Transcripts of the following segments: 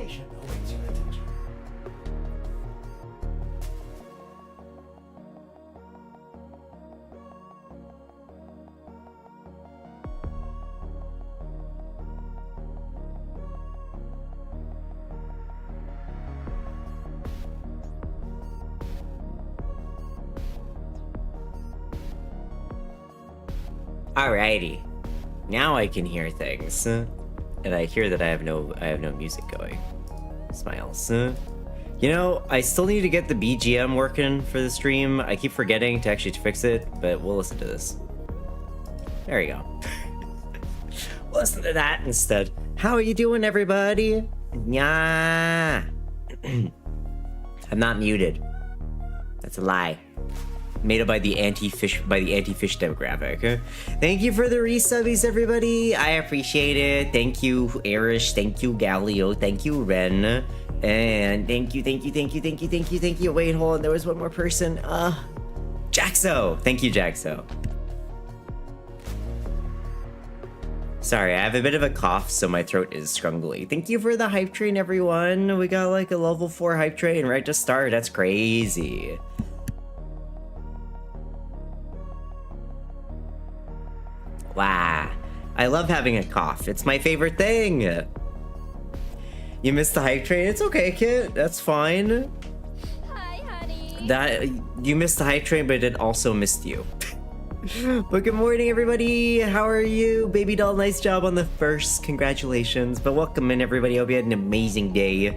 Patient awaits your attention. Alrighty, now I can hear things, and I hear that I have no music going. Smiles. You know, I still need to get the BGM working for the stream. I keep forgetting to actually fix it, but we'll listen to this. There you go. We'll listen to that instead. How are you doing, everybody? Yeah. I'm not muted. That's a lie. Made up by the anti-fish demographic. Thank you for the resubbies, everybody. I appreciate it. Thank you, Arish. Thank you, Galio. Thank you, Ren. And thank you. Wait, hold on. There was one more person. Jaxo. Thank you, Jaxo. Sorry, I have a bit of a cough, so my throat is scrungly. Thank you for the hype train, everyone. We got like a level 4 hype train right to start. That's crazy. Wow, I love having a cough. It's my favorite thing. You missed the hype train? It's okay, Kit. That's fine. Hi, honey. You missed the hype train, but it also missed you. But good morning, everybody. How are you? Baby doll, nice job on the first. Congratulations. But welcome in, everybody. Hope you had an amazing day.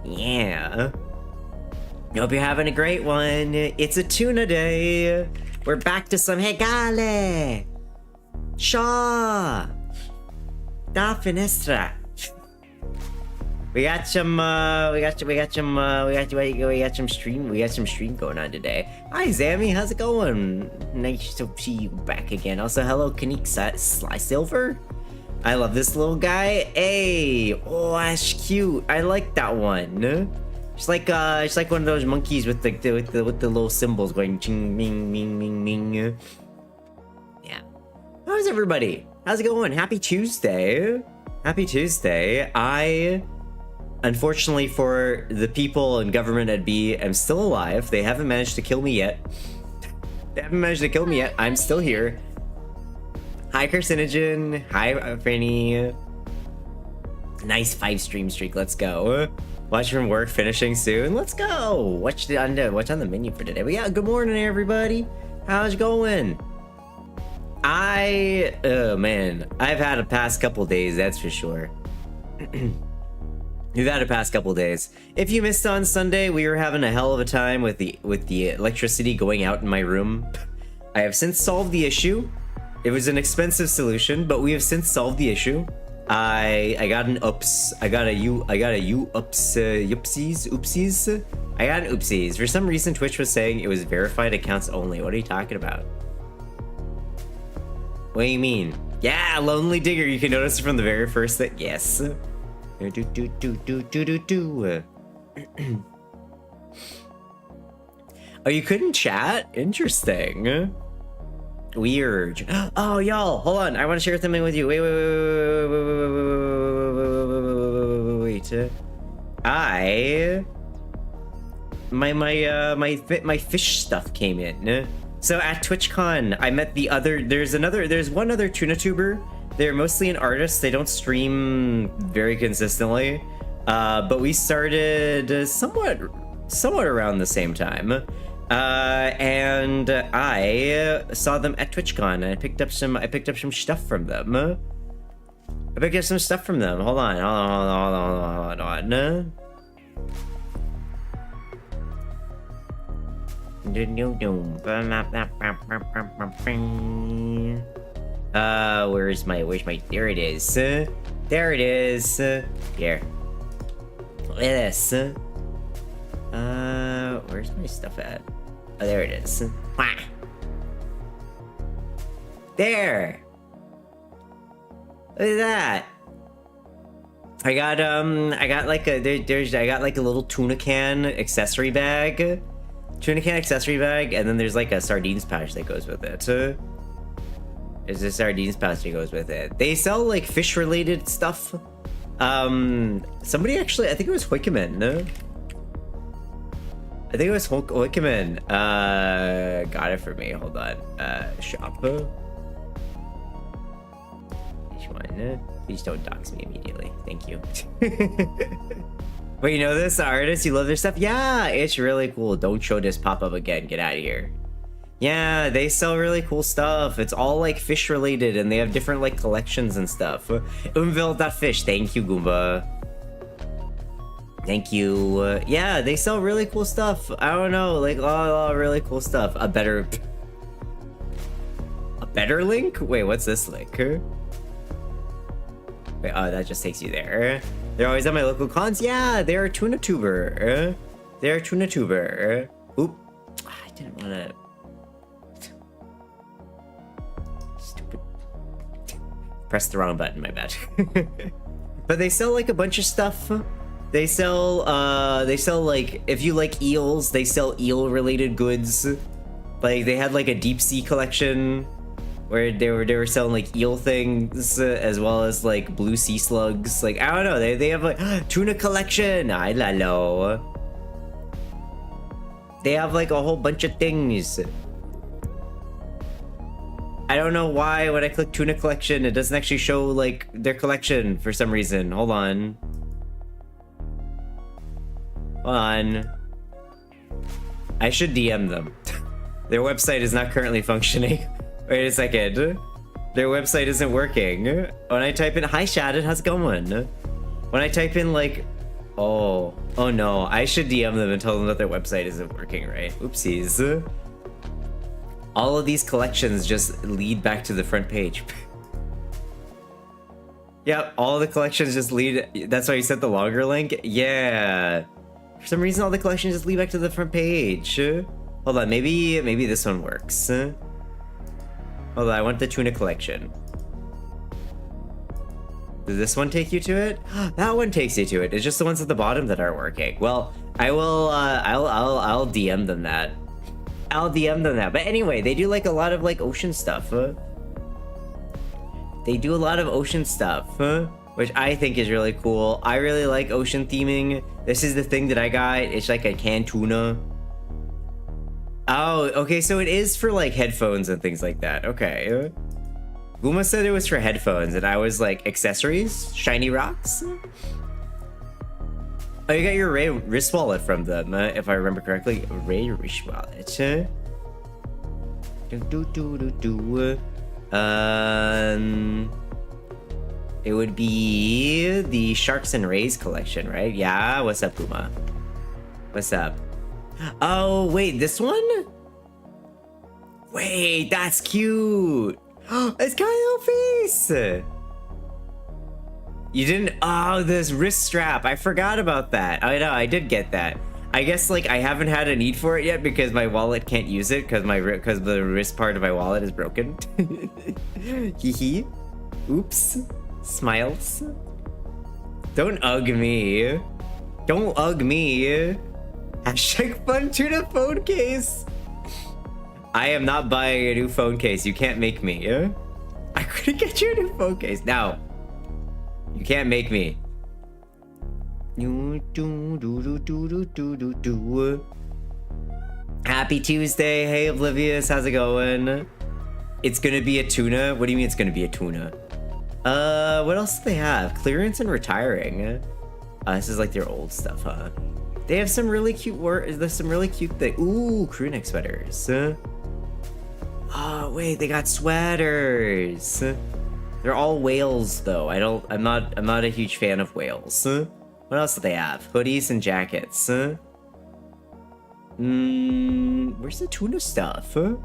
Yeah. Hope you're having a great one. It's a tuna day. We're back to some Hegale. Shaw! Da Finestra. We got some stream going on today. Hi Zammy, how's it going? Nice to see you back again. Also, hello Kanik Sly Silver. I love this little guy. Hey, oh that's cute. I like that one. It's like one of those monkeys with the little symbols going ching ming ming ming ming. How's everybody? How's it going? Happy Tuesday. Happy Tuesday. I, unfortunately for the people and government at B, am still alive. They haven't managed to kill me yet. I'm still here. Hi, Carcinogen. Hi, Franny. Nice 5 stream streak. Let's go. Watch from work finishing soon. Let's go. What's on the menu for today? But yeah, good morning, everybody. How's it going? Oh man, I've had a past couple days, that's for sure. We've had a past couple days. If you missed on Sunday, we were having a hell of a time with the electricity going out in my room. I have since solved the issue. It was an expensive solution, but we have since solved the issue. I got an oops. I got an oopsies. For some reason, Twitch was saying it was verified accounts only. What are you talking about? What do you mean? Yeah, Lonely Digger. You can notice from the very first thing. Yes. Oh, you couldn't chat? Interesting. Weird. Oh, y'all, hold on. I want to share something with you. Wait. My fish stuff came in. So at TwitchCon, I met there's one other tuna tuber. They're mostly an artist. They don't stream very consistently. But we started somewhat around the same time. And I saw them at TwitchCon and I picked up some stuff from them. Hold on. Where's my there it is. There it is. Here. Look at this. Where's my stuff at? Oh, there it is. Wah. There. Look at that. I got like a little tuna can accessory bag, and then there's like a sardines pouch that goes with it. There's a sardines pouch that goes with it. They sell like fish related stuff. Somebody actually, I think it was Hoikeman. I think it was Hoikeman. Got it for me. Hold on. Shop. Which one? Please don't dox me immediately. Thank you. Wait, you know this? The artist, you love their stuff? Yeah, it's really cool. Don't show this pop up again. Get out of here. Yeah, they sell really cool stuff. It's all like fish related and they have different like collections and stuff. Umvil.fish. Thank you, Goomba. Thank you. Yeah, they sell really cool stuff. I don't know, like really cool stuff. A better link? Wait, what's this link? Wait, oh, that just takes you there. They're always at my local cons. Yeah, they're a tuna tuber. They're a tuna tuber. Oop. I didn't want to. Stupid. Press the wrong button, my bad. But they sell like a bunch of stuff. They sell like, if you like eels, they sell eel related goods. Like they had like a deep sea collection where they were selling like eel things as well as like blue sea slugs. Like, I don't know, they have like tuna collection. I don't know. They have like a whole bunch of things. I don't know why when I click tuna collection, it doesn't actually show like their collection for some reason. Hold on. Hold on. I should DM them. Their website is not currently functioning. Wait a second. Their website isn't working. When I type in, hi Shaded, how's it going? When I type in like, oh no, I should DM them and tell them that their website isn't working right. Oopsies. All of these collections just lead back to the front page. Yep, all the collections just lead, that's why you sent the longer link? Yeah. For some reason, all the collections just lead back to the front page. Hold on, maybe this one works. Hold on, I want the tuna collection. Does this one take you to it? That one takes you to it. It's just the ones at the bottom that aren't working. Well, I will. I'll DM them that. I'll DM them that. But anyway, they do like a lot of like ocean stuff. They do a lot of ocean stuff. Which I think is really cool. I really like ocean theming. This is the thing that I got. It's like a canned tuna. Oh, okay, so it is for like headphones and things like that. Okay. Guma said it was for headphones, and I was like, accessories? Shiny rocks? Oh, you got your Ray wrist wallet from them, if I remember correctly. Ray wrist wallet. It would be the Sharks and Rays collection, right? Yeah, what's up, Puma? What's up? Oh, wait, this one? Wait, that's cute. It's Kyle Face. You didn't, oh, this wrist strap. I forgot about that. I know, I did get that. I guess like I haven't had a need for it yet because my wallet can't use it because the wrist part of my wallet is broken. Hee hee. Oops. Smiles. Don't ugh me. Don't ugh me. Hashtag fun tuna phone case. I am not buying a new phone case. You can't make me. I couldn't get you a new phone case. Now, you can't make me. Happy Tuesday. Hey, Oblivious. How's it going? It's gonna be a tuna? What do you mean it's gonna be a tuna? What else do they have? Clearance and retiring. This is like their old stuff, huh? They have some really cute there's some really cute things. Ooh, crew neck sweaters. Oh, wait, they got sweaters. They're all whales though. I'm not a huge fan of whales. What else do they have? Hoodies and jackets. Where's the tuna stuff? An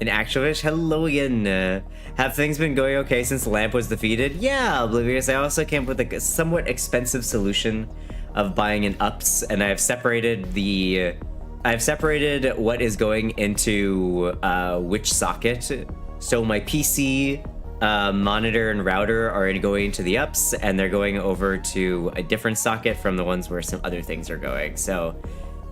Actualfish, hello again. Have things been going okay since the lamp was defeated? Yeah, Oblivious. I also came up with a somewhat expensive solution of buying an ups, and I've separated what is going into which socket. So my PC, monitor, and router are going into the ups, and they're going over to a different socket from the ones where some other things are going. So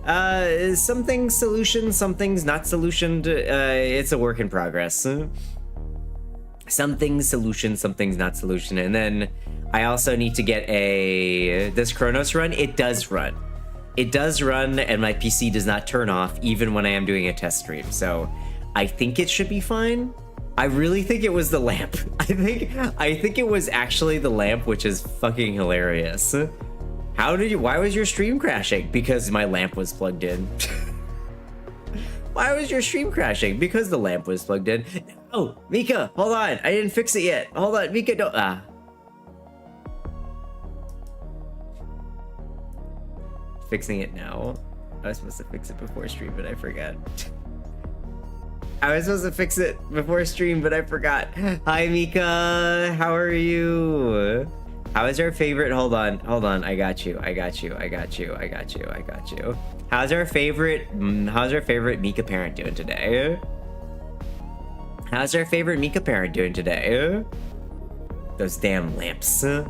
some things solutioned, some things not solutioned. It's a work in progress. Something's solution, something's not solution. And then I also need to get does Chronos run? It does run. It does run, and my PC does not turn off even when I am doing a test stream. So I think it should be fine. I really think it was the lamp. I think it was actually the lamp, which is fucking hilarious. Why was your stream crashing? Because my lamp was plugged in. Why was your stream crashing? Because the lamp was plugged in. Oh, Mika, hold on. I didn't fix it yet. Hold on, Mika, don't. Fixing it now. I was supposed to fix it before stream, but I forgot. I was supposed to fix it before stream, but I forgot. Hi, Mika. How are you? How is our favorite? Hold on. I got you. How's our favorite Mika parent doing today? How's our favorite Mika parent doing today? Those damn lamps. Rah,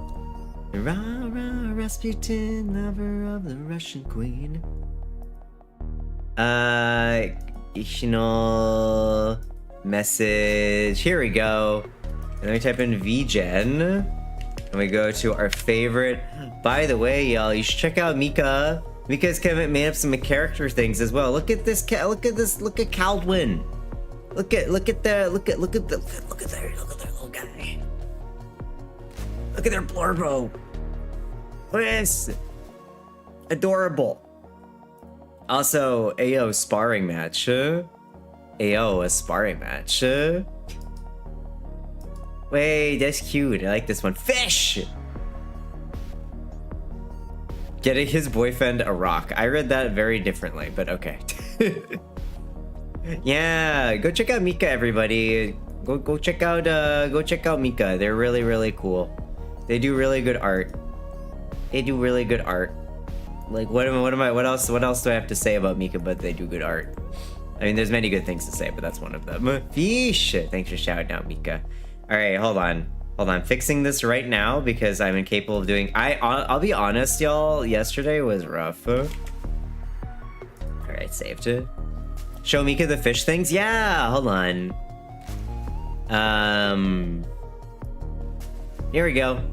rah, Rasputin, lover of the Russian queen. Additional message. Here we go. And then we type in VGen. And we go to our favorite. By the way, y'all, you should check out Mika. Mika's made up some character things as well. Look at this. Look at Caldwin. Look at their little guy. Look at their blurbo. Look at this. Adorable. Also, AO sparring match. AO a sparring match. Wait, that's cute. I like this one. Fish! Getting his boyfriend a rock. I read that very differently, but okay. Yeah, go check out Mika, everybody. Go check out Mika. They're really, really cool. They do really good art. Like what else do I have to say about Mika but they do good art? I mean, there's many good things to say, but that's one of them. Fish! Thanks for shouting out, Mika. Alright, hold on. Fixing this right now because I'm incapable of doing. I'll be honest, y'all. Yesterday was rough. Alright, saved it. Show Mika the fish things? Yeah, hold on. Here we go.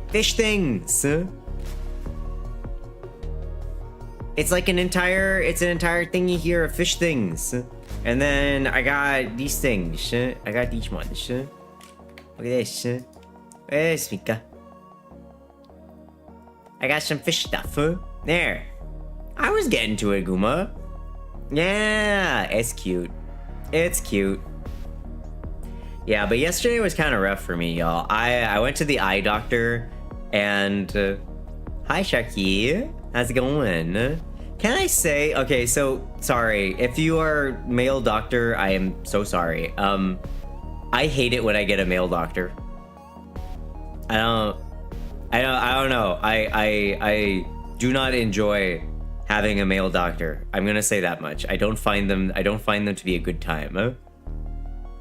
Fish things. It's like an entire thingy here of fish things. And then I got these things. I got these ones. Look at this. Where's Mika? I got some fish stuff. There. I was getting to it, Guma. Yeah, it's cute. It's cute. Yeah, but yesterday was kind of rough for me, y'all. I went to the eye doctor and... hi, Shaki. How's it going? Can I say... Okay, so, sorry. If you are male doctor, I am so sorry. I hate it when I get a male doctor. I don't know. I do not enjoy having a male doctor. I'm gonna say that much. I don't find them to be a good time.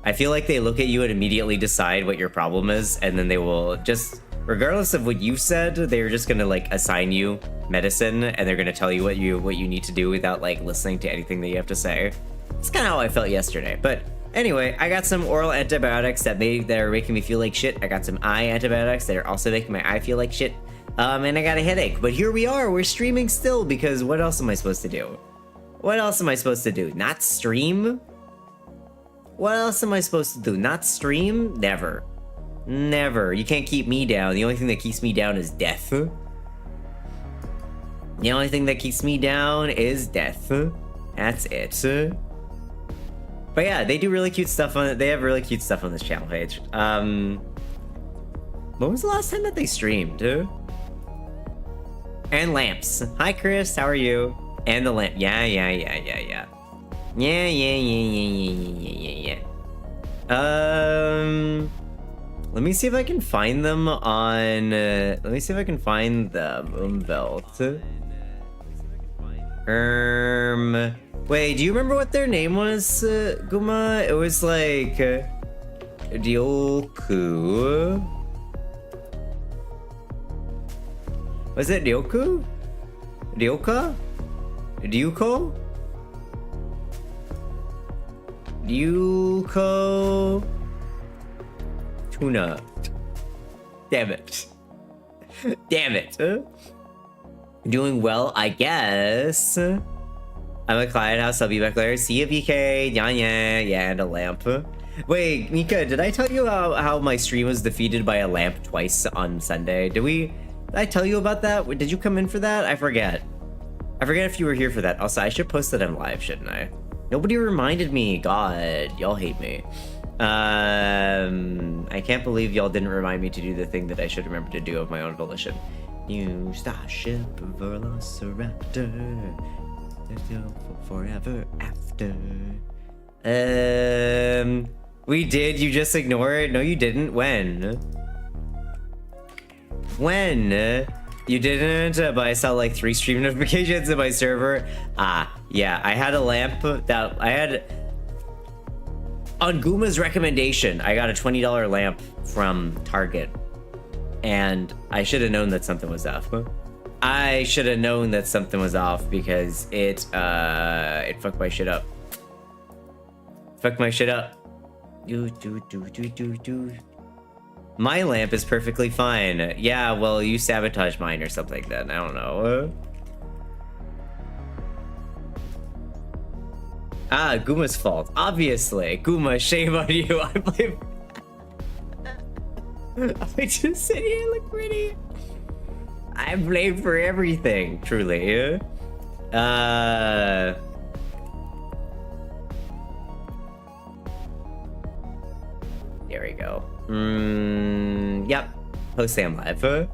I feel like they look at you and immediately decide what your problem is, and then they will just, regardless of what you said, they're just gonna like assign you medicine, and they're gonna tell you what you need to do without like listening to anything that you have to say. It's kind of how I felt yesterday. But anyway, I got some oral antibiotics that are making me feel like shit. I got some eye antibiotics that are also making my eye feel like shit. And I got a headache. But here we are. We're streaming still because what else am I supposed to do? What else am I supposed to do? Not stream? What else am I supposed to do? Not stream? Never. Never. You can't keep me down. The only thing that keeps me down is death. The only thing that keeps me down is death. That's it. But yeah, they do really cute stuff on it. They have really cute stuff on this channel page. When was the last time that they streamed? And lamps. Hi, Chris. How are you? And the lamp. Yeah. Yeah. Let me see if I can find them on. Let me see if I can find the Belt. Wait, do you remember what their name was, Guma? It was like Ryoku. Was it Ryoku? Ryoka? Ryuko? Ryuko? Tuna. Damn it. Damn it. Doing well, I guess. I'm a client house, I'll be back later. See you, BK. Yeah, and a lamp. Wait, Mika, did I tell you how my stream was defeated by a lamp twice on Sunday? Did I tell you about that? Did you come in for that? I forget. I forget if you were here for that. Also, I should post that on live, shouldn't I? Nobody reminded me. God, y'all hate me. I can't believe y'all didn't remind me to do the thing that I should remember to do of my own volition. New starship velociraptor. Forever after. We did. You just ignore it. No, you didn't. When? You didn't, but I saw like 3 stream notifications in my server. Yeah, I had a lamp that I had on Guma's recommendation. I got a $20 lamp from Target, and I should have known that something was off. I should have known that something was off because it fucked my shit up. Fucked my shit up. My lamp is perfectly fine. Yeah, well, you sabotaged mine or something then. I don't know. Guma's fault. Obviously. Guma, shame on you. I blame... I just sit here and look pretty. I'm blamed for everything, truly. There we go. Yep. Post Sam live.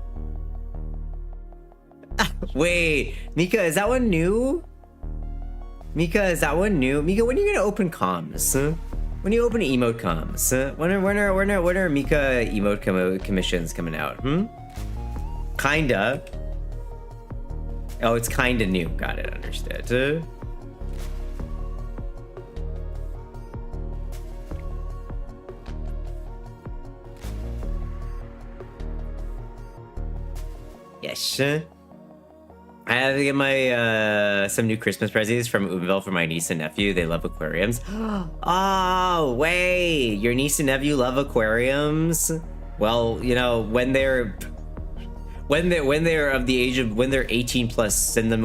Wait, Mika, is that one new? Mika, is that one new? Mika, when are you gonna open comms? When you open emote comms? When are Mika emote commissions coming out? Kinda. Oh, it's kinda new. Got it, understood. Yes. I have to get my some new Christmas presents from Ubenville for my niece and nephew. They love aquariums. Oh, wait. Your niece and nephew love aquariums? Well, you know, when they're of the age of when they're 18 plus, send them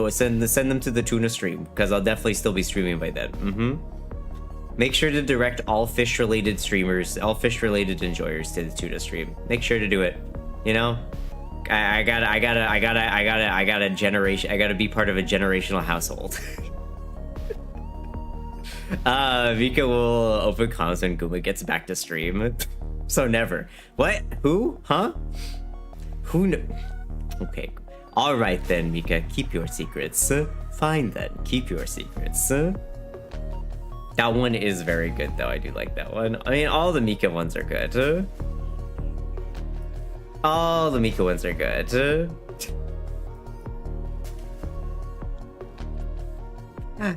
to the tuna stream, because I'll definitely still be streaming by then. Make sure to direct all fish related streamers, all fish related enjoyers to the tuna stream. Make sure to do it. You know, I gotta be part of a generational household. Mika will open comms when Guma gets back to stream. So never. What? Who? Huh? Who kn- Okay. Alright then, Mika. Keep your secrets. Fine then. Keep your secrets. That one is very good though. I do like that one. I mean, all the Mika ones are good. All the Mika ones are good.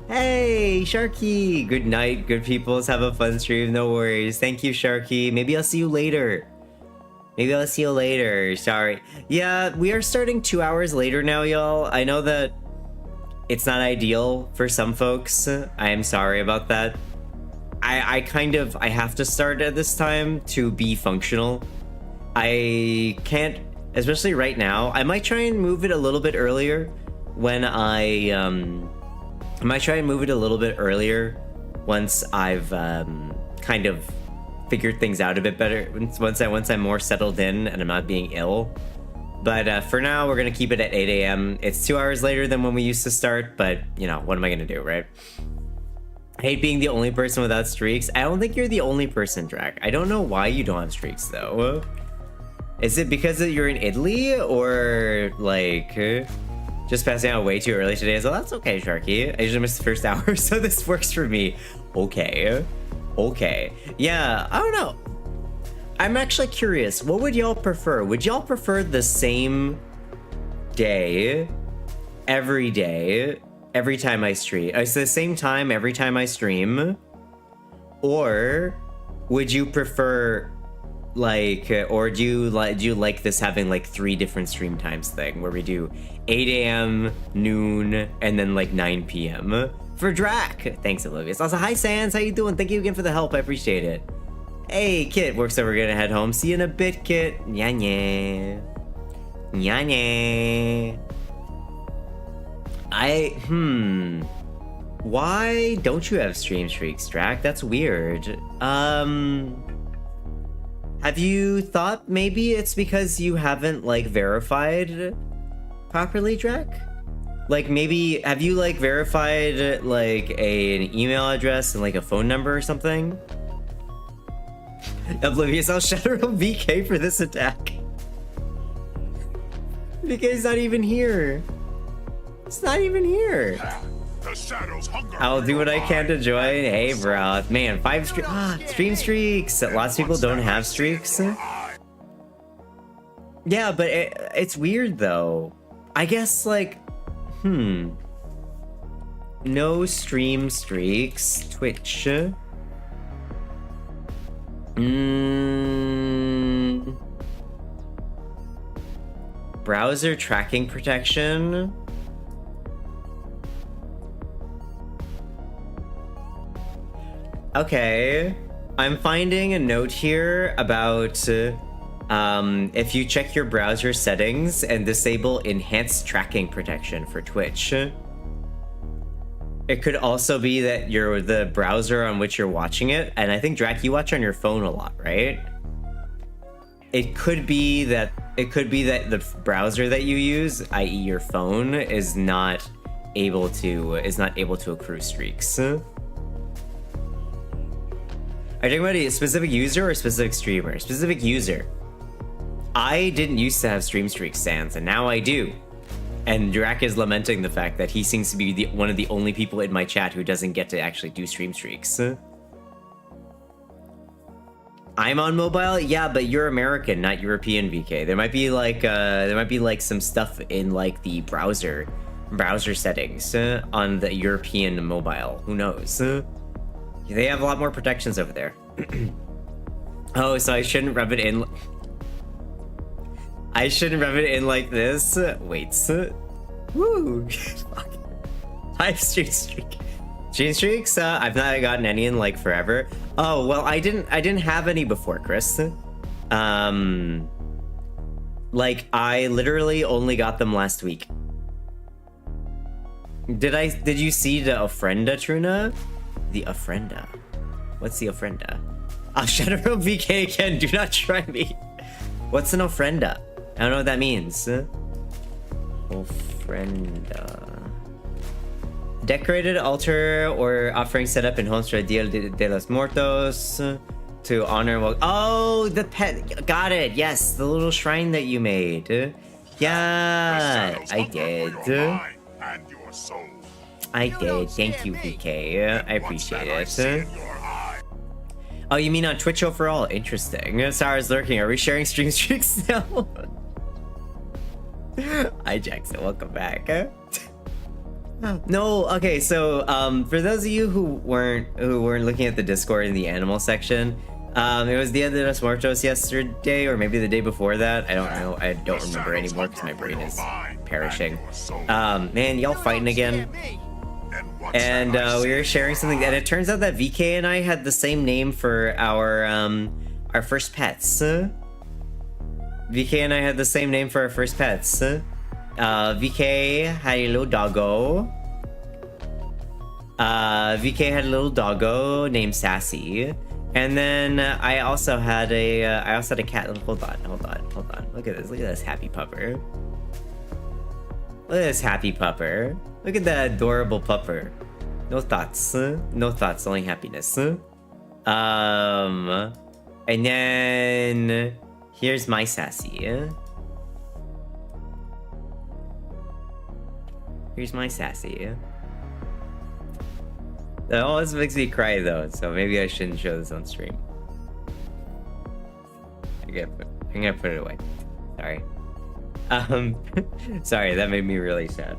Hey, Sharky! Good night, good peoples. Have a fun stream. No worries. Thank you, Sharky. Maybe I'll see you later. Sorry. Yeah, we are starting 2 hours later now, y'all. I know that it's not ideal for some folks. I am sorry about that. I have to start at this time to be functional. I can't, especially right now. I might try and move it a little bit earlier when I might try and move it a little bit earlier once I've kind of figured things out a bit better. Once I'm more settled in and I'm not being ill. But for now, we're gonna keep it at 8 a.m. It's 2 hours later than when we used to start, but you know, what am I gonna do, right? I hate being the only person without streaks. I don't think you're the only person, Drac. I don't know why you don't have streaks though. Is it because that you're in Italy, or like just passing out way too early today? So that's okay, Sharky. I usually miss the first hour, so this works for me. Okay. Yeah, I don't know. I'm actually curious. What would y'all prefer? Would y'all prefer the same day, every time I stream? It's the same time every time I stream? Or would you prefer like, or do you like this having like 3 different stream times thing where we do 8 a.m., noon, and then like 9 p.m. for Drac? Thanks, Olivia. Also, hi Sans, how you doing? Thank you again for the help. I appreciate it. Hey, Kit works over. Gonna head home. See you in a bit, Kit. Nya nya. Nya nya. Why don't you have stream streaks, Drac? That's weird. Have you thought maybe it's because you haven't, like, verified properly, Drac? Like, maybe, have you, like, verified, like, an email address and, like, a phone number or something? Oblivious, I'll shadow VK for this attack. VK's not even here. It's not even here. The shadows hunger. I'll do what I can to join. Hey, bro. Man, 5 stream streaks. Lots of people don't have streaks. Yeah, but it's weird, though. I guess, like, no stream streaks. Twitch. Browser tracking protection. Okay, I'm finding a note here about if you check your browser settings and disable enhanced tracking protection for Twitch. It could also be that you're the browser on which you're watching it, and I think Drac, you watch on your phone a lot, right? It could be that the browser that you use, i.e. your phone, is not able to accrue streaks. Are you talking about a specific user or a specific streamer? Specific user. I didn't used to have stream streaks, Sans, and now I do. And Drac is lamenting the fact that he seems to be one of the only people in my chat who doesn't get to actually do stream streaks. I'm on mobile, yeah, but you're American, not European, VK. There might be like some stuff in like the browser settings on the European mobile. Who knows? They have a lot more protections over there. Oh, so I shouldn't rub it in. I shouldn't rub it in like this. Wait. Woo! Fuck. 5 stream streak. Stream streaks? I've not gotten any in like forever. Oh well, I didn't have any before, Chris. Like I literally only got them last week. Did you see the ofrenda, Truna? The ofrenda. What's the ofrenda? I'll shadow VK again. Do not try me. What's an ofrenda? I don't know what that means. Ofrenda. Decorated altar or offering set up in Homestead Dia de los Muertos to honor. Oh, the pet. Got it. Yes, the little shrine that you made. Yeah, I did. I did. Thank you, VK. I appreciate it. Oh, you mean on Twitch overall? Interesting. Sarah's lurking. Are we sharing stream streaks now? Hi, Jackson. Welcome back. No. Okay. So, for those of you who weren't looking at the Discord in the animal section, it was Dia de los Muertos yesterday, or maybe the day before that. I don't know. I don't remember anymore because my brain is perishing. Man, y'all fighting again. And we were sharing something, and it turns out that VK and I had the same name for our first pets. VK and I had the same name for our first pets. VK had a little doggo. VK had a little doggo named Sassy, and then I also had a cat. Hold on. Look at this happy pupper. Look at this happy pupper. Look at that adorable pupper. No thoughts. No thoughts, only happiness. And then here's my Sassy. Here's my Sassy. That always makes me cry though, so maybe I shouldn't show this on stream. I'm gonna put it away. Sorry. Sorry, that made me really sad.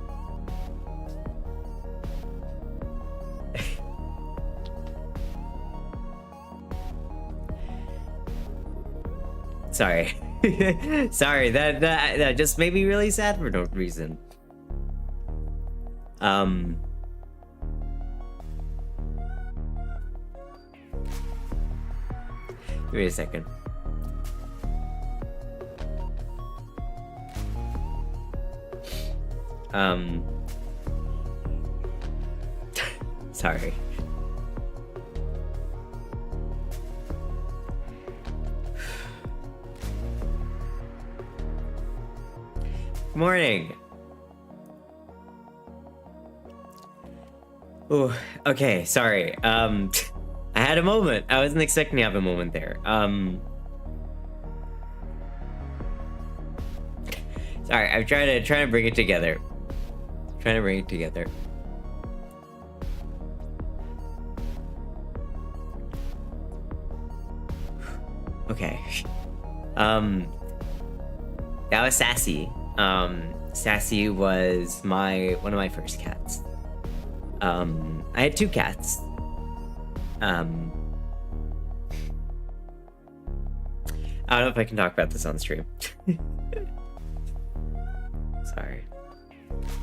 Sorry. Sorry, that just made me really sad for no reason. Give me a second. Sorry. Morning. Oh, okay, sorry. I had a moment. I wasn't expecting to have a moment there. Sorry, I'm trying to bring it together. Okay. That was Sassy. Sassy was one of my first cats. I had 2 cats. I don't know if I can talk about this on stream. Sorry.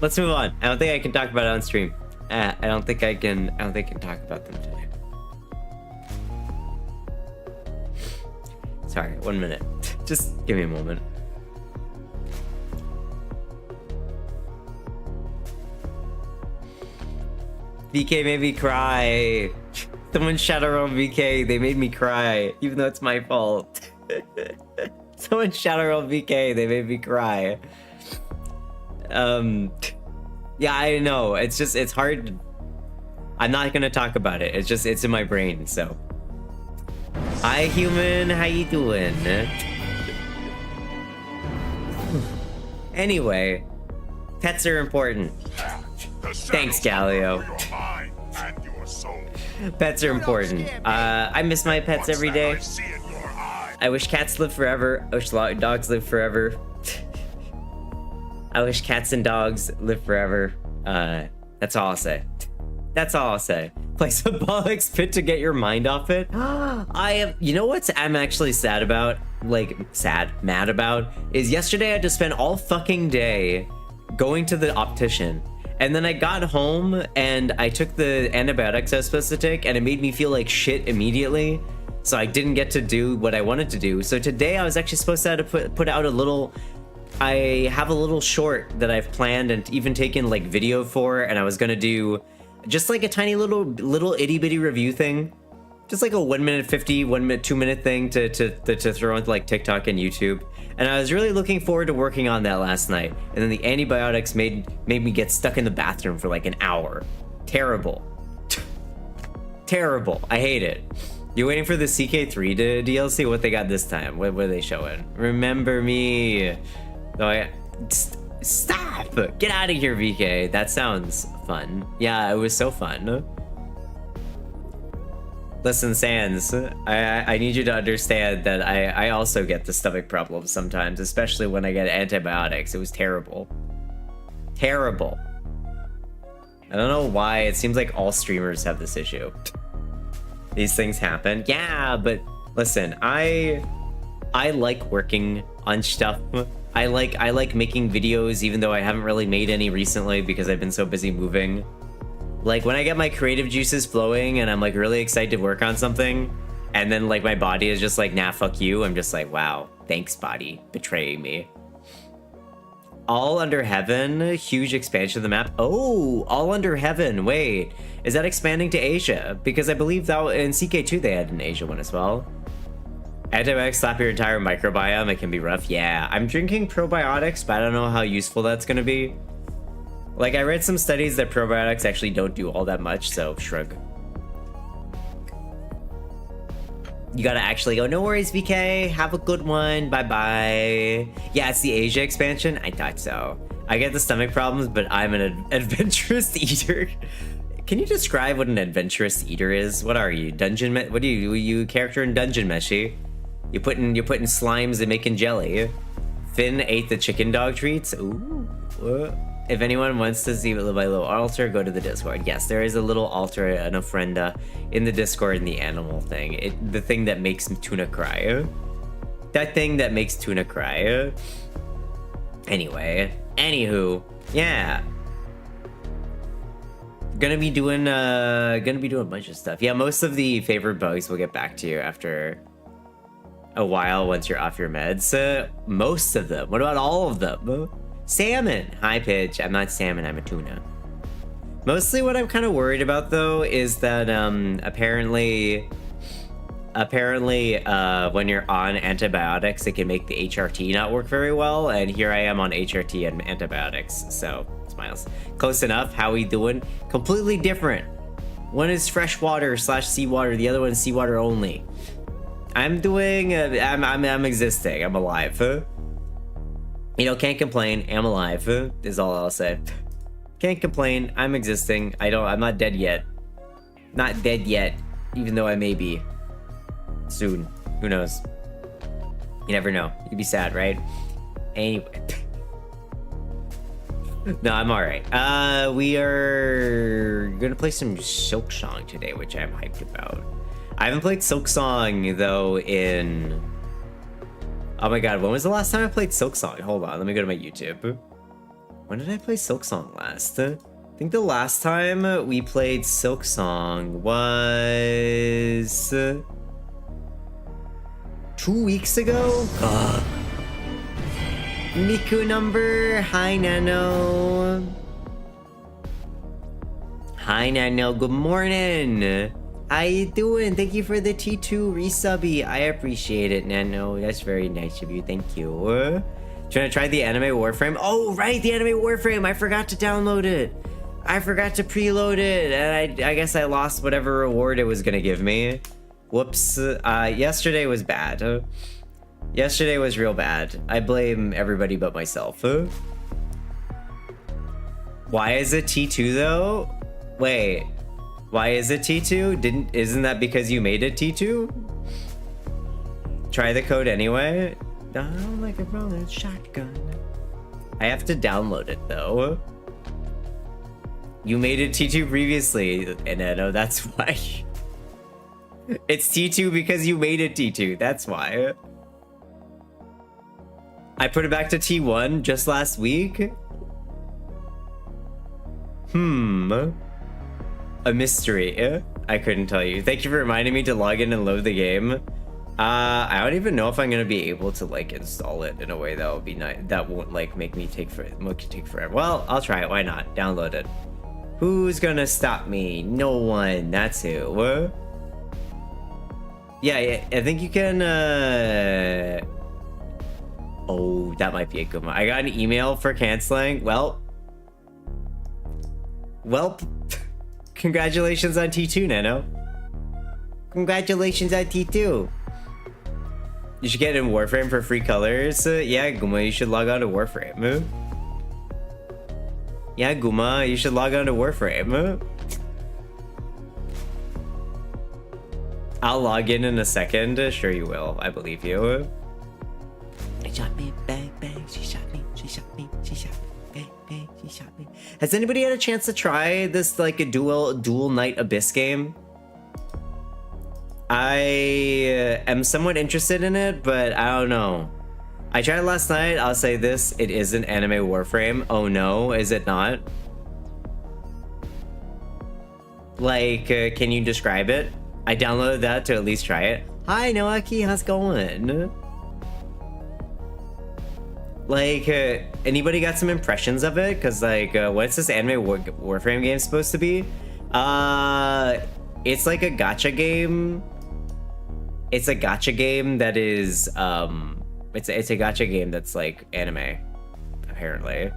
Let's move on. I don't think I can talk about it on stream. I don't think I can talk about them today. Sorry, 1 minute. Just give me a moment. VK made me cry. Someone shot around VK. They made me cry, even though it's my fault. Someone shot around VK. They made me cry. Yeah, I know. It's hard. I'm not gonna talk about it. It's in my brain, so. Hi, human. How you doing? Anyway, pets are important. Thanks, Galio. Pets are important. I miss my pets every day. I wish cats lived forever. I wish dogs lived forever. I wish cats and dogs live forever. That's all I'll say. That's all I'll say. Play some bollocks pit to get your mind off it. You know what I'm actually sad about? Mad about? Is yesterday I had to spend all fucking day going to the optician. And then I got home and I took the antibiotics I was supposed to take and it made me feel like shit immediately. So I didn't get to do what I wanted to do. So today I was actually supposed to have to put out a little... I have a little short that I've planned and even taken like video for, and I was gonna do just like a tiny little itty bitty review thing. Just like a 1 minute 50, 1 minute, 2 minute thing to throw into like TikTok and YouTube. And I was really looking forward to working on that last night. And then the antibiotics made me get stuck in the bathroom for like an hour. Terrible. Terrible. I hate it. You waiting for the CK3 DLC? What they got this time? What are they showing? Remember me. Oh, stop! Get out of here, VK. That sounds fun. Yeah, it was so fun. Listen, Sans, I need you to understand that I also get the stomach problems sometimes, especially when I get antibiotics. It was terrible. Terrible. I don't know why. It seems like all streamers have this issue. These things happen. Yeah, but listen, I like working on stuff. I like making videos, even though I haven't really made any recently because I've been so busy moving. Like when I get my creative juices flowing and I'm like really excited to work on something, and then like my body is just like, nah, fuck you. I'm just like, wow, thanks body, betraying me. All Under Heaven, huge expansion of the map. Oh, All Under Heaven, wait, is that expanding to Asia? Because I believe that in CK2 they had an Asia one as well. Antibiotics slap your entire microbiome, it can be rough. Yeah, I'm drinking probiotics, but I don't know how useful that's gonna be. Like, I read some studies that probiotics actually don't do all that much, so shrug. You gotta actually go, no worries, VK, have a good one, bye-bye. Yeah, it's the Asia expansion? I thought so. I get the stomach problems, but I'm an adventurous eater. Can you describe what an adventurous eater is? What are you, what are you a character in Dungeon Meshi? You putting slimes and making jelly. Finn ate the chicken dog treats. Ooh. If anyone wants to see my little altar, go to the Discord. Yes, there is a little altar, an ofrenda in the Discord in the animal thing. The thing that makes Tuna cry. That thing that makes Tuna cry. Anyway, anywho, yeah. Gonna be doing a bunch of stuff. Yeah, most of the favorite bugs we'll get back to you after a while once you're off your meds. Most of them. What about all of them? Salmon. High pitch. I'm not salmon, I'm a tuna. Mostly what I'm kind of worried about though is that apparently when you're on antibiotics, it can make the HRT not work very well, and here I am on HRT and antibiotics, so smiles. Close enough. How we doing? Completely different. One is freshwater / seawater, the other one is seawater only. I'm doing, I'm existing, I'm alive. You know, can't complain, I'm alive, is all I'll say. Can't complain, I'm existing, I'm not dead yet. Not dead yet, even though I may be. Soon, who knows? You never know, you'd be sad, right? Anyway. No, I'm alright. We are gonna play some Silksong today, which I'm hyped about. I haven't played Silksong, though, in... Oh my god, when was the last time I played Silksong? Hold on, let me go to my YouTube. When did I play Silksong last? I think the last time we played Silksong was... 2 weeks ago? Ugh. Miku number, hi Nano. Hi Nano, good morning. How you doing? Thank you for the T2 resubby. I appreciate it, Nano. That's very nice of you, thank you. Trying to try the anime Warframe? Oh, right, the anime Warframe. I forgot to download it. I forgot to preload it, and I guess I lost whatever reward it was gonna give me. Whoops. Yesterday was bad. Yesterday was real bad. I blame everybody but myself. Why is it T2 though? Wait, why is it T2? Isn't that because you made it T2? Try the code anyway. Down like a rolling shotgun. I have to download it though. You made it T2 previously, and that's why. It's T2 because you made it T2, that's why. I put it back to T1 just last week. A mystery. I couldn't tell you. Thank you for reminding me to log in and load the game. I don't even know if I'm gonna be able to like install it in a way that will be nice. That won't like make me take forever. Well, I'll try it. Why not? Download it. Who's gonna stop me? No one. That's who. Yeah, I think you can. Oh, that might be a good one. I got an email for canceling. Well, congratulations on T2, Nano. Congratulations on T2. You should get in Warframe for free colors. Yeah, Guma, you should log on to Warframe. Yeah, Guma, you should log on to Warframe. I'll log in a second. Sure you will. I believe you. She shot me, bang, bang. She shot me, she shot me, she shot me, bang, bang, she shot me. Has anybody had a chance to try this like a dual Night Abyss game? I am somewhat interested in it, but I don't know. I tried it last night. I'll say this, it is an anime Warframe. Oh no, is it not? Like, can you describe it? I downloaded that to at least try it. Hi, Noaki, how's it going? Like, anybody got some impressions of it? Because, like, what's this anime Warframe game supposed to be? It's like a gacha game. It's a gacha game that is, it's a gacha game that's, like, anime, apparently.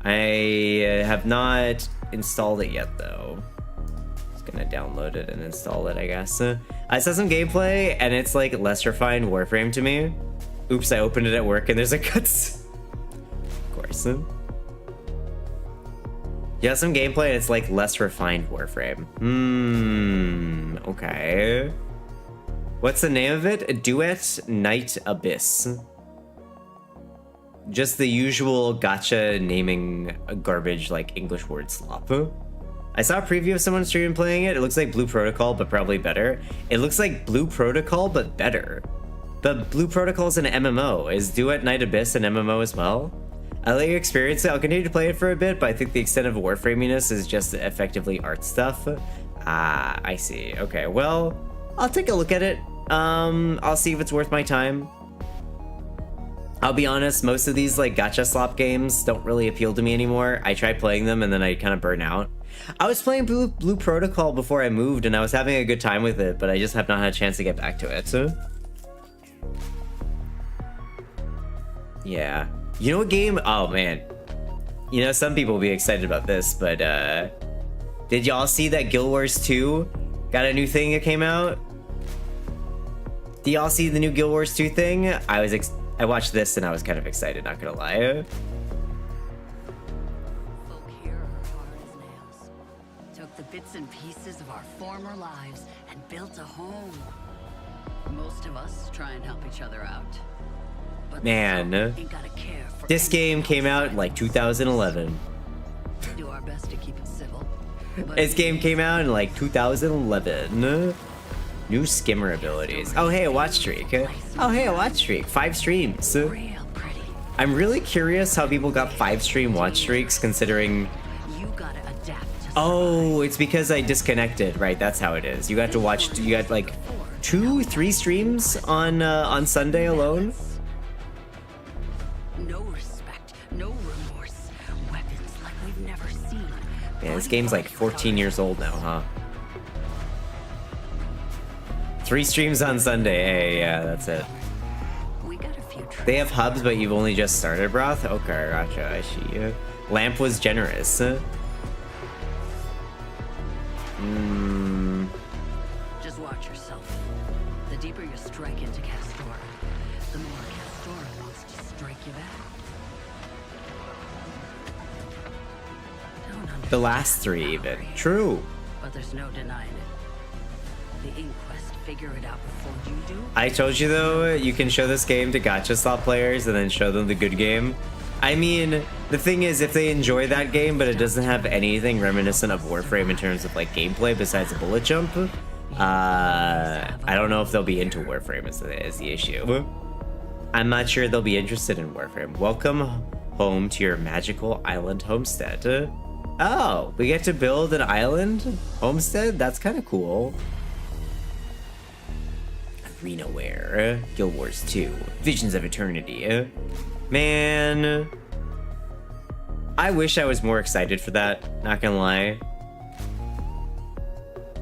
I have not installed it yet, though. Just gonna download it and install it, I guess. I saw some gameplay, and it's, like, less refined Warframe to me. Oops, I opened it at work and there's a cuts. Of course. Yeah, some gameplay and it's like less refined Warframe. Okay. What's the name of it? Duet Night Abyss. Just the usual gacha naming garbage like English word slop. I saw a preview of someone streaming playing it. It looks like Blue Protocol, but probably better. It looks like Blue Protocol, but better. But Blue Protocol is an MMO. Is Duet Night Abyss an MMO as well? I'll let you experience it. I'll continue to play it for a bit, but I think the extent of Warframiness is just effectively art stuff. Ah, I see. Okay, well, I'll take a look at it. I'll see if it's worth my time. I'll be honest, most of these like gacha slop games don't really appeal to me anymore. I tried playing them and then I kind of burn out. I was playing Blue Protocol before I moved and I was having a good time with it, but I just have not had a chance to get back to it. So yeah. You know what game? Oh man. You know, some people will be excited about this, but did y'all see that Guild Wars 2 got a new thing that came out? Did y'all see the new Guild Wars 2 thing? I watched this and I was kind of excited, not gonna lie. Folk here are hard as nails. Took the bits and pieces of our former lives and built a home. Most of us try and help each other out. But Man, ain't gotta care for this game came out in like 2011. We do our best to keep it civil. This game came out in like 2011. New skimmer abilities. Oh hey, a watch streak. Oh hey, a watch streak. 5 streams. Real pretty. I'm really curious how people got 5 stream watch streaks considering... You gotta adapt to Oh, it's because I disconnected. Right, that's how it is. You got to watch, you got like 2-3 streams on Sunday alone. no respect, no remorse. Weapons like we've never seen. Man, this game's like 14 years old now, huh? 3 streams on Sunday. Hey, yeah, that's it. We got a few They have hubs, but you've only just started, Broth? Okay, gotcha, I see. Lamp was generous. Just watch yourself. The deeper you strike into Castora, the more Castora wants to strike you back. Don't understand The last 3 even. how True. but there's no denying it. The Inquest figure it out before you do. I told you though, you can show this game to gacha slot players and then show them the good game. I mean, the thing is, if they enjoy that game, but it doesn't have anything reminiscent of Warframe in terms of like gameplay besides a bullet jump, I don't know if they'll be into Warframe is the issue. I'm not sure they'll be interested in Warframe. Welcome home to your magical island homestead. Oh, we get to build an island homestead? That's kind of cool. Arenaware, Guild Wars 2, Visions of Eternity. Man, I wish I was more excited for that, not gonna lie.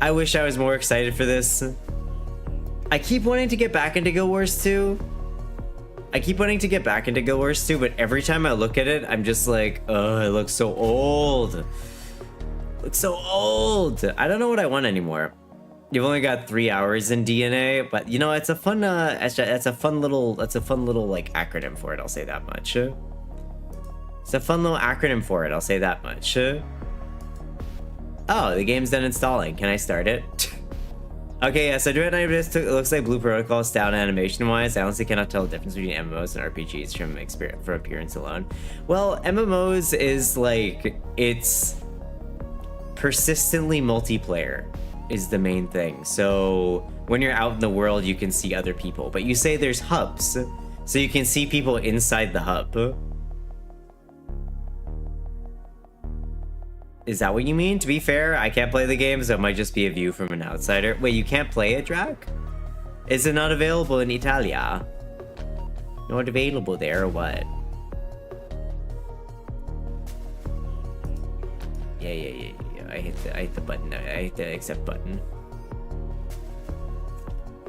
I wish I was more excited for this. I keep wanting to get back into Guild Wars 2. but every time I look at it, I'm just like, oh, it looks so old. It looks so old. I don't know what I want anymore. You've only got 3 hours in DNA, but you know, it's a fun, that's a fun little like acronym for it. I'll say that much. It's a fun little acronym for it. I'll say that much. Oh, the game's done installing. Can I start it? Okay, yeah, so Dread Knight it looks like Blue Protocol is down animation-wise. I honestly cannot tell the difference between MMOs and RPGs from appearance alone. Well, MMOs is like, it's persistently multiplayer is the main thing. So when you're out in the world, you can see other people. But you say there's hubs, so you can see people inside the hub. Is that what you mean? To be fair, I can't play the game, so it might just be a view from an outsider. Wait, you can't play it, Drac? Is it not available in Italia? Not available there, or what? Yeah. I hit the button. I hit the accept button.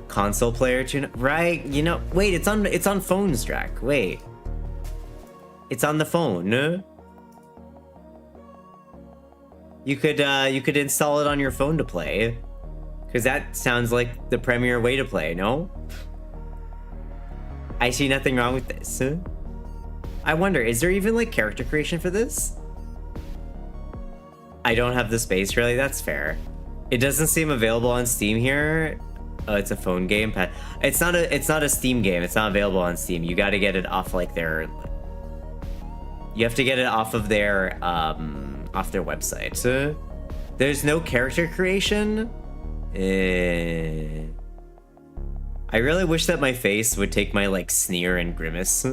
Console player tune, right? You know, wait, it's on phones, Drac. Wait, it's on the phone. You could install it on your phone to play, because that sounds like the premier way to play. No, I see nothing wrong with this. I wonder, is there even like character creation for this? I don't have the space, really. That's fair. It doesn't seem available on Steam here. Oh, it's a phone game. It's not a Steam game. It's not available on Steam. You got to get it off like their. You have to get it off of their website. There's no character creation. I really wish that my face would take my like sneer and grimace.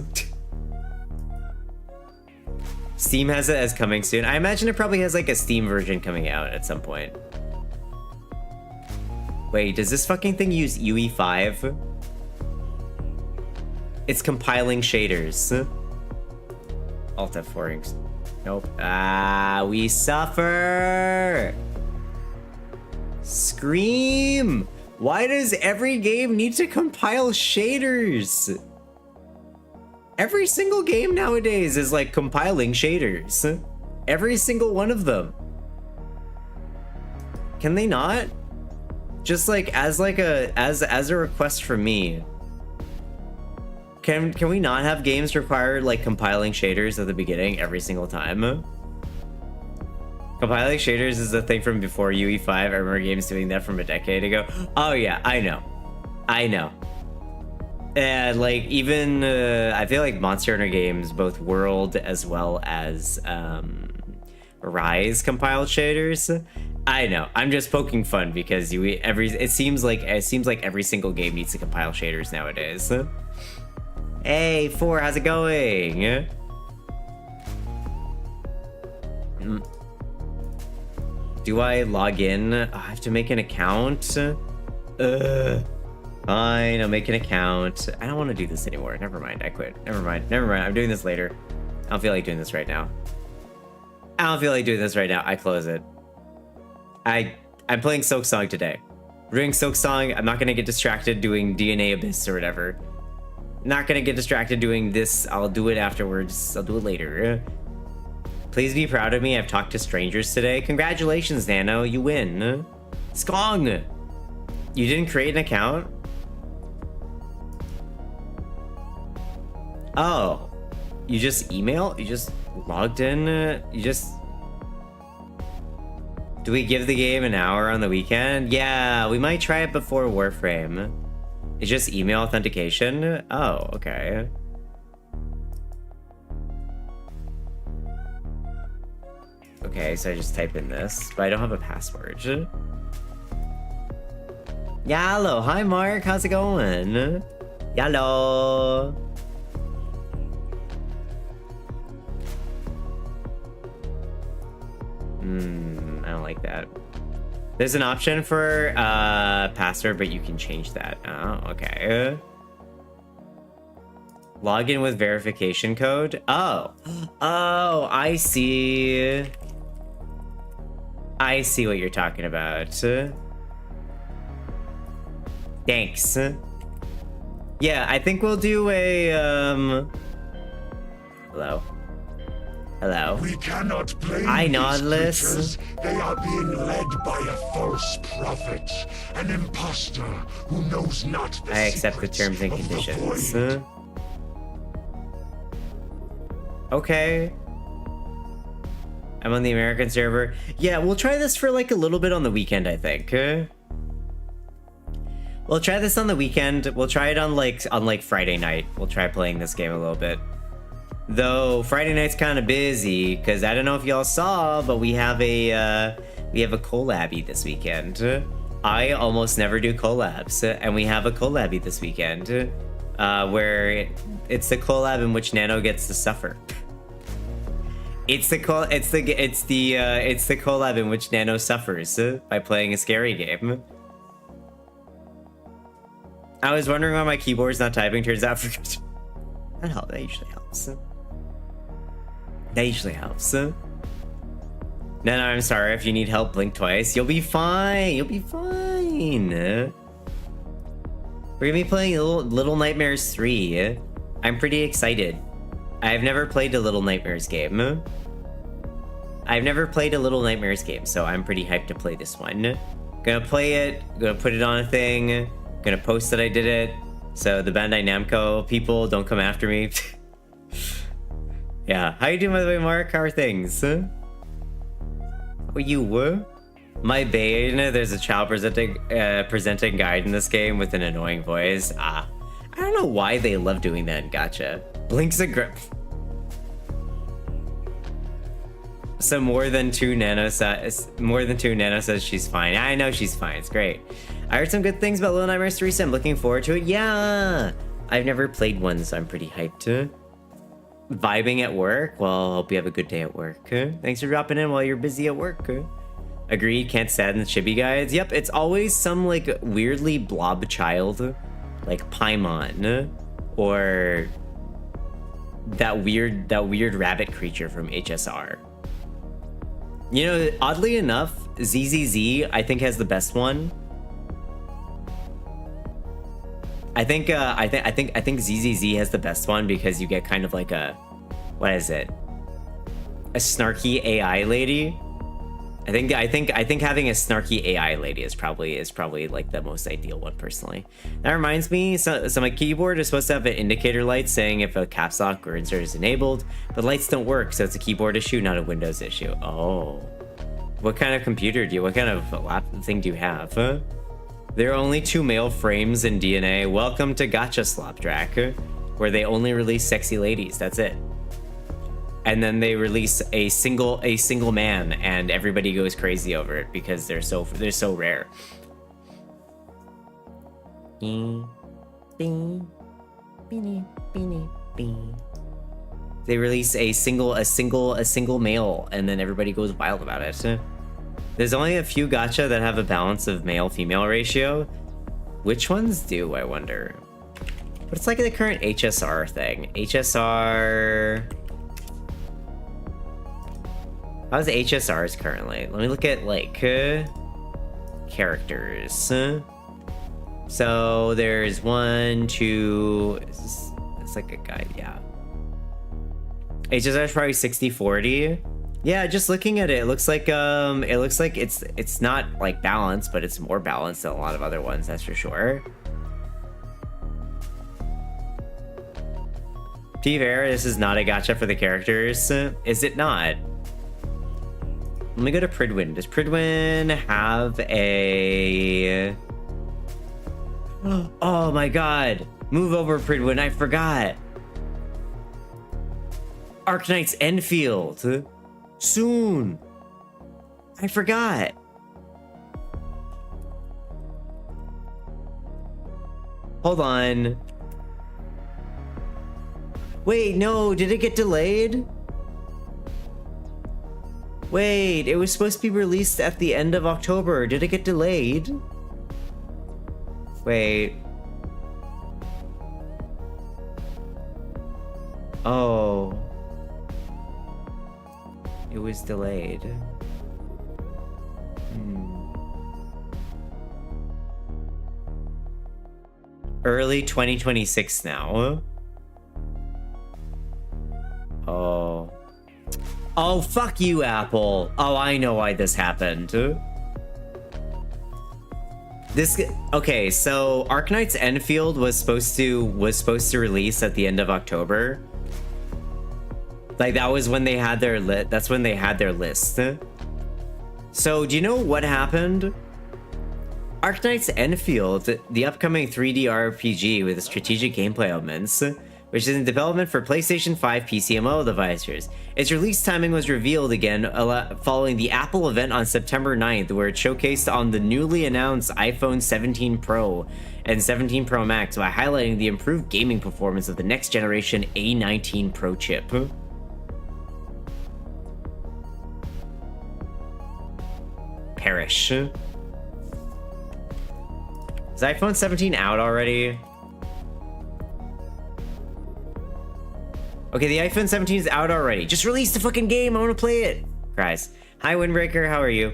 Steam has it as coming soon. I imagine it probably has like a Steam version coming out at some point. Wait, does this fucking thing use UE5? It's compiling shaders. Alt F4. Nope. Ah, we suffer! Scream! Why does every game need to compile shaders? Every single game nowadays is like compiling shaders. Every single one of them. Can they not? Just like as a request from me. Can we not have games require like compiling shaders at the beginning every single time? Compiling shaders is a thing from before UE5. I remember games doing that from a decade ago. Oh yeah, I know. And like even I feel like Monster Hunter games, both World as well as Rise compiled shaders. I know. I'm just poking fun because it seems like every single game needs to compile shaders nowadays. Hey, 4, how's it going? Do I log in? Oh, I have to make an account? Fine, I'll make an account. I don't want to do this anymore. Never mind, I quit. Never mind. I'm doing this later. I don't feel like doing this right now. I close it. I'm playing Silksong today. We're doing Silksong. I'm not gonna get distracted doing DNA Abyss or whatever. Not gonna get distracted doing this. I'll do it afterwards. I'll do it later. Please be proud of me. I've talked to strangers today. Congratulations, Nano. You win. Skong! You didn't create an account? Oh. You just email? You just logged in? Do we give the game an hour on the weekend? Yeah, we might try it before Warframe. It's just email authentication? Oh, okay. Okay, so I just type in this, but I don't have a password. Yallo, hi Mark, how's it going? Yallo. I don't like that. There's an option for password, but you can change that. Oh, okay. Log in with verification code. Oh, I see. I see what you're talking about. Thanks. Yeah, I think we'll do a Hello. Hello. We cannot blame Hi, these Nautilus. creatures. They are being led by a false prophet, an impostor who knows not the I accept the secrets terms and of the conditions. void. Okay. I'm on the American server. Yeah, we'll try this for like a little bit on the weekend, I think. We'll try this on the weekend. We'll try it on like Friday night. We'll try playing this game a little bit. Though Friday night's kind of busy because I don't know if y'all saw, but we have a collabby this weekend. I almost never do collabs, and we have a collabby this weekend, where it's the collab in which Nano gets to suffer. It's the collab in which Nano suffers by playing a scary game. I was wondering why my keyboard's not typing. Turns out that usually helps. That usually helps. No, I'm sorry. If you need help, blink twice. You'll be fine. You'll be fine. We're gonna be playing Little Nightmares 3. I'm pretty excited. I've never played a Little Nightmares game. So I'm pretty hyped to play this one. Gonna play it. Gonna put it on a thing. Gonna post that I did it. So the Bandai Namco people don't come after me. Yeah, how you doing by the way, Mark? How are things? How are you? My Bane, there's a child presenting guide in this game with an annoying voice. I don't know why they love doing that in Gacha. Blink's a grip. So more than 2 Nano says she's fine. I know she's fine. It's great. I heard some good things about Little Nightmares 3, so I'm looking forward to it. Yeah, I've never played one, so I'm pretty hyped. Vibing at work? Well, hope you have a good day at work. Thanks for dropping in while you're busy at work. Agreed, can't stand the chibi guides. Yep, it's always some like weirdly blob child, like Paimon, or that weird rabbit creature from HSR. You know, oddly enough, ZZZ I think has the best one. I think ZZZ has the best one because you get kind of like a, what is it? A snarky AI lady. I think having a snarky AI lady is probably like the most ideal one personally. That reminds me, so my keyboard is supposed to have an indicator light saying if a caps lock or insert is enabled, but lights don't work, so it's a keyboard issue, not a Windows issue. Oh, what kind of computer do you? What kind of laptop thing do you have? Huh? There are only 2 male frames in DNA. Welcome to Gacha Slopdrack, where they only release sexy ladies. That's it. And then they release a single man, and everybody goes crazy over it because they're so rare. They release a single male, and then everybody goes wild about it. There's only a few gacha that have a balance of male-female ratio. Which ones do, I wonder? What's like the current HSR thing? HSR... How's HSRs currently? Let me look at, like, characters. So, there's 1, 2... It's like a guide, yeah. HSR is probably 60-40. Yeah, just looking at it, it looks like it's not like balanced, but it's more balanced than a lot of other ones, that's for sure. To be fair, this is not a gacha for the characters. Is it not? Let me go to Pridwin. Does Pridwin have a... Oh my god! Move over, Pridwin, I forgot! Arknight's Enfield! Soon! I forgot! Hold on. Wait, no, did it get delayed? Wait, it was supposed to be released at the end of October. Did it get delayed? Wait. Oh. It was delayed. Early 2026 now. Oh. Oh, fuck you, Apple. Oh, I know why this happened. Okay, so Arknight's Enfield was supposed to release at the end of October. Like that was when they had their that's when they had their list. So, do you know what happened? Arknight's Enfield, the upcoming 3D RPG with strategic gameplay elements, which is in development for PlayStation 5 PC and mobile devices. Its release timing was revealed again following the Apple event on September 9th, where it showcased on the newly announced iPhone 17 Pro and 17 Pro Max by highlighting the improved gaming performance of the next generation A19 Pro chip. Perish. Is iPhone 17 out already? Okay, the iPhone 17 is out already. Just release the fucking game. I want to play it. Guys. Hi, Windbreaker. How are you?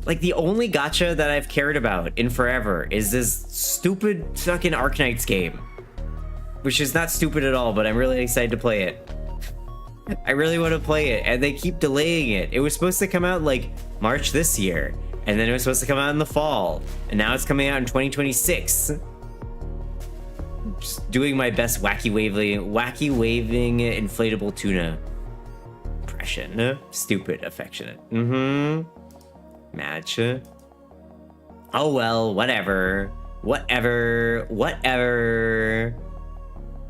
Like, the only gacha that I've cared about in forever is this stupid fucking Arknights game. Which is not stupid at all, but I'm really excited to play it. I really want to play it, and they keep delaying it. It was supposed to come out, like, March this year. And then it was supposed to come out in the fall. And now it's coming out in 2026. Just doing my best wacky waving inflatable tuna impression. Stupid affectionate. Match. Oh well, whatever.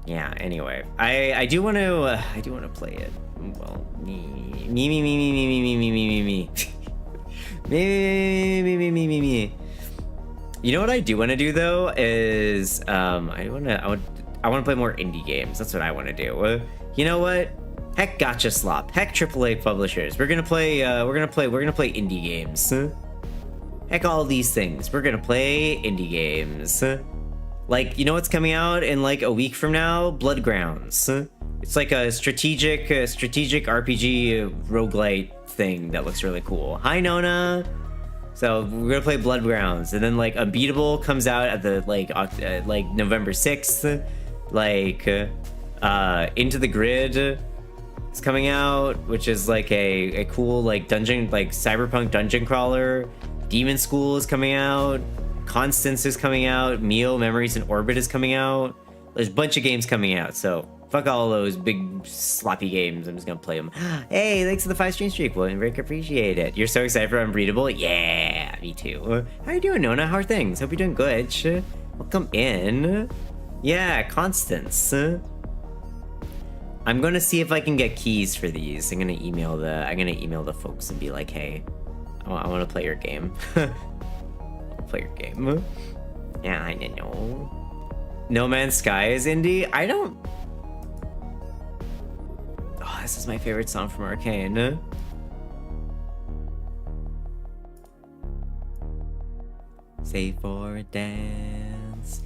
Yeah, anyway. I do want to play it. Well, me. Me. You know what I do want to do though is I want to play more indie games. That's what I want to do. You know what? Heck Gotcha Slop. Heck AAA publishers. We're gonna play indie games. Heck all these things. We're gonna play indie games. Like, you know what's coming out in like a week from now? Bloodgrounds. It's like a strategic RPG roguelite thing that looks really cool. Hi Nona. So we're gonna play Bloodgrounds, and then like Unbeatable comes out at the like November 6th. Like Into the Grid is coming out, which is like a cool like dungeon, like cyberpunk dungeon crawler. Demon School is coming out. Constance is coming out. Mio Memories in Orbit is coming out. There's a bunch of games coming out, so fuck all those big sloppy games. I'm just gonna play them. Hey, thanks for the 5 stream streak. Well, Rick, appreciate it. You're so excited for Unbreedable? Yeah, me too. How you doing, Nona? How are things? Hope you're doing good. Welcome in. Yeah, Constance. I'm gonna see if I can get keys for these. I'm gonna email the folks and be like, hey, I want to play your game. Play your game. Yeah, I know. No Man's Sky is indie. I don't. Oh, this is my favorite song from Arcane. Stay for a dance.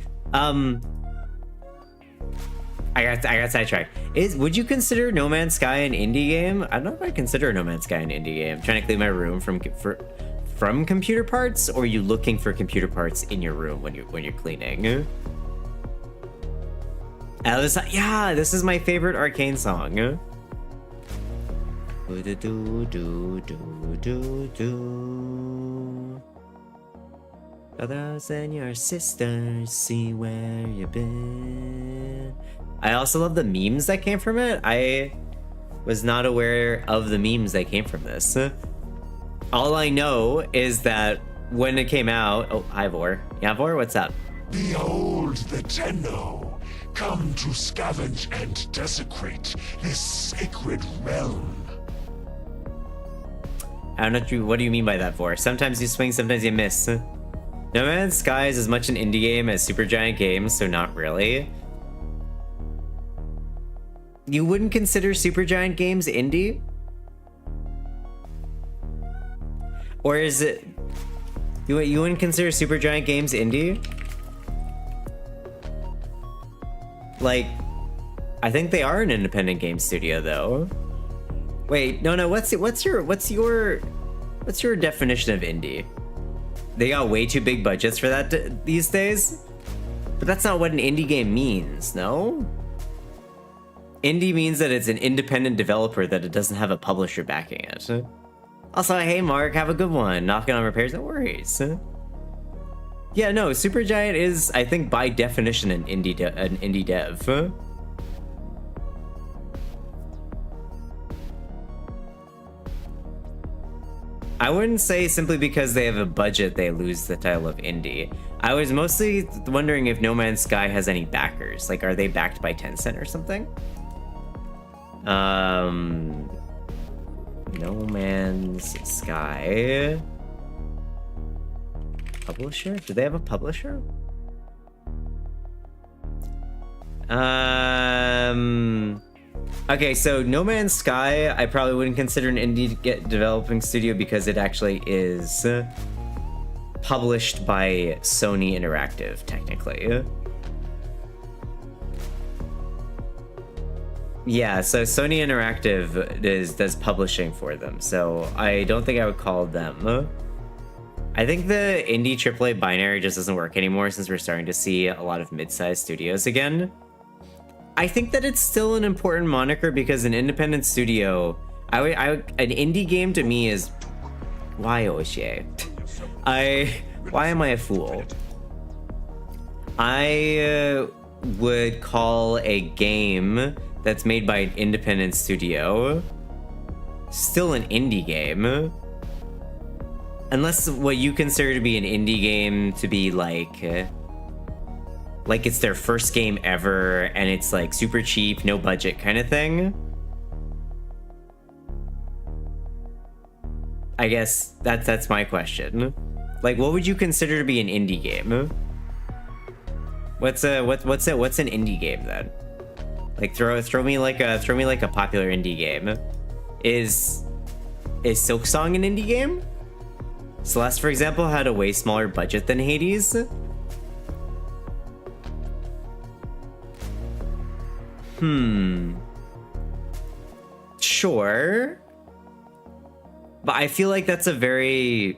I got sidetracked. Would you consider No Man's Sky an indie game? I don't know if I consider No Man's Sky an indie game. I'm trying to clean my room from computer parts, or are you looking for computer parts in your room when you're cleaning? Yeah, this is my favorite Arcane song. Brothers and your sisters, see where you've been. I also love the memes that came from it. I was not aware of the memes that came from this. All I know is that when it came out... Oh, hi, Vor. Yeah, Vor, what's up? Behold the Tenno, come to scavenge and desecrate this sacred realm. I don't know what do you mean by that, Vor? Sometimes you swing, sometimes you miss. No Man's Sky is as much an indie game as Supergiant Games, so not really. You wouldn't consider Supergiant Games indie? Or is it... You wouldn't consider Supergiant Games indie? Like, I think they are an independent game studio, though. Wait, no. What's your definition of indie? They got way too big budgets for that these days? But that's not what an indie game means, no? Indie means that it's an independent developer that it doesn't have a publisher backing it. Also, hey Mark, have a good one. Knocking on repairs, no worries. Yeah, no, Supergiant is, I think, by definition, an indie dev. I wouldn't say simply because they have a budget they lose the title of indie. I was mostly wondering if No Man's Sky has any backers. Like, are they backed by Tencent or something? No Man's Sky... Publisher? Do they have a publisher? Okay, so No Man's Sky, I probably wouldn't consider an indie developing studio because it actually is published by Sony Interactive, technically. Yeah, so Sony Interactive does publishing for them, so I don't think I would call them. I think the indie AAA binary just doesn't work anymore since we're starting to see a lot of mid-sized studios again. I think that it's still an important moniker because an independent studio, an indie game to me is, why Oshie? Why am I a fool? I would call a game that's made by an independent studio still an indie game. Unless what you consider to be an indie game to be like it's their first game ever and it's like super cheap, no budget kind of thing. I guess that's my question. Like, what would you consider to be an indie game? What's an indie game then? Like throw me like a popular indie game. Is Silksong an indie game? Celeste, for example, had a way smaller budget than Hades. Sure. But I feel like that's a very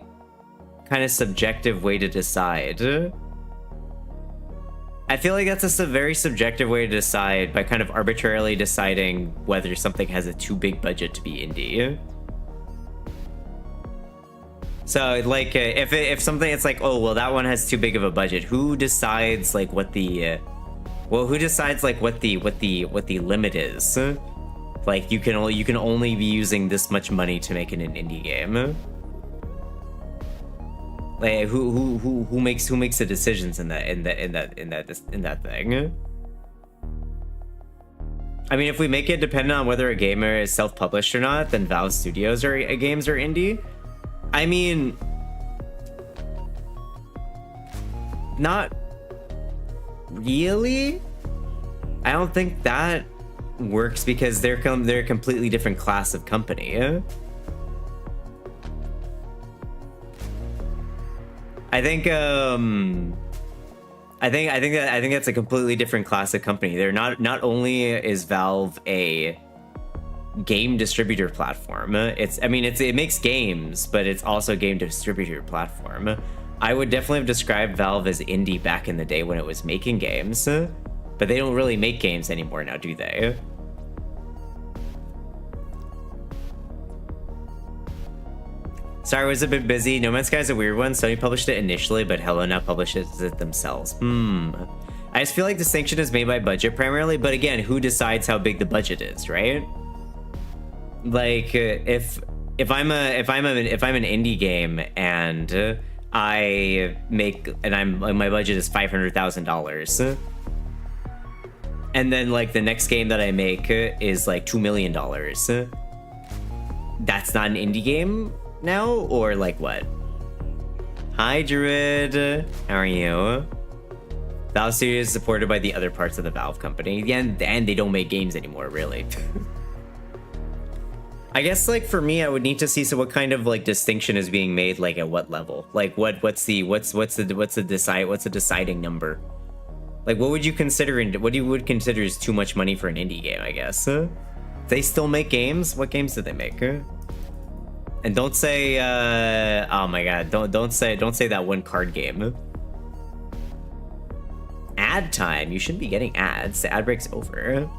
kind of subjective way to decide. I feel like that's a very subjective way to decide by kind of arbitrarily deciding whether something has a too big budget to be indie. So like if something, it's like, oh well, that one has too big of a budget. Who decides like what the who decides like what the limit is? Like you can only be using this much money to make it an indie game. Like who makes the decisions in that thing? I mean, if we make it dependent on whether a gamer is self-published or not, then Valve Studios games are indie. I mean, not really. I don't think that works because they're a completely different class of company. I think that's a completely different class of company. They're not only is Valve a game distributor platform. It makes games, but it's also a game distributor platform. I would definitely have described Valve as indie back in the day when it was making games, but they don't really make games anymore now, do they? Sorry, I was a bit busy. No Man's Sky is a weird one. Sony published it initially, but Hello now publishes it themselves. I just feel like distinction is made by budget primarily, but again, who decides how big the budget is, right? Like if I'm an indie game and I make my budget is $500,000, and then like the next game that I make is like $2 million, that's not an indie game now, or like what? Hi Druid, how are you? Valve Studios is supported by the other parts of the Valve company. Yeah, and they don't make games anymore, really. I guess like for me, I would need to see what kind of like distinction is being made, like at what level, like what's the deciding number, like what would you consider is too much money for an indie game? I guess they still make games. What games do they make? And don't say oh my god, don't say that one card game. Ad time. You shouldn't be getting ads. The ad break's over.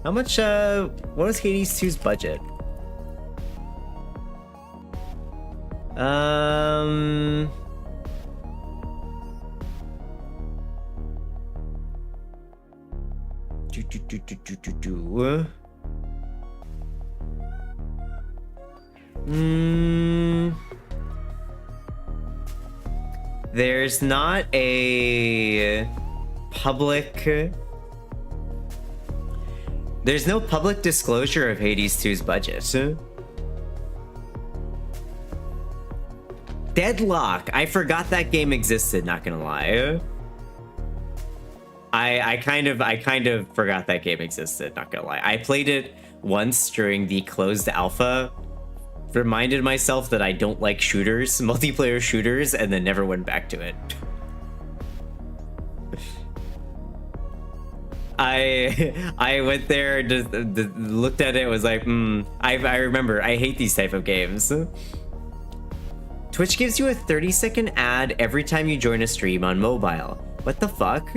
How much, what was Hades 2's budget? There's not a public... There's no public disclosure of Hades 2's budget. Deadlock! I forgot that game existed, not gonna lie. I kind of forgot that game existed, not gonna lie. I played it once during the closed alpha, reminded myself that I don't like shooters, multiplayer shooters, and then never went back to it. I went there, just looked at it, was like, I remember, I hate these type of games. Twitch gives you a 30-second ad every time you join a stream on mobile. What the fuck?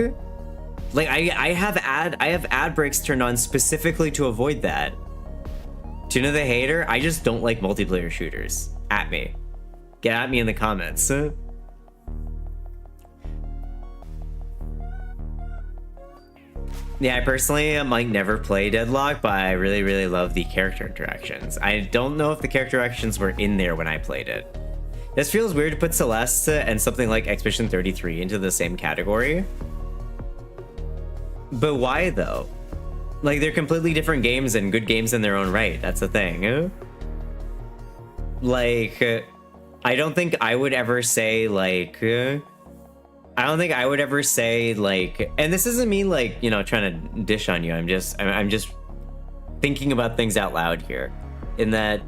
Like, I have ad breaks turned on specifically to avoid that. Tuna the hater, I just don't like multiplayer shooters. At me. Get at me in the comments. Yeah, I personally might never play Deadlock, but I really, really love the character interactions. I don't know if the character interactions were in there when I played it. This feels weird to put Celeste and something like Expedition 33 into the same category. But why though? Like, they're completely different games and good games in their own right. That's the thing. Like, I don't think I would ever say, like... I don't think I would ever say like, and this doesn't mean like, you know, trying to dish on you. I'm just thinking about things out loud here, in that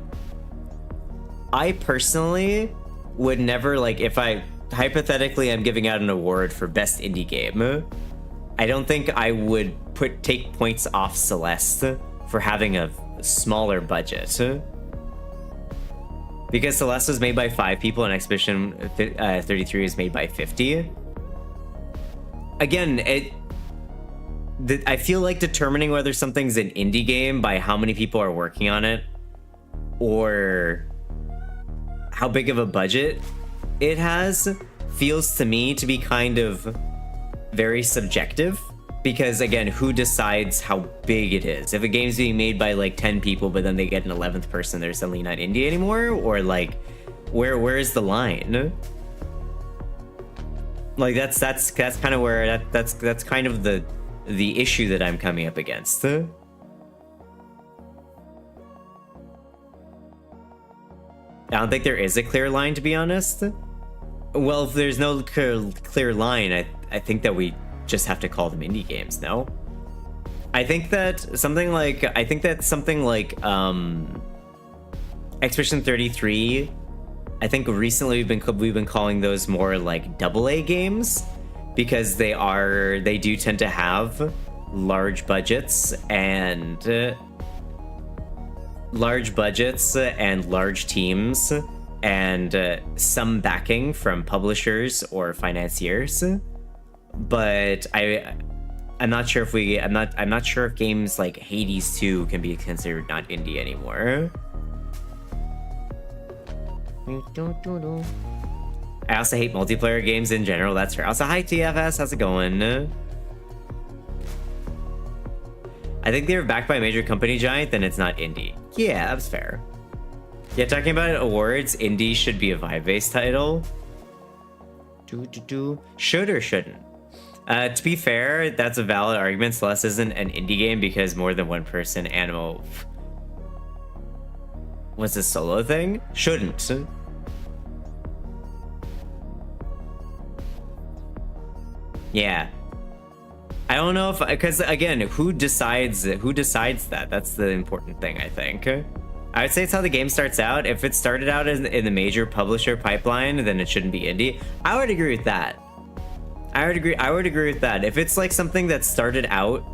I personally would never, like, if I hypothetically I'm giving out an award for best indie game, I don't think I would take points off Celeste for having a smaller budget. Because Celeste was made by 5 people and Expedition 33 is made by 50. Again, I feel like determining whether something's an indie game by how many people are working on it or how big of a budget it has feels to me to be kind of very subjective. Because again, who decides how big it is? If a game's being made by like 10 people, but then they get an 11th person, they're suddenly not indie anymore? Or like, where is the line? Like that's kind of where that's kind of the issue that I'm coming up against. I don't think there is a clear line, to be honest. Well, if there's no clear line, I think that we just have to call them indie games, no? I think that something like Expedition 33, I think recently we've been calling those more like AA games, because they do tend to have large budgets and large teams and some backing from publishers or financiers. But I'm not sure if I'm not sure if games like Hades 2 can be considered not indie anymore. I also hate multiplayer games in general, that's fair. Also, hi TFS, how's it going? I think they were backed by a major company giant, then it's not indie. Yeah, that's fair. Yeah, talking about awards, indie should be a vibe-based title. Should or shouldn't? To be fair, that's a valid argument. Celeste isn't an indie game because more than one person animal was a solo thing. Shouldn't. Yeah. I don't know if, because again, who decides that? That's the important thing, I think. I would say it's how the game starts out. If it started out in the major publisher pipeline, then it shouldn't be indie. I would agree with that. I would agree with that. If it's like something that started out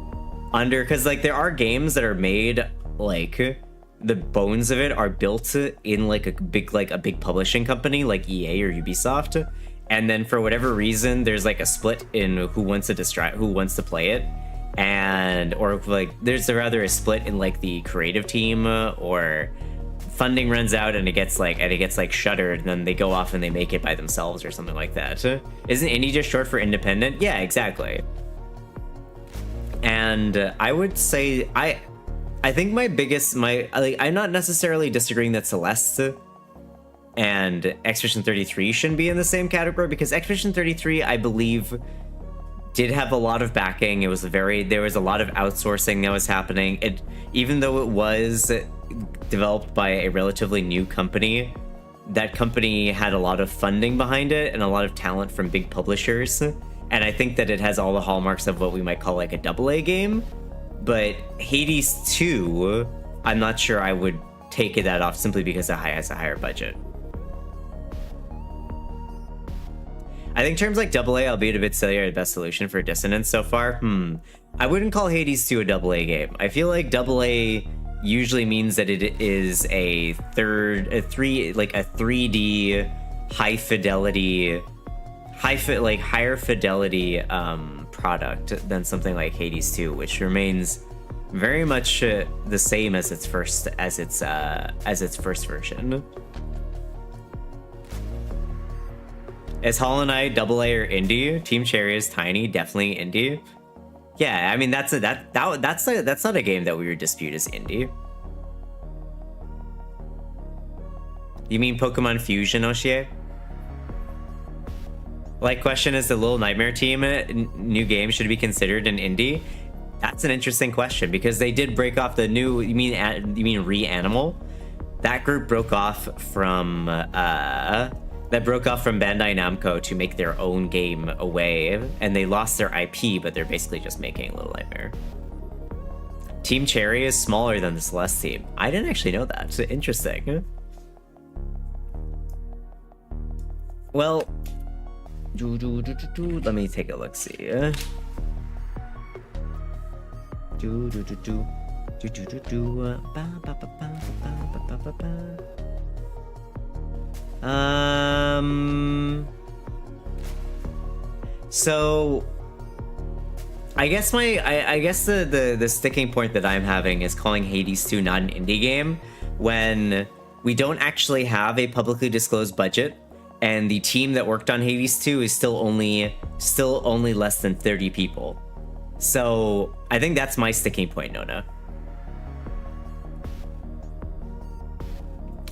under, because like there are games that are made, like the bones of it are built in like a big publishing company like EA or Ubisoft, and then for whatever reason there's like a split in who wants to play it, and or like there's rather a split in like the creative team, or funding runs out and it gets like shuttered, and then they go off and they make it by themselves or something like that. Isn't indie just short for independent? Yeah, exactly. And I would say I think I'm not necessarily disagreeing that Celeste and Expedition 33 shouldn't be in the same category, because Expedition 33, I believe, did have a lot of backing. There was a lot of outsourcing that was happening. Even though it was developed by a relatively new company, that company had a lot of funding behind it and a lot of talent from big publishers. And I think that it has all the hallmarks of what we might call like a AA game. But Hades 2, I'm not sure I would take that off simply because it has a higher budget. I think terms like AA, albeit a bit silly, are the best solution for dissonance so far. I wouldn't call Hades 2 a AA game. I feel like AA usually means that it is a 3D higher fidelity product than something like Hades 2, which remains very much the same as its first version. Is Hollow Knight AA or indie? Team Cherry is tiny, definitely indie. Yeah, I mean that's not a game that we would dispute as indie. You mean Pokemon Fusion, Oshie? Like, question, is the Little Nightmare team new game should be considered an indie? That's an interesting question, because they did break off the new. You mean Reanimal? That group broke off from that broke off from Bandai Namco to make their own game away, and they lost their IP, but they're basically just making Little Nightmare. Team Cherry is smaller than the Celeste team. I didn't actually know that. Interesting. Well, let me take a look. See. So I guess the sticking point that I'm having is calling Hades 2 not an indie game when we don't actually have a publicly disclosed budget, and the team that worked on Hades 2 is still only less than 30 people. So I think that's my sticking point, Nona.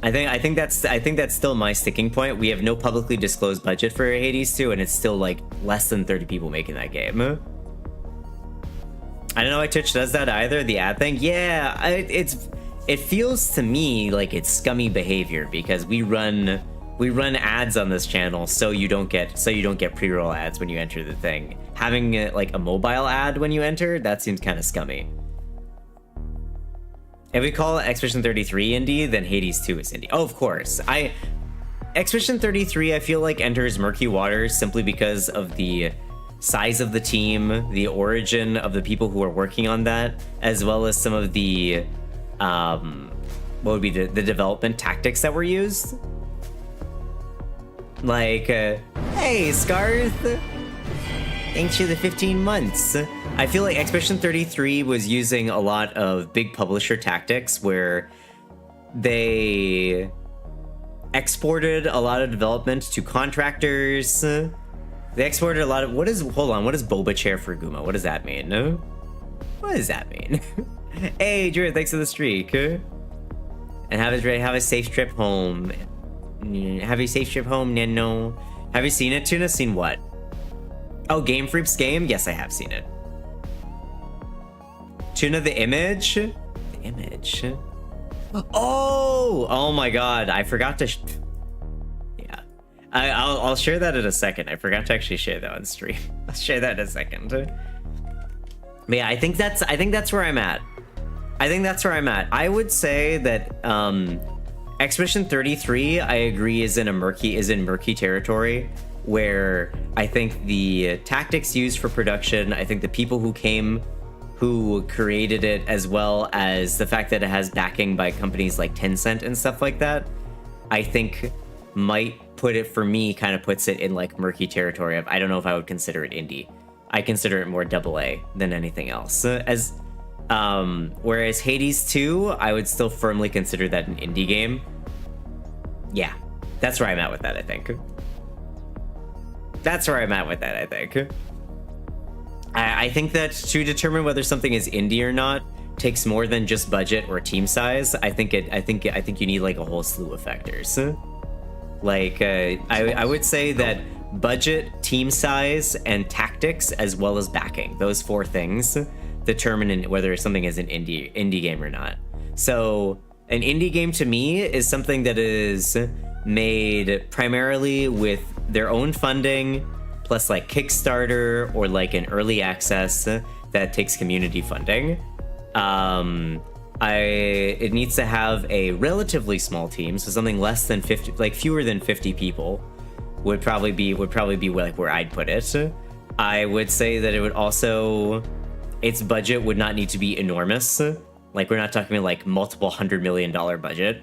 I think that's still my sticking point. We have no publicly disclosed budget for Hades 2, and it's still like less than 30 people making that game. I don't know why Twitch does that either. The ad thing, yeah, it feels to me like it's scummy behavior because we run ads on this channel so you don't get pre-roll ads when you enter the thing. Having like a mobile ad when you enter, that seems kind of scummy. If we call Expedition 33 indie, then Hades 2 is indie. Oh, of course. Expedition 33 I feel like enters murky waters simply because of the size of the team, the origin of the people who are working on that, as well as some of the what would be the development tactics that were used. Like, hey, Scarth, thanks for the 15 months. I feel like Expedition 33 was using a lot of big publisher tactics where they exported a lot of development to contractors. They exported a lot of, what is Boba Chair for Guma? What does that mean? What does that mean? Hey, Drew, thanks for the streak. And have a safe trip home. Have a safe trip home, Nino. Have you seen it, Tuna? Seen what? Oh, Game Freak's game? Yes, I have seen it. Tuna, the image? The image? Oh my god, I forgot to... Yeah. I'll share that in a second. I forgot to actually share that on stream. I'll share that in a second. But yeah, I think that's where I'm at. I would say that Expedition 33, I agree, is in murky territory, where I think the tactics used for production, I think the people who created it, as well as the fact that it has backing by companies like Tencent and stuff like that, I think might put it, for me, kind of puts it in like murky territory of, I don't know if I would consider it indie. I consider it more AA than anything else. Whereas Hades 2, I would still firmly consider that an indie game. Yeah, that's where I'm at with that, I think. I think that to determine whether something is indie or not takes more than just budget or team size. I think you need like a whole slew of factors. Like I would say that budget, team size, and tactics, as well as backing, those four things determine whether something is an indie game or not. So an indie game to me is something that is made primarily with their own funding, plus like Kickstarter or like an early access that takes community funding. It needs to have a relatively small team, so something less than 50, like fewer than 50 people would probably be like where I'd put it. I would say that it would also, its budget would not need to be enormous. Like we're not talking like multiple $100 million budget.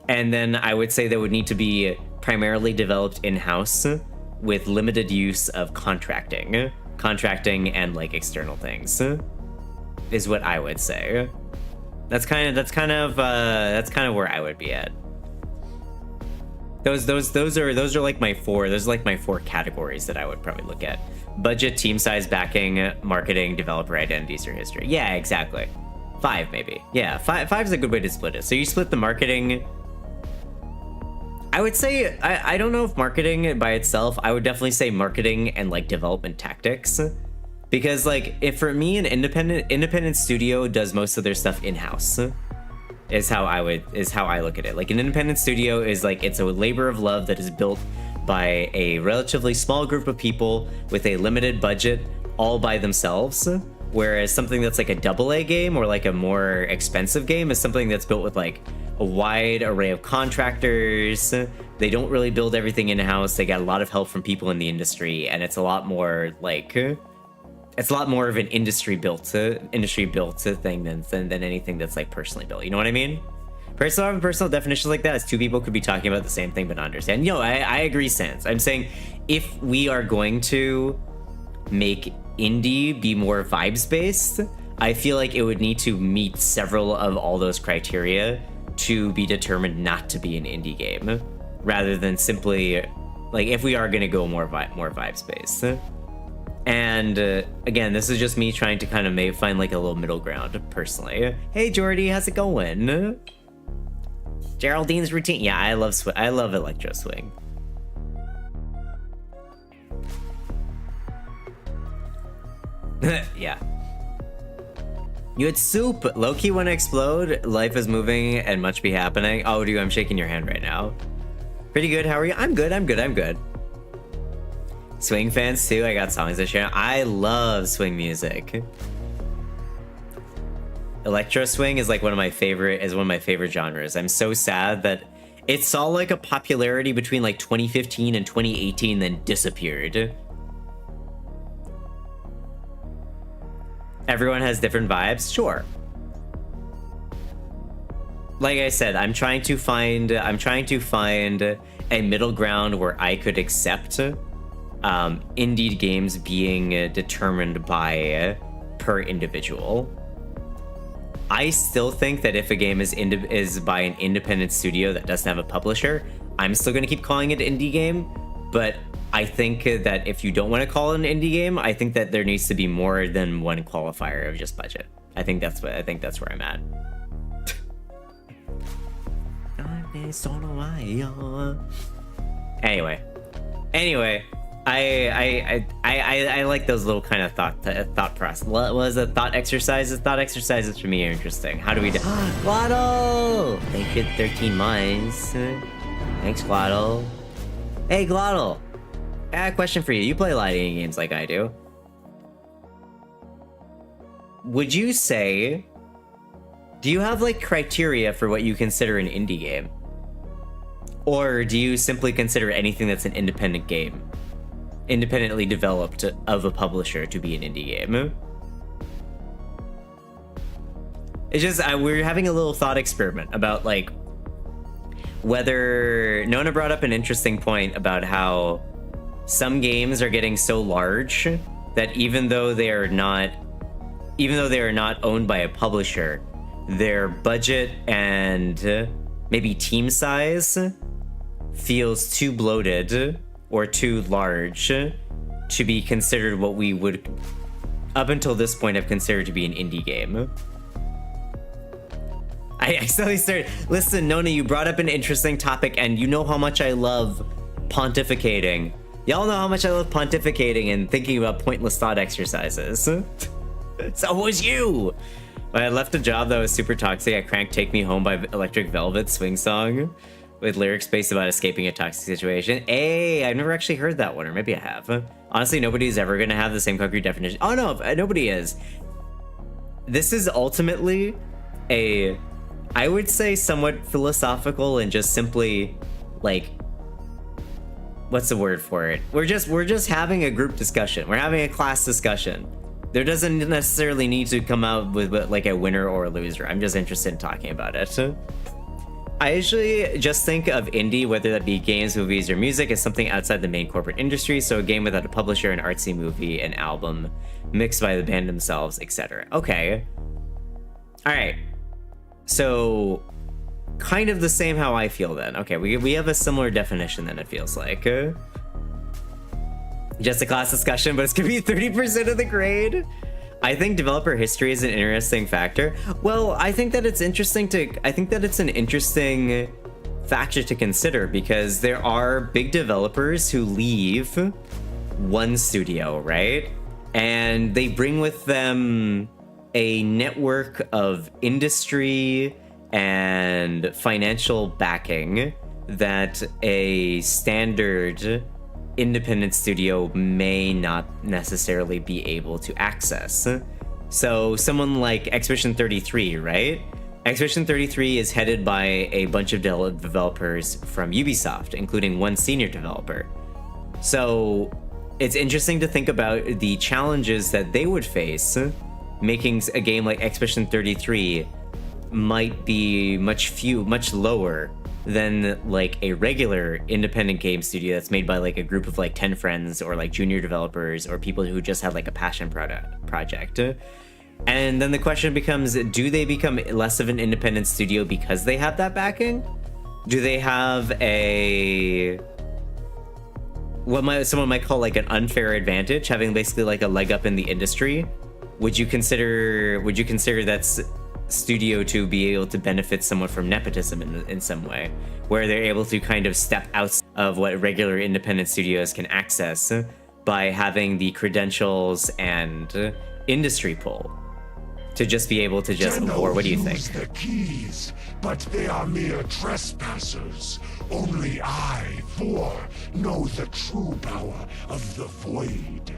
And then I would say that would need to be primarily developed in-house with limited use of contracting and like external things is what I would say. That's kind of where I would be at. Those are like my four categories that I would probably look at: budget, team size, backing, marketing, developer identities, or history. Yeah, exactly. 5 maybe. Yeah, five is a good way to split it. So you split the marketing. I would say I don't know if marketing by itself. I would definitely say marketing and like development tactics, because like if for me an independent studio does most of their stuff in-house. is how I look at it. Like an independent studio is like it's a labor of love that is built by a relatively small group of people with a limited budget all by themselves. Whereas something that's like a AA game or like a more expensive game is something that's built with like a wide array of contractors. They don't really build everything in-house. They get a lot of help from people in the industry, and it's a lot more like it's a lot more of an industry built thing than anything that's like personally built. You know what I mean? Personal definitions like that is two people could be talking about the same thing but not understand. You know, I agree, Sans. I'm saying if we are going to make indie be more vibes based, I feel like it would need to meet several of all those criteria to be determined not to be an indie game, rather than simply like if we are going to go more vibes based. And again, this is just me trying to kind of find like a little middle ground personally. Hey Jordy, how's it going? Geraldine's routine. Yeah, I love electro swing. Yeah. You had soup. Low-key wanna explode. Life is moving and much be happening. Oh, dude, I'm shaking your hand right now. Pretty good. How are you? I'm good. Swing fans too. I got songs to share. I love swing music. Electro swing is like one of my favorite genres. I'm so sad that it saw like a popularity between like 2015 and 2018, then disappeared. Everyone has different vibes, sure. Like I said, I'm trying to find a middle ground where I could accept indie games being determined by per individual. I still think that if a game is by an independent studio that doesn't have a publisher, I'm still going to keep calling it an indie game. But I think that if you don't want to call it an indie game, I think that there needs to be more than one qualifier of just budget. I think that's where I'm at. Anyway, I like those little kind of thought process. What was a thought exercises? Thought exercises for me are interesting. How do we do? Glottal! Thank you, 13 months. Thanks, Glottal. Hey, Glottal. I got a question for you. You play a lot of indie games like I do. Would you say, do you have like criteria for what you consider an indie game? Or do you simply consider anything that's an independent game, independently developed of a publisher, to be an indie game? It's just, we're having a little thought experiment about like whether Nona brought up an interesting point about how some games are getting so large that even though they are not owned by a publisher, their budget and maybe team size feels too bloated or too large to be considered what we would up until this point have considered to be an indie game. I suddenly started, listen, Nona, you brought up an interesting topic, and you know how much I love pontificating. Y'all know how much I love pontificating and thinking about pointless thought exercises. So was you! When I left a job that was super toxic, I cranked Take Me Home by Electric Velvet swing song with lyrics based about escaping a toxic situation. Hey, I've never actually heard that one, or maybe I have. Honestly, nobody's ever gonna have the same concrete definition. Oh no, nobody is. This is ultimately a, I would say, somewhat philosophical and just simply like, what's the word for it? We're just having a group discussion. We're having a class discussion. There doesn't necessarily need to come out with like a winner or a loser. I'm just interested in talking about it. I usually just think of indie, whether that be games, movies, or music, as something outside the main corporate industry. So a game without a publisher, an artsy movie, an album, mixed by the band themselves, etc. Okay. All right. So kind of the same how I feel then. Okay, we have a similar definition then, it feels like. Just a class discussion, but it's gonna be 30% of the grade. I think developer history is an interesting factor. Well, I think that it's an interesting factor to consider, because there are big developers who leave one studio, right? And they bring with them a network of industry and financial backing that a standard independent studio may not necessarily be able to access. So someone like Expedition 33, right? Expedition 33 is headed by a bunch of developers from Ubisoft, including one senior developer. So it's interesting to think about the challenges that they would face. Making a game like Expedition 33 might be much lower than like a regular independent game studio that's made by like a group of like 10 friends or like junior developers or people who just have like a passion project. And then the question becomes, do they become less of an independent studio because they have that backing? Do they have a someone might call like an unfair advantage, having basically like a leg up in the industry? Would you consider that's studio to be able to benefit somewhat from nepotism in some way, where they're able to kind of step out of what regular independent studios can access by having the credentials and industry pull to just be able to just, or what do you think? Use the keys, but they are mere trespassers. Only I, Vor, know the true power of the void.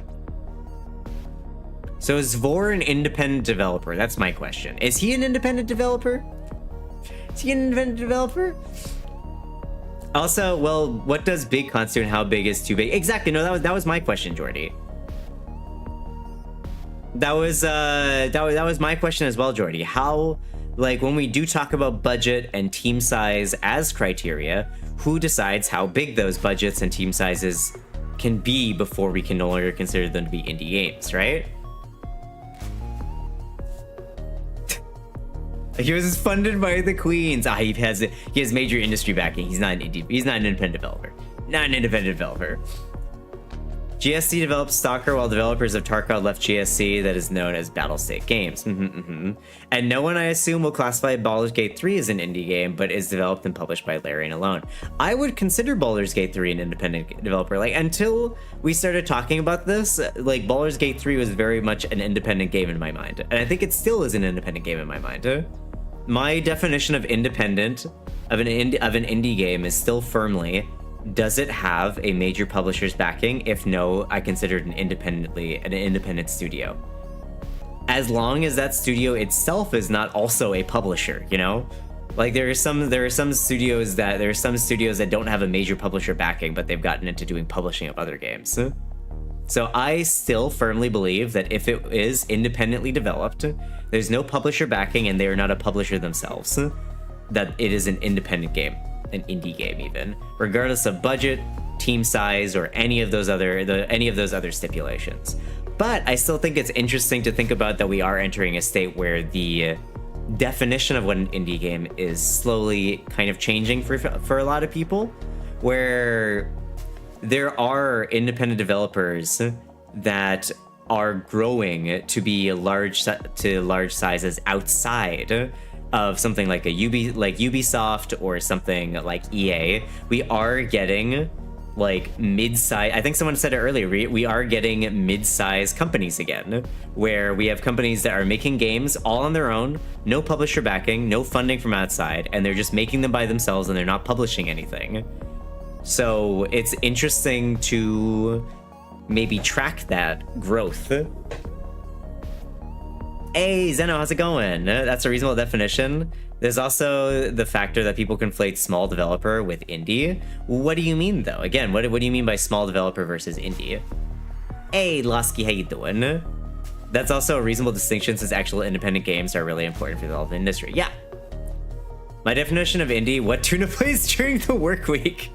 So is Vor an independent developer? That's my question. Is he an independent developer? Is he an independent developer? Also, well, what does big constitute and how big is too big? Exactly, no, that was my question, Jordy. That was my question as well, Jordy. How, like, when we do talk about budget and team size as criteria, who decides how big those budgets and team sizes can be before we can no longer consider them to be indie games, right? He was funded by the Queens. He has major industry backing. He's not an independent developer. Not an independent developer. GSC developed Stalker while developers of Tarkov left GSC, that is known as Battlestate Games. And no one, I assume, will classify Baldur's Gate 3 as an indie game, but is developed and published by Larian alone. I would consider Baldur's Gate 3 an independent developer. Like, until we started talking about this, like, Baldur's Gate 3 was very much an independent game in my mind. And I think it still is an independent game in my mind. My definition of independent, of an indie game, is still firmly, does it have a major publisher's backing? If no, I consider it an independent studio. As long as that studio itself is not also a publisher, you know? Like there are some studios that don't have a major publisher backing, but they've gotten into doing publishing of other games. So I still firmly believe that if it is independently developed, there's no publisher backing and they are not a publisher themselves, that it is an independent game. An indie game, even regardless of budget, team size, or any of those other stipulations. But I still think it's interesting to think about that we are entering a state where the definition of what an indie game is slowly kind of changing for a lot of people, where there are independent developers that are growing to be large sizes outside of something like Ubisoft or something like EA. We are getting like mid-size, I think someone said it earlier, we are getting mid-size companies again, where we have companies that are making games all on their own, no publisher backing, no funding from outside, and they're just making them by themselves and they're not publishing anything. So it's interesting to maybe track that growth. Hey, Zeno, how's it going? That's a reasonable definition. There's also the factor that people conflate small developer with indie. What do you mean, though? Again, what do you mean by small developer versus indie? Hey, Lasky, how you doing? That's also a reasonable distinction since actual independent games are really important for the development industry. Yeah. My definition of indie, what Tuna plays during the work week.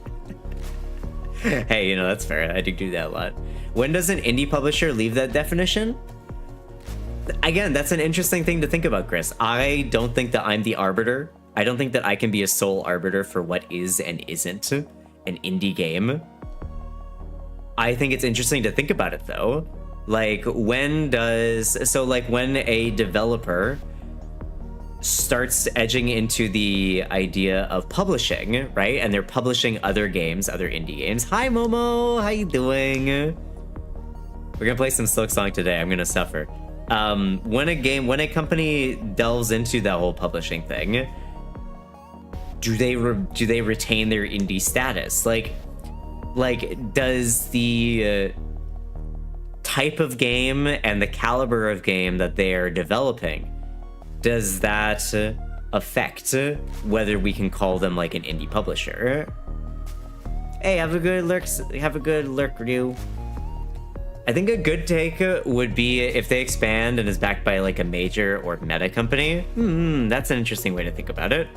Hey, you know, that's fair. I do that a lot. When does an indie publisher leave that definition? Again, that's an interesting thing to think about, Chris. I don't think that I'm the arbiter. I don't think that I can be a sole arbiter for what is and isn't an indie game. I think it's interesting to think about it, though. Like, when a developer starts edging into the idea of publishing, right? And they're publishing other games, other indie games. Hi, Momo, how you doing? We're gonna play some Silksong today. I'm gonna suffer. When a company delves into that whole publishing thing, do they retain their indie status? Like does the type of game and the caliber of game that they are developing, does that affect whether we can call them like an indie publisher? Hey, have a good lurk review. I think a good take would be if they expand and is backed by like a major or meta company. That's an interesting way to think about it.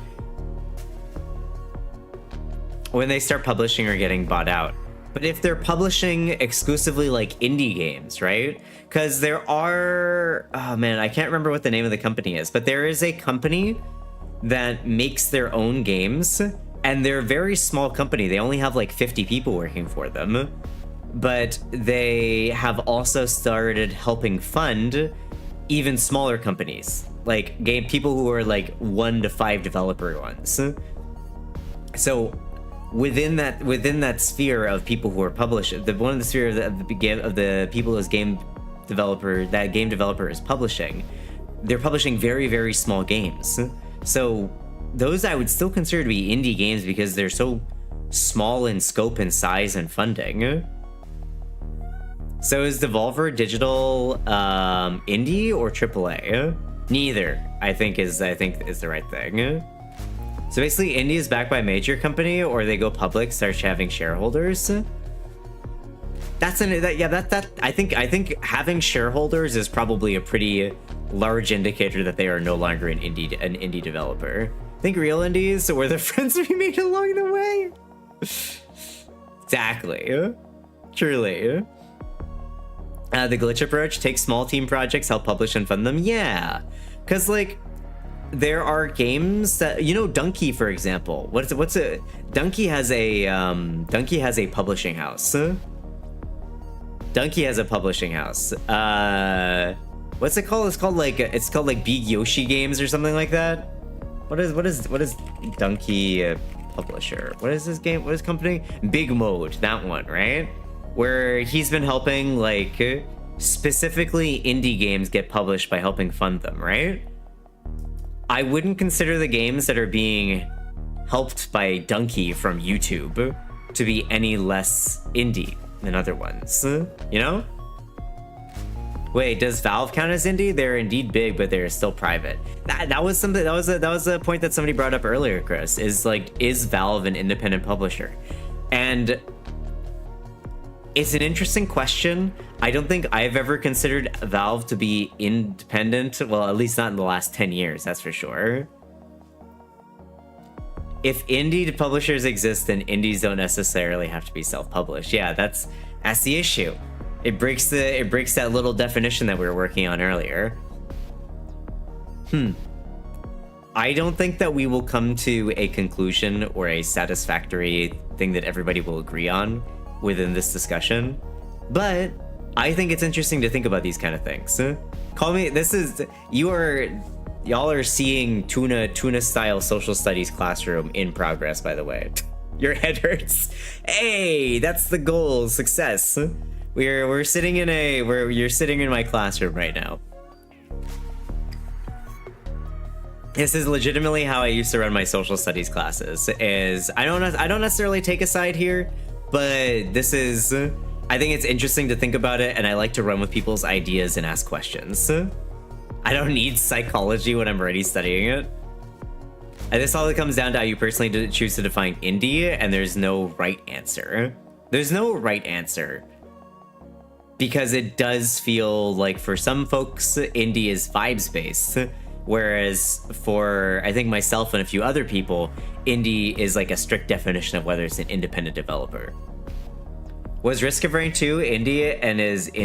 When they start publishing or getting bought out. But if they're publishing exclusively like indie games, right? Because there are, oh man, I can't remember what the name of the company is, but there is a company that makes their own games, and they're a very small company. They only have like 50 people working for them, but they have also started helping fund even smaller companies, like people who are like 1 to 5 developer ones. So within that sphere of people who are publishing, one of the sphere of the people whose game developer is publishing, they're publishing very, very small games. So those I would still consider to be indie games because they're so small in scope and size and funding. So is Devolver Digital indie or AAA? Neither, I think is the right thing. So basically, indie is backed by a major company, or they go public, start having shareholders. I think having shareholders is probably a pretty large indicator that they are no longer an indie developer. I think real indies were the friends we made along the way. Exactly. Truly. The glitch approach, take small team projects, help publish and fund them. Yeah, because like there are games that, you know, Donkey, for example. Donkey has a publishing house. Donkey has a publishing house. What's it called? It's called like Big Yoshi Games or something like that. What is Donkey publisher? What is this game? What is company? Big Mode, that one, right? Where he's been helping like specifically indie games get published by helping fund them, right? I wouldn't consider the games that are being helped by Donkey from YouTube to be any less indie than other ones, you know? Wait, does Valve count as indie? They're indeed big, but they're still private. That was a point that somebody brought up earlier, Chris, is Valve an independent publisher? And it's an interesting question. I don't think I've ever considered Valve to be independent. Well, at least not in the last 10 years, that's for sure. If indie publishers exist, then indies don't necessarily have to be self-published. Yeah, that's the issue. It breaks that little definition that we were working on earlier. I don't think that we will come to a conclusion or a satisfactory thing that everybody will agree on within this discussion, but I think it's interesting to think about these kind of things. Y'all are seeing tuna style social studies classroom in progress, by the way. Your head hurts. Hey, that's the goal, success. You're sitting in my classroom right now. This is legitimately how I used to run my social studies classes. I don't necessarily take a side here, but I think it's interesting to think about it, and I like to run with people's ideas and ask questions. I don't need psychology when I'm already studying it. And this all comes down to how you personally choose to define indie, and there's no right answer. There's no right answer. Because it does feel like for some folks, indie is vibes-based, whereas for, I think, myself and a few other people, indie is like a strict definition of whether it's an independent developer. Was Risk of Rain 2 indie, and is it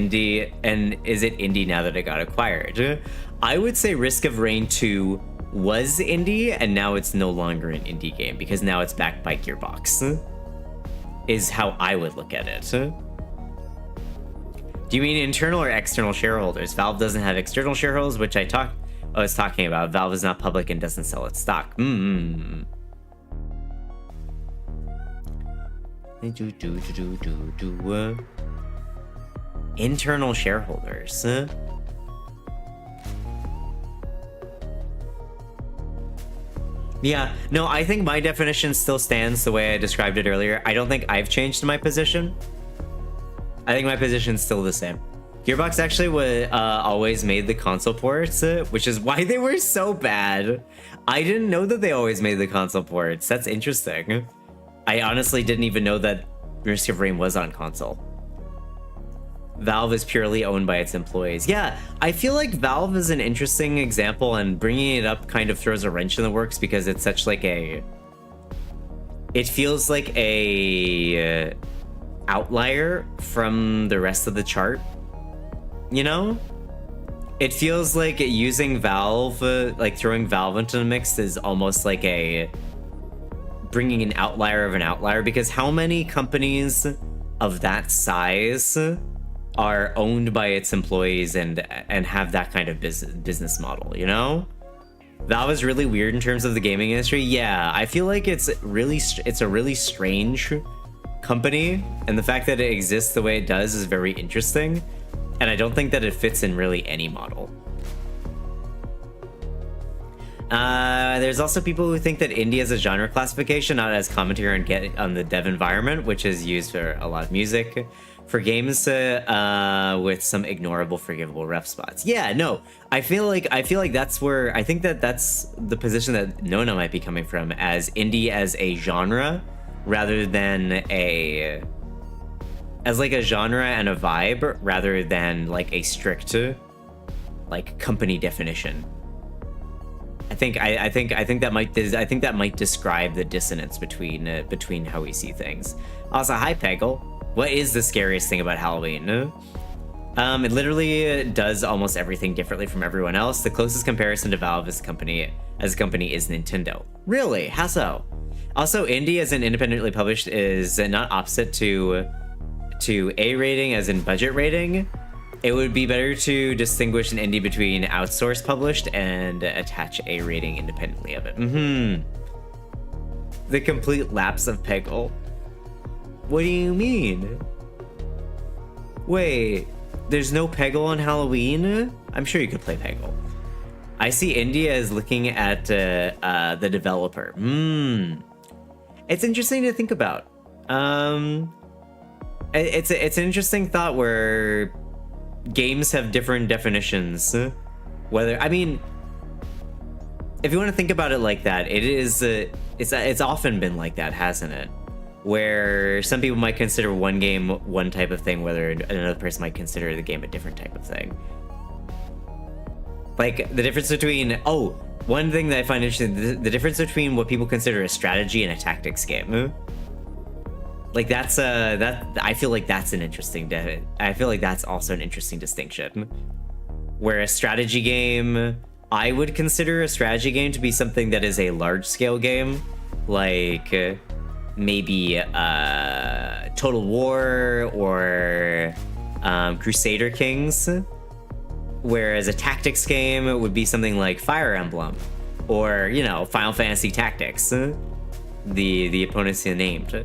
indie now that it got acquired? I would say Risk of Rain 2 was indie, and now it's no longer an indie game because now it's backed by Gearbox, is how I would look at it. Do you mean internal or external shareholders? Valve doesn't have external shareholders, which I was talking about. Valve is not public and doesn't sell its stock. Internal shareholders. Yeah, no, I think my definition still stands the way I described it earlier. I don't think I've changed my position. I think my position's still the same. Gearbox actually always made the console ports, which is why they were so bad. I didn't know that they always made the console ports. That's interesting. I honestly didn't even know that Risk of Rain was on console. Valve is purely owned by its employees. Yeah, I feel like Valve is an interesting example, and bringing it up kind of throws a wrench in the works because it's such like a... It feels like a outlier from the rest of the chart, you know? It feels like using Valve, like throwing Valve into the mix is almost like a... bringing an outlier of an outlier, because how many companies of that size are owned by its employees and have that kind of business model, you know? Valve is really weird in terms of the gaming industry. Yeah, I feel like it's a really strange company, and the fact that it exists the way it does is very interesting, and I don't think that it fits in really any model. There's also people who think that indie is a genre classification, not as commentary on the dev environment, which is used for a lot of music. For games with some ignorable, forgivable ref spots. Yeah, no, I feel like that's where I think that's the position that Nona might be coming from, as indie as a genre rather than as like a genre and a vibe rather than like a strict like company definition. I think that might describe the dissonance between how we see things. Also, hi Peggle. What is the scariest thing about Halloween? It literally does almost everything differently from everyone else. The closest comparison to Valve as a company is Nintendo. Really? How so? Also, indie as an independently published is not opposite to A rating as in budget rating. It would be better to distinguish an indie between outsourced published and attach A rating independently of it. The complete lapse of Peggle. What do you mean? Wait, there's no Peggle on Halloween? I'm sure you could play Peggle. I see India as looking at the developer. It's interesting to think about. It's an interesting thought where games have different definitions. Whether, I mean, if you want to think about it like that, it's often been like that, hasn't it? Where some people might consider one game one type of thing, whether another person might consider the game a different type of thing. Like the difference between, one thing that I find interesting, the difference between what people consider a strategy and a tactics game. Like I feel like that's an interesting, I feel like that's also an interesting distinction. Where a strategy game, I would consider a strategy game to be something that is a large scale game, like maybe Total War or Crusader Kings, whereas a tactics game would be something like Fire Emblem or, you know, Final Fantasy Tactics, the opponents you named.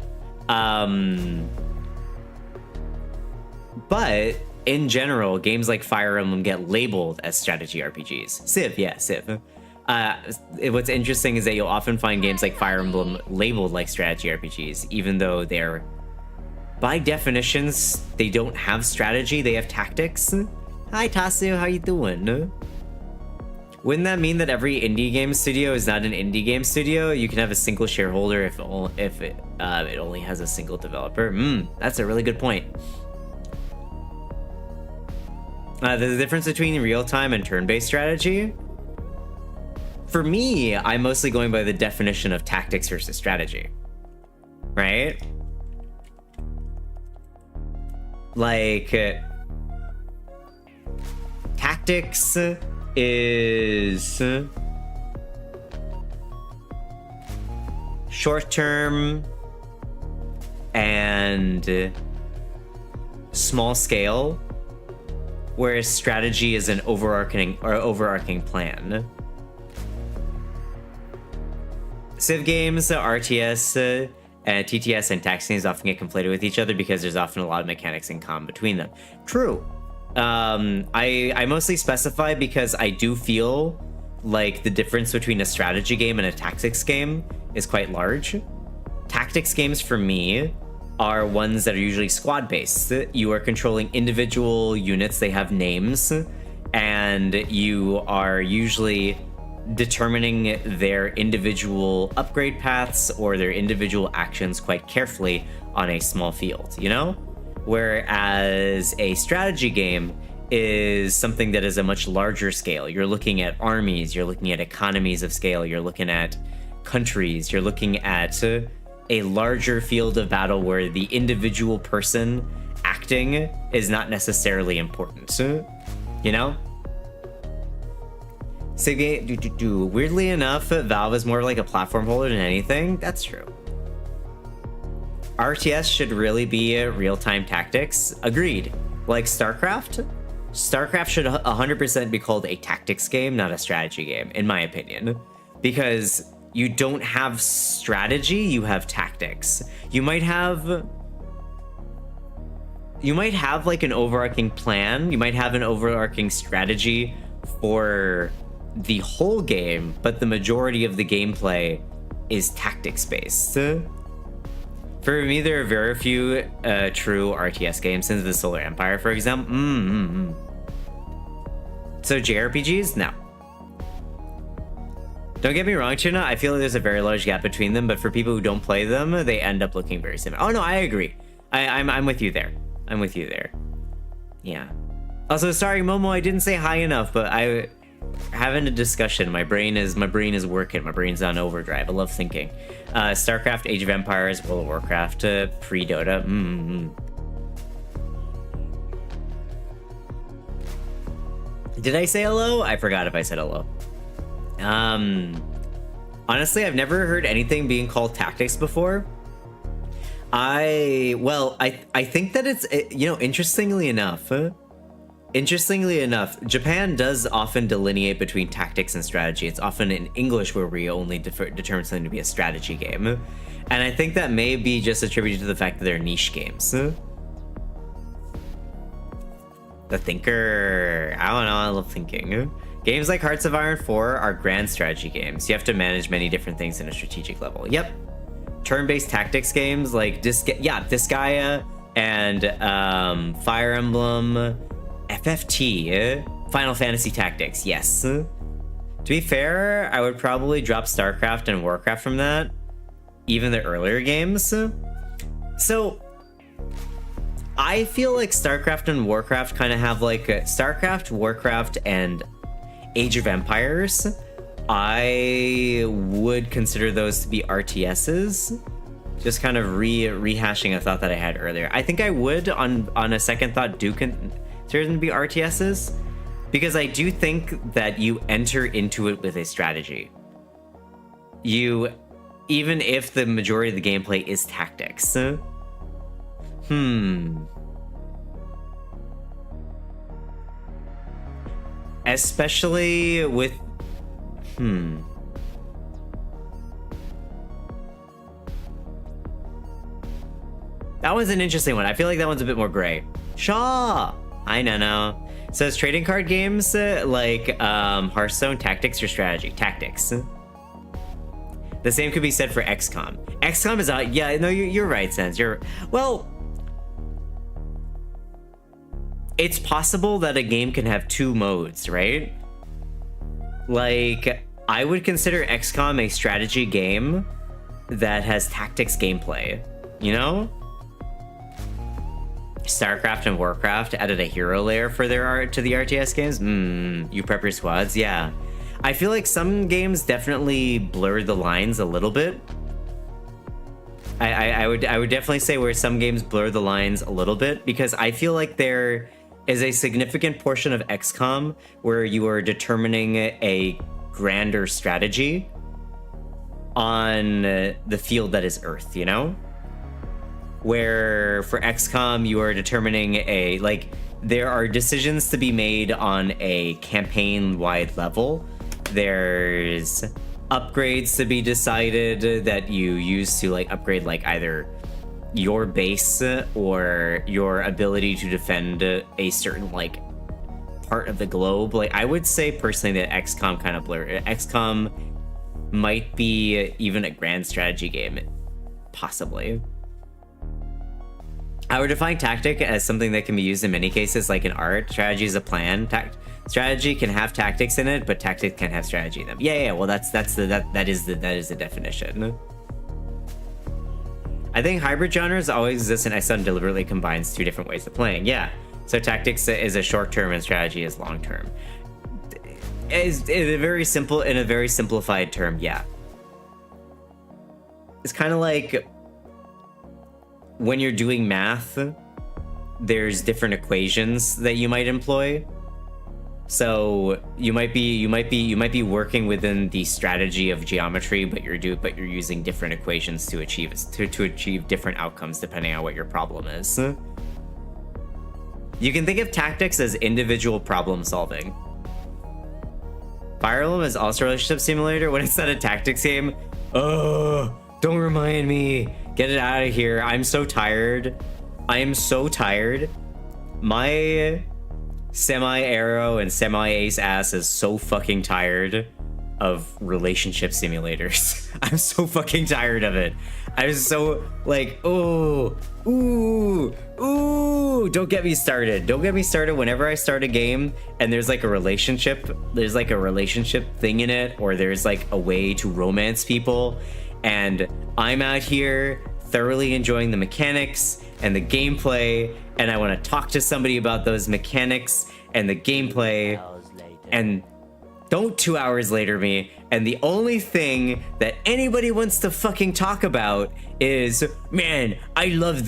But in general, games like Fire Emblem get labeled as strategy RPGs. Civ. What's interesting is that you'll often find games like Fire Emblem labeled like strategy RPGs, even though they're, by definitions, they don't have strategy, they have tactics. Hi Tasu, how you doing? Wouldn't that mean that every indie game studio is not an indie game studio? You can have a single shareholder if it only has a single developer. That's a really good point. The difference between real-time and turn-based strategy? For me, I'm mostly going by the definition of tactics versus strategy, right? Like, tactics is short-term and small scale, whereas strategy is an overarching plan. Civ games, RTS, and TTS and tactics games often get conflated with each other because there's often a lot of mechanics in common between them. True. I mostly specify because I do feel like the difference between a strategy game and a tactics game is quite large. Tactics games for me are ones that are usually squad based. You are controlling individual units, they have names, and you are usually determining their individual upgrade paths or their individual actions quite carefully on a small field, you know? Whereas a strategy game is something that is a much larger scale. You're looking at armies, you're looking at economies of scale, you're looking at countries, you're looking at a larger field of battle where the individual person acting is not necessarily important, you know? So weirdly enough, Valve is more like a platform holder than anything. That's true. RTS should really be real-time tactics. Agreed. Like StarCraft? StarCraft should 100% be called a tactics game, not a strategy game, in my opinion. Because you don't have strategy, you have tactics. You might have like an overarching plan, you might have an overarching strategy for the whole game, but the majority of the gameplay is tactics based. For me, there are very few true RTS games since the Solar Empire, for example. So JRPGs? No. Don't get me wrong, Tuna, I feel like there's a very large gap between them, but for people who don't play them, they end up looking very similar. Oh no, I agree. I'm with you there. I'm with you there. Yeah. Also, sorry, Momo, I didn't say hi enough, but I having a discussion. My brain is working. My brain's on overdrive. I love thinking. StarCraft, Age of Empires, World of Warcraft, pre-Dota. Did I say hello? I forgot if I said hello. Honestly, I've never heard anything being called tactics before. I think that it's, you know, interestingly enough, Japan does often delineate between tactics and strategy. It's often in English where we only determine something to be a strategy game. And I think that may be just attributed to the fact that they're niche games. The Thinker, I don't know, I love thinking. Games like Hearts of Iron 4 are grand strategy games. You have to manage many different things in a strategic level. Yep. Turn-based tactics games like Disgaea and Fire Emblem, FFT, Final Fantasy Tactics, yes. To be fair, I would probably drop StarCraft and Warcraft from that, even the earlier games. So, I feel like StarCraft and Warcraft kind of have like StarCraft, Warcraft, and Age of Empires. I would consider those to be RTSs. Just kind of rehashing a thought that I had earlier. I think I would, on a second thought, consider them to be RTSs, because I do think that you enter into it with a strategy. Even if the majority of the gameplay is tactics. Especially with... That one's an interesting one. I feel like that one's a bit more gray. Shaw! I know. Says trading card games like Hearthstone, tactics or strategy? Tactics. The same could be said for XCOM. XCOM is yeah, no, you're right, Sense. Well, it's possible that a game can have two modes, right? Like, I would consider XCOM a strategy game that has tactics gameplay, you know? StarCraft and Warcraft added a hero layer for their art to the RTS games. You prep your squads, yeah. I feel like some games definitely blur the lines a little bit. I would definitely say where some games blur the lines a little bit, because I feel like there is a significant portion of XCOM where you are determining a grander strategy on the field that is Earth, you know? Where for XCOM you are determining there are decisions to be made on a campaign-wide level. There's upgrades to be decided that you use to upgrade either your base or your ability to defend a certain part of the globe. Like, I would say personally that XCOM kind of blurred. XCOM might be even a grand strategy game, possibly. I would define tactic as something that can be used in many cases, like in art. Strategy is a plan. Strategy can have tactics in it, but tactics can't have strategy in them. Yeah. Well, that is the definition. I think hybrid genres always exist, and XCOM deliberately combines two different ways of playing. Yeah. So tactics is a short term, and strategy is long term. Is in a very simplified term. Yeah. It's kind of like when you're doing math, there's different equations that you might employ. So you might be working within the strategy of geometry, but you're using different equations to achieve different outcomes depending on what your problem is. You can think of tactics as individual problem solving. Fire Emblem is also a relationship simulator. When it's not a tactics game, oh, don't remind me. Get it out of here. I'm so tired. I am so tired. My semi-arrow and semi-ace ass is so fucking tired of relationship simulators. I'm so fucking tired of it. I'm so like, oh, ooh, don't get me started. Don't get me started whenever I start a game and there's like a relationship thing in it, or there's like a way to romance people, and I'm out here thoroughly enjoying the mechanics and the gameplay, and I want to talk to somebody about those mechanics and the gameplay, and don't 2 hours later me, and the only thing that anybody wants to fucking talk about is, man, I love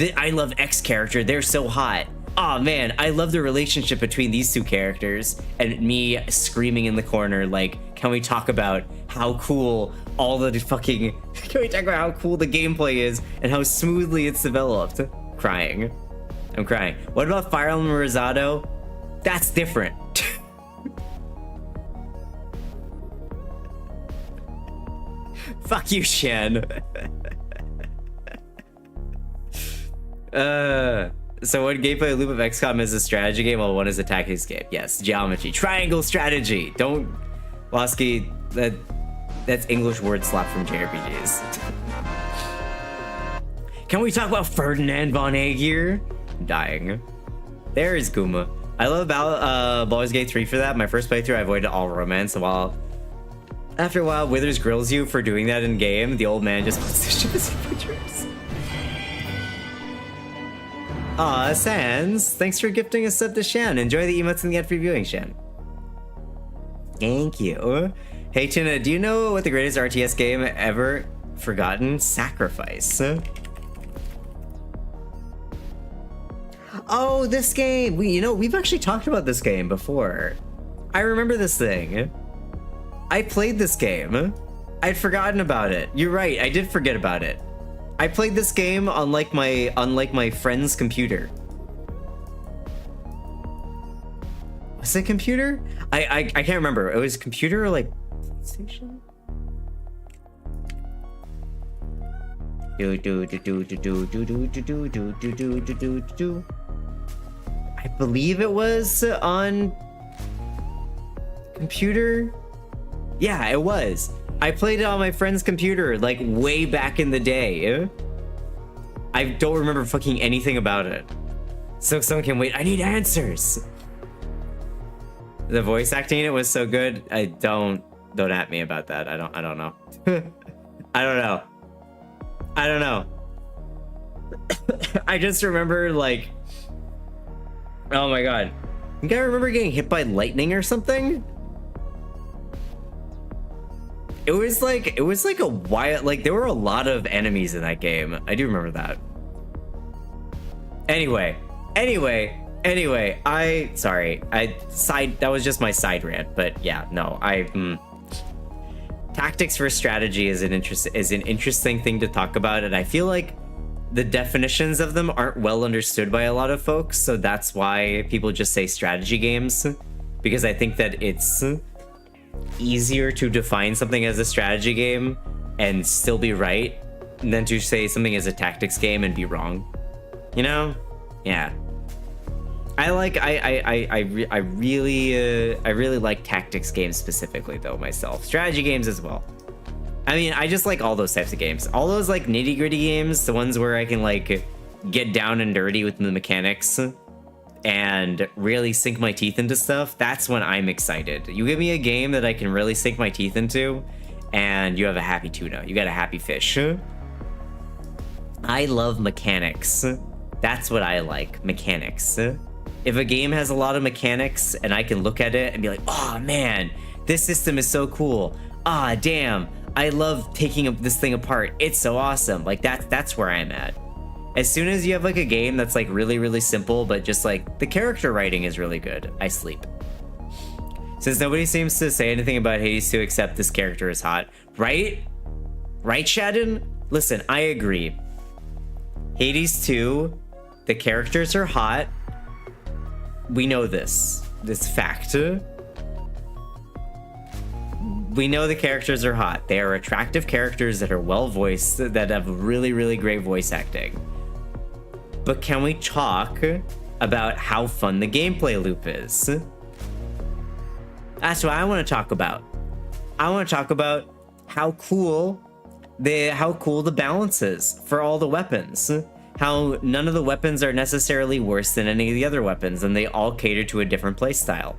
X character, they're so hot. Oh man, I love the relationship between these two characters, and me screaming in the corner like, can we talk about how cool all the fucking, can we talk about how cool the gameplay is and how smoothly it's developed? Crying. I'm crying. What about Fire Emblem Rosado? That's different. Fuck you, Shan. So one gameplay loop of XCOM is a strategy game, while one is a tactics game. Yes, geometry. Triangle strategy. Don't, Losky, that's English word slap from JRPGs. Can we talk about Ferdinand von Aegir? I'm dying. There is Guma. I love Baldur's Gate 3 for that. My first playthrough, I avoided all romance, after a while, Withers grills you for doing that in game. The old man just wants to ship his pictures. Aw, Sans, thanks for gifting a sub to Shan. Enjoy the emotes and the ad-free viewing, Shan. Thank you. Hey, Tuna, do you know what the greatest RTS game ever forgotten? Sacrifice. Oh, this game. We've actually talked about this game before. I remember this thing. I played this game. I'd forgotten about it. You're right, I did forget about it. I played this game on like my friend's computer. Was it computer? I can't remember. It was computer or like PlayStation? I believe it was on computer. Yeah, it was. I played it on my friend's computer, like, way back in the day. I don't remember fucking anything about it. Silksong can wait. I need answers. The voice acting in it was so good. Don't at me about that. I don't know. I don't know. I just remember, like, oh my god. I think I remember getting hit by lightning or something. It was like a wild, like, there were a lot of enemies in that game. I do remember that. Anyway, that was just my side rant, but yeah, no, tactics for strategy is an interesting thing to talk about, and I feel like the definitions of them aren't well understood by a lot of folks, so that's why people just say strategy games, because I think that it's easier to define something as a strategy game and still be right than to say something as a tactics game and be wrong. You know? Yeah. I really like tactics games specifically though myself. Strategy games as well. I mean, I just like all those types of games. All those like nitty gritty games, the ones where I can like get down and dirty with the mechanics and really sink my teeth into stuff. That's when I'm excited. You give me a game that I can really sink my teeth into and you have a happy tuna. You got a happy fish. I love mechanics. That's what I like, mechanics. If a game has a lot of mechanics and I can look at it and be like, oh man, this system is so cool. Ah, damn, I love taking this thing apart. It's so awesome. Like that's where I'm at. As soon as you have like a game that's like really, really simple, but just like the character writing is really good, I sleep. Since nobody seems to say anything about Hades 2 except this character is hot, right? Right, Shadden? Listen, I agree. Hades 2, the characters are hot. We know this fact. We know the characters are hot. They are attractive characters that are well voiced, that have really, really great voice acting. But can we talk about how fun the gameplay loop is? That's what I want to talk about. I want to talk about how cool the balance is for all the weapons. How none of the weapons are necessarily worse than any of the other weapons, and they all cater to a different playstyle.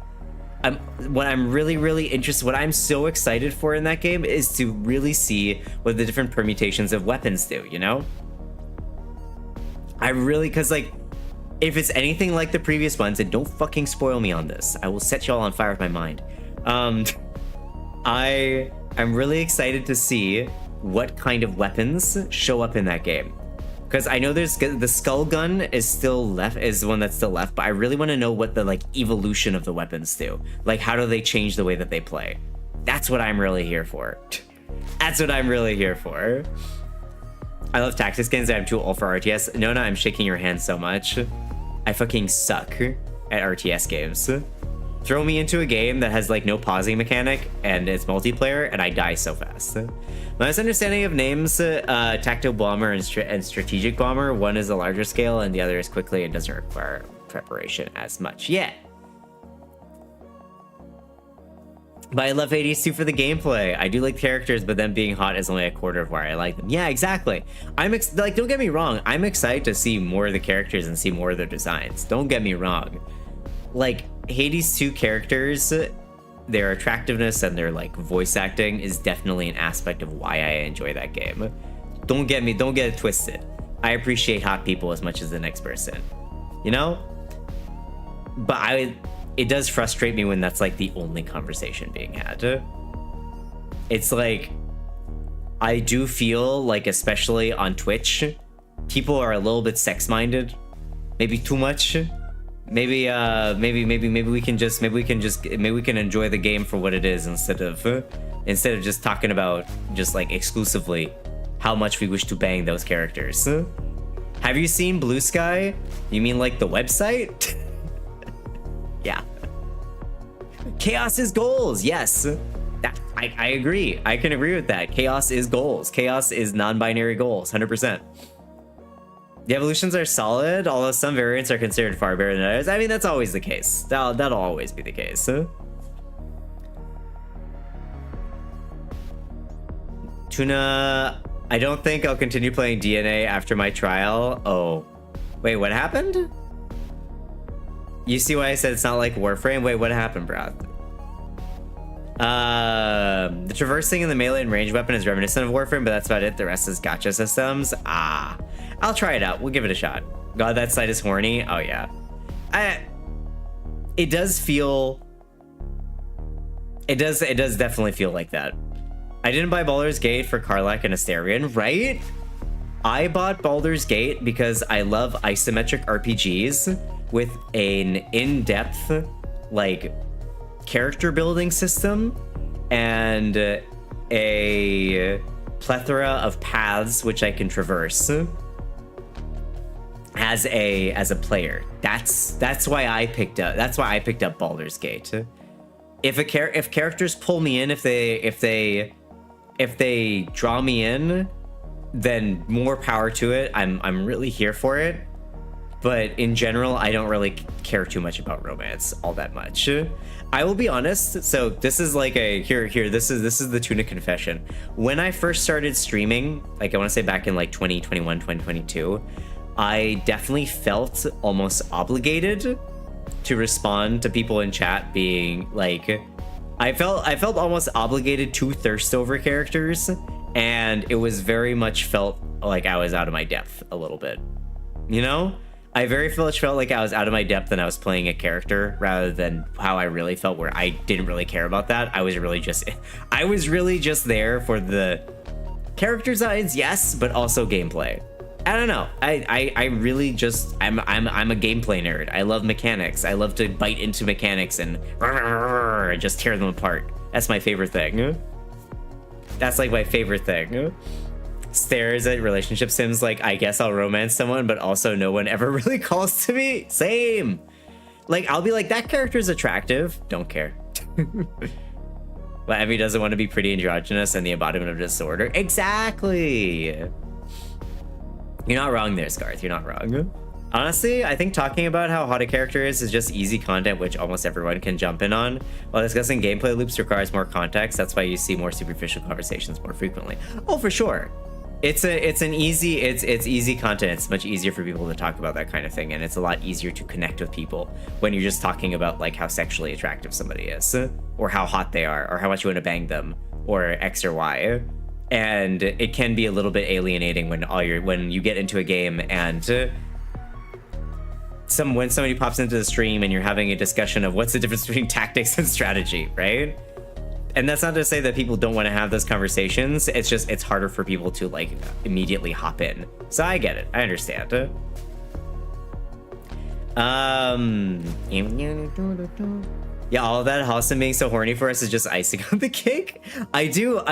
What I'm really, really interested, what I'm so excited for in that game is to really see what the different permutations of weapons do, you know? Cause like, if it's anything like the previous ones, and don't fucking spoil me on this, I will set y'all on fire with my mind. I'm really excited to see what kind of weapons show up in that game. Because I know there's the skull gun is the one that's still left, but I really want to know what the like evolution of the weapons do. Like, how do they change the way that they play? That's what I'm really here for. That's what I'm really here for. I love tactics games. I'm too old for RTS. Nona, I'm shaking your hand so much. I fucking suck at RTS games. Throw me into a game that has like no pausing mechanic and it's multiplayer and I die so fast. My misunderstanding of names, Tactical Bomber and Strategic Bomber, one is a larger scale and the other is quickly and doesn't require preparation as much. Yeah. But I love Hades 2 for the gameplay. I do like characters, but them being hot is only a quarter of where I like them. Yeah, exactly. Like, don't get me wrong. I'm excited to see more of the characters and see more of their designs. Don't get me wrong. Like, Hades 2 characters, their attractiveness and their like voice acting is definitely an aspect of why I enjoy that game. Don't get it twisted. I appreciate hot people as much as the next person, you know? But it does frustrate me when that's like the only conversation being had. It's like, I do feel like, especially on Twitch, people are a little bit sex-minded, maybe too much. Maybe we can enjoy the game for what it is instead of just talking about just like exclusively how much we wish to bang those characters. Have you seen Blue Sky? You mean like the website? Yeah. Chaos is goals. Yes. I agree. I can agree with that. Chaos is goals. Chaos is non-binary goals. 100%. The evolutions are solid, although some variants are considered far better than others. I mean, that's always the case. That'll always be the case. Tuna, I don't think I'll continue playing DNA after my trial. Oh, wait, what happened? You see why I said it's not like Warframe? Wait, what happened, Brad? The traversing and the melee and range weapon is reminiscent of Warframe, but that's about it. The rest is gacha systems. I'll try it out. We'll give it a shot. God, that site is horny. Oh yeah. It does definitely feel like that. I didn't buy Baldur's Gate for Karlach and Asterion, right? I bought Baldur's Gate because I love isometric RPGs with an in-depth, like, character building system and a plethora of paths which I can traverse as a player. That's why I picked up Baldur's Gate. If characters pull me in, if they draw me in, then more power to it. I'm really here for it. But in general, I don't really care too much about romance all that much. I will be honest. So this is like a this is the Tuna confession. When I first started streaming, like I want to say back in like 2021, 2022, I definitely felt almost obligated to respond to people in chat being like, I felt almost obligated to thirst over characters, and it was very much felt like I was out of my depth a little bit. You know? I very much felt like I was out of my depth and I was playing a character rather than how I really felt, where I didn't really care about that. I was really just there for the character designs, yes, but also gameplay. I don't know. I really just I'm a gameplay nerd. I love mechanics. I love to bite into mechanics and just tear them apart. That's my favorite thing. That's like my favorite thing. Stares at relationship sims like, I guess I'll romance someone, but also no one ever really calls to me. Same. Like, I'll be like, that character's attractive. Don't care. But Evie doesn't want to be pretty androgynous and the embodiment of disorder. Exactly. You're not wrong there, Scarth. You're not wrong. Honestly, I think talking about how hot a character is just easy content which almost everyone can jump in on. While discussing gameplay loops requires more context, that's why you see more superficial conversations more frequently. Oh, for sure. It's easy content. It's much easier for people to talk about that kind of thing, and it's a lot easier to connect with people when you're just talking about like how sexually attractive somebody is, or how hot they are, or how much you want to bang them, or X or Y. And it can be a little bit alienating when you get into a game and when somebody pops into the stream and you're having a discussion of what's the difference between tactics and strategy, right? And that's not to say that people don't want to have those conversations. It's just, it's harder for people to like immediately hop in. So I get it. I understand. Yeah, all of that Halston being so horny for us is just icing on the cake. I do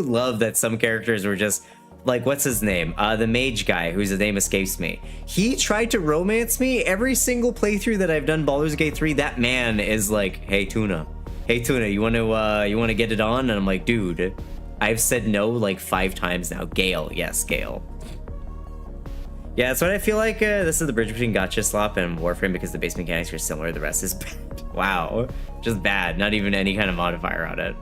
love that some characters were just like, what's his name? The mage guy whose name escapes me. He tried to romance me every single playthrough that I've done Baldur's Gate 3. That man is like, hey Tuna, you want to get it on? And I'm like, dude, I've said no like 5 times now. Gale, yes, Gale. Yeah, that's what I feel like. This is the bridge between Gotcha Slop and Warframe because the base mechanics are similar. The rest is bad. Wow, just bad. Not even any kind of modifier on it.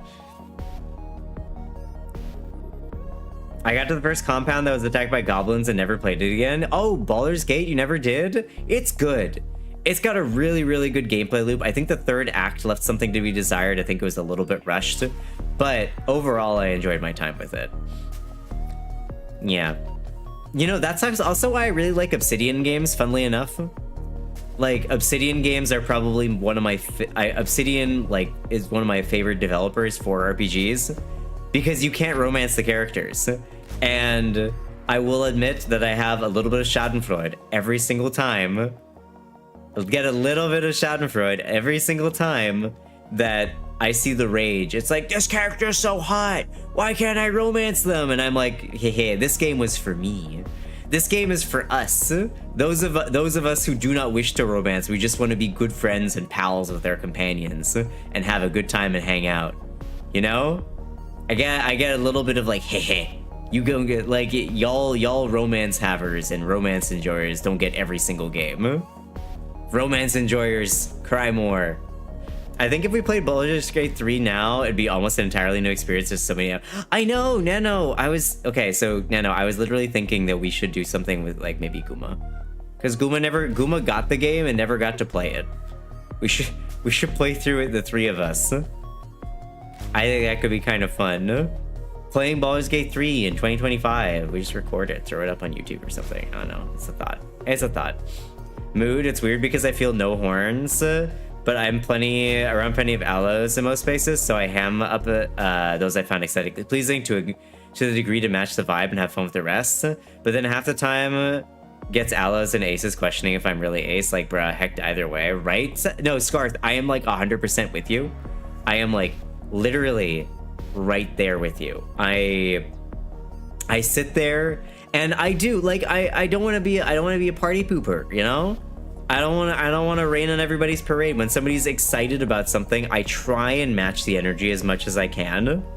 I got to the first compound that was attacked by goblins and never played it again. Oh, Baldur's Gate, you never did? It's good. It's got a really, really good gameplay loop. I think the third act left something to be desired. I think it was a little bit rushed, but overall, I enjoyed my time with it. Yeah. You know, that's also why I really like Obsidian games, funnily enough. Like, Obsidian games are probably one of my... Obsidian, like, is one of my favorite developers for RPGs, because you can't romance the characters. And I will admit that I have a little bit of schadenfreude every single time. I'll get a little bit of schadenfreude every single time that I see the rage. It's like, this character is so hot. Why can't I romance them? And I'm like, hey, this game was for me. This game is for us. Those of us who do not wish to romance, we just want to be good friends and pals with our companions and have a good time and hang out. You know? I get a little bit of like, hey, you go get like y'all romance havers and romance enjoyers don't get every single game. Romance enjoyers, cry more. I think if we played Baldur's Gate 3 now, it'd be almost an entirely new experience. There's so many. I know, Nano. I was literally thinking that we should do something with like maybe Guma, because Guma got the game and never got to play it. We should play through it, the 3 of us. I think that could be kind of fun. Playing Baldur's Gate 3 in 2025. We just record it, throw it up on YouTube or something. I don't know. It's a thought. It's a thought. Mood, it's weird because I feel no horns, but I'm around plenty of aloes in most spaces, so I ham up those I found aesthetically pleasing to the degree to match the vibe and have fun with the rest. But then half the time gets aloes and aces questioning if I'm really ace, like bruh, heck either way, right? No, Scarth, I am like 100% with you. I am like literally right there with you. I sit there and I do like I don't want to be a party pooper, you know? I don't want to rain on everybody's parade. When somebody's excited about something, I try and match the energy as much as I can.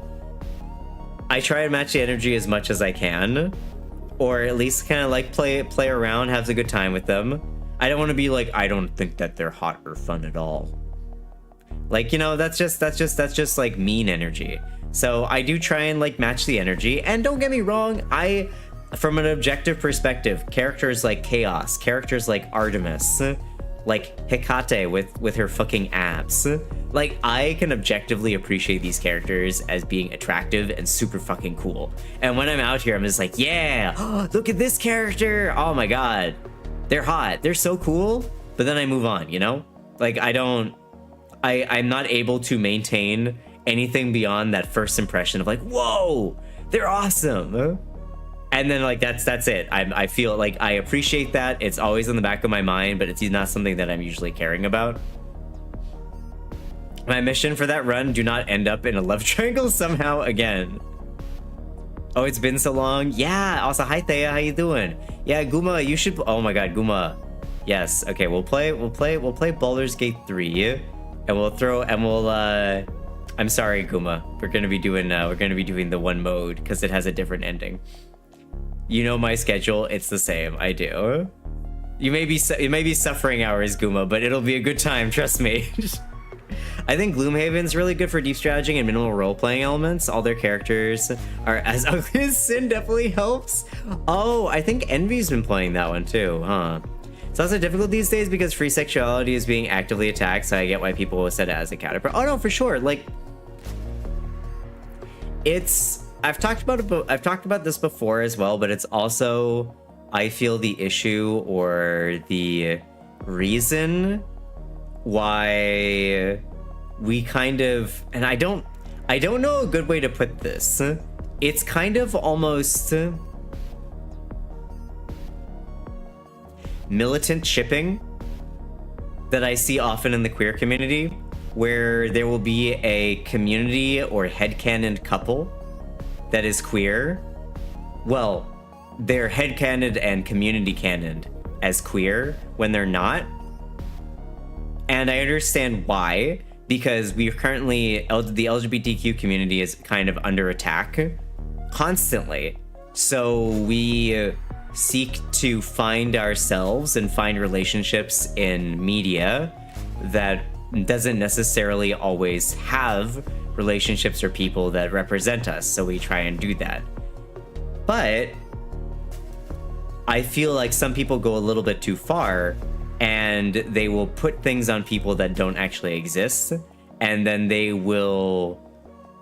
or at least kind of like play around, have a good time with them. I don't want to be like, I don't think that they're hot or fun at all. Like, you know, that's just like mean energy. So I do try and like match the energy. And don't get me wrong, from an objective perspective, characters like Chaos, characters like Artemis, like Hecate with her fucking abs, like I can objectively appreciate these characters as being attractive and super fucking cool. And when I'm out here, I'm just like, yeah, look at this character. Oh my god, they're hot, they're so cool. But then I move on, you know? Like I'm not able to maintain anything beyond that first impression of like, whoa, they're awesome. And then like that's it. I feel like I appreciate that. It's always in the back of my mind, but it's not something that I'm usually caring about. My mission for that run, do not end up in a love triangle somehow again. Oh, it's been so long. Yeah. Also, hi Thea, how you doing? Yeah, Guma, you should. Oh my God, Guma. Yes. Okay, we'll play Baldur's Gate 3, and we'll I'm sorry, Guma. We're gonna be doing the one mode because it has a different ending. You know my schedule, it's the same. I do. It may be suffering hours, Guma, but it'll be a good time, trust me. I think Gloomhaven's really good for deep strategy and minimal role-playing elements. All their characters are as ugly as Sin definitely helps. Oh, I think Envy's been playing that one too, huh? It's also difficult these days because free sexuality is being actively attacked, so I get why people will set it as a counter. Oh no, for sure. Like, I've talked about this before as well, but it's also, I feel, the issue or the reason why we kind of, and I don't know a good way to put this. It's kind of almost militant shipping that I see often in the queer community, where there will be a community or headcanoned couple that is queer. Well, they're headcanoned and community canoned as queer when they're not. And I understand why, because we are currently, the LGBTQ community is kind of under attack constantly. So we seek to find ourselves and find relationships in media that doesn't necessarily always have relationships or people that represent us, so we try and do that. But I feel like some people go a little bit too far, and they will put things on people that don't actually exist, and then they will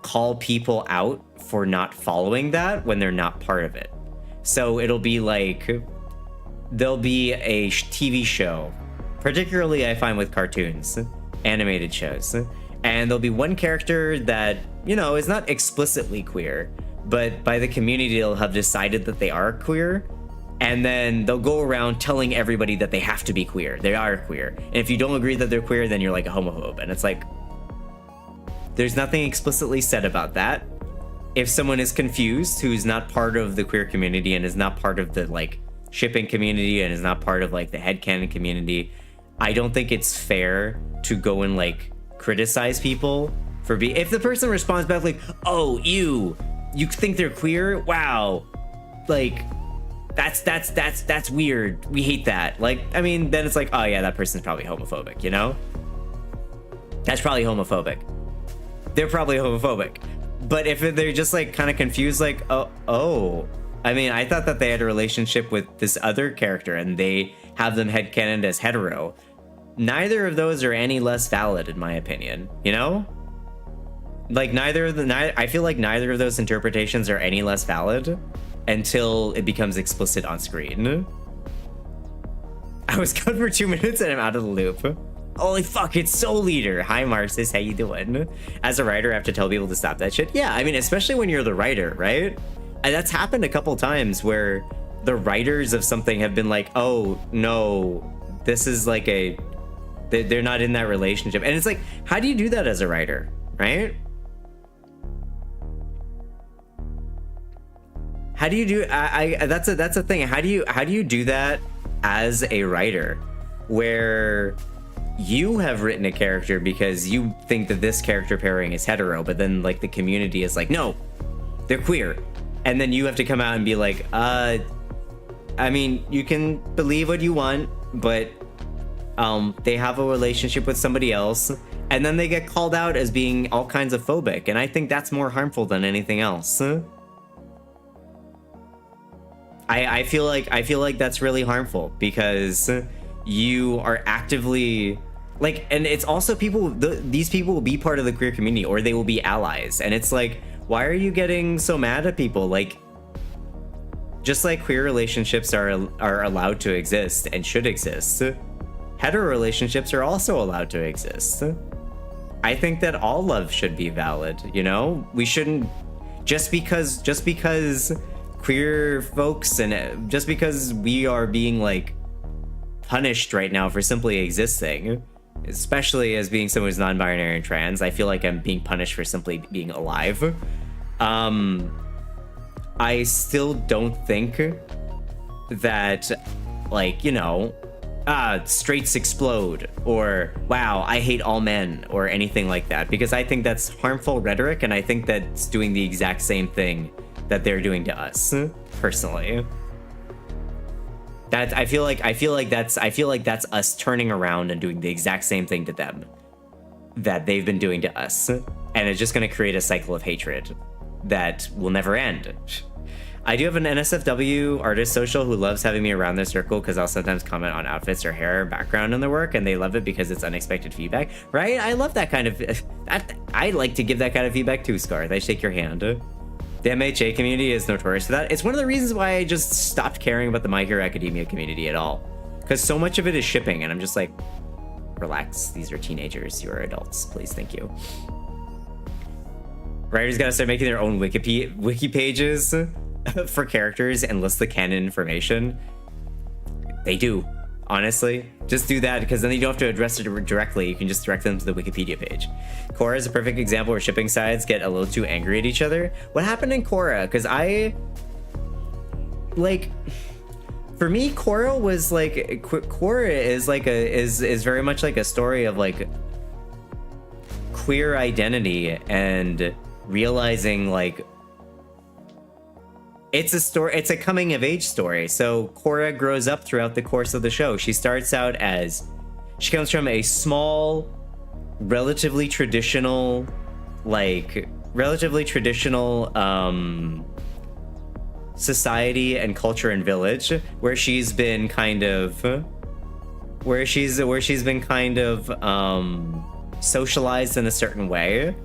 call people out for not following that when they're not part of it. So it'll be like, there'll be a TV show, particularly I find with cartoons, animated shows, and there'll be one character that, you know, is not explicitly queer, but by the community they'll have decided that they are queer, and then they'll go around telling everybody that they have to be queer. They are queer. And if you don't agree that they're queer, then you're like a homophobe. And it's like, there's nothing explicitly said about that. If someone is confused, who's not part of the queer community and is not part of the like shipping community and is not part of like the headcanon community, I don't think it's fair to go and like criticize people for being, if the person responds back like, oh, you think they're queer? Wow. Like, that's weird. We hate that. Like, I mean, then it's like, oh yeah, that person's probably homophobic, you know? That's probably homophobic. They're probably homophobic. But if they're just like kind of confused, like, oh, I mean, I thought that they had a relationship with this other character and they have them headcanoned as hetero. Neither of those are any less valid, in my opinion, you know? Like, I feel like neither of those interpretations are any less valid until it becomes explicit on screen. I was gone for 2 minutes and I'm out of the loop. Holy fuck, it's Soul Leader. Hi, Marcis, how you doing? As a writer, I have to tell people to stop that shit. Yeah, I mean, especially when you're the writer, right? And that's happened a couple times where the writers of something have been like, oh, no, this is like they're not in that relationship. And it's like, how do you do that as a writer, right? How do you do, that's a thing. How do you do that as a writer where you have written a character because you think that this character pairing is hetero, but then like the community is like, no, they're queer. And then you have to come out and be like, I mean, you can believe what you want, but they have a relationship with somebody else, and then they get called out as being all kinds of phobic, and I think that's more harmful than anything else. I feel like that's really harmful because you are actively like, and it's also these people will be part of the queer community, or they will be allies, and it's like, why are you getting so mad at people? Like, just like queer relationships are allowed to exist and should exist, hetero relationships are also allowed to exist. I think that all love should be valid, you know? We shouldn't just because queer folks and just because we are being like punished right now for simply existing, especially as being someone who's non-binary and trans, I feel like I'm being punished for simply being alive. I still don't think that, like, you know, straights explode, or wow, I hate all men, or anything like that, because I think that's harmful rhetoric, and I think that's doing the exact same thing that they're doing to us, personally. I feel like that's us turning around and doing the exact same thing to them that they've been doing to us, and it's just going to create a cycle of hatred that will never end. I do have an NSFW artist social who loves having me around their circle because I'll sometimes comment on outfits or hair or background in their work, and they love it because it's unexpected feedback, right? I love that kind of, I like to give that kind of feedback too, Scarth. I shake your hand. The MHA community is notorious for that. It's one of the reasons why I just stopped caring about the My Hero Academia community at all, because so much of it is shipping, and I'm just like, relax, these are teenagers, you are adults, please, thank you. Writers gotta start making their own wiki pages for characters and list the canon information. They do, honestly. Just do that, because then you don't have to address it directly. You can just direct them to the Wikipedia page. Korra is a perfect example where shipping sides get a little too angry at each other. What happened in Korra? Because for me, Korra was like, Korra is like is very much like a story of like queer identity and realizing like it's a coming of age story. So Korra grows up throughout the course of the show. She starts out as, she comes from a small, relatively traditional society and culture and village where she's been kind of socialized in a certain way.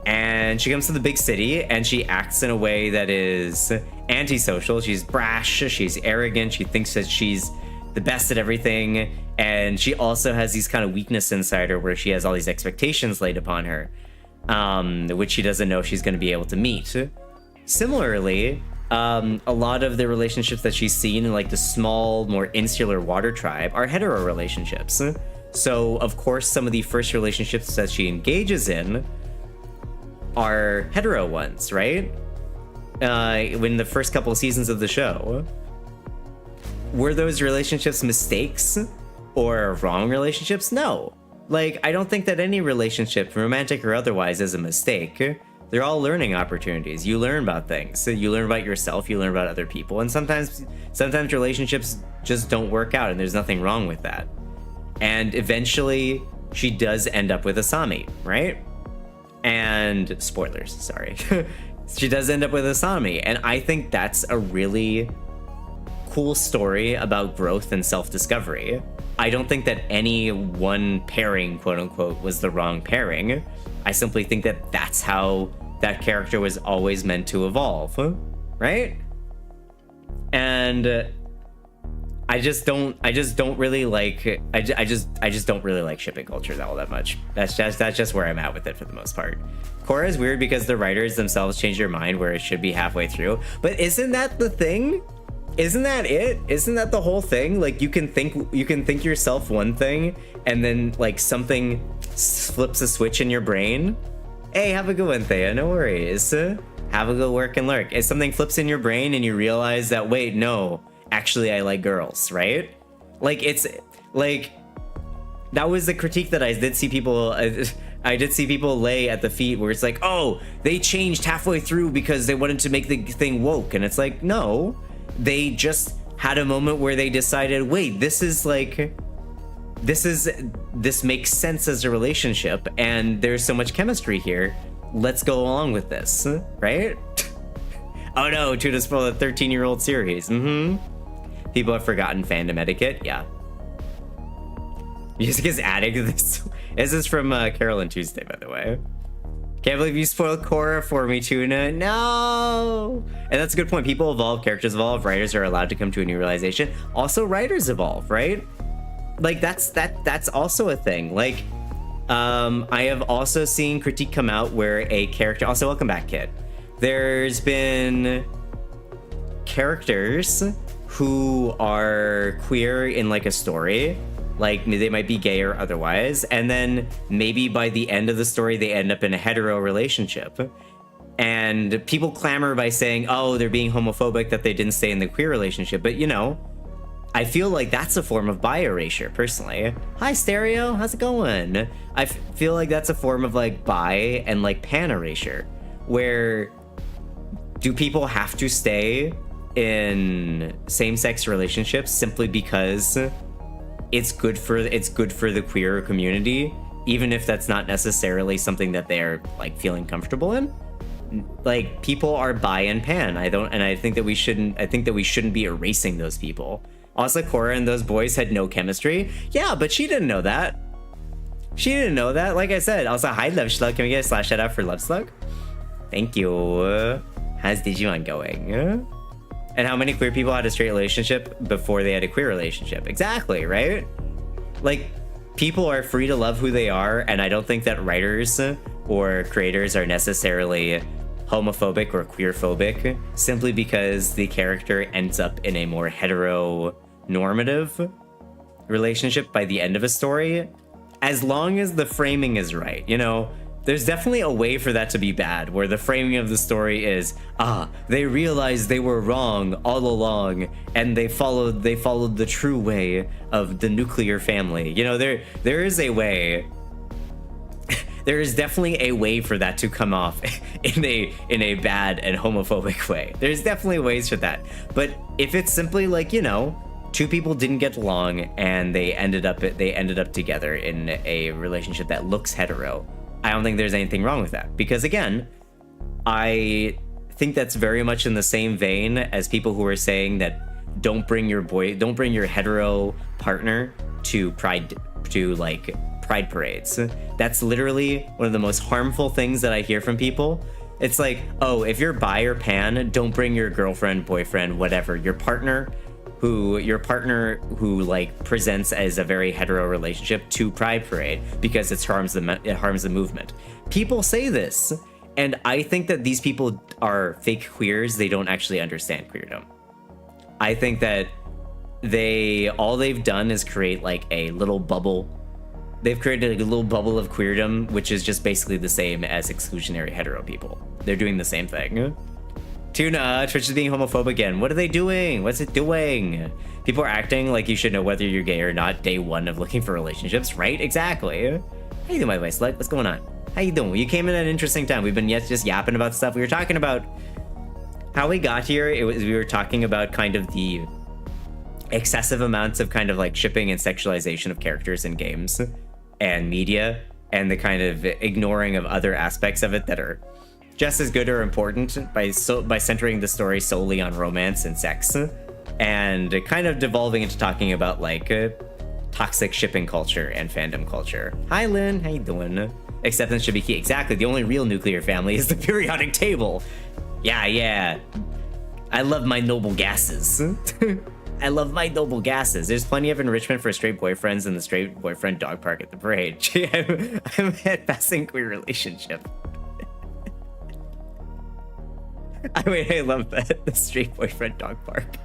And she comes to the big city and she acts in a way that is antisocial. She's brash, she's arrogant, she thinks that she's the best at everything, and she also has these kind of weakness inside her where she has all these expectations laid upon her, which she doesn't know if she's going to be able to meet. Similarly, a lot of the relationships that she's seen in like the small, more insular water tribe are hetero relationships. So of course some of the first relationships that she engages in are hetero ones, right? When the first couple of seasons of the show. Were those relationships mistakes or wrong relationships? No. Like, I don't think that any relationship, romantic or otherwise, is a mistake. They're all learning opportunities. You learn about things. You learn about yourself, you learn about other people, and sometimes relationships just don't work out, and there's nothing wrong with that. And eventually, she does end up with Asami, right? And spoilers, sorry. She does end up with Asami, and I think that's a really cool story about growth and self-discovery. I don't think that any one pairing, quote unquote, was the wrong pairing. I simply think that that's how that character was always meant to evolve, right? And I just don't really like, I just don't really like shipping culture all that much. That's just where I'm at with it for the most part. Korra is weird because the writers themselves change their mind where it should be halfway through. But isn't that the thing? Isn't that it? Isn't that the whole thing? Like, you can think yourself one thing, and then like something flips a switch in your brain. Hey, have a good one, Thea. No worries. Have a good work and lurk. If something flips in your brain and you realize that, wait, no, actually I like girls, right? Like, it's like, that was the critique that I did see people lay at the feet, where it's like, oh, they changed halfway through because they wanted to make the thing woke. And it's like, no, they just had a moment where they decided, wait, this makes sense as a relationship, and there's so much chemistry here. Let's go along with this, right? Oh no, to spoil a 13-year-old series. People have forgotten fandom etiquette. Yeah. Music is adding to this. This is from Carolyn Tuesday, by the way. Can't believe you spoiled Korra for me, Tuna. No! And that's a good point. People evolve, characters evolve, writers are allowed to come to a new realization. Also, writers evolve, right? Like, that's also a thing. Like, I have also seen critique come out where a character... Also, welcome back, Kid. There's been characters who are queer in, like, a story. Like, they might be gay or otherwise, and then maybe by the end of the story, they end up in a hetero relationship. And people clamor by saying, oh, they're being homophobic that they didn't stay in the queer relationship. But, you know, I feel like that's a form of bi erasure, personally. Hi, Stereo, how's it going? I feel like that's a form of, like, bi and, like, pan erasure, where do people have to stay in same-sex relationships simply because it's good for the queer community, even if that's not necessarily something that they're like feeling comfortable in? Like, people are bi and pan. I think that we shouldn't be erasing those people. Also, Korra and those boys had no chemistry. Yeah, but she didn't know that. She didn't know that. Like I said. Also, hi, Love Slug. Can we get a slash shout out for Love Slug? Thank you. How's Digimon going? And how many queer people had a straight relationship before they had a queer relationship? Exactly, right? Like, people are free to love who they are, and I don't think that writers or creators are necessarily homophobic or queerphobic simply because the character ends up in a more heteronormative relationship by the end of a story, as long as the framing is right, you know? There's definitely a way for that to be bad, where the framing of the story is, they realized they were wrong all along, and they followed the true way of the nuclear family. You know, there is a way. There is definitely a way for that to come off in a bad and homophobic way. There's definitely ways for that. But if it's simply like, you know, two people didn't get along and they ended up together in a relationship that looks hetero, I don't think there's anything wrong with that, because again, I think that's very much in the same vein as people who are saying that don't bring your hetero partner to pride parades. That's literally one of the most harmful things that I hear from people. It's like, oh, if you're bi or pan, don't bring your girlfriend, boyfriend, whatever, your partner who like presents as a very hetero relationship to Pride Parade because it harms the movement. People say this, and I think that these people are fake queers. They don't actually understand queerdom. I think that all they've done is create like a little bubble. They've created a little bubble of queerdom, which is just basically the same as exclusionary hetero people. They're doing the same thing. Tuna, Twitch is being homophobic again. What are they doing? What's it doing? People are acting like you should know whether you're gay or not day one of looking for relationships, right? Exactly. How you doing, by the way, Slug? What's going on? How you doing? You came in at an interesting time. We've been just yapping about stuff. We were talking about how we got here. We were talking about kind of the excessive amounts of kind of like shipping and sexualization of characters in games and media, and the kind of ignoring of other aspects of it that are just as good or important by centering the story solely on romance and sex, and kind of devolving into talking about like toxic shipping culture and fandom culture. Hi, Lynn, how you doing? Acceptance should be key. Exactly. The only real nuclear family is the periodic table. Yeah. I love my noble gases. I love my noble gases. There's plenty of enrichment for straight boyfriends in the straight boyfriend dog park at the parade. I'm a head-passing queer relationship. I love that. The straight boyfriend dog park.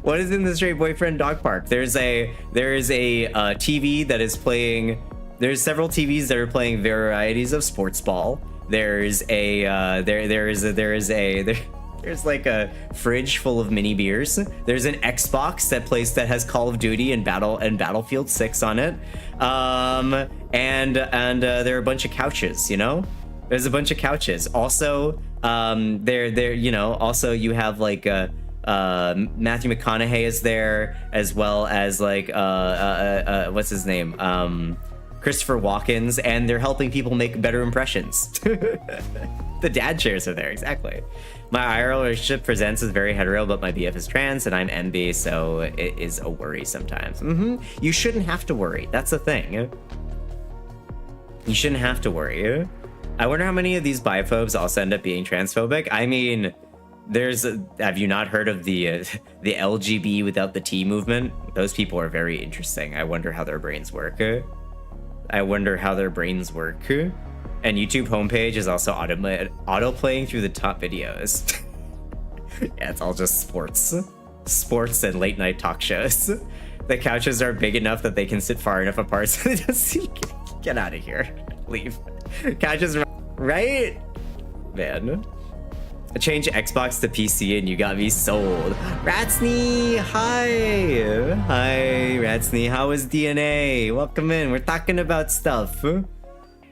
What is in the straight boyfriend dog park? There's a TV that is playing. There's several TVs that are playing varieties of sports ball. There's like a fridge full of mini beers. There's an Xbox that has Call of Duty and Battlefield 6 on it. And there are a bunch of couches, you know? There's a bunch of couches. Also, also you have like Matthew McConaughey is there, as well as like what's his name, Christopher Walken's, and they're helping people make better impressions. The dad chairs are there, exactly. My IRL relationship presents as very hetero, but my BF is trans and I'm MB, so it is a worry sometimes. You shouldn't have to worry. That's the thing. You shouldn't have to worry. I wonder how many of these biphobes also end up being transphobic. I mean, have you not heard of the LGB without the T movement? Those people are very interesting. I wonder how their brains work. And YouTube homepage is also auto-playing through the top videos. Yeah, it's all just sports and late night talk shows. The couches are big enough that they can sit far enough apart so they just get out of here. Leave. Couches, right? Man. I changed Xbox to PC and you got me sold. Ratsney, hi. Hi, Ratsney. How is DNA? Welcome in. We're talking about stuff.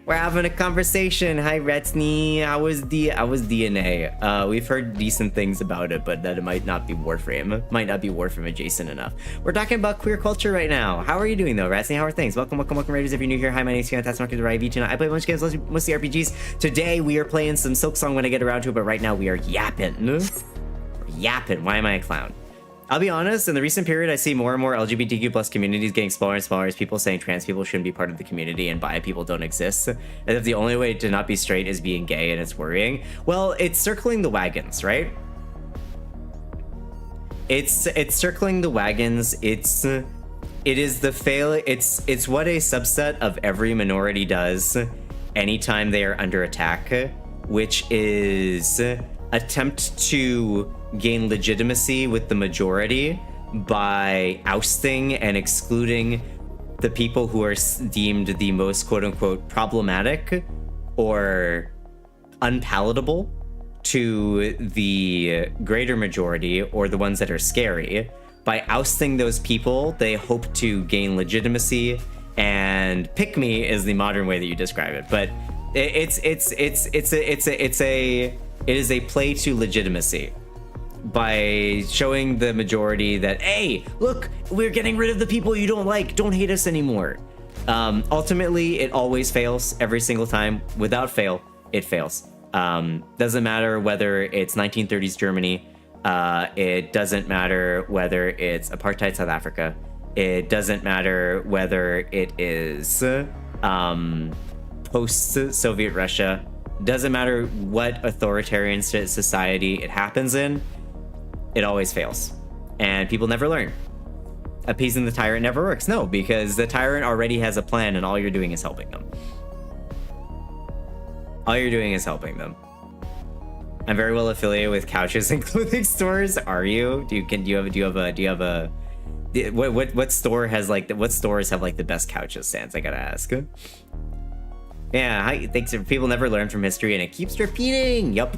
We're having a conversation. Hi, Ratsney. How was DNA? We've heard decent things about it, but that it might not be Warframe. Might not be Warframe adjacent enough. We're talking about queer culture right now. How are you doing, though, Ratsney? How are things? Welcome, Raiders. If you're new here, hi, my name's Fiona. That's Mark of the vtuber. I play a bunch of games, mostly RPGs. Today, we are playing some Silksong when I get around to it, but right now, we are yapping. Yapping. Why am I a clown? I'll be honest, in the recent period, I see more and more LGBTQ plus communities getting smaller and smaller as people saying trans people shouldn't be part of the community and bi people don't exist. And if the only way to not be straight is being gay, and it's worrying. Well, it's circling the wagons, right? It's circling the wagons. It's what a subset of every minority does anytime they are under attack, which is attempt to gain legitimacy with the majority by ousting and excluding the people who are deemed the most quote-unquote problematic or unpalatable to the greater majority, or the ones that are scary. By ousting those people, they hope to gain legitimacy, and pick me is the modern way that you describe it, but it is a play to legitimacy by showing the majority that, hey, look, we're getting rid of the people you don't like, don't hate us anymore. Ultimately, it always fails every single time. Without fail, it fails. Doesn't matter whether it's 1930s Germany, it doesn't matter whether it's apartheid South Africa, it doesn't matter whether it is post-Soviet Russia, doesn't matter what authoritarian society it happens in, it always fails. And people never learn. Appeasing the tyrant never works. No, because the tyrant already has a plan and all you're doing is helping them. All you're doing is helping them. I'm very well affiliated with couches and clothing stores. Are you? What store has like what stores have like the best couches, Sans? I gotta ask. Yeah, thanks. People never learn from history and it keeps repeating. Yup.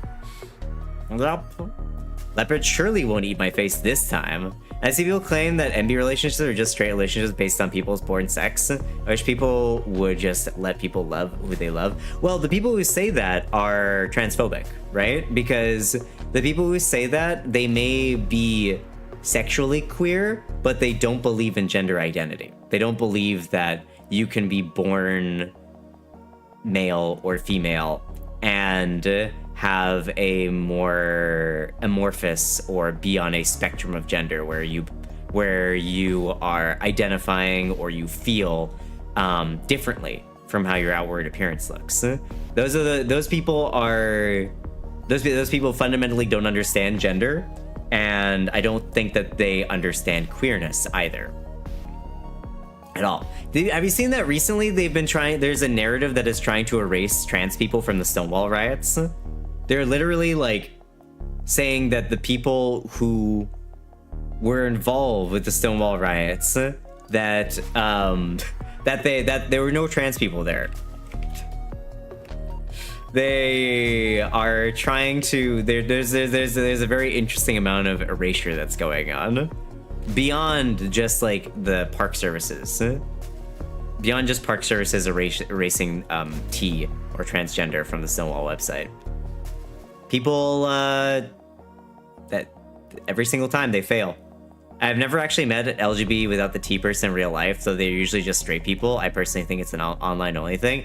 Leopard surely won't eat my face this time. I see people claim that MB relationships are just straight relationships based on people's born sex. I wish people would just let people love who they love. Well, the people who say that are transphobic, right? Because the people who say that, they may be sexually queer, but they don't believe in gender identity. They don't believe that you can be born male or female and have a more amorphous or be on a spectrum of gender where you are identifying or you feel differently from how your outward appearance looks. Those people fundamentally don't understand gender, and I don't think that they understand queerness either. At all. Have you seen that recently? There's a narrative that is trying to erase trans people from the Stonewall riots. They're literally like saying that the people who were involved with the Stonewall riots, that there were no trans people there. They are trying to. There's a very interesting amount of erasure that's going on. Beyond just like the park services, beyond just park services erasing T or transgender from the Stonewall website, people that every single time they fail. I've never actually met an LGBT without the T person in real life, so they're usually just straight people. I personally think it's an online only thing.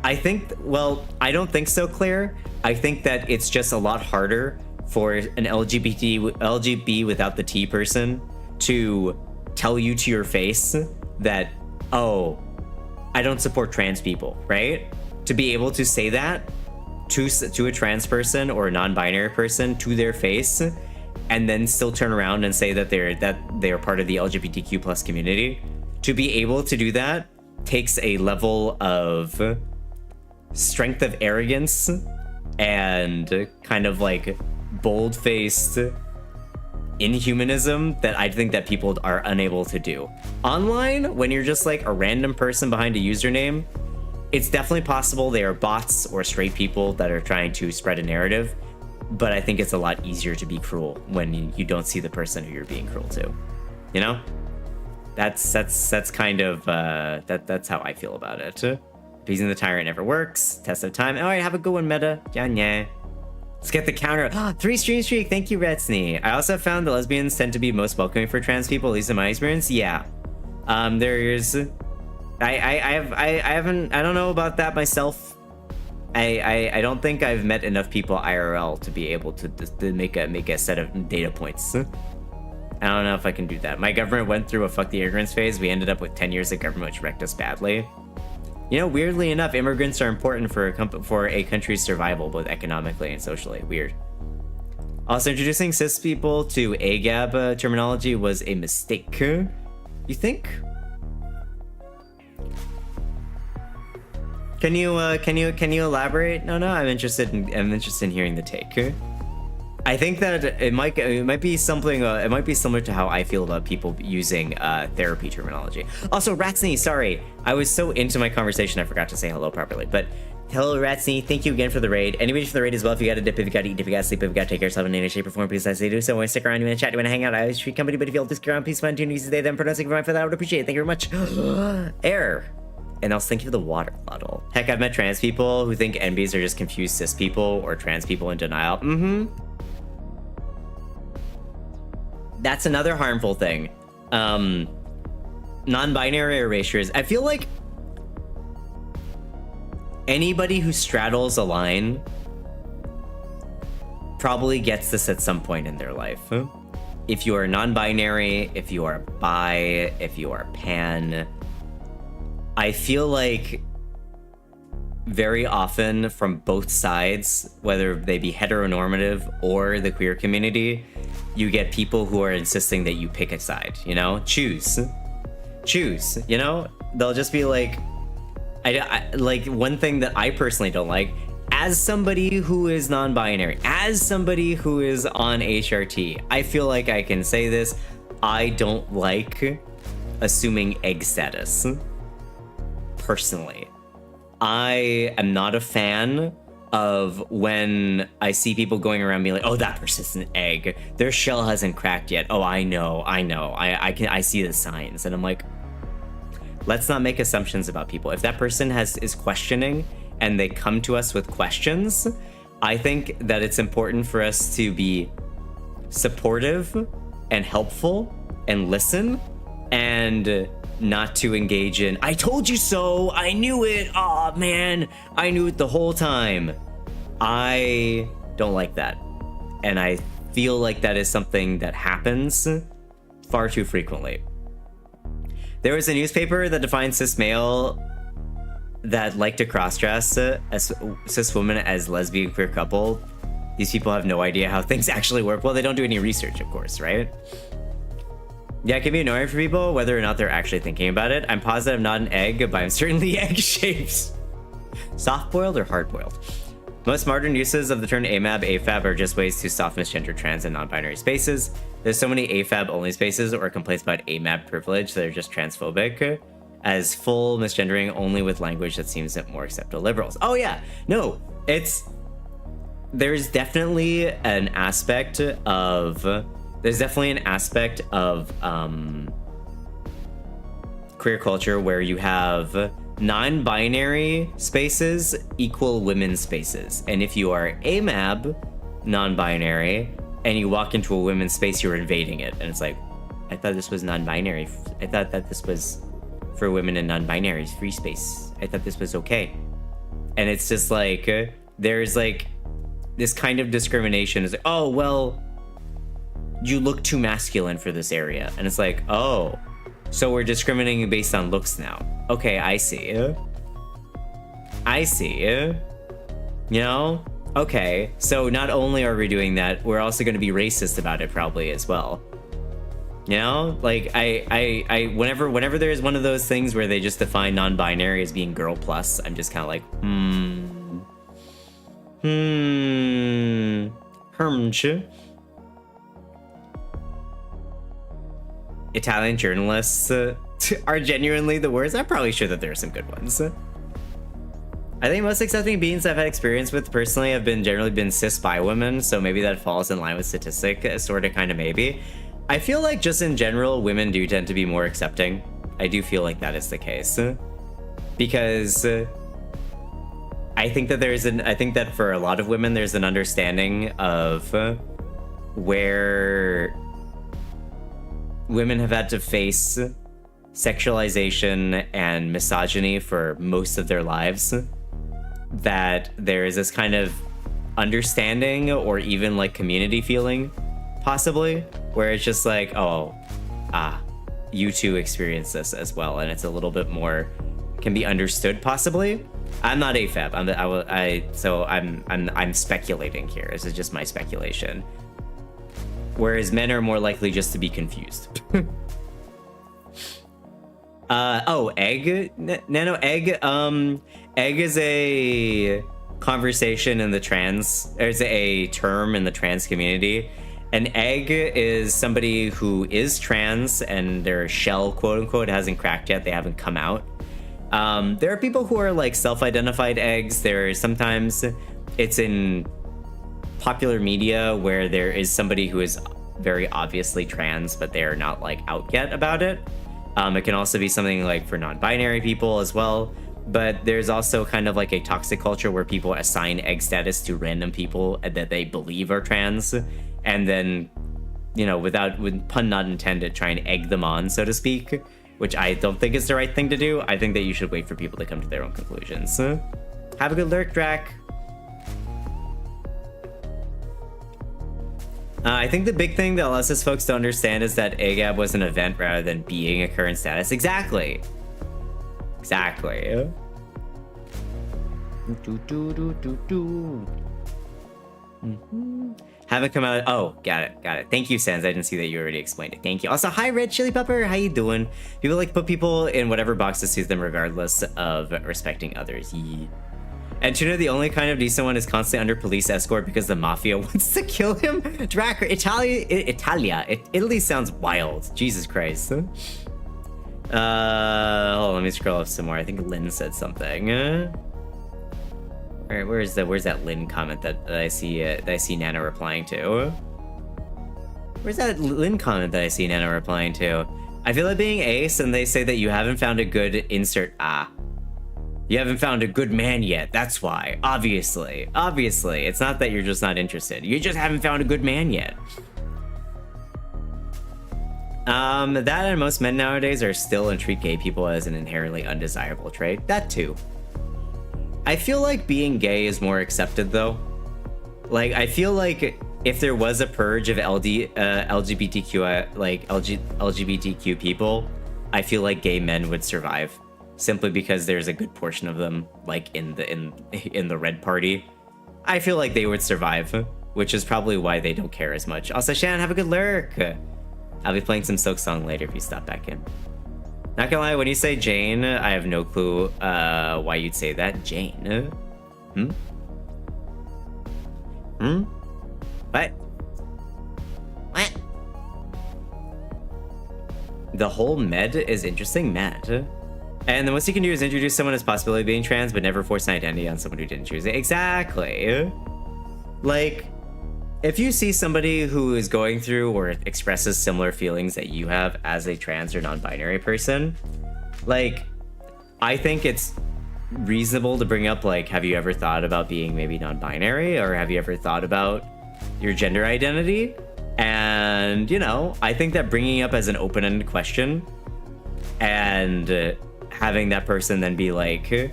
I think, well, I don't think so, Claire. I think that it's just a lot harder for an LGBT without the T person to tell you to your face that, oh, I don't support trans people, right? To be able to say that to a trans person or a non-binary person to their face, and then still turn around and say that they're part of the LGBTQ plus community. To be able to do that takes a level of strength of arrogance and kind of like bold-faced inhumanism that I think that people are unable to do. Online, when you're just like a random person behind a username, it's definitely possible they are bots or straight people that are trying to spread a narrative, but I think it's a lot easier to be cruel when you don't see the person who you're being cruel to. You know? That's kind of that's how I feel about it. Appeasing the tyrant never works. Test of time. All right, have a good one, Meta. Yeah. Let's get the counter. 3 stream streak. Thank you, Retsney. I also found that lesbians tend to be most welcoming for trans people, at least in my experience. Yeah. There's. I don't know about that myself. I don't think I've met enough people IRL to be able to make a set of data points. I don't know if I can do that. My government went through a fuck the immigrants phase. We ended up with 10 years of government, which wrecked us badly. You know, weirdly enough, immigrants are important for a country's survival, both economically and socially. Weird. Also, introducing cis people to AGAB terminology was a mistake. You think? Can you elaborate? No, I'm interested in hearing the take. I think that it might be something. It might be similar to how I feel about people using therapy terminology. Also, Ratsney, sorry, I was so into my conversation I forgot to say hello properly. But hello, Ratsney. Thank you again for the raid. Anybody for the raid as well. If you got to dip, if you got to eat, if you got to sleep, if you got to take care of yourself in any shape or form, please I say do so. I want to stick around, you want to chat, you want to hang out. I always treat company, but if you'll just get around, please find opportunities today. Then pronouncing for that, I would appreciate it. Thank you very much. Air. And also thank you for the water bottle. Heck, I've met trans people who think NBs are just confused cis people or trans people in denial. That's another harmful thing. Non-binary erasures. I feel like anybody who straddles a line probably gets this at some point in their life. If you are non-binary, if you are bi, if you are pan, I feel like very often from both sides, whether they be heteronormative or the queer community, you get people who are insisting that you pick a side, you know? Choose, you know? They'll just be like, I like one thing that I personally don't like, as somebody who is non-binary, as somebody who is on HRT, I feel like I can say this, I don't like assuming egg status. Personally, I am not a fan of when I see people going around being like, oh, that person's an egg, their shell hasn't cracked yet. Oh, I know, I see the signs. And I'm like, let's not make assumptions about people. If that person is questioning and they come to us with questions, I think that it's important for us to be supportive and helpful and listen, and not to engage in, I told you so, I knew it, oh man, I knew it the whole time. I don't like that. And I feel like that is something that happens far too frequently. There was a newspaper that defined cis male that like to cross-dress as cis women as lesbian queer couple. These people have no idea how things actually work. Well, they don't do any research, of course, right? Yeah, it can be annoying for people whether or not they're actually thinking about it. I'm positive I'm not an egg, but I'm certainly egg-shaped. Soft-boiled or hard-boiled? Most modern uses of the term AMAB, AFAB are just ways to soft misgender trans and non-binary spaces. There's so many AFAB-only spaces or complaints about AMAB privilege that are just transphobic, as full misgendering only with language that seems more acceptable to liberals. Oh yeah, no, there's definitely an aspect of queer culture where you have non-binary spaces equal women's spaces. And if you are AMAB non-binary, and you walk into a women's space, you're invading it. And it's like, I thought this was non-binary. I thought that this was for women and non-binaries, free space. I thought this was okay. And it's just like, there's like this kind of discrimination. Is like, oh, well, you look too masculine for this area. And it's like, oh, so we're discriminating based on looks now. Okay, I see. I see. You know? Okay, so not only are we doing that, we're also going to be racist about it probably as well. You know, like whenever there's one of those things where they just define non-binary as being girl plus, I'm just kind of like, hermch. Italian journalists are genuinely the worst. I'm probably sure that there are some good ones. I think most accepting beings I've had experience with personally have generally been cis bi women, so maybe that falls in line with statistic, sort of, kind of, maybe. I feel like just in general, women do tend to be more accepting. I do feel like that is the case. Because I think that for a lot of women, there's an understanding of where women have had to face sexualization and misogyny for most of their lives. That there is this kind of understanding or even like community feeling, possibly, where it's just like, oh, you too experience this as well, and it's a little bit more can be understood, possibly. I'm not AFAB. I'm speculating here. This is just my speculation. Whereas men are more likely just to be confused. Egg, nano egg. Egg is a conversation in the trans. There's a term in the trans community. An egg is somebody who is trans and their shell, quote unquote, hasn't cracked yet. They haven't come out. There are people who are like self-identified eggs. Sometimes it's in popular media where there is somebody who is very obviously trans, but they are not like out yet about it. It can also be something like for non-binary people as well. But there's also kind of like a toxic culture where people assign egg status to random people that they believe are trans, and then, you know, with pun not intended, try and egg them on, so to speak, which I don't think is the right thing to do. I think that you should wait for people to come to their own conclusions. Have a good lurk, Drac. I think the big thing that lots of folks don't understand is that AGAB was an event rather than being a current status. Exactly. Exactly. Haven't come out. Oh, got it. Thank you, Sans. I didn't see that you already explained it. Thank you. Also, hi, Red Chili Pepper. How you doing? People like to put people in whatever box that suits them, regardless of respecting others. Yeah. And Tuna, the only kind of decent one, is constantly under police escort because the mafia wants to kill him. Dracker, Italy sounds wild. Jesus Christ. Hold on, let me scroll up some more. I think Lynn said something. All right, where's that Lynn comment that I see Nana replying to? Where's that Lynn comment that I see Nana replying to? I feel like being ace, and they say that you haven't found a good insert. You haven't found a good man yet. That's why. Obviously, it's not that you're just not interested. You just haven't found a good man yet. That and most men nowadays are still and treat gay people as an inherently undesirable trait. That too. I feel like being gay is more accepted though. Like, I feel like if there was a purge of LGBTQ people, I feel like gay men would survive, simply because there's a good portion of them, like in the Red Party. I feel like they would survive, which is probably why they don't care as much. Also, Shannon, have a good lurk. I'll be playing some Silksong later if you stop back in. Not gonna lie, when you say Jane, I have no clue why you'd say that. Jane? What? The whole med is interesting, Med. And the most you can do is introduce someone as possibility of being trans, but never force an identity on someone who didn't choose it. Exactly. Like, if you see somebody who is going through or expresses similar feelings that you have as a trans or non-binary person, like, I think it's reasonable to bring up, like, have you ever thought about being maybe non-binary? Or have you ever thought about your gender identity. And, you know, I think that bringing it up as an open-ended question and having that person then be like, you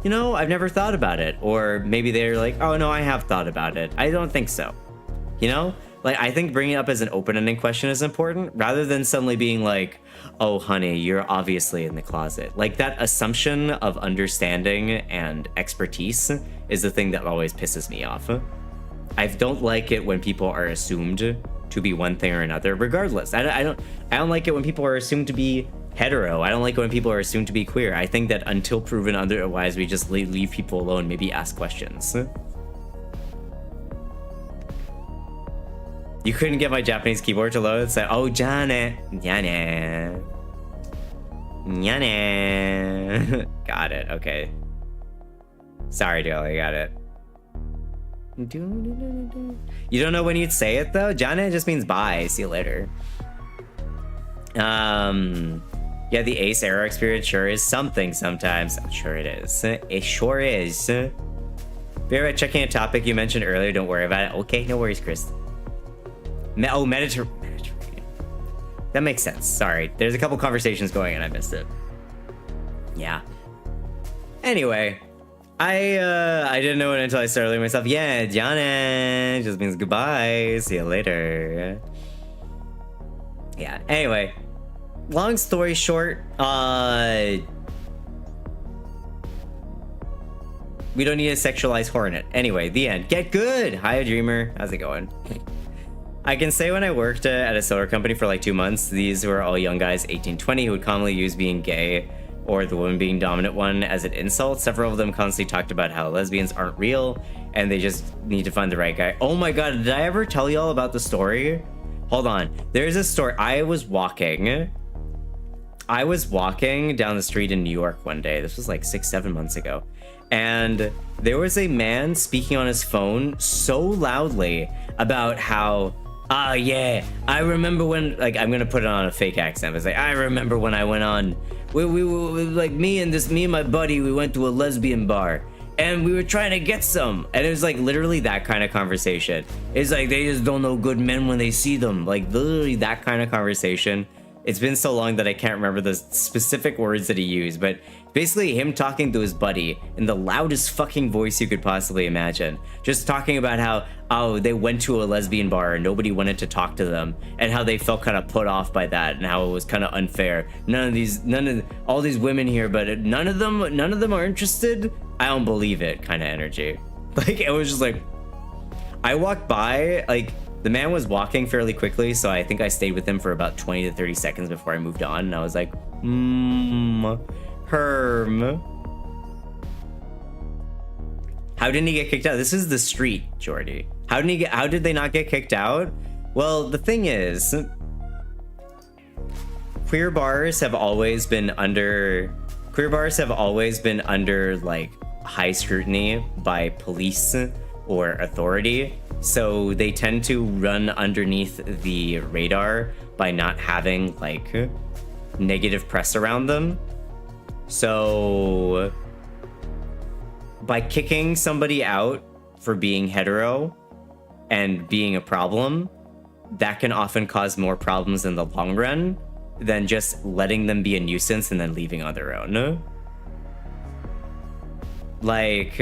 know, I've never thought about it. Or maybe they're like, oh, no, I have thought about it. I don't think so. You know? Like, I think bringing it up as an open-ended question is important rather than suddenly being like, oh, honey, you're obviously in the closet. Like, that assumption of understanding and expertise is the thing that always pisses me off. I don't like it when people are assumed to be one thing or another, regardless. I don't like it when people are assumed to be hetero. I don't like it when people are assumed to be queer. I think that until proven otherwise, we just leave people alone, maybe ask questions. You couldn't get my Japanese keyboard to load? It said, oh, Jane. Yane. Yane. Got it. Okay. Sorry, Jolie. Got it. You don't know when you'd say it, though? Jane just means bye. See you later. Yeah, the Ace Arrow experience sure is something sometimes. I'm sure it is. It sure is. Be right, checking a topic you mentioned earlier. Don't worry about it. Okay, no worries, Chris. Mediterranean. That makes sense. Sorry. There's a couple conversations going and I missed it. Yeah. Anyway, I didn't know it until I started learning myself. Yeah, Jana just means goodbye. See you later. Yeah. Anyway, long story short, we don't need a sexualized hornet. Anyway, the end. Get good. Hi, Dreamer. How's it going? I can say when I worked at a solar company for like 2 months, these were all young guys, 18, 20, who would commonly use being gay or the woman being dominant one as an insult. Several of them constantly talked about how lesbians aren't real and they just need to find the right guy. Oh my god, did I ever tell y'all about the story? Hold on. There's a story. I was walking down the street in New York one day. This was like 6-7 months ago. And there was a man speaking on his phone so loudly about how, yeah, I remember when, like, I'm gonna put it on a fake accent. It's like, I remember when I went on, we like me and my buddy, we went to a lesbian bar and we were trying to get some. And it was like literally that kind of conversation. It's like, they just don't know good men when they see them. Like literally that kind of conversation. It's been so long that I can't remember the specific words that he used, but basically him talking to his buddy in the loudest fucking voice you could possibly imagine. Just talking about how, oh, they went to a lesbian bar and nobody wanted to talk to them and how they felt kind of put off by that and how it was kind of unfair. All these women here, but none of them are interested. I don't believe it kind of energy. Like, it was just like, I walked by, like, the man was walking fairly quickly, so I think I stayed with him for about 20 to 30 seconds before I moved on, and I was like, Herm. How didn't he get kicked out? This is the street, Jordy. How did they not get kicked out? Well, the thing is, queer bars have always been under like high scrutiny by police or authority. So they tend to run underneath the radar by not having like negative press around them. So by kicking somebody out for being hetero and being a problem, that can often cause more problems in the long run than just letting them be a nuisance and then leaving on their own. Like,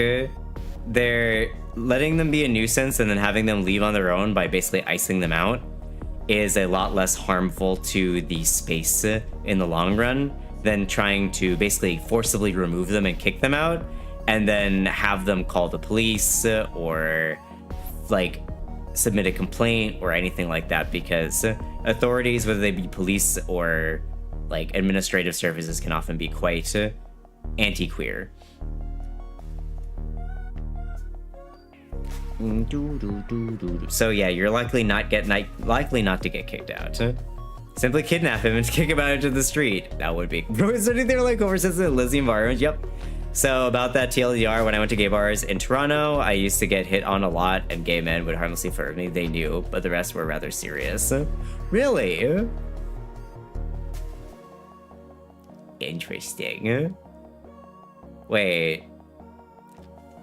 they're letting them be a nuisance and then having them leave on their own by basically icing them out is a lot less harmful to the space in the long run than trying to basically forcibly remove them and kick them out and then have them call the police or like submit a complaint or anything like that, because authorities, whether they be police or like administrative services, can often be quite anti-queer. So yeah, you're likely not to get kicked out. Simply kidnap him and kick him out into the street. That would be. Is there anything like oversensitive in Lizzie environment? Yep. So about that TLDR, when I went to gay bars in Toronto, I used to get hit on a lot, and gay men would harmlessly flirt with me. They knew, but the rest were rather serious. Really? Interesting. Wait.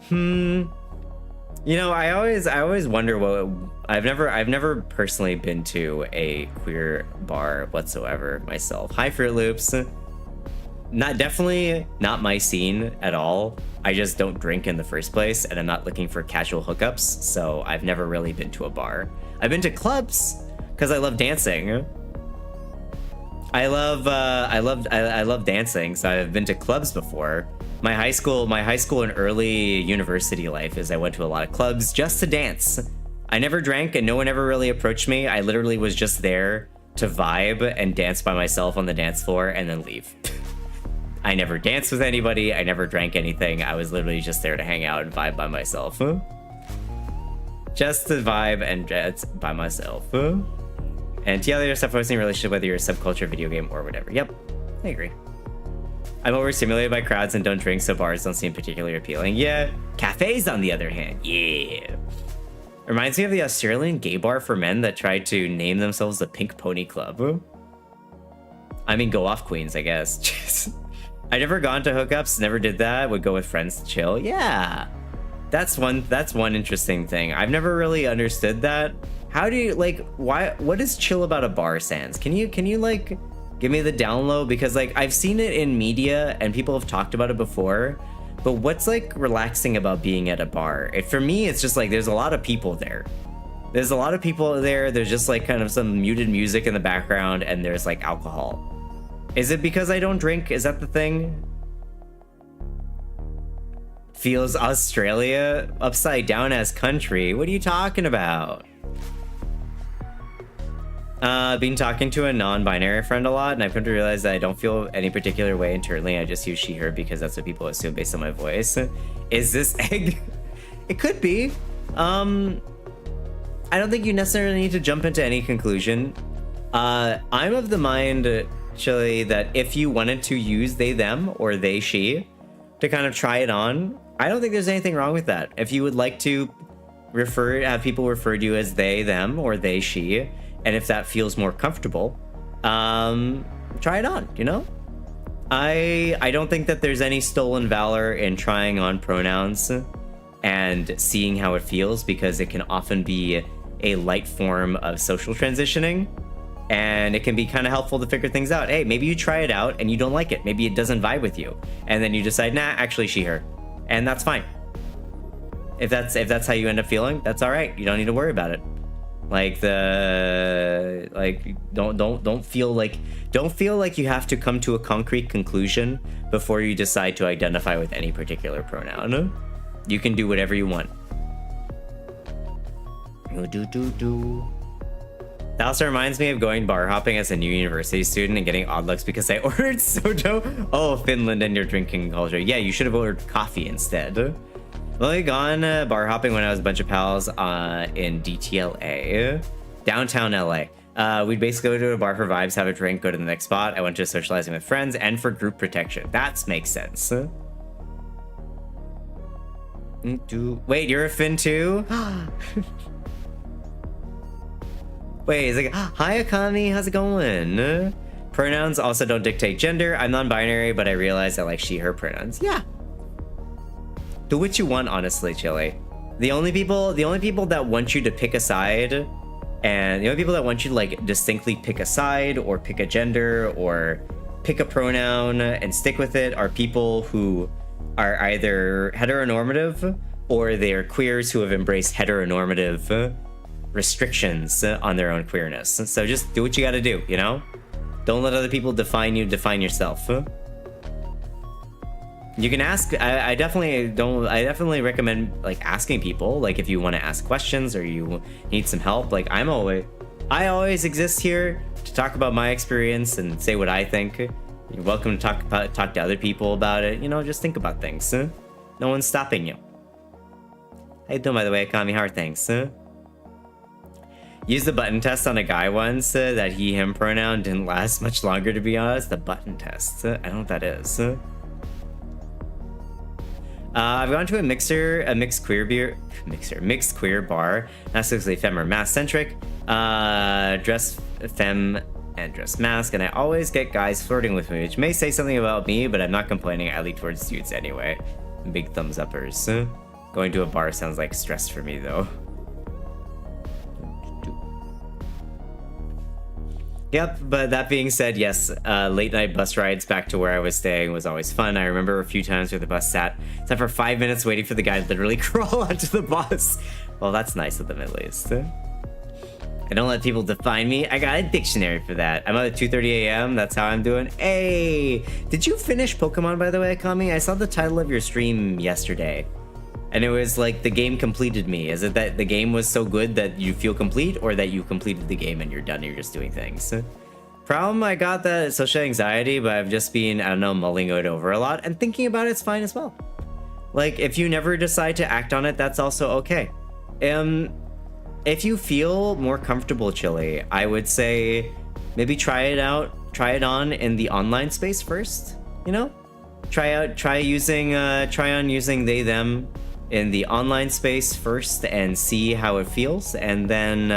You know, I always wonder what I've never personally been to a queer bar whatsoever myself. Hi, Fruit Loops. Definitely not my scene at all. I just don't drink in the first place, and I'm not looking for casual hookups, so I've never really been to a bar. I've been to clubs because I love dancing. I love dancing, so I've been to clubs before. My high school and early university life is I went to a lot of clubs just to dance. I never drank and no one ever really approached me. I literally was just there to vibe and dance by myself on the dance floor and then leave. I never danced with anybody. I never drank anything. I was literally just there to hang out and vibe by myself. Just to vibe and dance by myself. And yeah, there's stuff posting in relationship whether you're a subculture, video game, or whatever. Yep, I agree. I'm overstimulated by crowds and don't drink, so bars don't seem particularly appealing. Yeah, cafes on the other hand, yeah. Reminds me of the Australian gay bar for men that tried to name themselves the Pink Pony Club. I mean, go off queens, I guess. I never gone to hookups, never did that. Would go with friends to chill. Yeah, that's one interesting thing. I've never really understood that. How do you like? What is chill about a bar, Sans? Can you like give me the down low? Because like I've seen it in media and people have talked about it before. But what's like relaxing about being at a bar? For me, it's just like there's a lot of people there. There's a lot of people there. There's just like kind of some muted music in the background, and there's like alcohol. Is it because I don't drink? Is that the thing? Feels Australia upside down as country. What are you talking about? Been talking to a non-binary friend a lot, and I've come to realize that I don't feel any particular way internally. I just use she, her because that's what people assume based on my voice. Is this egg? It could be. I don't think you necessarily need to jump into any conclusion. I'm of the mind, actually, that if you wanted to use they, them, or they, she to kind of try it on, I don't think there's anything wrong with that. If you would like to have people refer to you as they, them, or they, she, and if that feels more comfortable, try it on, you know? I don't think that there's any stolen valor in trying on pronouns and seeing how it feels, because it can often be a light form of social transitioning, and it can be kind of helpful to figure things out. Hey, maybe you try it out and you don't like it. Maybe it doesn't vibe with you, and then you decide, nah, actually she, her, and that's fine. If that's how you end up feeling, that's all right. You don't need to worry about it. Like don't feel like you have to come to a concrete conclusion before you decide to identify with any particular pronoun. You can do whatever you want. That also reminds me of going bar hopping as a new university student and getting odd looks because I ordered soda. Oh, Finland and your drinking culture. Yeah, you should have ordered coffee instead. I've only gone bar hopping when I was a bunch of pals in DTLA, downtown LA. We'd basically go to a bar for vibes, have a drink, go to the next spot. I went to socializing with friends and for group protection. That makes sense. Wait, you're a Finn too? Wait, it's like, hi Akami, how's it going? Pronouns also don't dictate gender. I'm non-binary, but I realize I like she, her pronouns. Yeah. Do what you want, honestly, Chili. The only people that want you to pick a side, and the only people that want you to like distinctly pick a side or pick a gender or pick a pronoun and stick with it are people who are either heteronormative or they are queers who have embraced heteronormative restrictions on their own queerness. So just do what you gotta do, you know? Don't let other people define you, define yourself. You can ask. I definitely recommend like asking people, like if you want to ask questions or you need some help. Like I always exist here to talk about my experience and say what I think. You're welcome to talk to other people about it. You know, just think about things. No one's stopping you. How you doing, by the way, Akami? How are things? Used the button test on a guy once. That he, him pronoun didn't last much longer, to be honest. The button test. I don't know what that is. I've gone to a mixed queer bar, not strictly femme or mask-centric, dress femme and dress mask, and I always get guys flirting with me, which may say something about me, but I'm not complaining. I lean towards dudes anyway. Big thumbs uppers. Going to a bar sounds like stress for me, though. Yep, but that being said, yes, late night bus rides back to where I was staying was always fun. I remember a few times where the bus sat for 5 minutes waiting for the guy to literally crawl onto the bus. Well, that's nice of them at least. I don't let people define me. I got a dictionary for that. I'm up at 2:30 a.m. That's how I'm doing. Hey, did you finish Pokemon, by the way, Kami? I saw the title of your stream yesterday. And it was like, the game completed me. Is it that the game was so good that you feel complete, or that you completed the game and you're done and you're just doing things? Problem, I got that social anxiety, but I've just been, I don't know, mulling it over a lot, and thinking about it's fine as well. Like, if you never decide to act on it, that's also okay. If you feel more comfortable, Chili, I would say maybe try it on in the online space first, you know? Try on using they, them in the online space first and see how it feels, and then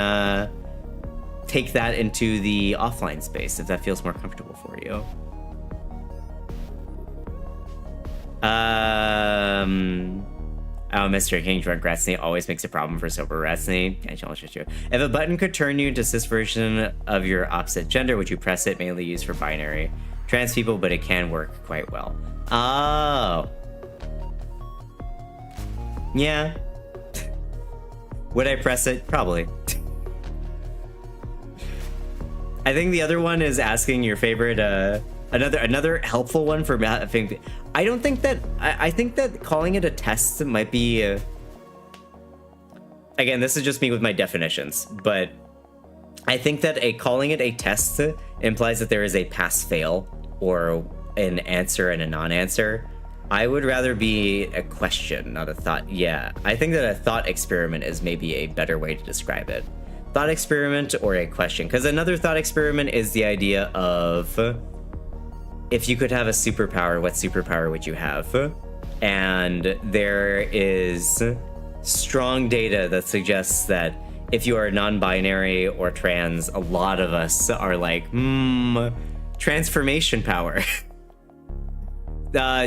take that into the offline space if that feels more comfortable for you. Oh, Mr. King drunk Ratsney always makes a problem for sober Ratsney. If a button could turn you into cis version of your opposite gender, would you press it? Mainly used for binary trans people, but it can work quite well. Oh. Yeah. Would I press it? Probably. I think the other one is asking your favorite, another helpful one for having. I don't think that, I think that calling it a test might be, again, this is just me with my definitions, but I think that calling it a test implies that there is a pass-fail or an answer and a non-answer. I would rather be a question, not a thought. Yeah, I think that a thought experiment is maybe a better way to describe it. Thought experiment or a question, because another thought experiment is the idea of, if you could have a superpower, what superpower would you have? And there is strong data that suggests that if you are non-binary or trans, a lot of us are like, transformation power.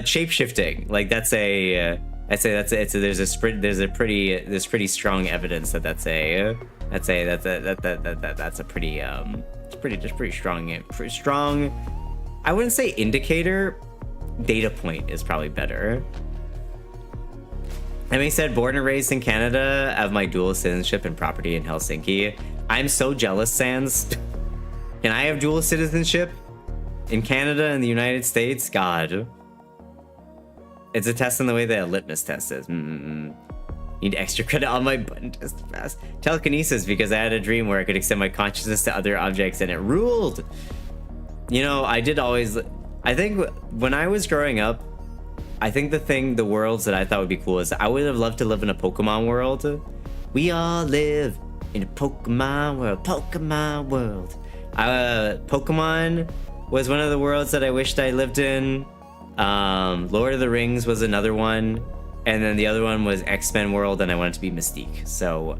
Shape-shifting, like that's a, there's pretty strong evidence that that's a pretty strong. I wouldn't say indicator, data point is probably better. Having said, born and raised in Canada, I have my dual citizenship and property in Helsinki. I'm so jealous, Sans. Can I have dual citizenship in Canada and the United States? God. It's a test in the way that a litmus test is. Need extra credit on my button test fast. Telekinesis, because I had a dream where I could extend my consciousness to other objects and it ruled. You know, I think when I was growing up, I think the worlds that I thought would be cool is I would have loved to live in a Pokemon world. We all live in a Pokemon world, Pokemon was one of the worlds that I wished I lived in. Lord of the Rings was another one. And then the other one was X-Men world, and I wanted to be Mystique. So,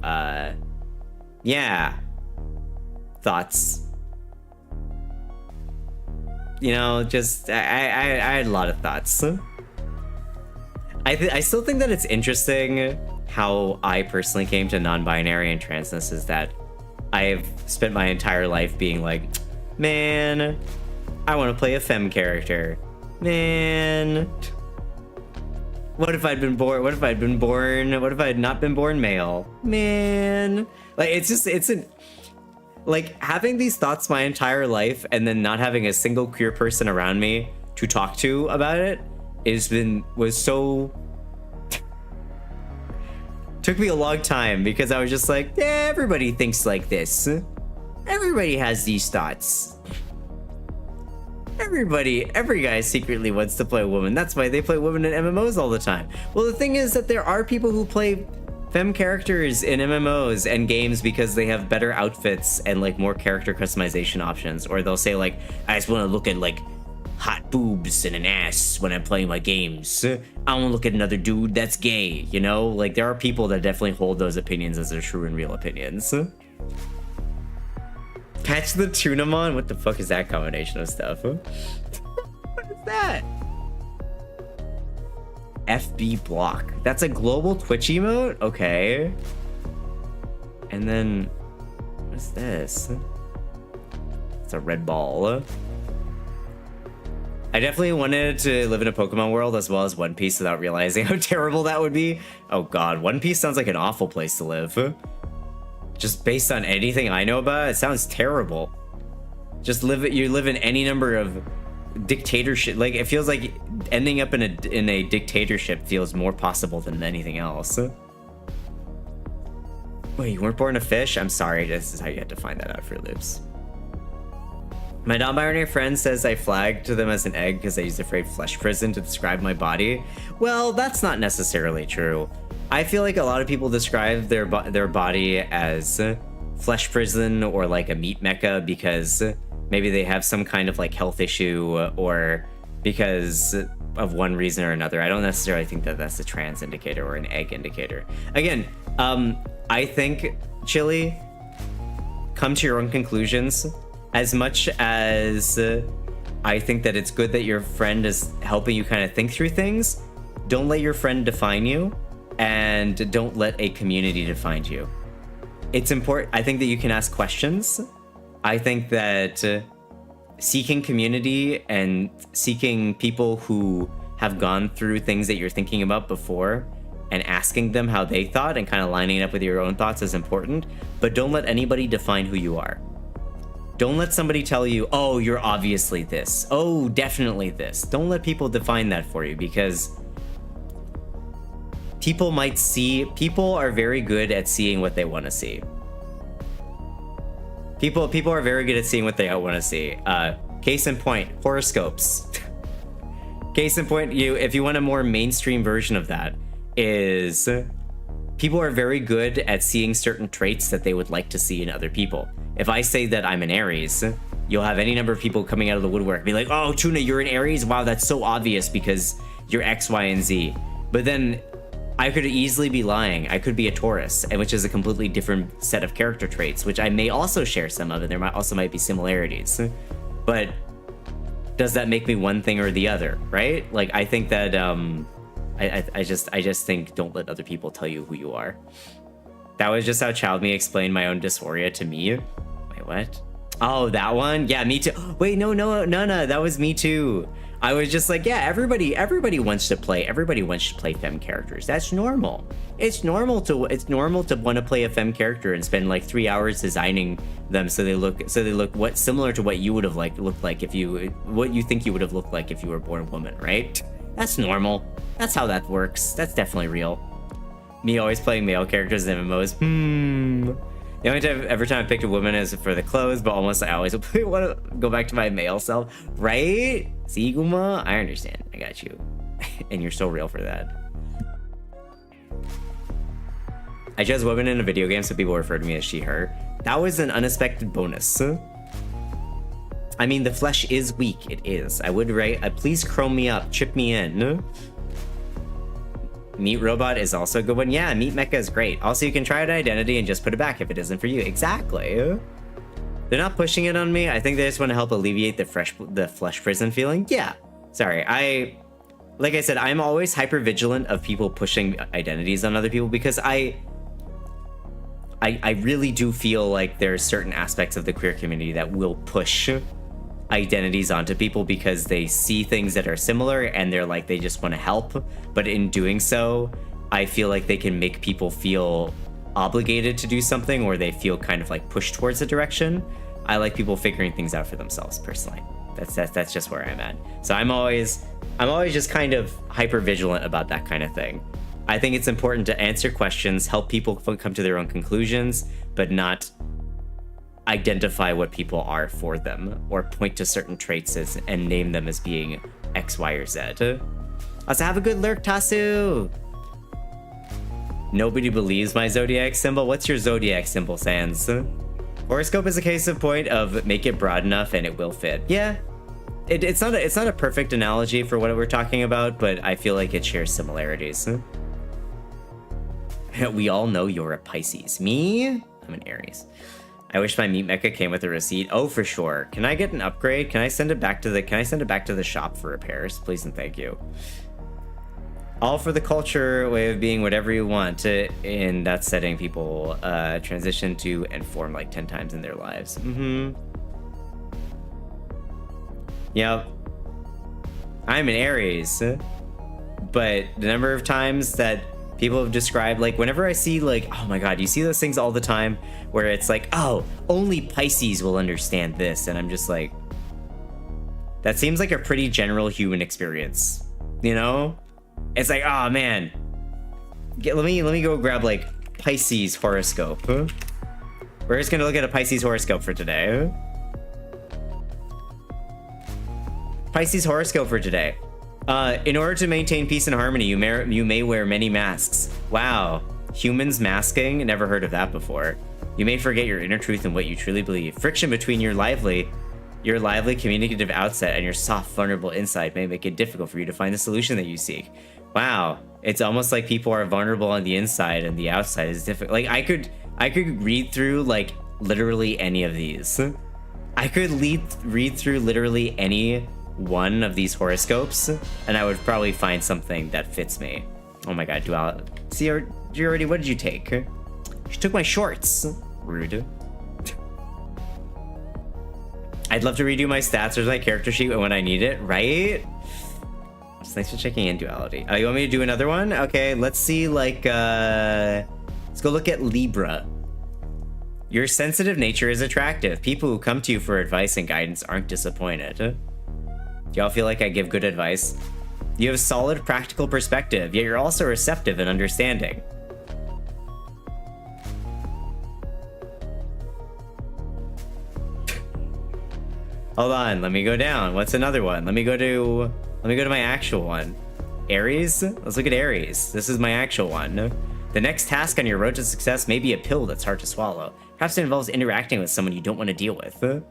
yeah. Thoughts. You know, just I had a lot of thoughts. I still think that it's interesting how I personally came to non-binary and transness is that I've spent my entire life being like, man, I want to play a femme character. Man, what if I'd not been born male? Man, like like having these thoughts my entire life and then not having a single queer person around me to talk to about it was so took me a long time, because I was just like, yeah, everybody thinks like this. Everybody has these thoughts. Every guy secretly wants to play a woman. That's why they play women in MMOs all the time. Well, the thing is that there are people who play femme characters in MMOs and games because they have better outfits and like more character customization options. Or they'll say like, I just want to look at like hot boobs and an ass when I'm playing my games. I don't want to look at another dude that's gay, you know? Like there are people that definitely hold those opinions as their true and real opinions. Catch the Tunamon? What the fuck is that combination of stuff? What is that? FB block. That's a global Twitch emote? Okay. And then, what's this? It's a red ball. I definitely wanted to live in a Pokemon world as well as One Piece without realizing how terrible that would be. Oh god, One Piece sounds like an awful place to live. Just based on anything I know about it, it sounds terrible. Just you live in any number of dictatorship. Like, it feels like ending up in a dictatorship feels more possible than anything else. Wait, you weren't born a fish? I'm sorry, this is how you had to find that out for loops. My non-binary friend says I flagged them as an egg because I used the phrase flesh prison to describe my body. Well, that's not necessarily true. I feel like a lot of people describe their body as flesh prison or like a meat mecca because maybe they have some kind of like health issue or because of one reason or another. I don't necessarily think that that's a trans indicator or an egg indicator. Again, I think, Chili, come to your own conclusions. As much as I think that it's good that your friend is helping you kind of think through things, don't let your friend define you, and don't let a community define you. It's important. I think that you can ask questions. I think that seeking community and seeking people who have gone through things that you're thinking about before and asking them how they thought and kind of lining it up with your own thoughts is important, but don't let anybody define who you are. Don't let somebody tell you, oh, you're obviously this. Oh, definitely this. Don't let people define that for you because people are very good at seeing what they want to see. People are very good at seeing what they want to see. Case in point, horoscopes. Case in point, if you want a more mainstream version of that, is people are very good at seeing certain traits that they would like to see in other people. If I say that I'm an Aries, you'll have any number of people coming out of the woodwork be like, oh, Tuna, you're an Aries? Wow, that's so obvious because you're X, Y, and Z. But then I could easily be lying. I could be a Taurus, which is a completely different set of character traits, which I may also share some of, and there might be similarities. But does that make me one thing or the other, right? Like, I think that I just think don't let other people tell you who you are. That was just how Child Me explained my own dysphoria to me. Wait, what? Oh, that one? Yeah, me too. Wait, no, that was me too. I was just like, yeah, everybody wants to play femme characters. That's normal. It's normal to want to play a femme character and spend like 3 hours designing them so they look similar to what you would have looked like what you think you would have looked like if you were born a woman, right? That's normal. That's how that works. That's definitely real. Me always playing male characters in MMOs. The only time I picked a woman is for the clothes, but almost I always want to go back to my male self, right? See, Guma? I understand. I got you. And you're so real for that. I chose women in a video game, so people refer to me as she, her. That was an unexpected bonus. I mean, the flesh is weak. It is. I would write, please chrome me up, chip me in. Meat Robot is also a good one. Yeah, Meat Mecha is great. Also, you can try an identity and just put it back if it isn't for you. Exactly. They're not pushing it on me. I think they just want to help alleviate the flesh prison feeling. Yeah. Sorry. Like I said, I'm always hyper vigilant of people pushing identities on other people because I really do feel like there are certain aspects of the queer community that will push identities onto people because they see things that are similar and they're like, they just want to help. But in doing so, I feel like they can make people feel obligated to do something or they feel kind of like pushed towards a direction. I like people figuring things out for themselves personally. That's just where I'm at. So I'm always just kind of hyper vigilant about that kind of thing. I think it's important to answer questions, help people come to their own conclusions, but not identify what people are for them or point to certain traits and name them as being X, Y, or Z. Also, have a good lurk, Tasu. Nobody believes my zodiac symbol. What's your zodiac symbol, Sans? Horoscope is a case of point of make it broad enough and it will fit. Yeah, it's not a perfect analogy for what we're talking about, but I feel like it shares similarities. We all know you're a Pisces. Me? I'm an Aries. I wish my meat mecha came with a receipt. Oh, for sure. Can I get an upgrade? Can I send it back to the shop for repairs? Please and thank you. All for the culture way of being whatever you want. In that setting, people transition to and form like 10 times in their lives. Yep. I'm an Aries. But the number of times that people have described, like, whenever I see, like, oh my god, you see those things all the time where it's like, oh, only Pisces will understand this, and I'm just like, that seems like a pretty general human experience, you know? It's like, oh man, let me go grab like Pisces horoscope. We're just gonna look at a Pisces horoscope for today. Pisces horoscope for today. In order to maintain peace and harmony, you may wear many masks. Wow, humans masking? Never heard of that before. You may forget your inner truth and what you truly believe. Friction between your lively communicative outset and your soft, vulnerable inside may make it difficult for you to find the solution that you seek. Wow, it's almost like people are vulnerable on the inside and the outside is difficult. Like I could read through like literally any of these. I could read through literally any one of these horoscopes and I would probably find something that fits me. Oh my god, duality. See, you already, what did you take? You took my shorts. Rude. I'd love to redo my stats or my character sheet when I need it, right? So thanks for checking in, duality. Oh, you want me to do another one? Okay, let's see, like, let's go look at Libra. Your sensitive nature is attractive. People who come to you for advice and guidance aren't disappointed. Do y'all feel like I give good advice? You have solid practical perspective, yet you're also receptive and understanding. Hold on, let me go down. What's another one? Let me go to my actual one. Aries? Let's look at Aries. This is my actual one. The next task on your road to success may be a pill that's hard to swallow. Perhaps it involves interacting with someone you don't want to deal with.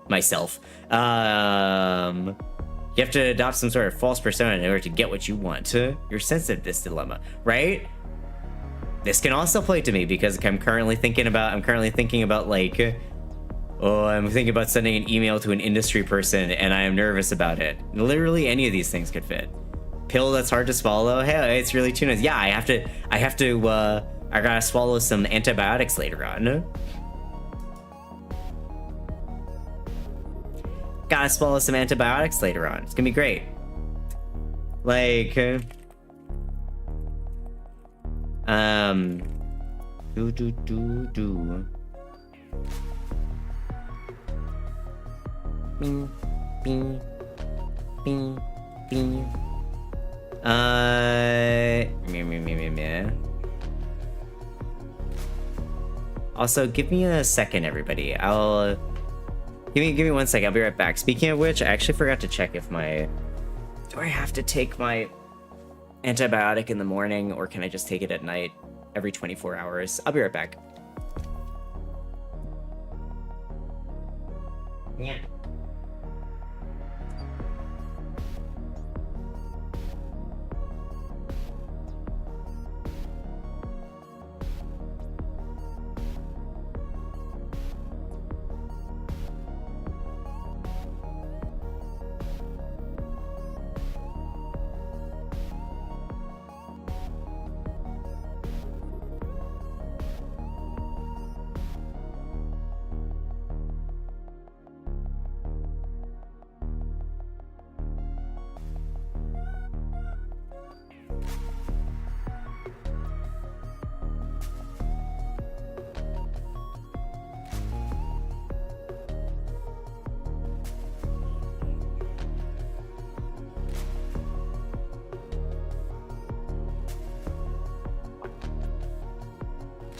Myself. You have to adopt some sort of false persona in order to get what you want. You're sensitive to this dilemma, right? This can also play to me because I'm currently thinking about like, oh, I'm thinking about sending an email to an industry person and I am nervous about it. Literally any of these things could fit. Pill that's hard to swallow. Hey, it's really too nice. Yeah, I gotta swallow some antibiotics later on. Gotta swallow some antibiotics later on. It's gonna be great. Like, Bing, bing, bing, bing. Also, give me a second, everybody. Give me 1 second. I'll be right back. Speaking of which, I actually forgot to check if do I have to take my antibiotic in the morning or can I just take it at night every 24 hours? I'll be right back. Yeah.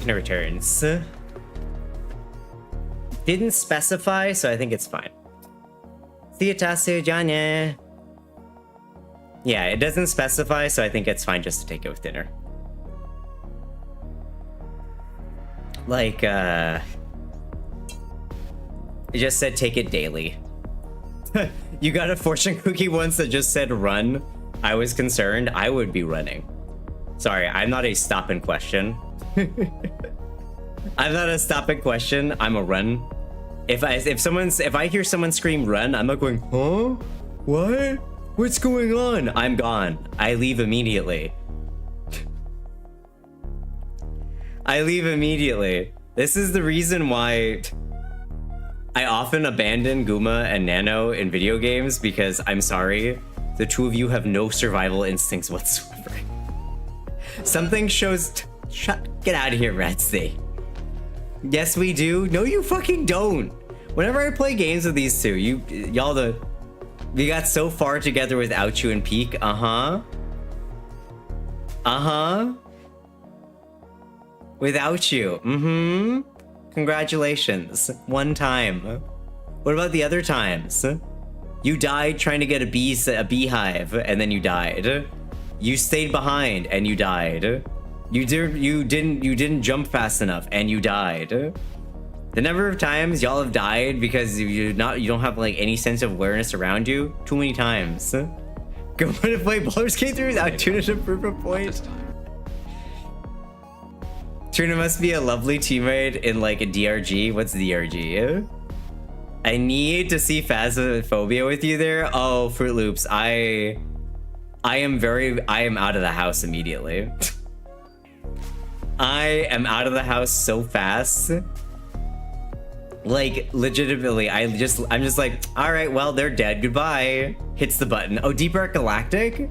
No returns. Didn't specify, so I think it's fine. Theatasu Janya. Yeah, it doesn't specify, so I think it's fine just to take it with dinner. Like, it just said take it daily. You got a fortune cookie once that just said run. I was concerned. I would be running. Sorry, I'm not a stop and question. I'm not a stop and question. I'm a run. If I hear someone scream run, I'm not going, huh? What? What's going on? I'm gone. I leave immediately. I leave immediately. This is the reason why I often abandon Guma and Nano in video games because I'm sorry, the two of you have no survival instincts whatsoever. Something shows. Get out of here, Ratsy. Yes, we do. No, you fucking don't. Whenever I play games with these two, we got so far together without you and Peak. Without you. Congratulations. One time. What about the other times? You died trying to get a beehive, and then you died. You stayed behind, and you died. You didn't jump fast enough, and you died. The number of times y'all have died because you don't have like any sense of awareness around you, too many times. Go to play Baldur's Gate 3 without Tuna to prove a point. Tuna must be a lovely teammate in like a DRG. What's DRG? I need to see Phasmophobia with you there. Oh, Fruit Loops. I am out of the house immediately. I am out of the house so fast. Like, legitimately, I'm just like, all right, well, they're dead. Goodbye. Hits the button. Oh, Deep Arc Galactic?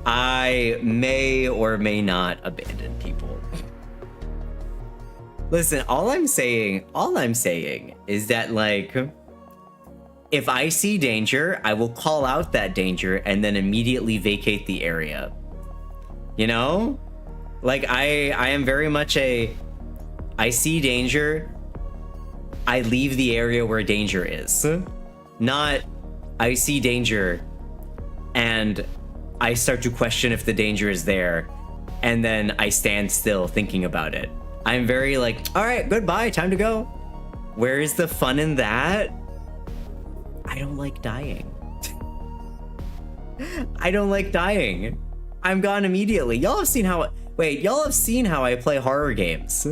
I may or may not abandon people. Listen, all I'm saying is that, like, if I see danger, I will call out that danger and then immediately vacate the area. You know? Like, I am very much I see danger, I leave the area where danger is. Not, I see danger, and I start to question if the danger is there, and then I stand still thinking about it. I'm very like, all right, goodbye, time to go. Where is the fun in that? I don't like dying. I don't like dying. I'm gone immediately. Y'all have seen how I play horror games.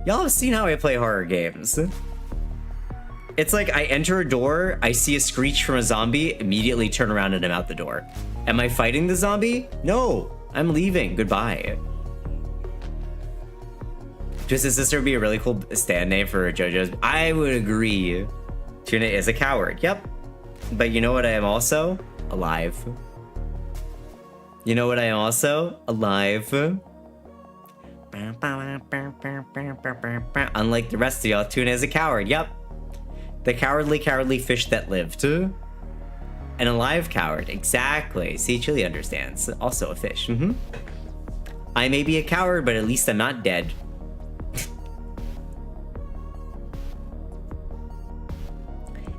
Y'all have seen how I play horror games. It's like I enter a door, I see a screech from a zombie, immediately turn around and I'm out the door. Am I fighting the zombie? No, I'm leaving. Goodbye. Twisted Sister would be a really cool stand name for JoJo's. I would agree. Tuna is a coward. Yep. But you know what I am also? Alive. You know what I am also? Alive. Unlike the rest of y'all, Tuna is a coward. Yep. The cowardly fish that lived. An alive coward. Exactly. See, Chili understands. Also a fish. I may be a coward, but at least I'm not dead.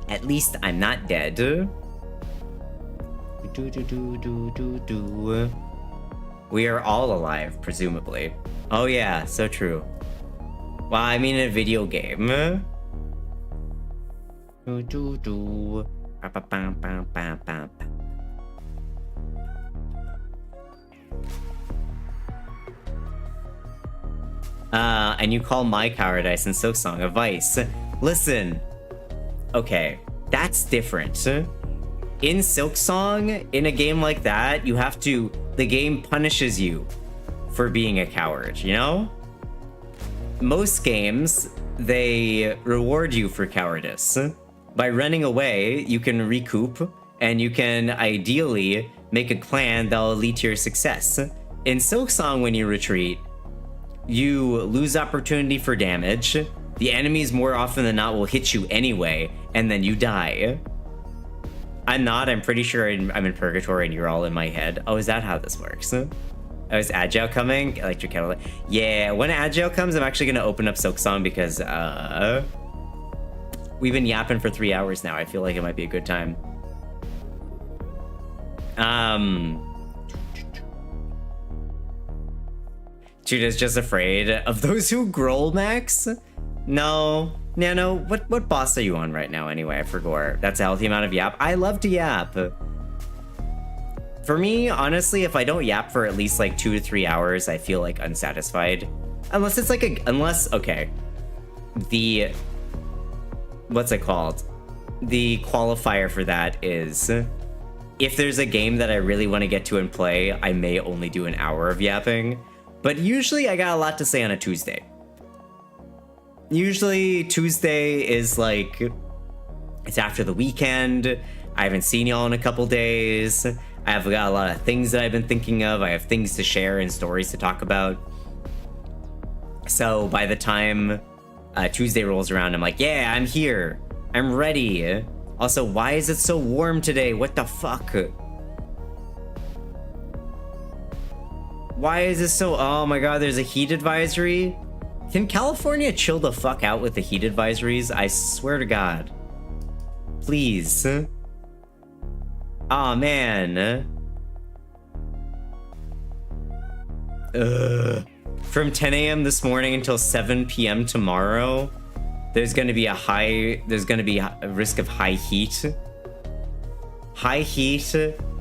At least I'm not dead. We are all alive, presumably. Oh yeah, so true. Well, I mean in a video game. And you call my cowardice in Silksong a vice. Listen. Okay, that's different. In Silksong, in a game like that, the game punishes you for being a coward, you know? Most games, they reward you for cowardice. By running away, you can recoup, and you can ideally make a plan that will lead to your success. In Silksong, when you retreat, you lose opportunity for damage. The enemies more often than not will hit you anyway, and then you die. I'm pretty sure I'm in purgatory and you're all in my head. Oh, is that how this works? Oh, is Agile coming? Electric Kettle. Yeah, when Agile comes, I'm actually gonna open up Silksong because, we've been yapping for 3 hours now. I feel like it might be a good time. Juda's just afraid of those who growl max? No. Nano, what boss are you on right now anyway? I forgot. That's a healthy amount of yap. I love to yap. For me, honestly, if I don't yap for at least like 2 to 3 hours, I feel like unsatisfied. Unless it's like okay. What's it called? The qualifier for that is if there's a game that I really want to get to and play, I may only do an hour of yapping. But usually I got a lot to say on a Tuesday. Usually Tuesday is like, it's after the weekend. I haven't seen y'all in a couple days. I've got a lot of things that I've been thinking of. I have things to share and stories to talk about. So by the time Tuesday rolls around, I'm like, yeah, I'm here. I'm ready. Also, why is it so warm today? What the fuck? Why is this so... Oh my god, there's a heat advisory? Can California chill the fuck out with the heat advisories? I swear to god. Please. Aw, man. From 10 a.m. this morning until 7 p.m. tomorrow, there's gonna be a risk of high heat. High heat,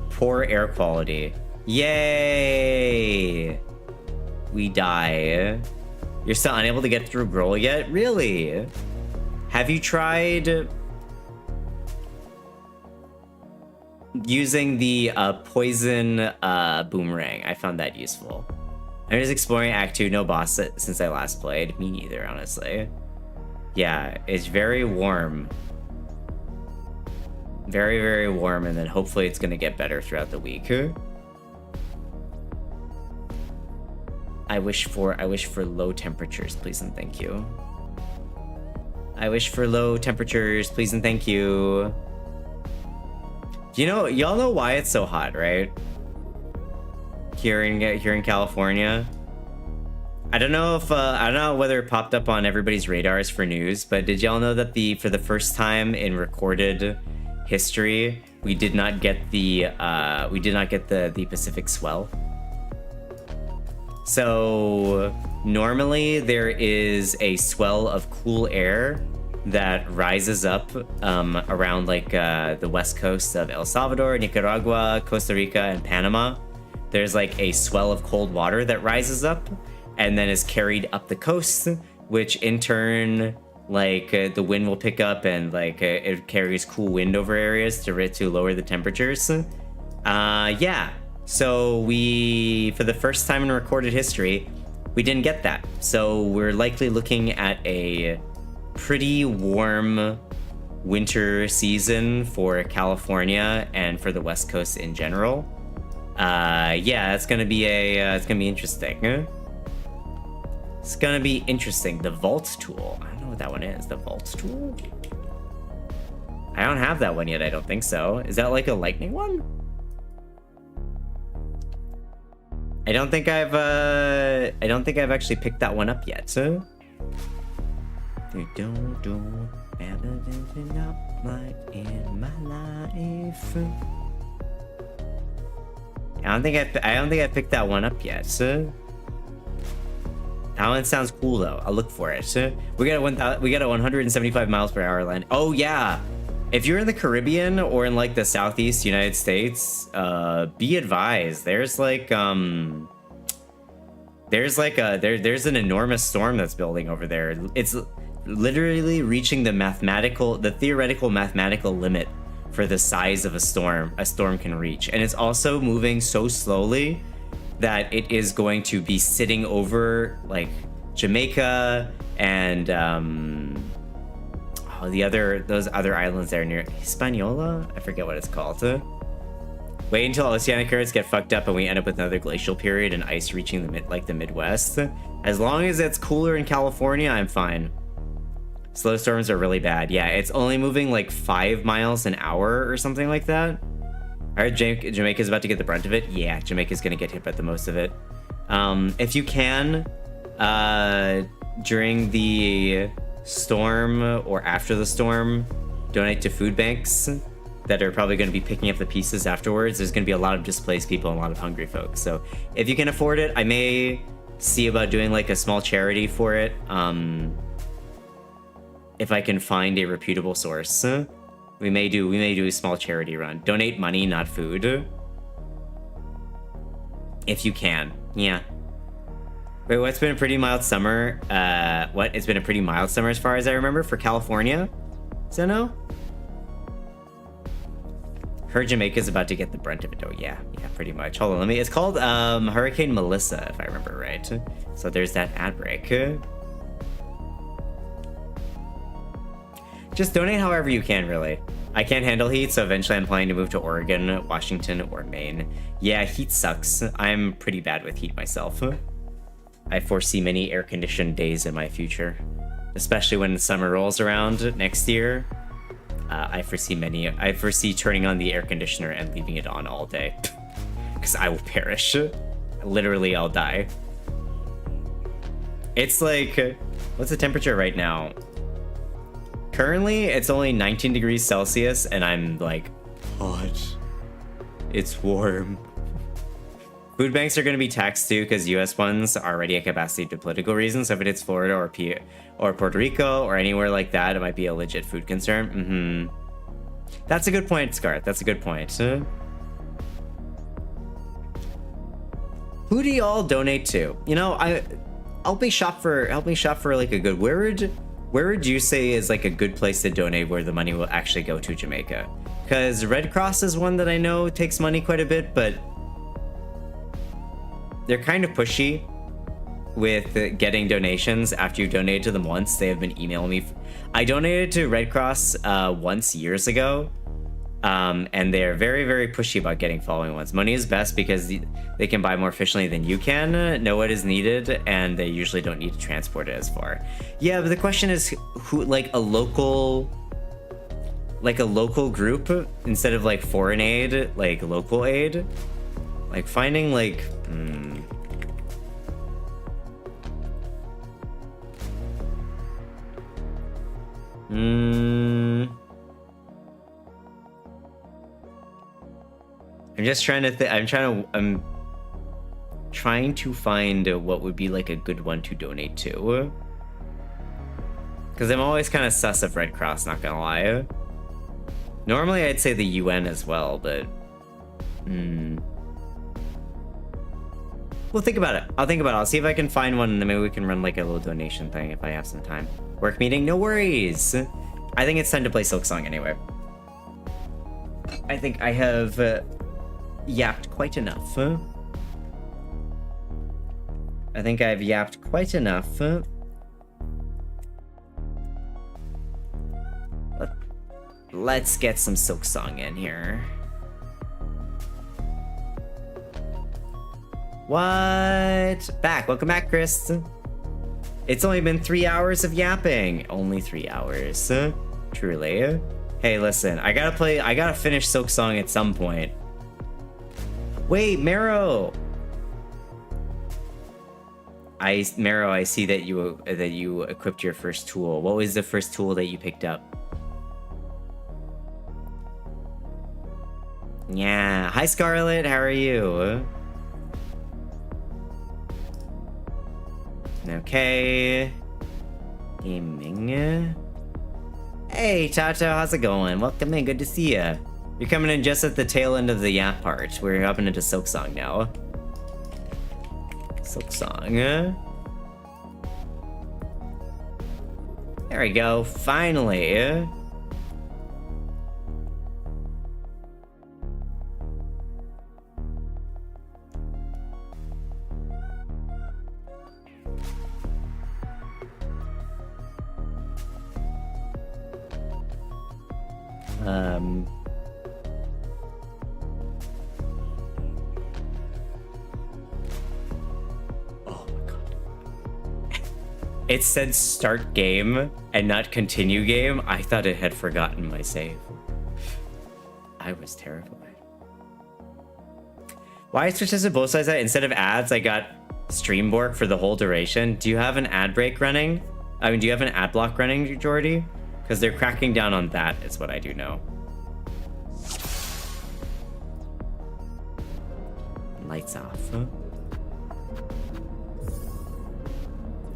poor air quality. Yay! We die. You're still unable to get through Grohl yet? Really? Have you tried using the poison boomerang? I found that useful. I'm just exploring Act 2, no boss since I last played. Me neither, honestly. Yeah, it's very warm. Very, very warm, and then hopefully it's gonna get better throughout the week. I wish for low temperatures, please and thank you. I wish for low temperatures, please and thank you. Y'all know why it's so hot, right? Here in California. I don't know whether it popped up on everybody's radars for news, but did y'all know that for the first time in recorded history, we did not get the Pacific swell? So normally there is a swell of cool air that rises up around like the west coast of El Salvador, Nicaragua, Costa Rica, and Panama. There's like a swell of cold water that rises up and then is carried up the coast, which in turn, like the wind will pick up and like it carries cool wind over areas to lower the temperatures. Yeah. So for the first time in recorded history, we didn't get that. So we're likely looking at a pretty warm winter season for California and for the West Coast in general. Yeah, it's gonna be interesting. It's gonna be interesting. The Vault tool. I don't know what that one is. The Vault tool? I don't have that one yet. I don't think so. Is that like a lightning one? I don't think I've actually picked that one up yet. So you don't have enough light in my life. I don't think I picked that one up yet. So that one sounds cool though. I'll look for it. So we got a 175 miles per hour line. Oh yeah. If you're in the Caribbean or in like the Southeast United States, be advised. There's an enormous storm that's building over there. It's literally reaching the theoretical mathematical limit for the size of a storm can reach. And it's also moving so slowly that it is going to be sitting over like Jamaica and those other islands there near Hispaniola? I forget what it's called. Wait until oceanic currents get fucked up and we end up with another glacial period and ice reaching the Midwest. As long as it's cooler in California, I'm fine. Slow storms are really bad. Yeah, it's only moving like 5 miles an hour or something like that. All right, Jamaica's about to get the brunt of it. Yeah, Jamaica's gonna get hit by the most of it. If you can, during the storm or after the storm, donate to food banks that are probably going to be picking up the pieces afterwards. There's going to be a lot of displaced people and a lot of hungry folks. So if you can afford it, I may see about doing like a small charity for it. If I can find a reputable source, we may do a small charity run. Donate money, not food. If you can, yeah. Wait, what's been a pretty mild summer? It's been a pretty mild summer as far as I remember for California? So no? Heard Jamaica's about to get the brunt of it. Oh yeah, pretty much. Hold on, let me. It's called Hurricane Melissa, if I remember right. So there's that ad break. Just donate however you can, really. I can't handle heat, so eventually I'm planning to move to Oregon, Washington, or Maine. Yeah, heat sucks. I'm pretty bad with heat myself. I foresee many air-conditioned days in my future, especially when the summer rolls around next year. I foresee turning on the air conditioner and leaving it on all day, because I will perish. Literally, I'll die. It's like, what's the temperature right now? Currently, it's only 19 degrees Celsius, and I'm like, hot. It's warm. Food banks are going to be taxed too, because U.S. ones are already at capacity due to political reasons. So if it's Florida or Puerto Rico or anywhere like that, it might be a legit food concern. That's a good point, Scar. That's a good point. Who do y'all donate to? You know, help me shop for like a good. Where would you say is like a good place to donate where the money will actually go to Jamaica? Because Red Cross is one that I know takes money quite a bit, but they're kind of pushy with getting donations after you donate to them once. They have been emailing me. I donated to Red Cross once years ago, and they're very, very pushy about getting following ones. Money is best because they can buy more efficiently than you can, know what is needed, and they usually don't need to transport it as far. Yeah, but the question is who, like a local group instead of like foreign aid, like local aid, like finding like. I'm just trying to I'm trying to find what would be like a good one to donate to. Because I'm always kind of sus of Red Cross, not gonna lie. Normally I'd say the UN as well, but we'll think about it. I'll think about it. I'll see if I can find one, and then maybe we can run like a little donation thing if I have some time. Work meeting? No worries. I think it's time to play Silksong anyway. I think I have yapped quite enough. I think I've yapped quite enough. Let's get some Silksong in here. What? Back. Welcome back, Chris. It's only been 3 hours of yapping. Only 3 hours. Truly. Hey, listen. I gotta finish Silksong at some point. Wait, Marrow. Marrow, I see that you equipped your first tool. What was the first tool that you picked up? Yeah. Hi, Scarlet. How are you? Okay. Gaming. Hey, Tato, how's it going? Welcome in, good to see ya. You're coming in just at the tail end of the yap part. We're hopping into Silksong now. Silksong. There we go, finally. Oh my god. It said start game and not continue game. I thought it had forgotten my save. I was terrified. Why I switched this to both sides? Instead of ads, I got Streambork for the whole duration. Do you have an ad break running? I mean, do you have an ad block running, Jordy? Because they're cracking down on that, is what I do know. Lights off.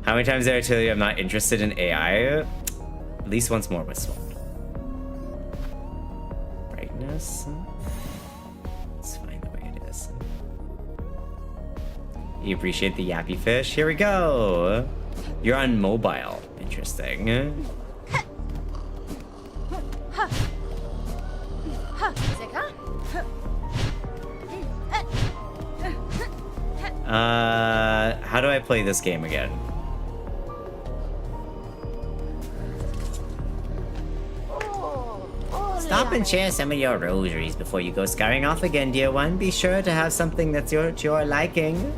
How many times did I tell you I'm not interested in AI? At least once more with Sword. Brightness. It's fine the way it is. You appreciate the yappy fish? Here we go. You're on mobile. Interesting. How do I play this game again? Stop and share some of your rosaries before you go scurrying off again, dear one. Be sure to have something that's to your liking.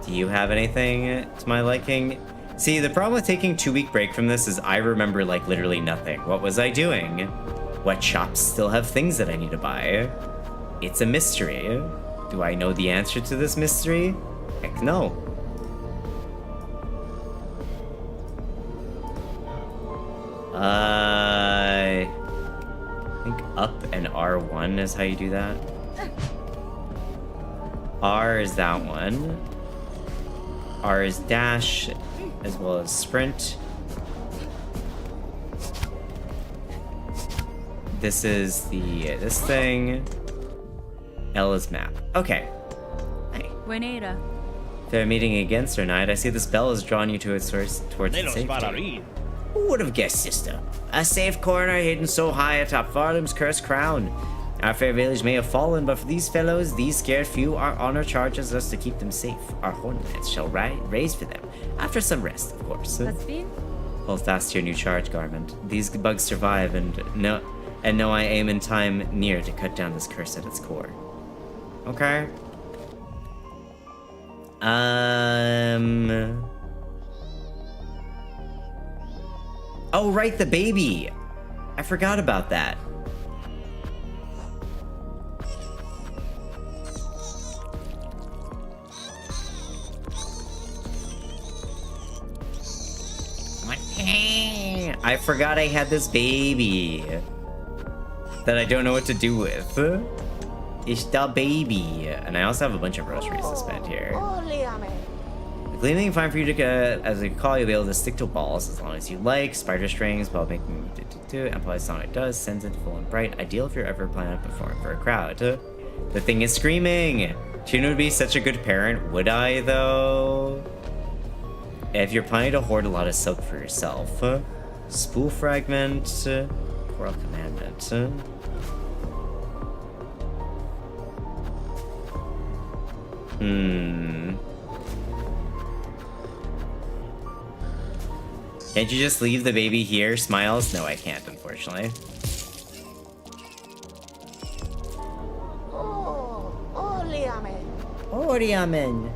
Do you have anything to my liking? See, the problem with taking a 2-week break from this is I remember, like, literally nothing. What was I doing? What shops still have things that I need to buy? It's a mystery. Do I know the answer to this mystery? Heck no. I think up and R1 is how you do that. R is that one. R is dash, as well as sprint. This is this thing. L is map. Okay. Hey. Buenera. If they're meeting against or not, I see this bell has drawn you to its source towards its safety. Who would have guessed, sister? A safe corner hidden so high atop Farlam's cursed crown. Our fair village may have fallen, but for these fellows, these scared few, our honor charges us to keep them safe. Our hornets shall raise for them, after some rest, of course. Hold fast to your new charge garment. These bugs survive, and know I aim in time near to cut down this curse at its core. Okay. Oh, right, the baby! I forgot about that. I forgot I had this baby that I don't know what to do with. It's the baby. And I also have a bunch of groceries to spend here. The gleaming fine for you to get, as I call, you'll be able to stick to walls as long as you like. Spider strings while making amplify song it does, sends it full and bright. Ideal if you're ever planning on performing for a crowd. The thing is screaming. Tuna would be such a good parent. Would I though? If you're planning to hoard a lot of silk for yourself. Spool fragment. Coral commandment. Can't you just leave the baby here? Smiles? No, I can't, unfortunately. Oriamen.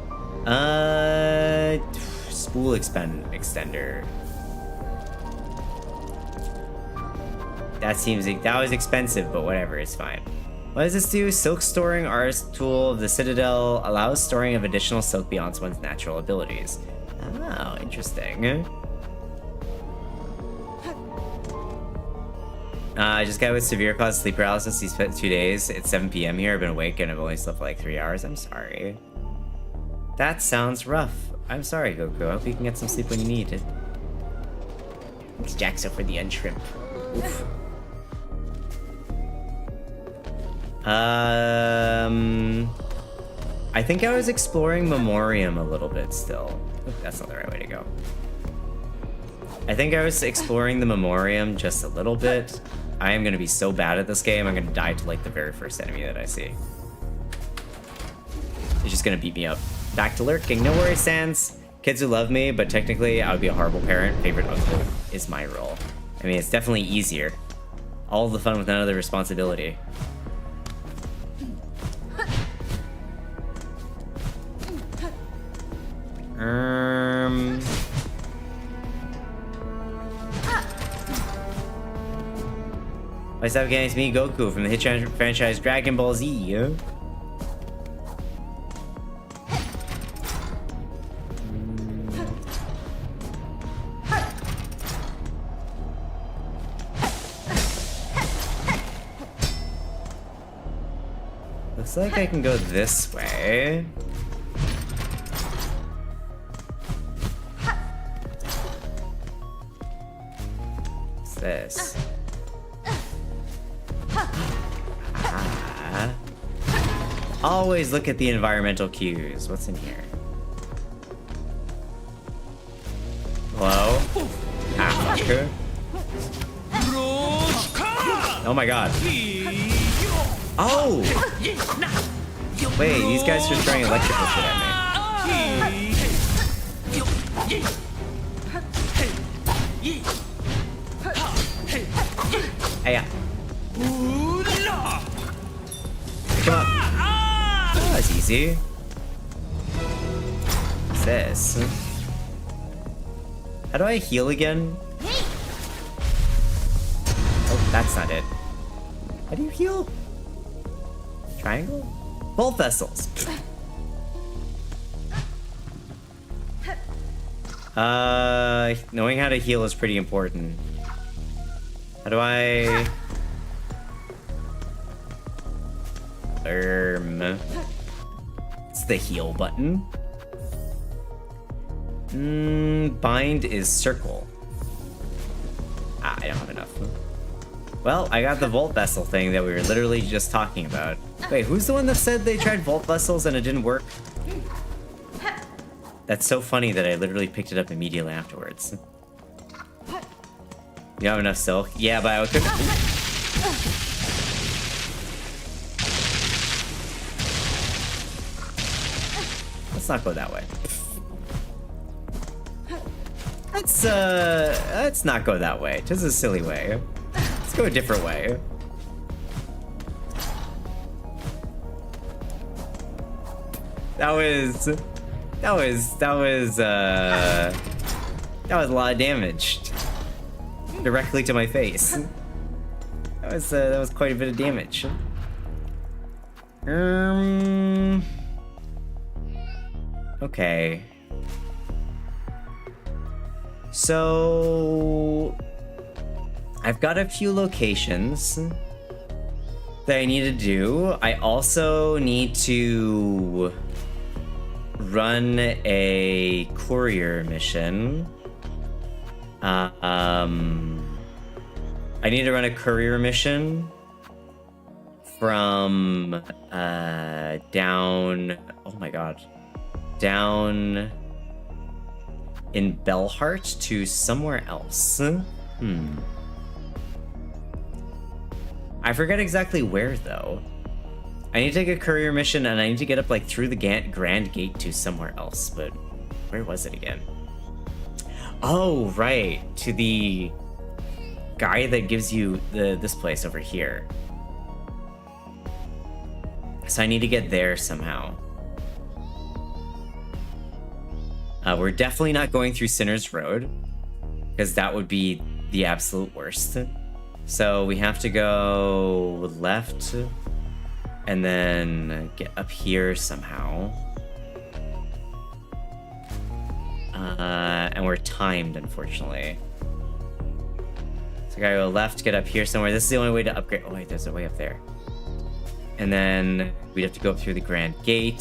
Spool extender. That was expensive, but whatever, it's fine. What does this do? Silk storing artist tool of the Citadel allows storing of additional silk beyond one's natural abilities. Oh, interesting. I just got with severe cause sleep paralysis these 2 days. It's 7 p.m. here. I've been awake and I've only slept for like 3 hours. I'm sorry. That sounds rough. I'm sorry, Goku. I hope you can get some sleep when you need it. It's Jaxo for the unshrimp. Oof. I think I was exploring Memoriam a little bit still. Oop, that's not the right way to go. I think I was exploring the Memoriam just a little bit. I am gonna be so bad at this game, I'm gonna die to like the very first enemy that I see. It's just gonna beat me up. Back to lurking. No worries, Sans. Kids who love me, but technically I would be a horrible parent. Favorite uncle is my role. I mean, it's definitely easier. All the fun with none of the responsibility. What's up, guys? It's me, Goku, from the hit franchise Dragon Ball Z. Looks like I can go this way. What's this? Always look at the environmental cues. What's in here? Hello? Ah, fucker. Oh my god. Oh! Wait, these guys are throwing electrical shit at me. Hey, yeah. Come on. Oh, that's easy. What's this? How do I heal again? Oh, that's not it. How do you heal? Triangle? Bolt vessels. Knowing how to heal is pretty important. How do I... It's the heal button. Bind is circle. Ah, I don't have enough. Well, I got the Volt Vessel thing that we were literally just talking about. Wait, who's the one that said they tried Volt Vessels and it didn't work? That's so funny that I literally picked it up immediately afterwards. You have enough silk? Yeah, but I couldn't... Let's not go that way. Let's not go that way. Just a silly way. Let's go a different way. That was a lot of damage. Directly to my face. That was quite a bit of damage. Okay. So I've got a few locations that I need to do. I also need to run a courier mission. I need to run a courier mission from down, oh my god, down in Bellheart to somewhere else. I forget exactly where though. I need to take a courier mission and I need to get up like through the Grand Gate to somewhere else, but where was it again? Oh, right, to the guy that gives you this place over here. So I need to get there somehow. We're definitely not going through Sinner's Road, because that would be the absolute worst. So we have to go left, and then get up here somehow. And we're timed, unfortunately. So I gotta go left, get up here somewhere. This is the only way to upgrade. Oh wait, there's a way up there. And then we'd have to go up through the Grand Gate.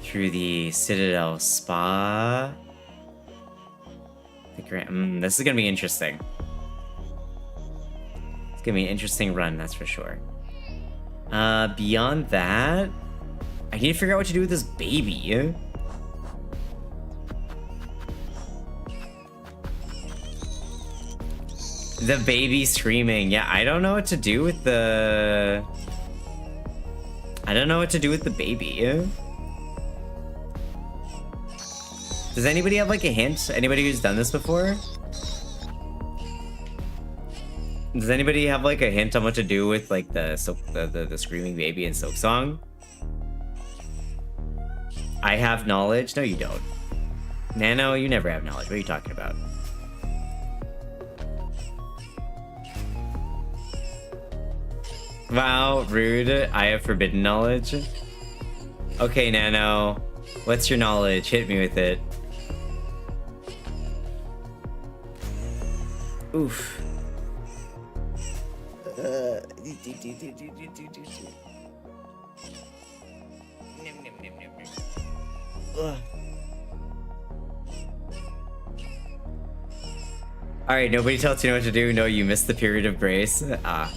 Through the Citadel Spa. The Grand... this is gonna be interesting. It's gonna be an interesting run, that's for sure. Beyond that, I need to figure out what to do with this baby. The baby screaming. Yeah, I don't know what to do with the... I don't know what to do with the baby. Does anybody have like a hint? Anybody who's done this before? Does anybody have like a hint on what to do with like the screaming baby in Silksong? I have knowledge. No, you don't. Nano, you never have knowledge. What are you talking about? Wow, rude. I have forbidden knowledge. Okay, Nano. What's your knowledge? Hit me with it. Oof. Alright, nobody tells you what to do. No, you missed the period of grace. Ah.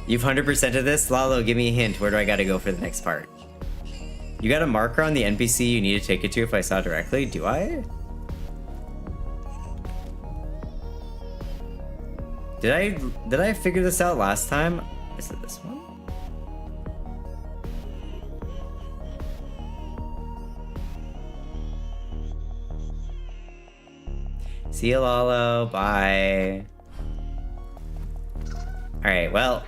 You've 100%ed this? Lalo, give me a hint. Where do I gotta go for the next part? You got a marker on the NPC you need to take it to if I saw directly? Do I? Did I figure this out last time? Is it this one? See you, Lalo. Bye. Alright, well,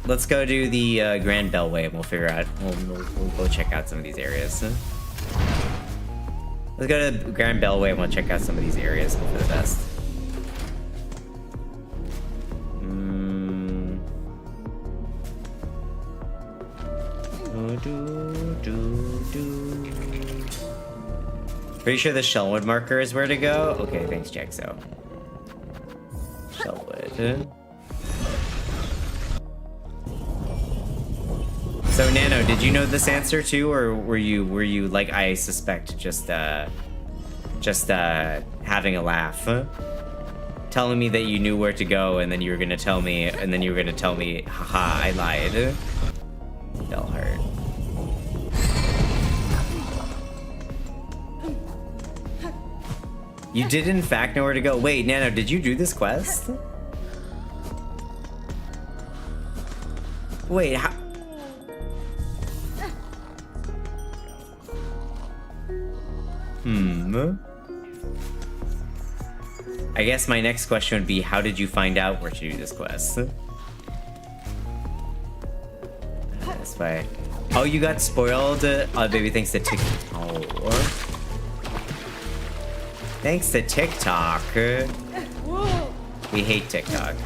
let's go do the Grand Bellway and we'll figure out, we'll go check out some of these areas. Let's go to the Grand Bellway and we'll check out some of these areas for the best. Pretty sure the Shellwood marker is where to go? Okay, thanks, Jaxo. Shellwood. So Nano, did you know this answer too, or were you like I suspect, just having a laugh, telling me that you knew where to go, and then you were gonna tell me, haha, I lied. Bellheart. You did in fact know where to go. Wait, Nano, did you do this quest? Wait, how? I guess my next question would be, how did you find out where to do this quest? That's why. Oh, you got spoiled? Baby, thanks to TikTok. Oh. Thanks to TikTok. We hate TikTok.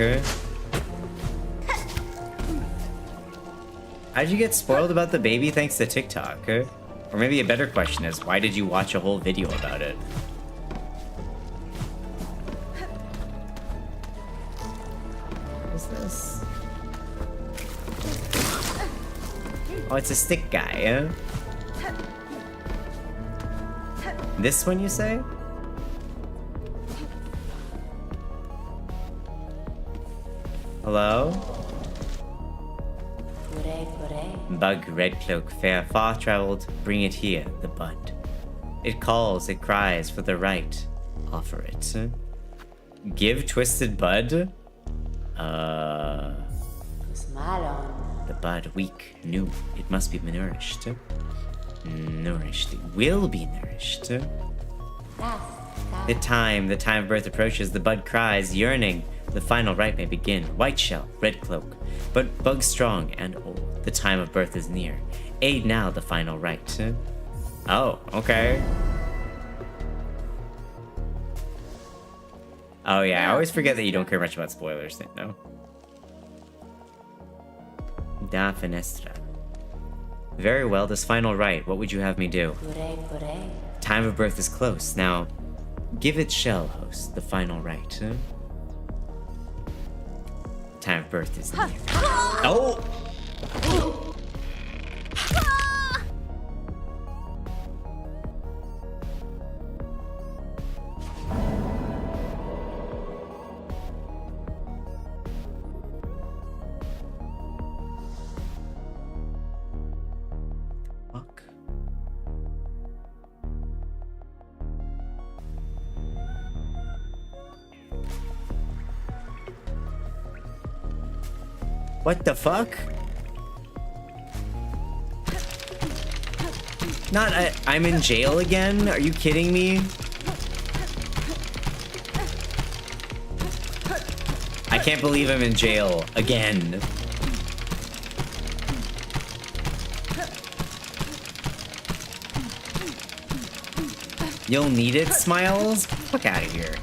How'd you get spoiled about the baby thanks to TikTok? Or maybe a better question is, why did you watch a whole video about it? What is this? Oh, it's a stick guy, huh? This one, you say? Hello? Bug, red cloak, fair, far traveled, bring it here, the bud. It calls, it cries for the right, offer it. Give twisted bud? The bud, weak, new, it must be nourished. Nourished, it will be nourished. The time of birth approaches, the bud cries, yearning. The final rite may begin. White shell, red cloak, but bug strong and old. The time of birth is near. Aid now the final rite. Oh, okay. Oh yeah, I always forget that you don't care much about spoilers, no? Da Fenestra. Very well, this final rite, what would you have me do? Time of birth is close. Now, give it shell, host, the final rite. Time of birth is near. Oh! Fuck. What the fuck? Not I'm in jail again? Are you kidding me? I can't believe I'm in jail again. You'll need it, Smiles? Fuck out of here.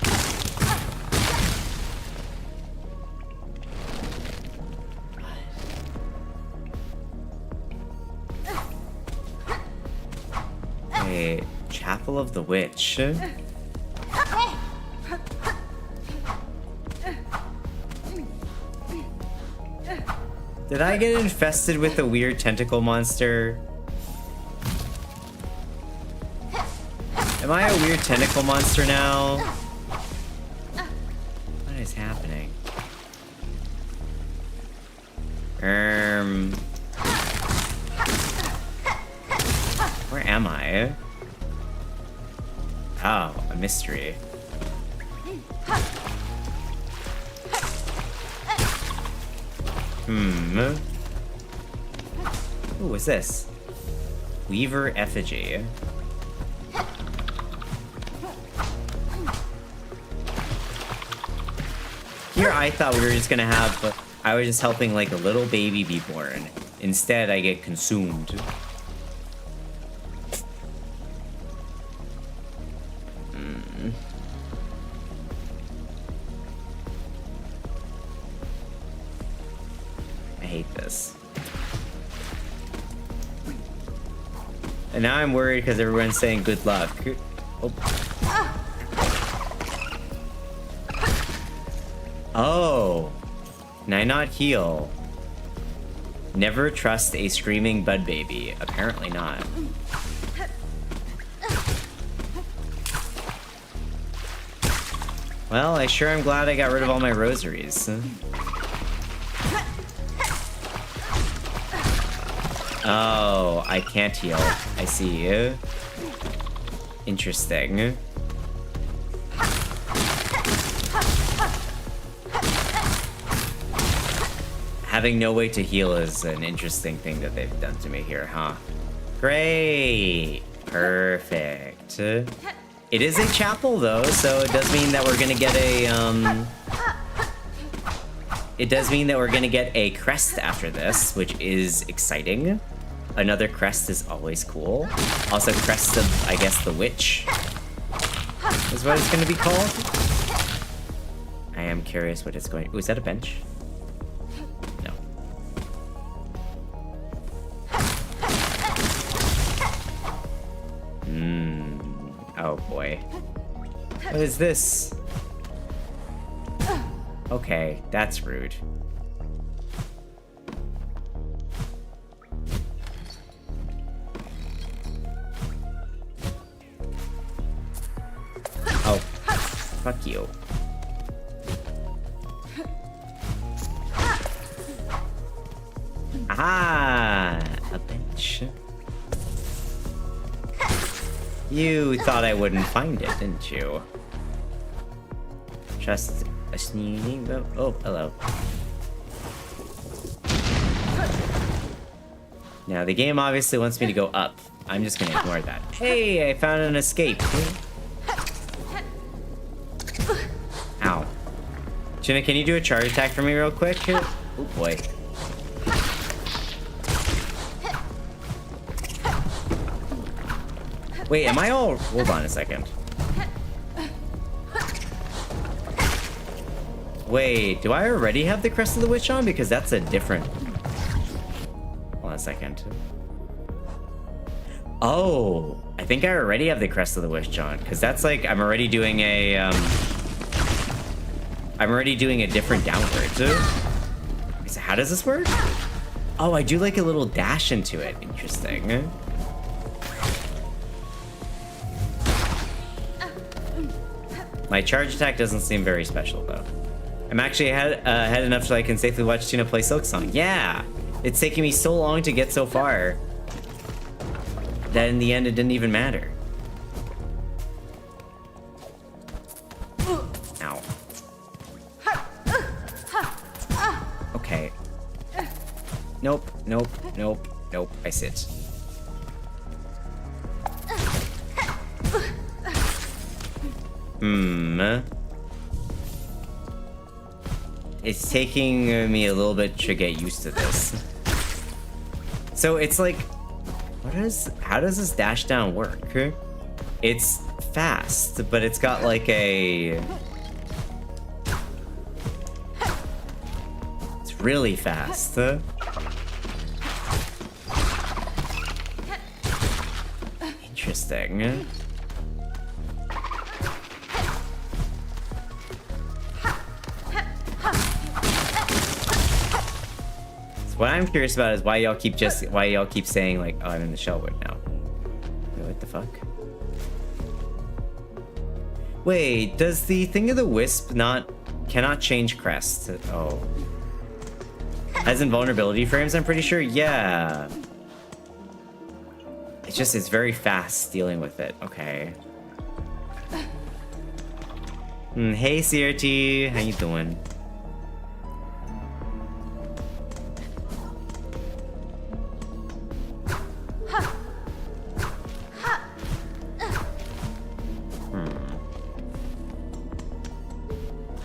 Chapel of the Witch. Did I get infested with a weird tentacle monster? Am I a weird tentacle monster now? What is happening? Where am I? Oh, a mystery. Ooh, what's this? Weaver effigy. Here I thought we were just gonna have... I was just helping like a little baby be born. Instead, I get consumed. I hate this. And now I'm worried because everyone's saying good luck. Oh. Oh. Can I not heal? Never trust a screaming bud baby. Apparently not. Well, I sure am glad I got rid of all my rosaries. Oh, I can't heal. I see. Interesting. Having no way to heal is an interesting thing that they've done to me here, huh? Great. Perfect. It is a chapel, though, so it does mean that we're gonna get a, It does mean that we're gonna get a crest after this, which is exciting. Another crest is always cool. Also, crest of, I guess, the witch is what it's gonna be called. I am curious what it's going... Ooh, is that a bench? No. Oh boy. What is this? Okay, that's rude. Oh, fuck you. Aha! A bench. You thought I wouldn't find it, didn't you? Just a sneezing. Oh, hello. Now, the game obviously wants me to go up. I'm just gonna ignore that. Hey, I found an escape. Ow. Jenna, can you do a charge attack for me real quick? Oh boy. Wait, am I all... Hold on a second. Wait, do I already have the Crest of the Witch on? Because that's a different... Hold on a second. Oh, I think I already have the Crest of the Witch on. Because that's like, I'm already doing a, I'm already doing a different downward. So how does this work? Oh, I do like a little dash into it. Interesting. My charge attack doesn't seem very special, though. I'm actually ahead enough so I can safely watch Tuna play Silksong. Yeah! It's taking me so long to get so far that in the end it didn't even matter. Ow. Okay. Nope, nope, nope, nope. I sit. It's taking me a little bit to get used to this. So it's like, how does this dash down work? It's fast, but it's got like a... It's really fast. Interesting. What I'm curious about is why y'all keep saying like, oh, I'm in the Shellwood now. Wait, what the fuck? Wait, does the thing of the wisp cannot change crest? Oh. Has invulnerability frames, I'm pretty sure? Yeah. It's very fast dealing with it. Okay. Hey CRT, how you doing?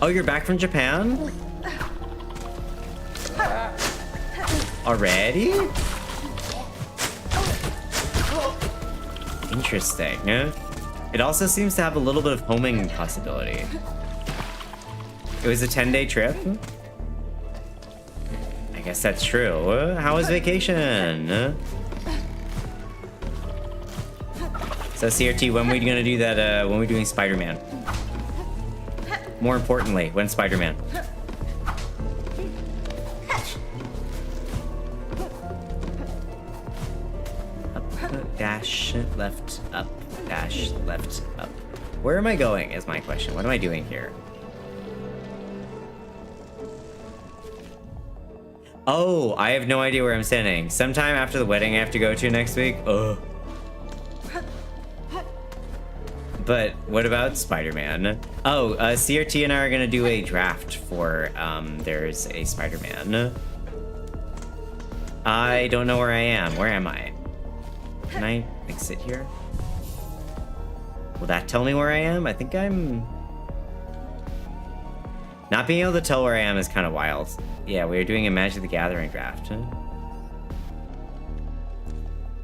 Oh, you're back from Japan? Already? Interesting. It also seems to have a little bit of homing possibility. It was a 10-day trip? I guess that's true. How was vacation? So CRT, when are we gonna do that, when are we doing Spider-Man? More importantly, when Spider-Man? Up, dash, left, up, dash, left, up. Where am I going is my question. What am I doing here? Oh, I have no idea where I'm standing. Sometime after the wedding I have to go to next week. Ugh. But what about Spider-Man? Oh, CRT and I are gonna do a draft for, there's a Spider-Man. I don't know where I am. Where am I? Can I, like, sit here? Will that tell me where I am? I think I'm... Not being able to tell where I am is kind of wild. Yeah, we are doing a Magic the Gathering draft.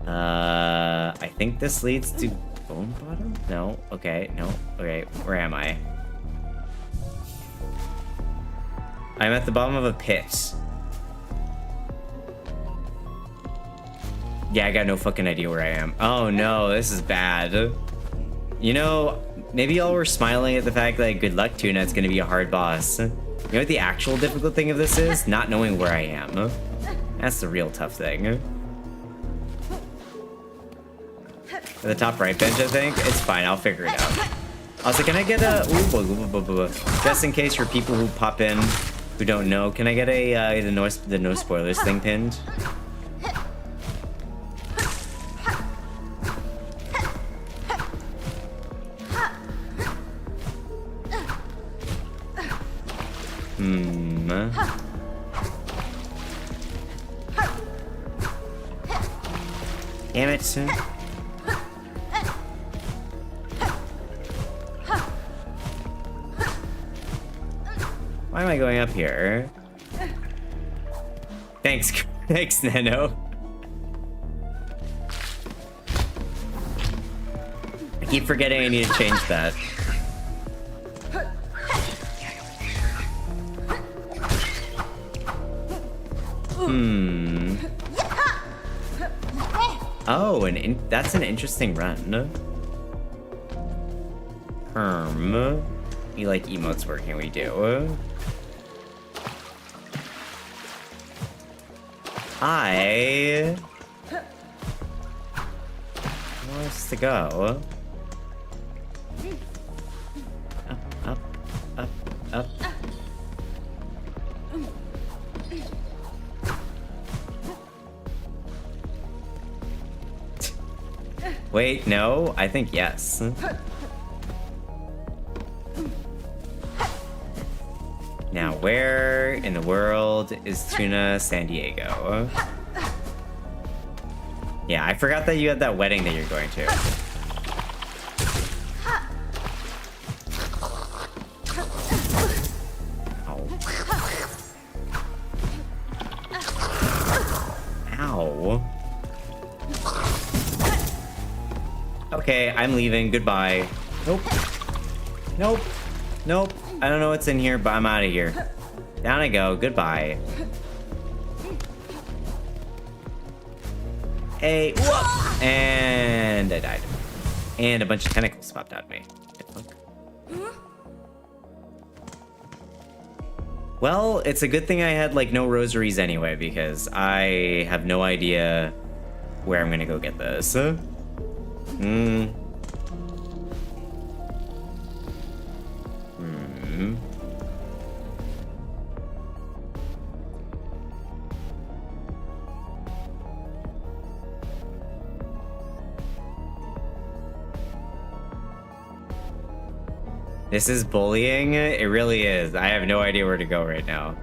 I think this leads to Bone Bottom? No. Okay, no. Okay, where am I? I'm at the bottom of a pit. Yeah, I got no fucking idea where I am. Oh no, this is bad. You know, maybe y'all were smiling at the fact that good luck Tuna, it's gonna be a hard boss. You know what the actual difficult thing of this is? Not knowing where I am. That's the real tough thing. At the top right bench, I think? It's fine, I'll figure it out. Also, can I get a... just in case for people who pop in who don't know, can I get a the no spoilers thing pinned? Damn it. Why am I going up here? Thanks, thanks, Nano. I keep forgetting I need to change that. Oh, that's an interesting run. You like emotes working, we do. Where else to go? Up, up, up, up. Wait, no, I think yes. Now, where in the world is Tuna San Diego? Yeah, I forgot that you had that wedding that you're going to. Ow. Okay, I'm leaving. Goodbye. Nope. Nope. Nope. I don't know what's in here, but I'm out of here. Down I go. Goodbye. Hey, whoop! And I died. And a bunch of tentacles popped out of me. Well, it's a good thing I had, like, no rosaries anyway, because I have no idea where I'm gonna go get this. This is bullying? It really is. I have no idea where to go right now.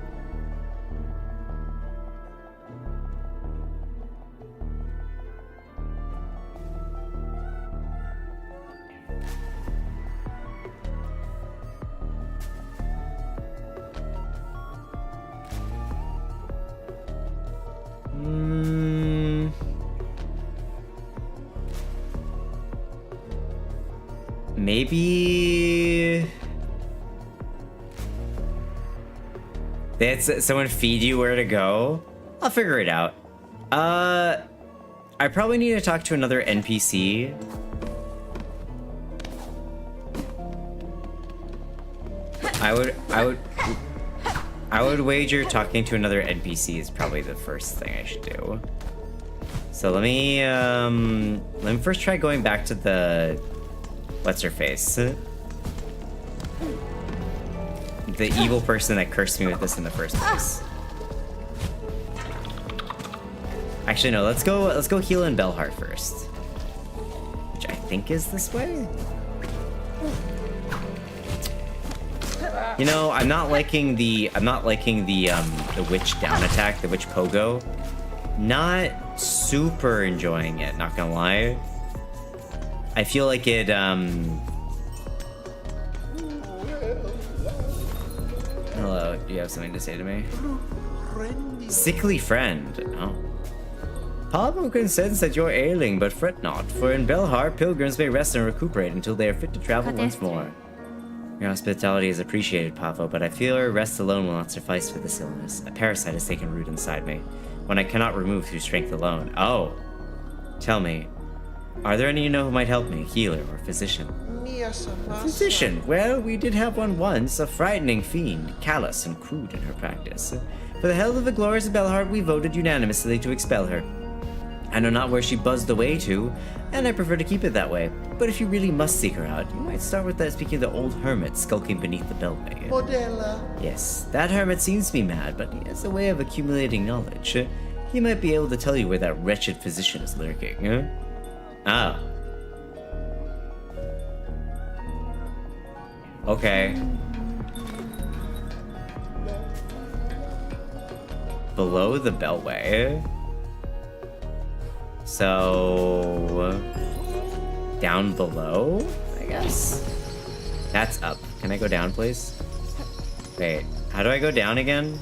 Maybe... That's someone feed you where to go? I'll figure it out. I probably need to talk to another NPC. I would wager talking to another NPC is probably the first thing I should do. So let me first try going back to the what's her face? The evil person that cursed me with this in the first place. Actually, no, let's go heal in Belhart first. Which I think is this way? You know, I'm not liking the witch down attack, the witch pogo. Not super enjoying it, not gonna lie. I feel like it Hello, do you have something to say to me? Sickly friend. Oh. Pablo can sense that you're ailing, but fret not, for in Belhar, pilgrims may rest and recuperate until they are fit to travel once more. Your hospitality is appreciated, Pavo, but I fear rest alone will not suffice for this illness. A parasite has taken root inside me, one I cannot remove through strength alone. Oh! Tell me, are there any you know who might help me, healer or physician? Physician? Well, we did have one once, a frightening fiend, callous and crude in her practice. For the health of the glorious Belhart, we voted unanimously to expel her. I know not where she buzzed away to, and I prefer to keep it that way. But if you really must seek her out, you might start with that speaking of the old hermit skulking beneath the beltway. Modella. Yes, that hermit seems to be mad, but he has a way of accumulating knowledge. He might be able to tell you where that wretched physician is lurking. Ah. Okay. Below the beltway. So... down below, I guess? That's up. Can I go down, please? Wait, how do I go down again?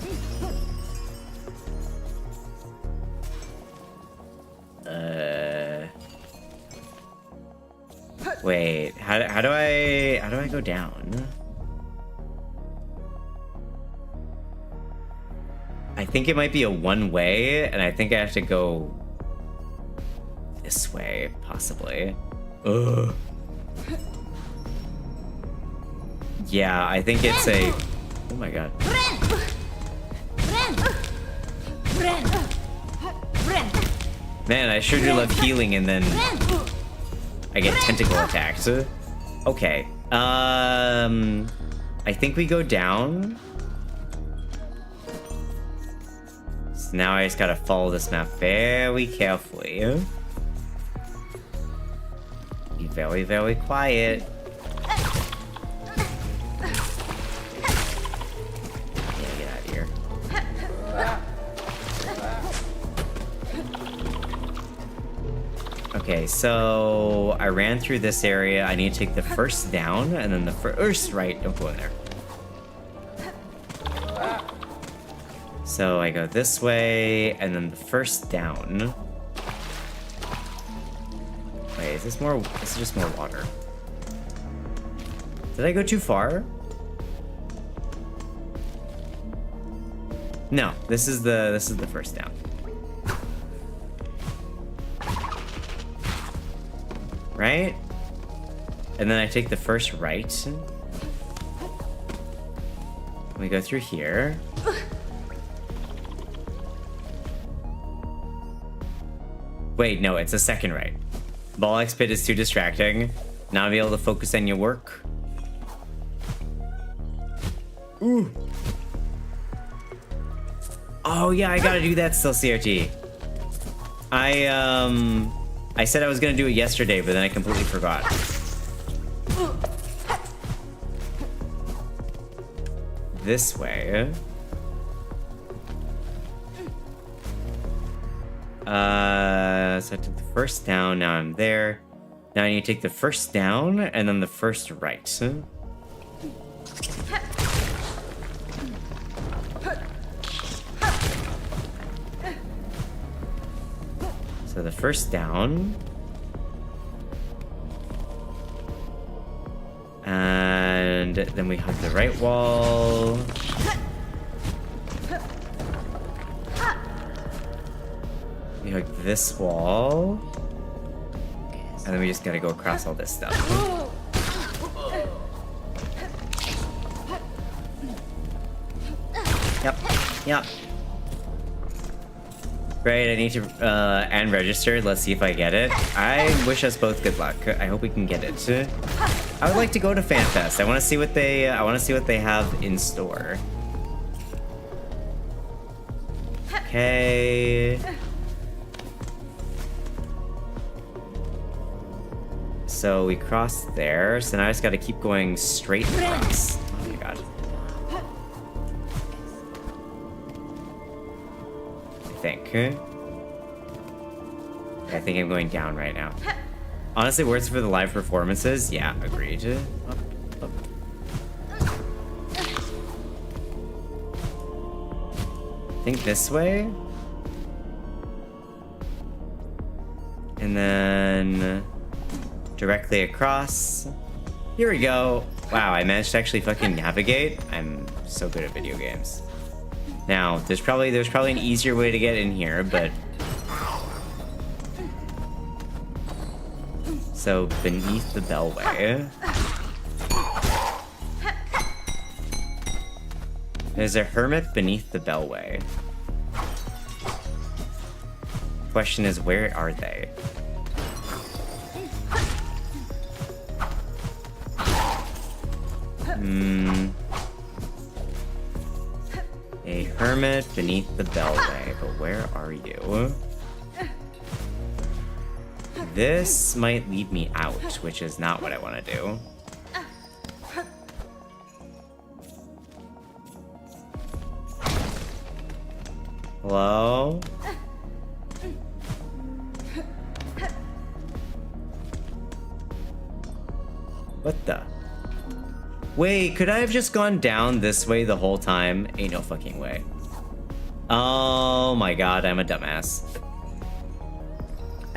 Wait, how do I go down? I think it might be a one-way, and I think I have to go this way, possibly. Ugh. Yeah, I think it's a... Oh my god. Man, I sure do love healing and then I get tentacle attacked. Okay. I think we go down. So now I just gotta follow this map very carefully. Be very, very quiet. Yeah, get out of here. Okay, so I ran through this area. I need to take the first down and then the first right. Don't go in there. So I go this way and then the first down. Wait, is this more? This is just more water. Did I go too far? No, this is the first down. Right? And then I take the first right. We go through here. Wait, no, it's a second right. Ball X pit is too distracting. Not be able to focus on your work. Ooh. Oh yeah, I gotta do that still, CRT. I said I was gonna do it yesterday, but then I completely forgot. This way. So I took the first down, now I'm there. Now I need to take the first down, and then the first right. So the first down. And then we hug the right wall. We hug this wall. And then we just gotta go across all this stuff. Yep. Great, I need to, and registered. Let's see if I get it. I wish us both good luck. I hope we can get it. I would like to go to FanFest. I want to see what they, have in store. Okay. So we crossed there, so now I just gotta keep going straight across. Oh my god. I think I'm going down right now. Honestly, worth it for the live performances? Yeah, agreed. Up. I think this way. And then directly across. Here we go. Wow, I managed to actually fucking navigate. I'm so good at video games. Now, there's probably an easier way to get in here, but so beneath the bellway. There's a hermit beneath the bellway. Question is, where are they? A hermit beneath the bellway, but where are you? This might lead me out, which is not what I want to do. Hello? What the? Wait, could I have just gone down this way the whole time? Ain't no fucking way. Oh my god, I'm a dumbass.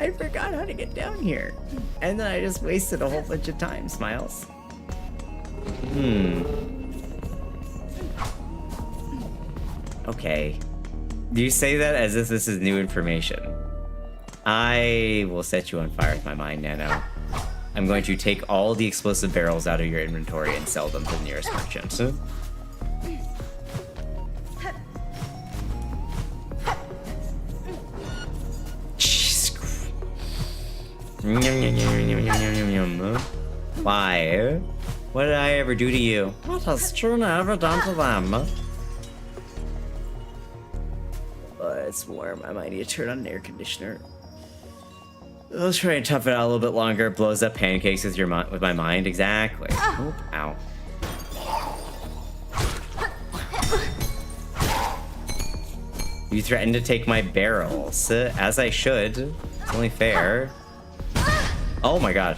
I forgot how to get down here. And then I just wasted a whole bunch of time, Smiles. Okay. You say that as if this is new information. I will set you on fire with my mind, Nano. I'm going to take all the explosive barrels out of your inventory and sell them to the nearest merchant. Jeez. Why? What did I ever do to you? What has Truna ever done to them? It's warm. I might need to turn on an air conditioner. I'll try and tough it out a little bit longer. It blows up pancakes with with my mind. Exactly. Oh, ow. You threatened to take my barrels. As I should. It's only fair. Oh my god.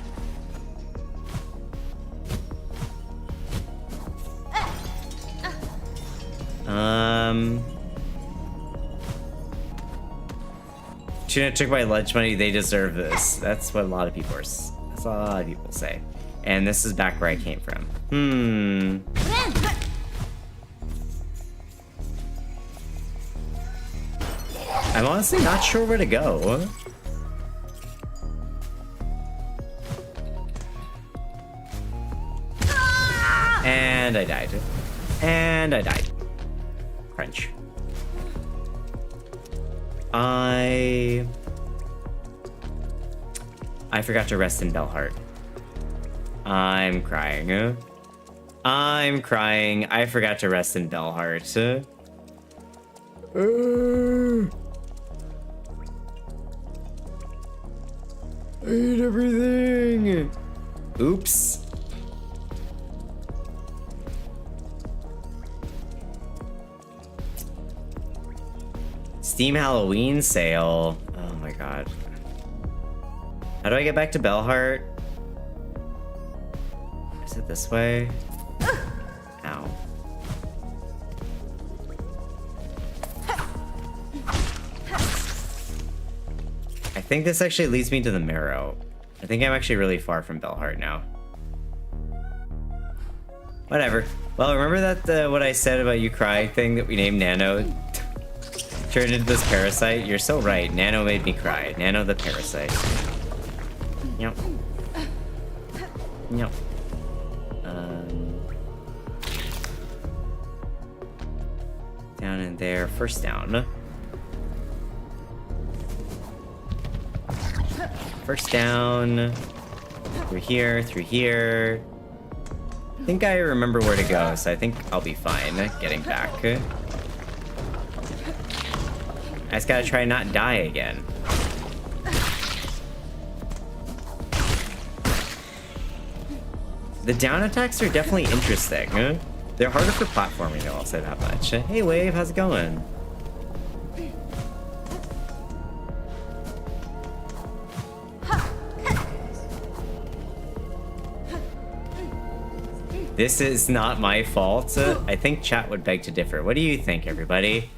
Tuna took my lunch money, they deserve this. That's what a lot of people are, that's what a lot of people say. And this is back where I came from. I'm honestly not sure where to go. And I died. And I died. Crunch. I forgot to rest in Bellheart. I'm crying. I'm crying. I forgot to rest in Bellheart. I hate everything. Oops. Steam Halloween sale. Oh my god. How do I get back to Bellheart? Is it this way? Ow. I think this actually leads me to the Marrow. I think I'm actually really far from Bellheart now. Whatever. Well, remember that what I said about you crying thing that we named Nano turned into this parasite? You're so right. Nano made me cry. Nano the parasite. Yep. Yep. Down in there. First down. First down. Through here, through here. I think I remember where to go, so I think I'll be fine getting back. I just gotta try not die again. The down attacks are definitely interesting. They're harder for platforming, though, I'll say that much. Hey, Wave, how's it going? This is not my fault. I think chat would beg to differ. What do you think, everybody?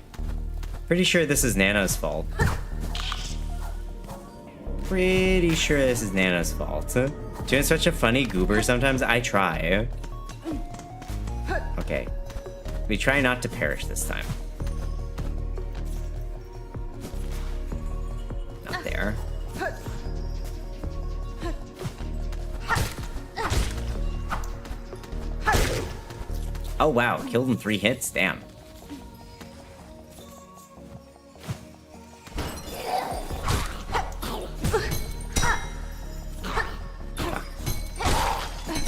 Pretty sure this is Nano's fault. Pretty sure this is Nano's fault. Doing such a funny goober sometimes. I try. Okay. We try not to perish this time. Not there. Oh wow, killed in 3 hits? Damn.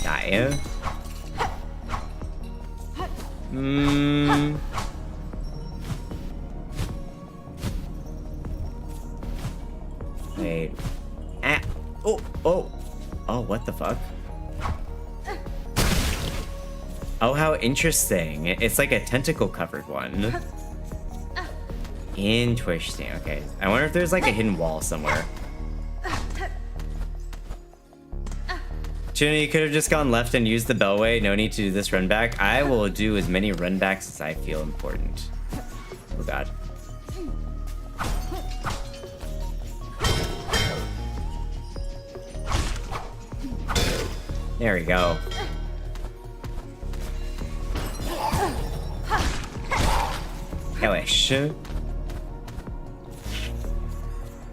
Die. Wait. Ah. Oh, oh. Oh, what the fuck? Oh, how interesting. It's like a tentacle-covered one. Interesting, okay. I wonder if there's like a hidden wall somewhere. Tuna, you could have just gone left and used the bellway. No need to do this run back. I will do as many run backs as I feel important. Oh god. There we go. Hellish.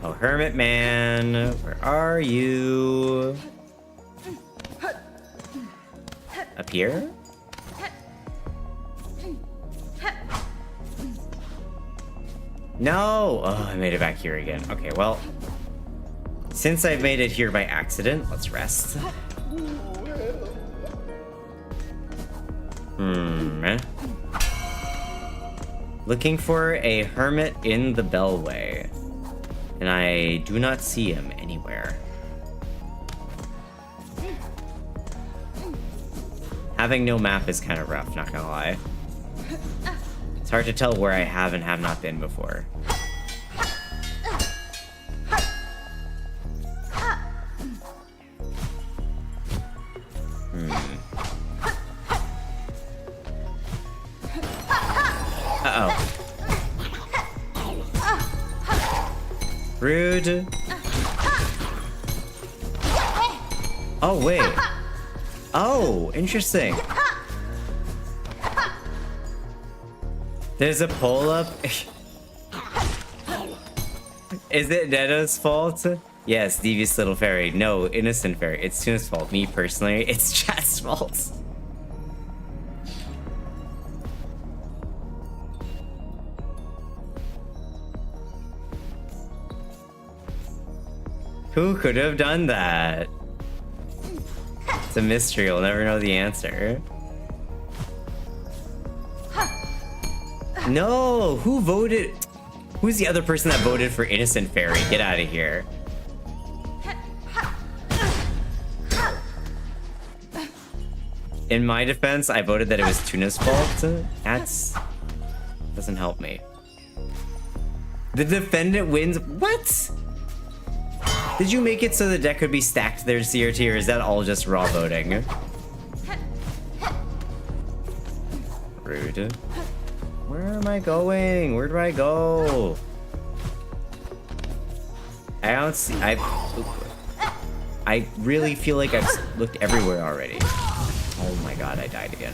Oh, Hermit Man, where are you? Up here? No! Oh, I made it back here again. Okay, well, since I've made it here by accident, let's rest. Looking for a hermit in the bellway, and I do not see him anywhere. Having no map is kind of rough, not gonna lie. It's hard to tell where I have and have not been before. Uh-oh. Rude. Oh, wait. Oh, interesting. There's a pull-up. Is it Neto's fault? Yes, devious little fairy. No, innocent fairy. It's Tuna's fault. Me, personally, it's chat's fault. Who could have done that? It's a mystery. We'll never know the answer. No! Who voted? Who's the other person that voted for Innocent Fairy? Get out of here. In my defense, I voted that it was Tuna's fault. That's... doesn't help me. The defendant wins. What? Did you make it so the deck could be stacked there, CRT, or is that all just raw voting? Rude. Where am I going? Where do I go? I don't see... I really feel like I've looked everywhere already. Oh my god, I died again.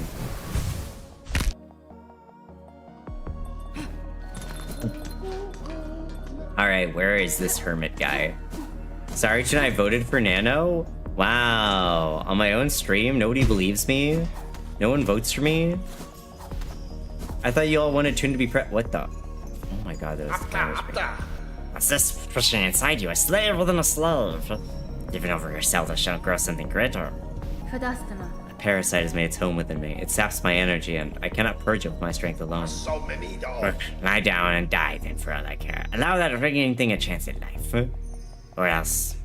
Alright, where is this hermit guy? Sorry, I voted for Nano? Wow. On my own stream, nobody believes me? No one votes for me? I thought you all wanted Toon to be what the? Oh my god, that was the camera screen. What's this pushing inside you? A slave within a slave. Giving over yourself to shall grow something greater. A parasite has made its home within me. It saps my energy, and I cannot purge it with my strength alone. So many dogs. Lie down and die then for all I care. Allow that frigging thing a chance at life. Or else...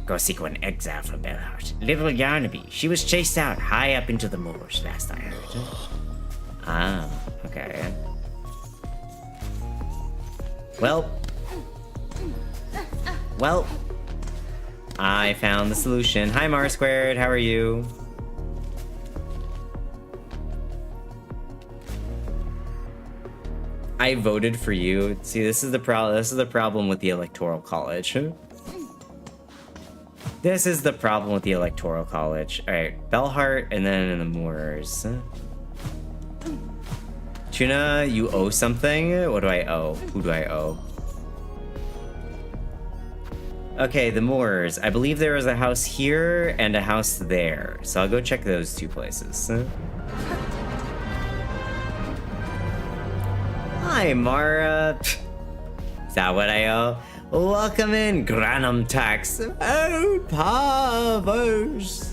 go seek one exile from Belheart. Little Yarnaby. She was chased out high up into the moors, last I heard. Ah, okay. Well, I found the solution. Hi, Mara Squared. How are you? I voted for you. See, this is the problem. This is the problem with the Electoral College. This is the problem with the Electoral College. All right, Belheart, and then in the moors. Tuna, you owe something. What do I owe? Who do I owe? Okay, the moors. I believe there is a house here and a house there. So I'll go check those two places. Hi, Mara. Is that what I owe? Welcome in, Granum Tax. Oh, Pavos.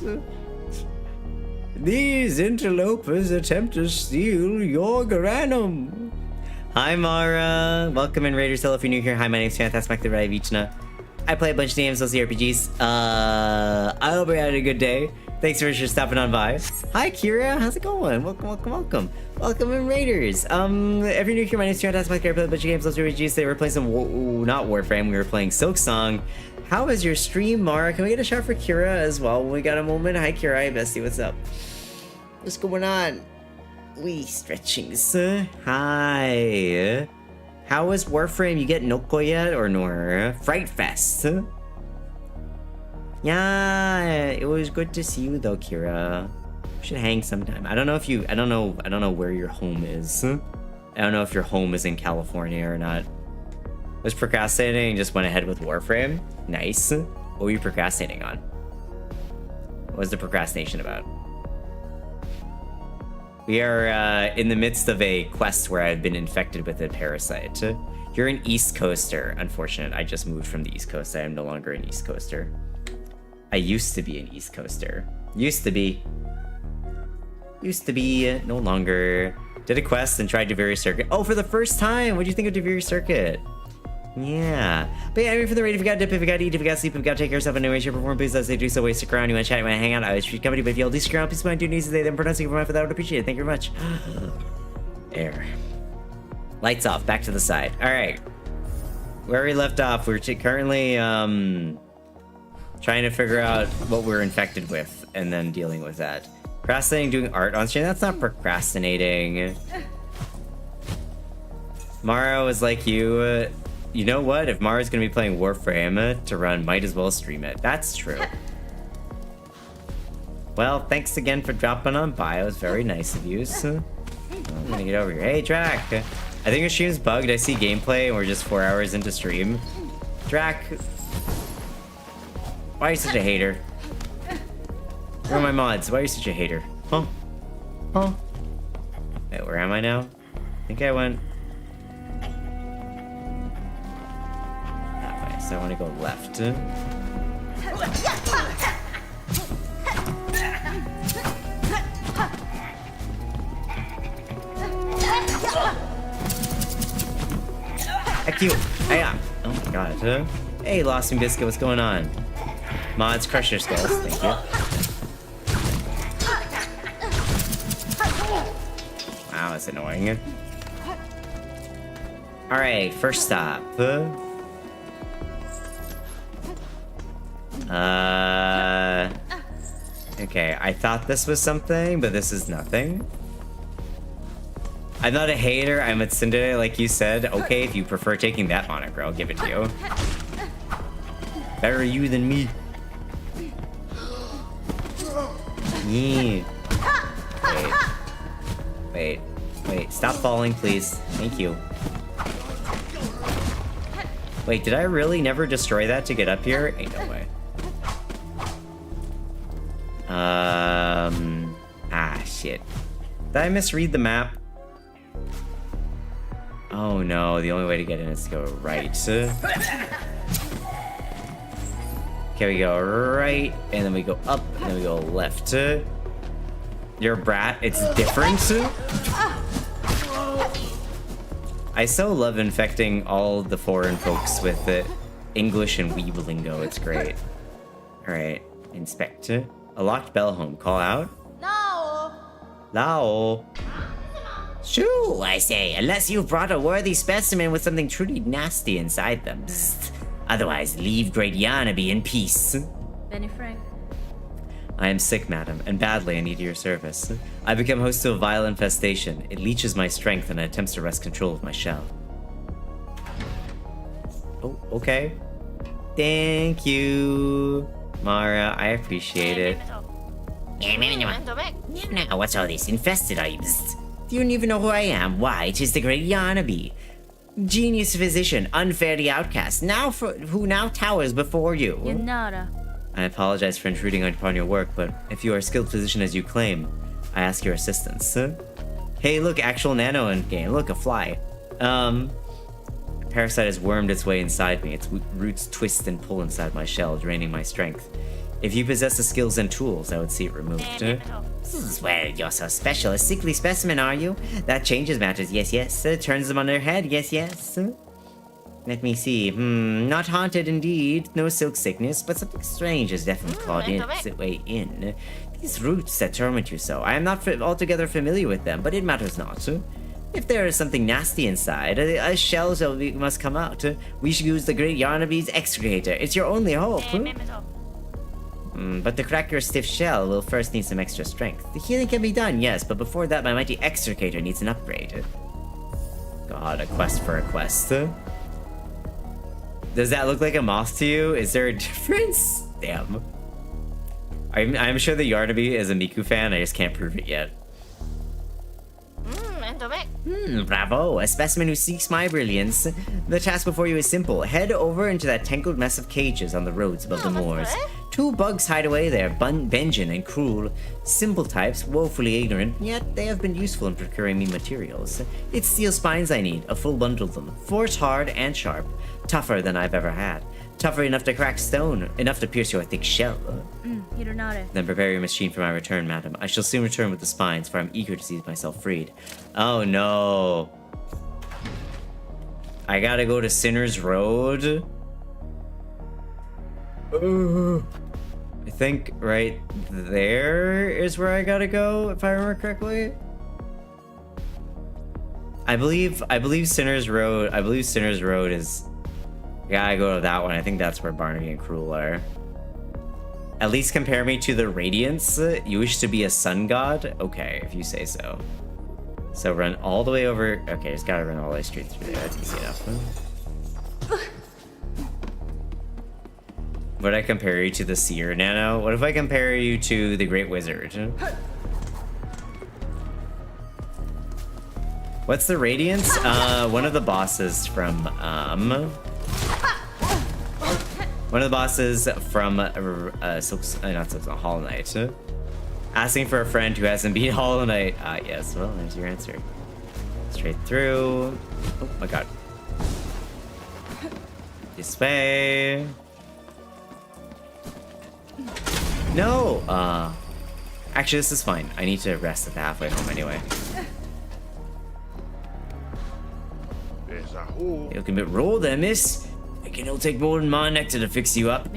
These interlopers attempt to steal your Granum. Hi, Mara. Welcome in, Raiders. Hello if you're new here. Hi, my name's Fantastic Vichna. I play a bunch of games, mostly RPGs. I hope you're having a good day. Thanks for stopping on by. Hi, Kira. How's it going? Welcome. Welcome in, Raiders. If you're new here, my name's Fantastic. I play a bunch of games, mostly RPGs. Today we're playing some, not Warframe, we were playing Silksong. How was your stream, Mara? Can we get a shot for Kira as well when we got a moment? Hi, Kira. Hi, bestie. What's up? What's going on? We stretchings. Hi. How was Warframe? You get Noko yet or nor? Fright Fest. Yeah, it was good to see you though, Kira. We should hang sometime. I don't know if you. I don't know where your home is. I don't know if your home is in California or not. I was procrastinating and just went ahead with Warframe. Nice. What were you procrastinating on? What was the procrastination about? We are in the midst of a quest where I've been infected with a parasite. You're an East Coaster. Unfortunate, I just moved from the East Coast. I am no longer an East Coaster. I used to be an East Coaster. Used to be, no longer. Did a quest and tried Deviri Circuit. Oh, for the first time! What'd you think of Deviri Circuit? Yeah. But yeah, I mean, for the raid, if you got dip, if you got eat, if you got sleep, if you got take care of yourself in any way, shape, or form, please let us do so. Way stick around, you want to chat, you want to hang out, I would treat company, but if you all do stick around, please mind do needs today, then pronouncing for that, I would appreciate it. Thank you very much. Air. Lights off, back to the side. Alright. Where we left off, we're currently, trying to figure out what we're infected with, and then dealing with that. Procrastinating doing art on stream, that's not procrastinating. Mara was like you, you know what? If Mara's gonna be playing Warframe to run, might as well stream it. That's true. Well, thanks again for dropping on by. It was very nice of you. So, I'm gonna get over here. Hey, Drac. I think your stream's bugged. I see gameplay and we're just 4 hours into stream. Drac. Why are you such a hater? Where are my mods? Why are you such a hater? Huh? Huh? Wait, where am I now? I think I went... that way, so I want to go left. Heck you! Hey, oh my god. Hey, Lost and Biscuit, what's going on? Mods, crush your skulls, thank you. Wow, that's annoying. Alright, first stop. Okay, I thought this was something, but this is nothing. I'm not a hater, I'm a tsundere, like you said. Okay, if you prefer taking that moniker, I'll give it to you. Better you than me. Yeah. Wait. Stop falling, please. Thank you. Wait, did I really never destroy that to get up here? Ain't no way. Shit. Did I misread the map? Oh no, the only way to get in is to go right. Okay, we go right, and then we go up, and then we go left. You're a brat, it's different. I so love infecting all the foreign folks with the English and weeb lingo, it's great. Alright, inspect. A locked bell home, call out? Lao. Shoo, I say, unless you've brought a worthy specimen with something truly nasty inside them. Psst. Otherwise, leave Great Yanabe in peace. Benny Frank. I am sick, madam, and badly I need your service. I become host to a vile infestation. It leeches my strength and attempts to wrest control of my shell. Oh, okay. Thank you, Mara. I appreciate it. Now, what's all this infested items? You don't even know who I am. Why, 'tis the Great Yanabe. Genius physician, unfairly outcast, who now towers before you. Tunana. I apologize for intruding upon your work, but if you are a skilled physician as you claim, I ask your assistance. Hey, look, actual nano in game. Look, a fly. A parasite has wormed its way inside me. Its roots twist and pull inside my shell, draining my strength. If you possess the skills and tools, I would see it removed. Well, you're so special. A sickly specimen, are you? That changes matters, yes. Turns them on their head, yes. Let me see. Not haunted indeed. No silk sickness, but something strange has definitely clawed its way in. These roots that torment you so. I am not altogether familiar with them, but it matters not. If there is something nasty inside, a shell must come out. We should use the Great Yanabe's excretor. It's your only hope. But to crack your stiff shell, we'll first need some extra strength. The healing can be done, yes, but before that, my mighty extricator needs an upgrade. God, a quest for a quest. Does that look like a moth to you? Is there a difference? Damn. I'm sure the Yarnabe is a Miku fan, I just can't prove it yet. Bravo, a specimen who seeks my brilliance. The task before you is simple. Head over into that tangled mess of cages on the roads above the moors. 2 bugs hide away there, Benjin and Cruel. Simple types, woefully ignorant, yet they have been useful in procuring me materials. It's steel spines I need, a full bundle of them. Force hard and sharp. Tougher than I've ever had. Tougher enough to crack stone, enough to pierce your thick shell. Then prepare your machine for my return, madam. I shall soon return with the spines, for I'm eager to see myself freed. Oh no. I gotta go to Sinner's Road? I think right there is where I gotta go, if I remember correctly. I believe Sinner's Road is... Yeah, I go to that one. I think that's where Barnaby and Cruel are. At least compare me to the Radiance. You wish to be a sun god? Okay, if you say so. So run all the way over... Okay, just gotta run all the way straight through there. That's easy enough. Would I compare you to the Seer, Nano? What if I compare you to the Great Wizard? What's the Radiance? One of the bosses from, one of the bosses from Silksong, Hollow Knight. Asking for a friend who hasn't beat Hollow Knight. Yes, well, there's your answer. Straight through. Oh my god. This way. No! Actually, this is fine. I need to rest at the halfway home anyway. You looking a bit raw there, miss. It'll take more than my nectar to fix you up.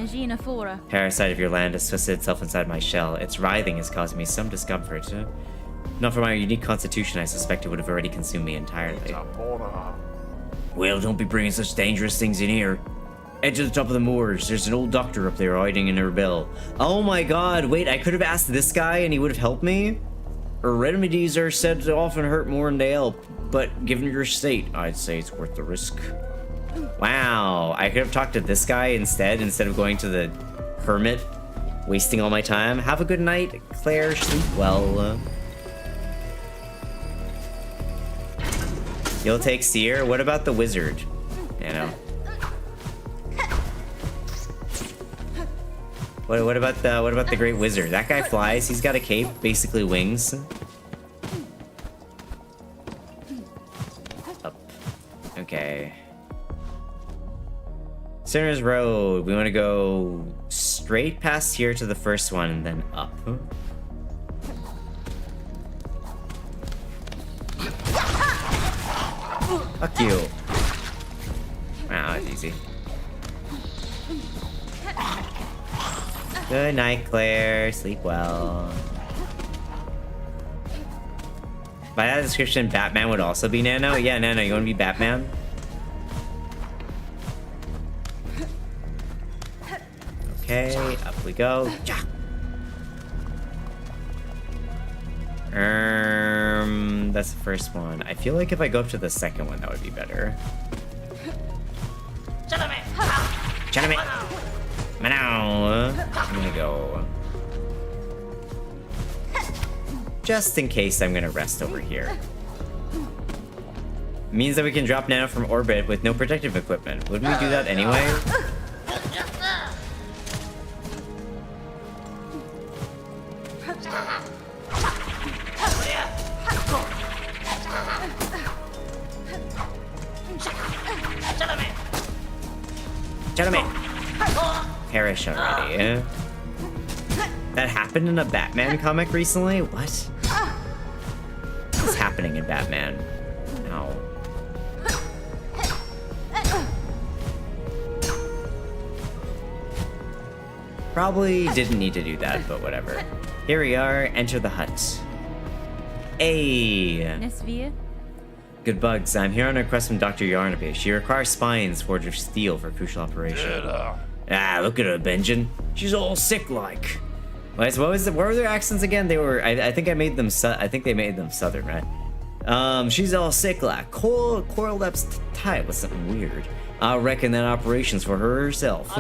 Parasite of your land has twisted itself inside my shell. Its writhing is causing me some discomfort. Not for my unique constitution, I suspect it would have already consumed me entirely. Well, don't be bringing such dangerous things in here. Head to the top of the moors. There's an old doctor up there hiding in her bell. Oh my god, wait, I could have asked this guy and he would have helped me? Her remedies are said to often hurt more than they help, but given your state, I'd say it's worth the risk. Wow, I could have talked to this guy instead of going to the hermit Wasting all my time. Have a good night, Claire. Sleep well. You'll take Seer. What about the wizard? You know. What about the great wizard? That guy flies. He's got a cape, basically wings. Up. Okay. Sinner's Road. We want to go straight past here to the first one and then up. Fuck you. Wow, that's easy. Good night, Claire. Sleep well. By that description, Batman would also be Nano? Yeah, Nano, you want to be Batman? Okay, up we go. That's the first one. I feel like if I go up to the second one, that would be better. Gentlemen! Now, I'm gonna go. Just in case I'm gonna rest over here. Means that we can drop Nano from orbit with no protective equipment. Wouldn't we do that anyway? Gentlemen! Perish already. That happened in a Batman comic recently? What? What's happening in Batman? Ow. Probably didn't need to do that, but whatever. Here we are, enter the hut. Hey! Nesvia? Good bugs, I'm here on a request from Dr. Yarnaby. She requires spines forged of steel for a crucial operation. Ah, look at her, Benjamin. She's all sick-like. What were their accents again? They were, I think I made them, I think they made them southern, right? She's all sick-like. Coiled up tight with something weird. I reckon that operation's for her herself.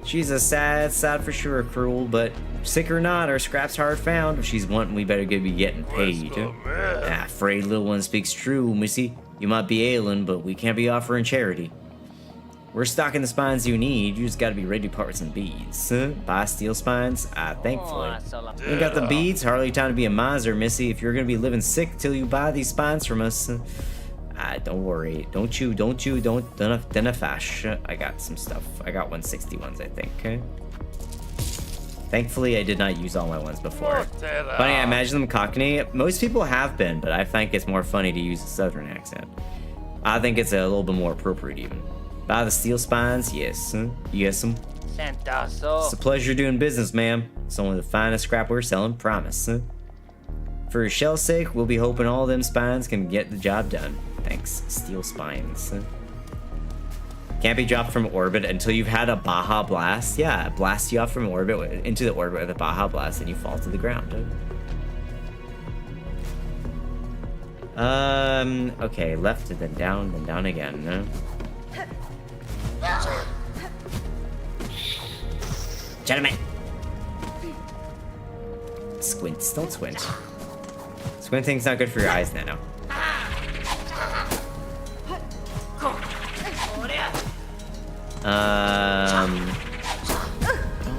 She's a sad for sure, cruel, but sick or not, our scrap's hard found. If she's wanting, we better be getting paid. Ah, afraid little one speaks true, missy. You might be ailing, but we can't be offering charity. We're stocking the spines you need. You just gotta be ready to part with some beads. Buy steel spines? Thankfully. You got the beads? Hardly time to be a miser, missy. If you're gonna be living sick till you buy these spines from us. Don't worry. Don't fash. I got some stuff. I got 161s, I think. Okay. Thankfully, I did not use all my ones before. Funny, I imagine them Cockney. Most people have been, but I think it's more funny to use a southern accent. I think it's a little bit more appropriate, even. Buy the steel spines? Yes. Yes, It's a pleasure doing business, ma'am. It's only the finest scrap we're selling, promise. For your shell's sake, we'll be hoping all them spines can get the job done. Thanks. Steel spines. Can't be dropped from orbit until you've had a Baja Blast. Yeah, blast you off from orbit into the orbit with a Baja Blast and you fall to the ground. Okay, left and then down again. Gentlemen! Squints, don't squint. Squinting's not good for your eyes, Nano. Oh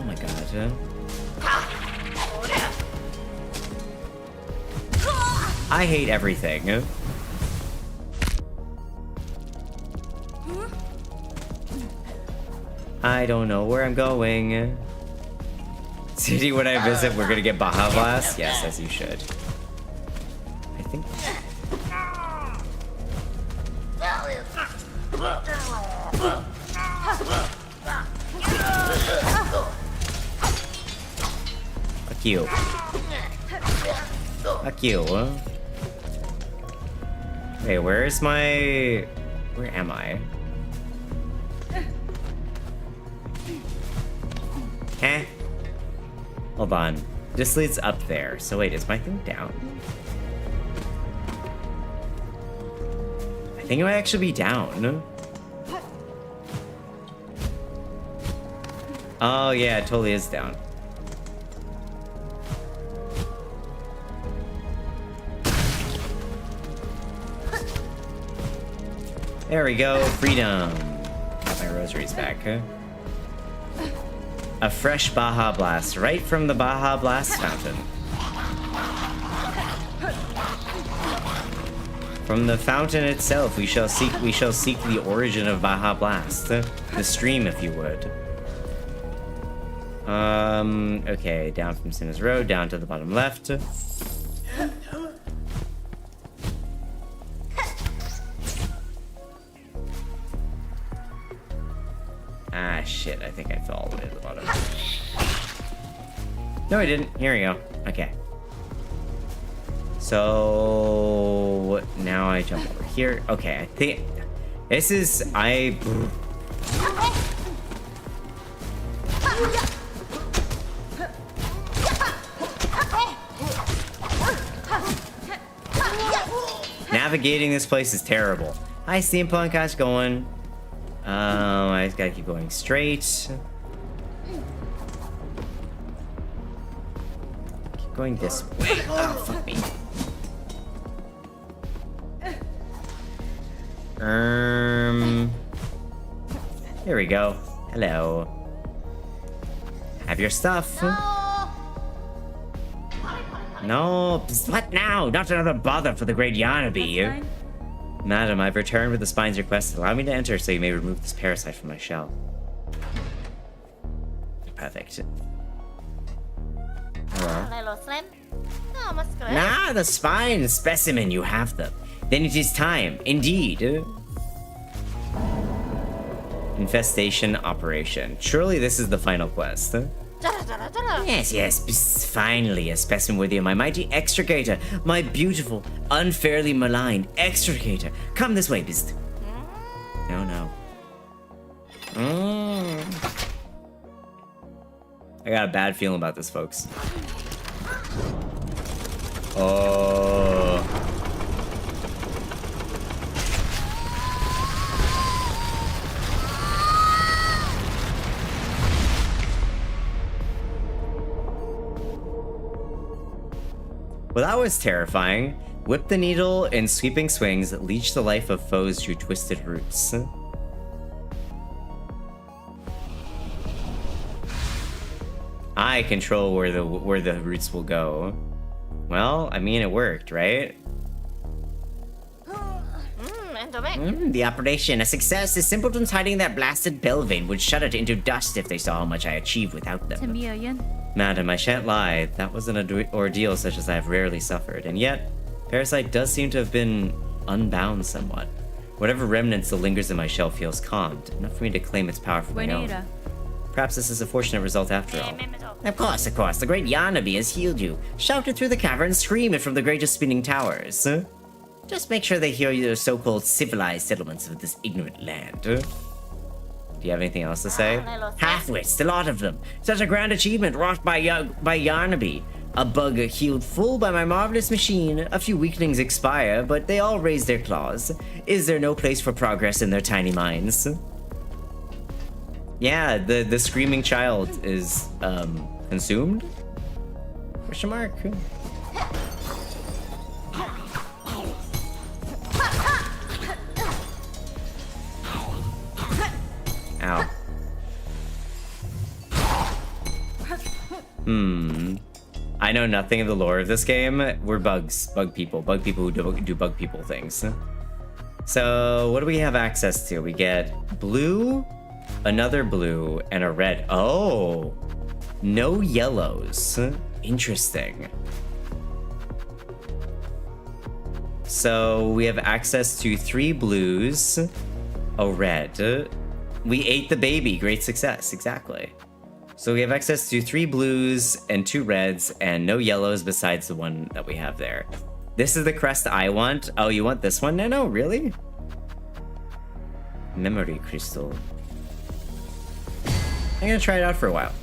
my god. I hate everything. I don't know where I'm going. City when I visit, we're gonna get Baja Blast? Yes, as you should. I think. Fuck you. Fuck you. Hey, where's my... Where am I? Eh? Hold on. This leads up there. So wait, is my thing down? I think it might actually be down. Oh yeah, it totally is down. There we go, freedom. Got my rosaries back. A fresh Baja Blast, right from the Baja Blast fountain. From the fountain itself, we shall seek the origin of Baja Blast, the stream, if you would. Okay, down from Sinna's Road, down to the bottom left. Ah, shit, I think I fell all the way to the bottom. No, I didn't. Here we go. Okay. So now I jump over here. Okay, I think this is navigating this place is terrible. Hi, Steampunk, how's it going? I just gotta keep going straight. Keep going this way. Oh, fuck me. Here we go. Hello. Have your stuff. No, what now? Not another bother for the great Yanabe. Madam, I've returned with the spine's request. Allow me to enter so you may remove this parasite from my shell. Perfect. Hello. Ah, the spine specimen, you have them. Then it is time, indeed. Infestation operation. Surely this is the final quest. Yes, finally a specimen worthy of my mighty extricator. My beautiful, unfairly maligned extricator. Come this way, beast. No. I got a bad feeling about this, folks. Oh. Well, that was terrifying. Whip the needle in sweeping swings that leech the life of foes through twisted roots. I control where the roots will go. Well, I mean, it worked, right? The operation, a success. The simpletons hiding that blasted bell vein would shut it into dust if they saw how much I achieved without them. Madam, I shan't lie. That was an ordeal such as I have rarely suffered, and yet, Parasite does seem to have been unbound somewhat. Whatever remnant still lingers in my shell feels calmed, enough for me to claim its power for my own. Perhaps this is a fortunate result after all. Of course, the great Yanabe has healed you. Shout it through the cavern, scream it from the greatest spinning towers. Just make sure they hear your so-called civilized settlements of this ignorant land. Do you have anything else to say? Half-wits, the lot of them. Such a grand achievement wrought by Yanabe. A bug healed full by my marvelous machine. A few weaklings expire, but they all raise their claws. Is there no place for progress in their tiny minds? Yeah, the screaming child is, consumed? Question mark? Ow. I know nothing of the lore of this game. We're bug people who do bug people things. So, what do we have access to? We get blue, another blue, and a red. Oh! No yellows. Interesting. So, we have access to 3 blues, a red. We ate the baby. Great success. Exactly. So we have access to 3 blues and 2 reds and no yellows besides the one that we have there. This is the crest I want. Oh, you want this one? No, really? Memory crystal. I'm gonna try it out for a while.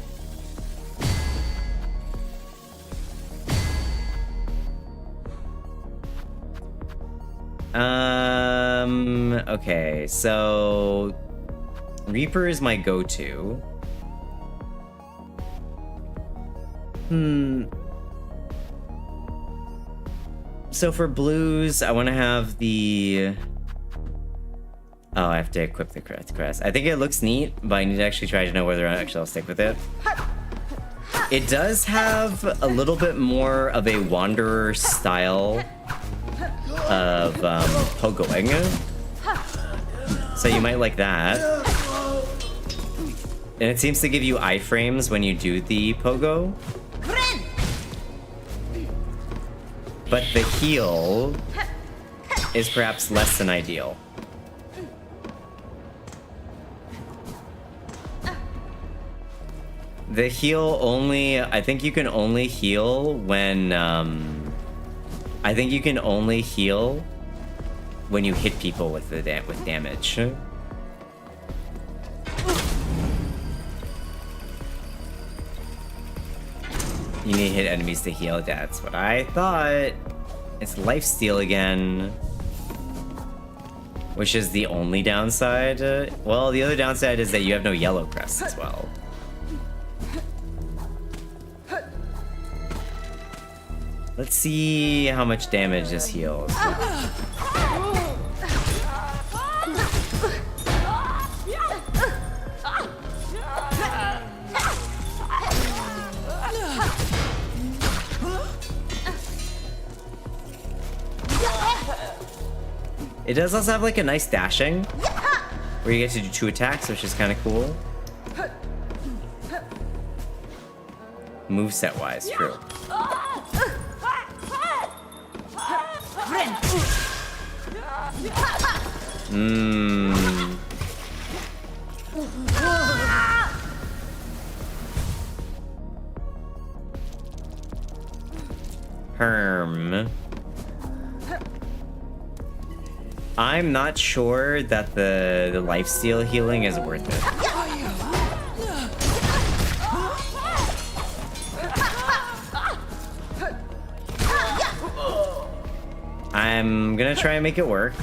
Okay, so Reaper is my go-to. So for blues, I want to have the Oh, I have to equip the crest. I think it looks neat, but I need to actually try to know whether actually I'll stick with it. It does have a little bit more of a wanderer style of pogoing. So you might like that. And it seems to give you iframes when you do the pogo. But the heal is perhaps less than ideal. The heal only, I think you can only heal when, I think you can only heal when you hit people with the with damage. You need to hit enemies to heal. That's what I thought. It's lifesteal again. Which is the only downside. Well, the other downside is that you have no yellow crests as well. Let's see how much damage this heals. It does also have like a nice dashing, where you get to do 2 attacks, which is kind of cool. Moveset wise, true. Herm. I'm not sure that the lifesteal healing is worth it. I'm gonna try and make it work.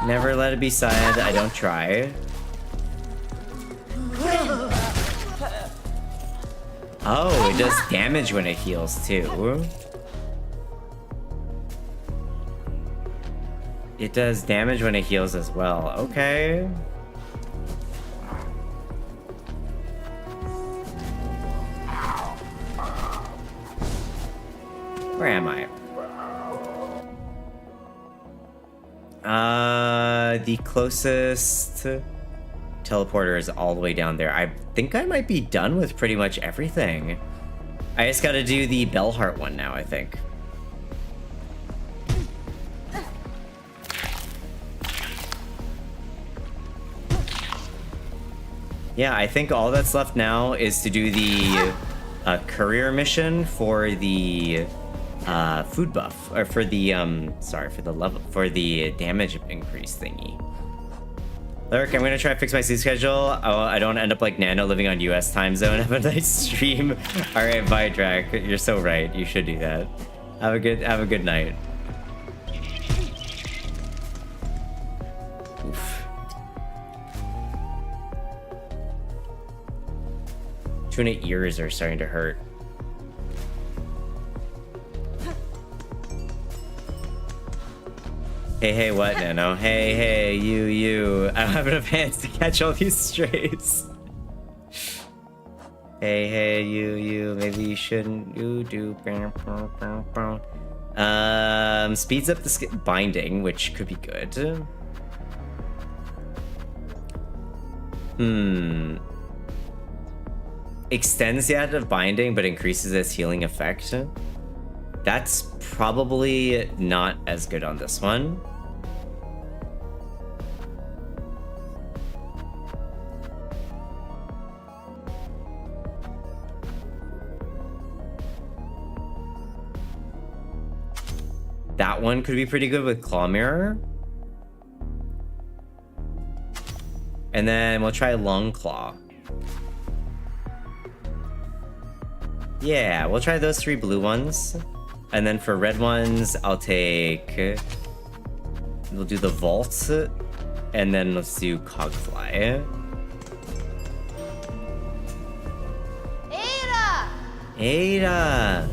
Never let it be said I don't try. Oh, it does damage when it heals too. It does damage when it heals as well. Okay. Where am I? The closest teleporter is all the way down there. I think I might be done with pretty much everything. I just gotta do the Bellheart one now, I think. Yeah, I think all that's left now is to do the courier mission for the food buff, or for the sorry, for the level, for the damage increase thingy. Lurk, I'm gonna try to fix my sleep schedule. Oh, I don't end up like Nano living on US time zone. Have a nice stream. All right, bye, Drac. You're so right. You should do that. Have a good night. Oof. Tuna ears are starting to hurt. Hey, what, Nano? Hey, you. I don't have enough hands to catch all these strays. Hey, you. Maybe you shouldn't. You do. Speeds up the binding, which could be good. Extends the active binding, but increases its healing effect. That's probably not as good on this one. That one could be pretty good with Claw Mirror. And then we'll try Long Claw. Yeah, we'll try those 3 blue ones. And then for red ones, I'll take... We'll do the Vault. And then let's do Cogfly. Ada! Ada!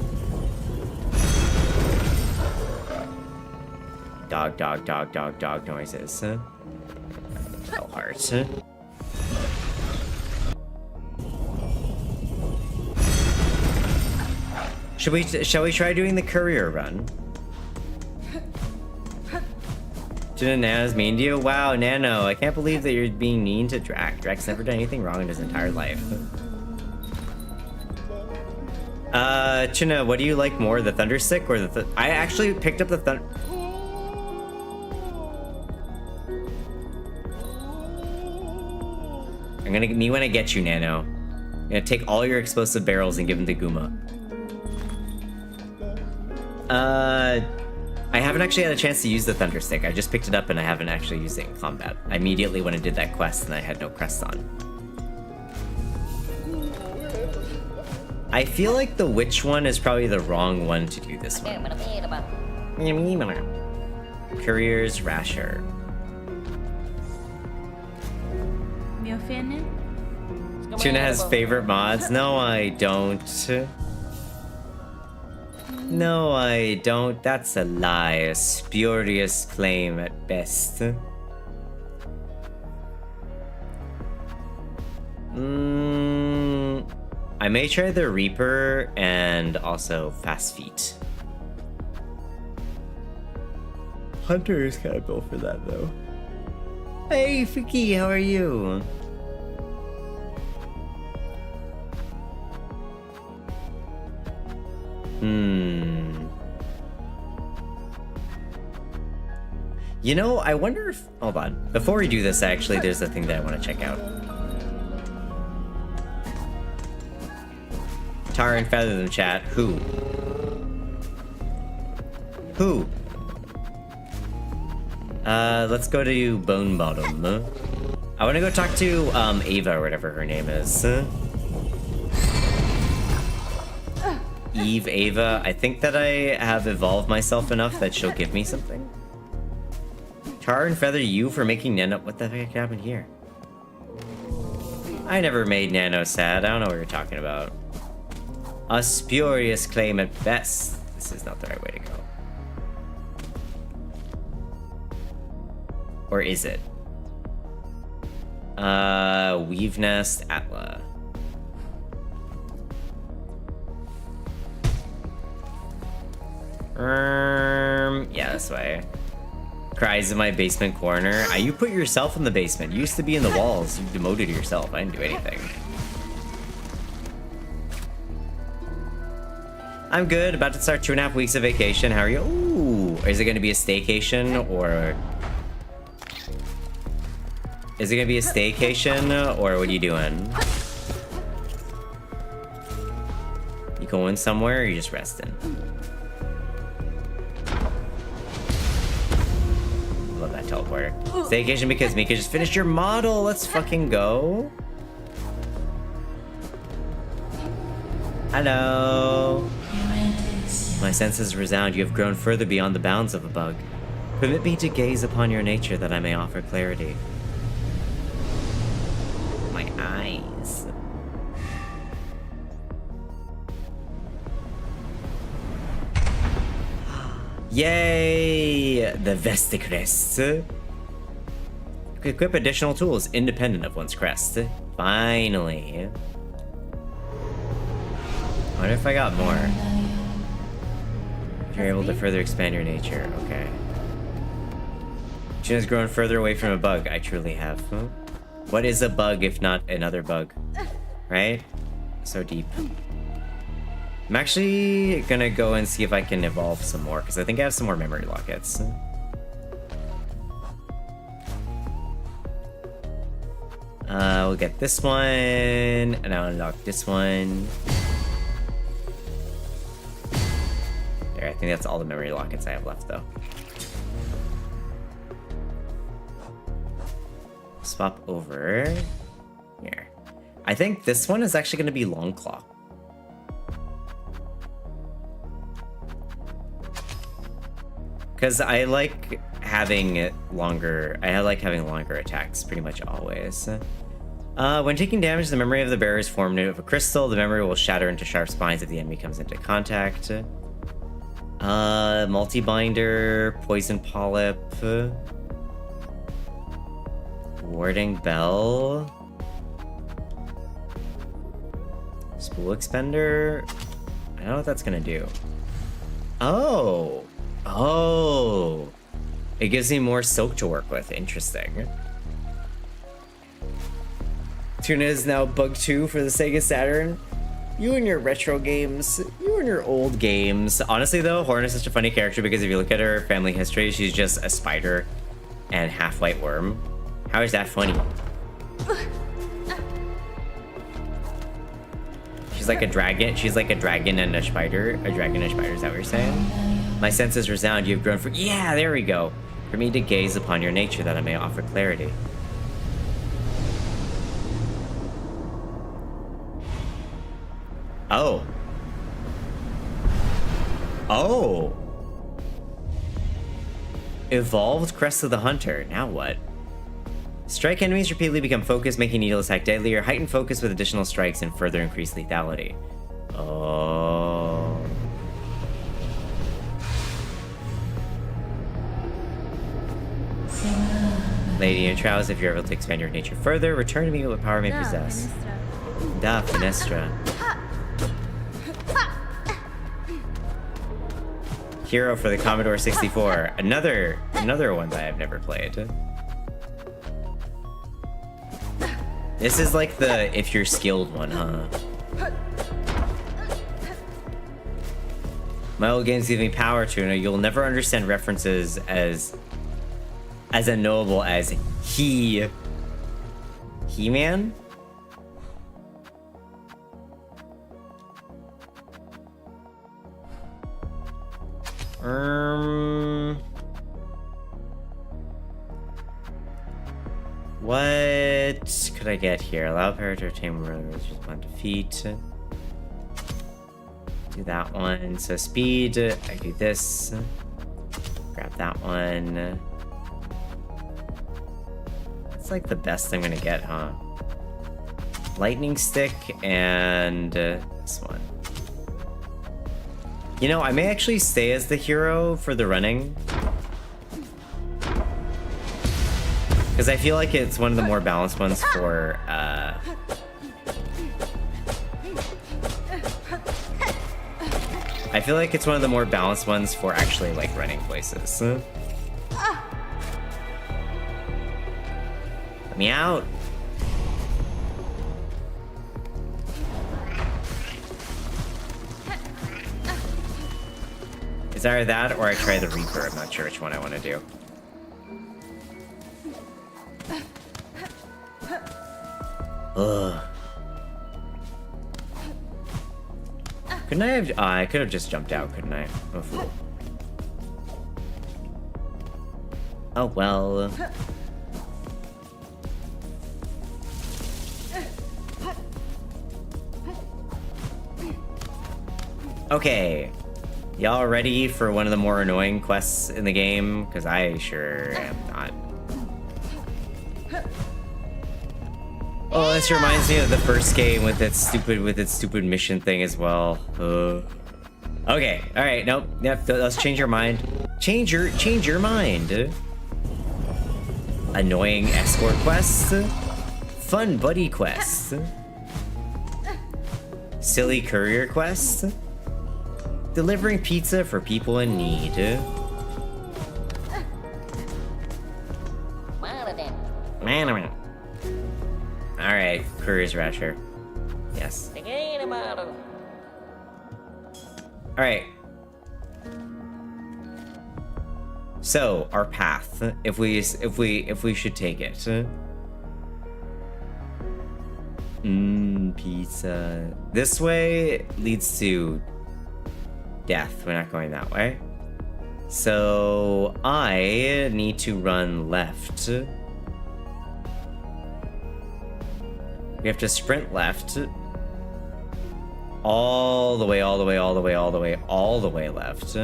Dog noises. Hell heart. Shall we try doing the courier run? Tunana's mean to you? Wow, Nano, I can't believe that you're being mean to Drac. Drac's never done anything wrong in his entire life. Tuna, what do you like more, the Thunder Stick or the I actually picked up the Thunder... me when I get you, Nano. I'm gonna take all your explosive barrels and give them to Guma. I haven't actually had a chance to use the Thunder Stick. I just picked it up and I haven't actually used it in combat. I immediately went and did that quest and I had no crest on. I feel like the witch one is probably the wrong one to do this one. Courier's Rasher. Tuna has favorite mods? No, I don't. No, I don't. That's a lie. A spurious claim at best. I may try the Reaper and also Fast Feet. Hunter is kind of built for that, though. Hey, Fiki, how are you? You know, I wonder if... Hold on. Before we do this, actually, there's a thing that I want to check out. Tar and Feather in chat. Who? Who? Let's go to Bone Bottom. I want to go talk to, Ava, or whatever her name is. Ava. I think that I have evolved myself enough that she'll give me something. Tar and Feather you for making Nano... What the heck happened here? I never made Nano sad. I don't know what you're talking about. A spurious claim at best. This is not the right way to go. Or is it? Weave Nest, Atla. Yeah, this way. Cries in my basement corner. You put yourself in the basement. You used to be in the walls. You demoted yourself. I didn't do anything. I'm good. About to start 2.5 weeks of vacation. How are you? Ooh. Is it going to be a staycation or... Is it going to be a staycation or what are you doing? You going somewhere or you just resting? Love that teleporter. Staycation because Mika just finished your model. Let's fucking go. Hello. My senses resound. You have grown further beyond the bounds of a bug. Permit me to gaze upon your nature that I may offer clarity. My eyes. Yay! The Vesticrest. Equip additional tools independent of one's crest. Finally. I wonder if I got more. If you're able to further expand your nature, okay. She has grown further away from a bug. I truly have. What is a bug if not another bug? Right? So deep. I'm actually gonna go and see if I can evolve some more, because I think I have some more memory lockets. We'll get this one, and I'll unlock this one. There, I think that's all the memory lockets I have left, though. Swap over here. I think this one is actually going to be Longclaw. Because I like having longer attacks pretty much always. When taking damage, the memory of the bearer is formed of a crystal. The memory will shatter into sharp spines if the enemy comes into contact. Multi-binder, poison polyp, warding bell, spool expender. I don't know what that's gonna do. Oh, oh, it gives me more silk to work with. Interesting. Tuna is now bug 2 for the Sega Saturn. You and your retro games. You and your old games. Honestly, though, Horn is such a funny character because if you look at her family history, she's just a spider and half-white worm. How is that funny? She's like a dragon. She's like a dragon and a spider. A dragon and a spider, is that what you're saying? My senses resound. You have grown for... Yeah, there we go. For me to gaze upon your nature that I may offer clarity. Oh. Oh. Evolved Crest of the Hunter. Now what? Strike enemies repeatedly, become focused, making needle attack deadlier. Heighten focus with additional strikes and further increase lethality. Oh. Lady in Trials, if you're able to expand your nature further, return to me what power may possess. Da Finestra. Hero for the Commodore 64. Another one that I've never played. This is like the if you're skilled one, huh? My old games give me power, Tuna. You'll never understand references as unknowable as He-Man? What could I get here? Allow player to retain just upon defeat. Do that one. So speed, I do this. Grab that one. That's like the best I'm gonna get, huh? Lightning stick and this one. You know, I may actually stay as the hero for the running. Because I feel like it's one of the more balanced ones for, I feel like it's one of the more balanced ones for actually, like, running places. Let me out! It's either that or I try the Reaper. I'm not sure which one I want to do. Ugh. Couldn't I have... I could have just jumped out, couldn't I? Oh, fool. Oh, well. Okay. Y'all ready for one of the more annoying quests in the game? Because I sure am not. Oh, this reminds me of the first game with its stupid mission thing as well. Okay, all right, nope, yep. Let's change your mind. Change your mind. Annoying escort quest. Fun buddy quest. Silly courier quest. Delivering pizza for people in need. Alright, Courier's Rasher. Yes. Alright. So, our path, if we should take it. Pizza. This way leads to death. We're not going that way. So I need to run left. We have to sprint left. All the way left.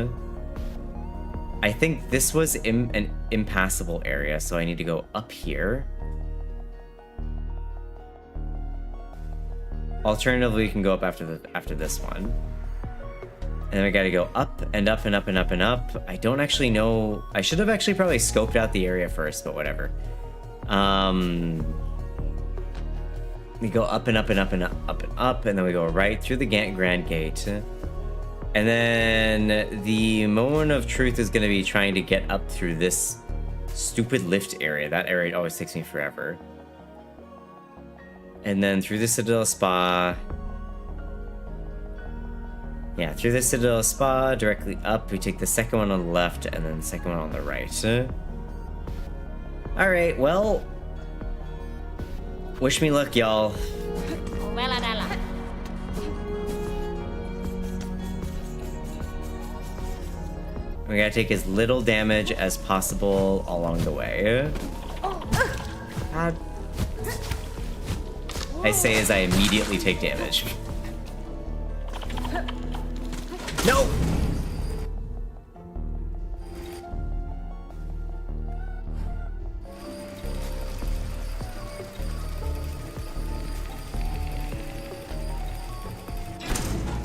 I think this was an impassable area, so I need to go up here. Alternatively, we can go up after this one. And then we gotta go up and up and up and up and up. I don't actually know. I should have actually probably scoped out the area first, but whatever. We go up and up and up and up and up, and then we go right through the Grand Gate. And then the moment of truth is gonna be trying to get up through this stupid lift area. That area always takes me forever. And then through the Citadel Spa. Yeah, through the Citadel Spa, directly up. We take the second one on the left, and then the second one on the right. Alright, well... Wish me luck, y'all. We gotta take as little damage as possible along the way. God. I say as I immediately take damage. No!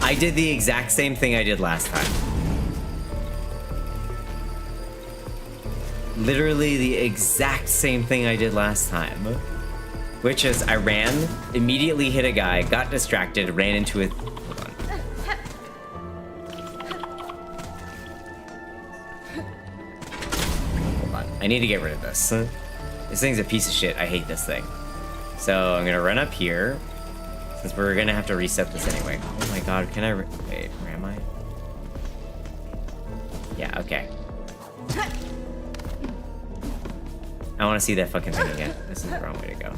I did the exact same thing I did last time. Literally the exact same thing I did last time. Which is, I ran, immediately hit a guy, got distracted, ran into it. Hold on. Hold on. I need to get rid of this. This thing's a piece of shit. I hate this thing. So I'm gonna run up here, since we're gonna have to reset this anyway. Oh my god, can I wait, where am I? Yeah, okay. I want to see that fucking thing again. This is the wrong way to go.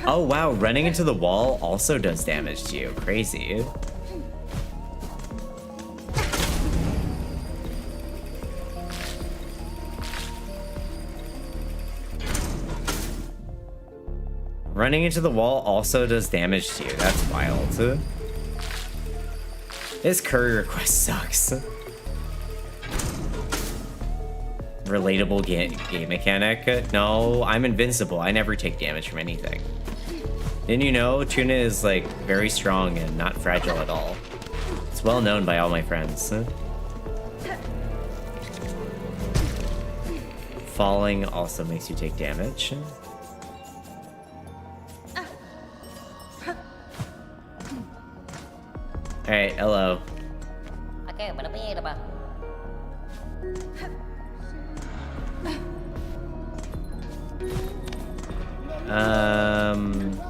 Oh wow, running into the wall also does damage to you. Crazy. Running into the wall also does damage to you. That's wild. This curry request sucks. Relatable game mechanic. No, I'm invincible. I never take damage from anything. Didn't you know tuna is like very strong and not fragile at all? It's well known by all my friends. Falling also makes you take damage. Alright, hello.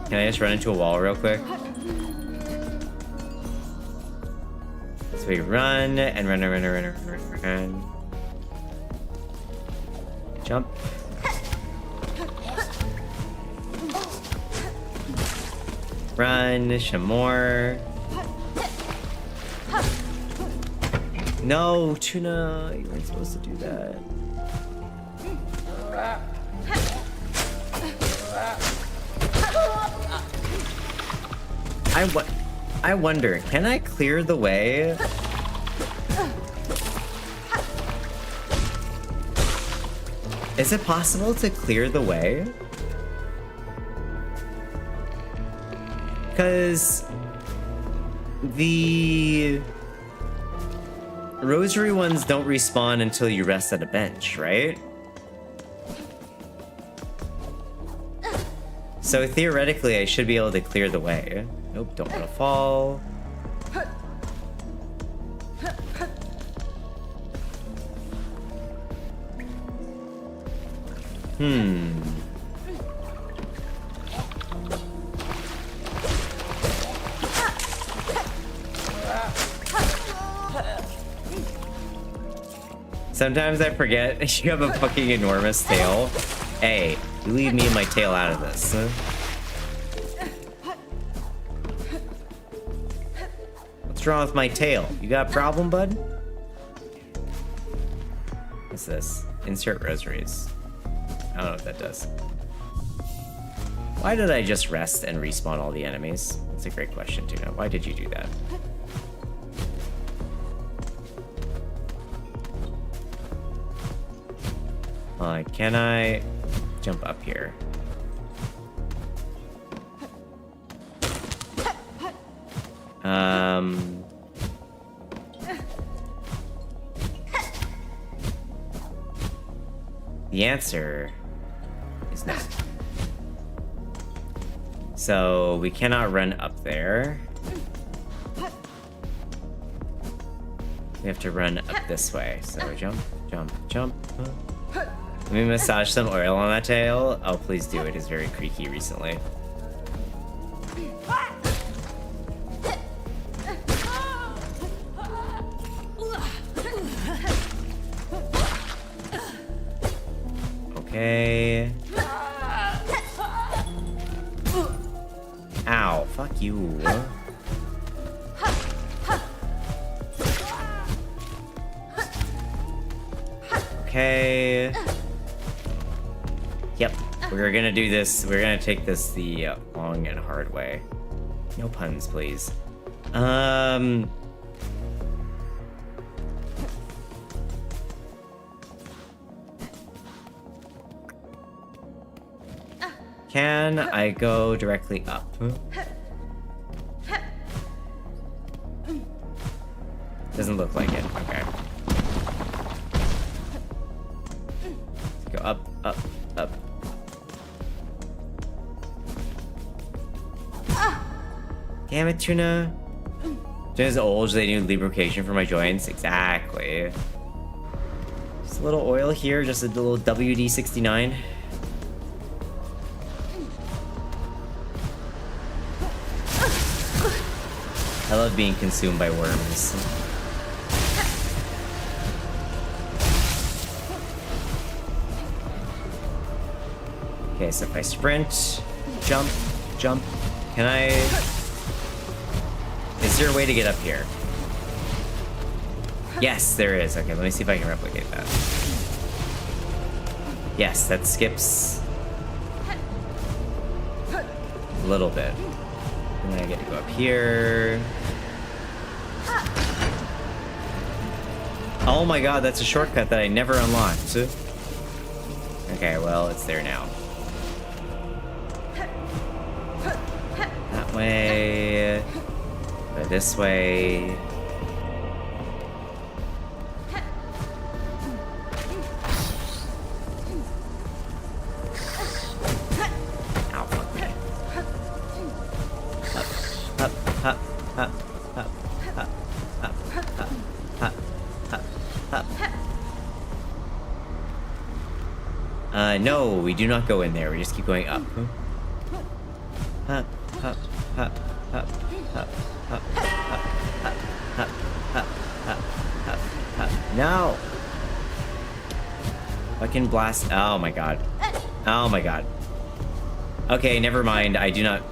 Can I just run into a wall real quick? So we run and run. Jump. Run, some more. No, tuna, you weren't supposed to do that. I wonder, can I clear the way? Is it possible to clear the way? Because the rosary ones don't respawn until you rest at a bench, right? So theoretically, I should be able to clear the way. Nope, don't want to fall. Sometimes I forget you have a fucking enormous tail. Hey, you leave me and my tail out of this. What's wrong with my tail? You got a problem, bud? What's this? Insert rosaries. I don't know what that does. Why did I just rest and respawn all the enemies? That's a great question, Tuna. Why did you do that? Can I jump up here? The answer is no. So we cannot run up there. We have to run up this way. So jump, jump, jump. Let me massage some oil on that tail. Oh, please do. It is very creaky recently. Okay. Ow, fuck you. Okay. Yep, we're gonna do this. We're gonna take this the long and hard way. No puns, please. Can I go directly up? Doesn't look like it. Okay. Go up, up, up. Damn it, Tuna. Tuna's old, they need lubrication for my joints. Exactly. Just a little oil here, just a little WD-69. I love being consumed by worms. Okay, so if I sprint, jump, jump, can I... Is there a way to get up here? Yes, there is. Okay, let me see if I can replicate that. Yes, that skips a little bit. And then I get to go up here. Oh my god, that's a shortcut that I never unlocked. Okay, well, it's there now. That way. Go this way. Ow, fuck me. Up, up, up, up, up, up, up, up, up, up. No, we do not go in there. We just keep going up. Up, up, up, up, up, up, up, up, up, up, up, up. No! I can blast. Oh my god. Oh my god. Okay, never mind. I do not.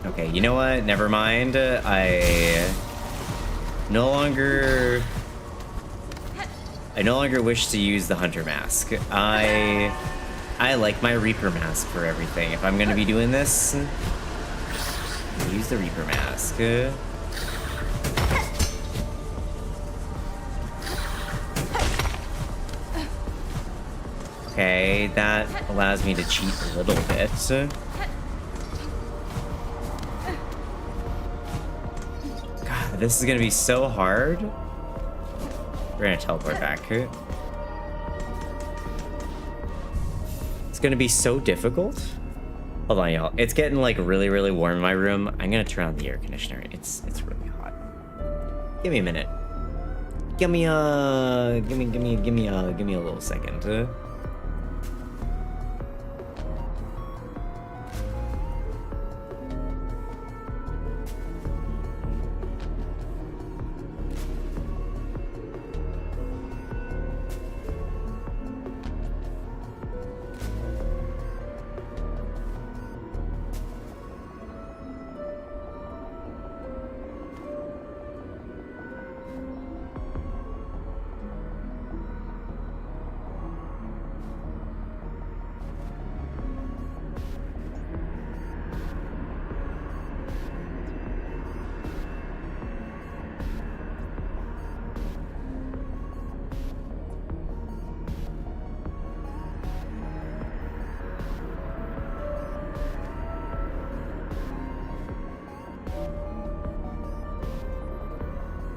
Okay, you know what? Never mind. I no longer wish to use the hunter mask. I like my Reaper mask for everything. If I'm gonna be doing this, I'll use the Reaper mask. Okay, that allows me to cheat a little bit. God, this is gonna be so hard. We're gonna teleport back. It's gonna be so difficult. Hold on, y'all. It's getting like really, really warm in my room. I'm gonna turn on the air conditioner. It's really hot. Give me a minute. Give me a little second.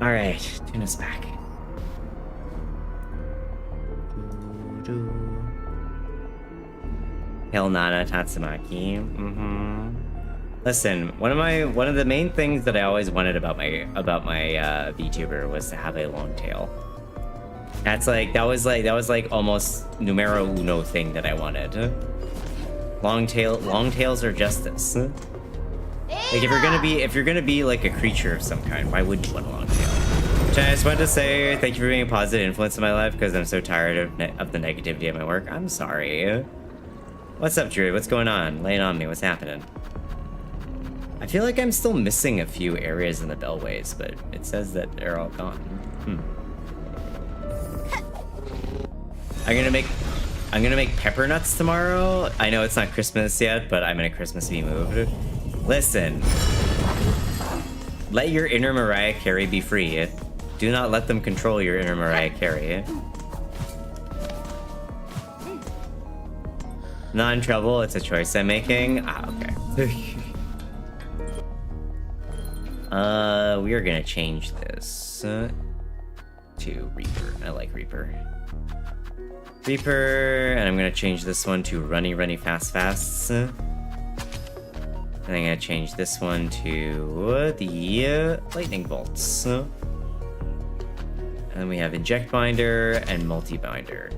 All right, Tuna's back. Hail Nana Tatsumaki. Listen, one of the main things that I always wanted about my VTuber was to have a long tail. That was like almost numero uno thing that I wanted. Long tails are justice. Like if you're gonna be like a creature of some kind, why wouldn't you want a long tail? Jen, I just wanted to say thank you for being a positive influence in my life because I'm so tired of the negativity at my work. I'm sorry. What's up, Drew? What's going on? Lay it on me. What's happening? I feel like I'm still missing a few areas in the Bellways, but it says that they're all gone. I'm gonna make pepper nuts tomorrow. I know it's not Christmas yet, but I'm in a Christmassy mood. Listen, let your inner Mariah Carey be free. Do not let them control your inner Mariah Carey. Not in trouble, it's a choice I'm making. Ah, okay. We are gonna change this to Reaper. I like Reaper. Reaper, and I'm gonna change this one to Runny Fast Fasts. And I'm gonna change this one to the Lightning Bolts. And we have Inject Binder and Multi Binder.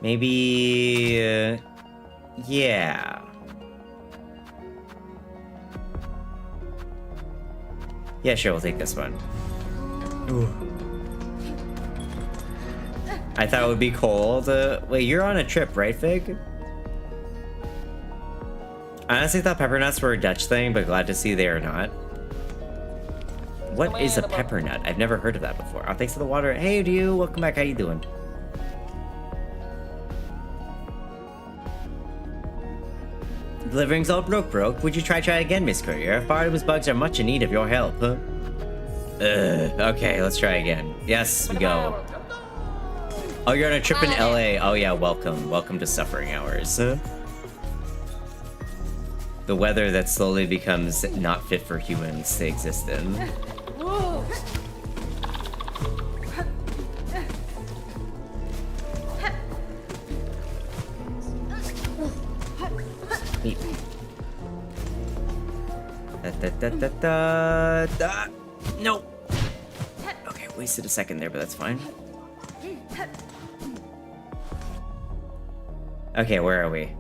Maybe, yeah. Yeah, sure, we'll take this one. Ooh. I thought it would be cold. Wait, you're on a trip, right, Fig? I honestly thought pepper nuts were a Dutch thing, but glad to see they are not. What is a pepper nut? I've never heard of that before. Oh, thanks for the water. Hey, you. Welcome back. How you doing? Delivering's all broke. Would you try again, Miss Courier? Farm's bugs are much in need of your help, huh? Okay, let's try again. Yes, we go. Oh, you're on a trip in LA. Oh yeah, welcome to suffering hours. The weather that slowly becomes not fit for humans to exist in. No. Okay, wasted a second there, but that's fine. Okay, where are we?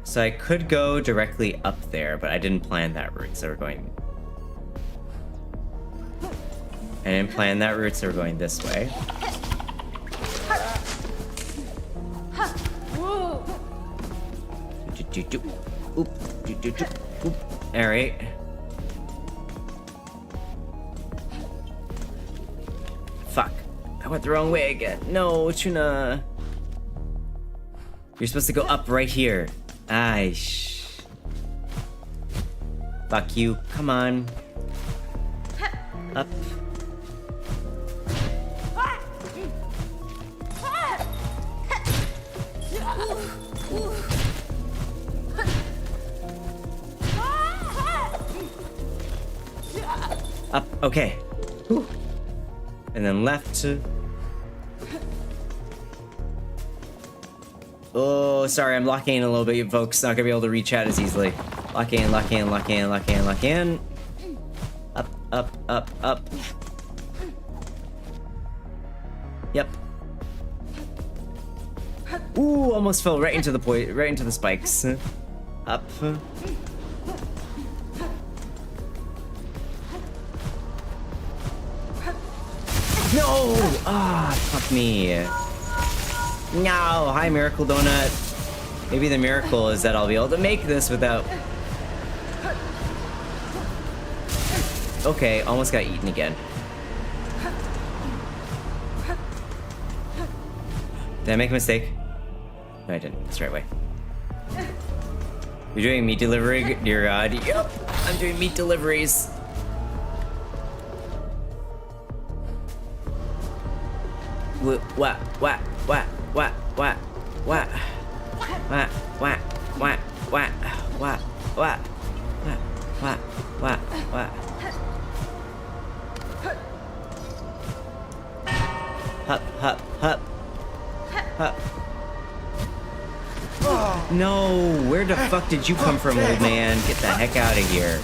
So I could go directly up there, but I didn't plan that route, so we're going... I didn't plan that route, so we're going this way. Oop. Alright. Fuck. I went the wrong way again. No, Tuna. You're supposed to go up right here. Aish. Fuck you. Come on. Up. Up, okay. Whew. And then left. Oh, sorry, I'm locking in a little bit, folks. Not gonna be able to reach out as easily. Lock in. Up. Yep. Ooh, almost fell right into the spikes. Up. No! Ah, fuck me. No! Hi, Miracle Donut. Maybe the miracle is that I'll be able to make this without... Okay, almost got eaten again. Did I make a mistake? No, I didn't. It's the right way. You're doing meat delivery? Dear God. Yep, I'm doing meat deliveries. What? What? Hup. No, where the fuck did you come from, old man? Get the heck out of here.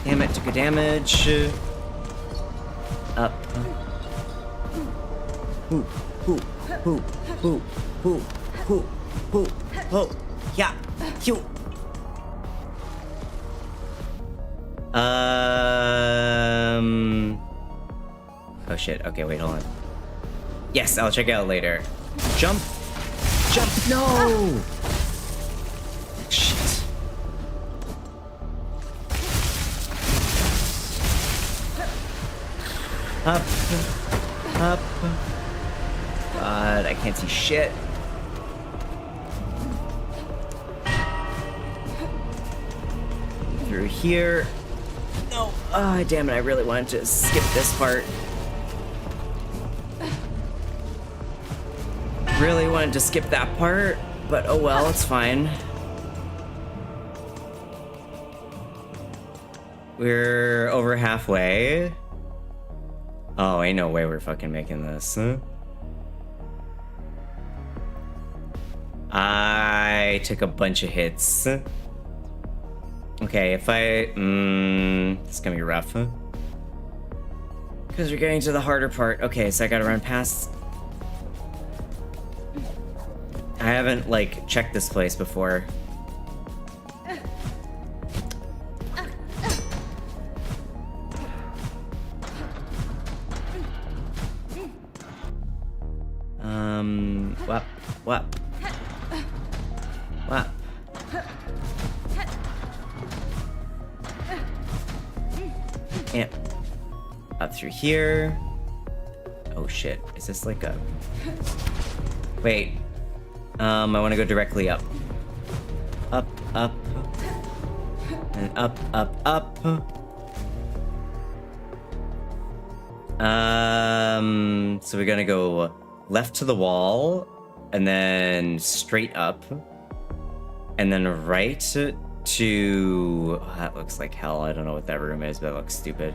Damn it, took a damage. Up. Yeah. Phew. Oh shit. Okay, wait, hold on. Yes, I'll check it out later. Jump. No. Shit. Up. God, I can't see shit. Through here. No. Ah, damn it, I really wanted to skip this part. Really wanted to skip that part, but oh well, it's fine. We're over halfway. Oh, ain't no way we're fucking making this. I took a bunch of hits. Okay, if it's gonna be rough. Because we're getting to the harder part. Okay, so I gotta run past. I haven't, like, checked this place before. What? Yeah. Up through here. Oh shit, is this like a... Wait. I want to go directly up. Up. And up. So we're gonna go left to the wall, and then straight up, and then right to... Oh, that looks like hell. I don't know what that room is, but it looks stupid.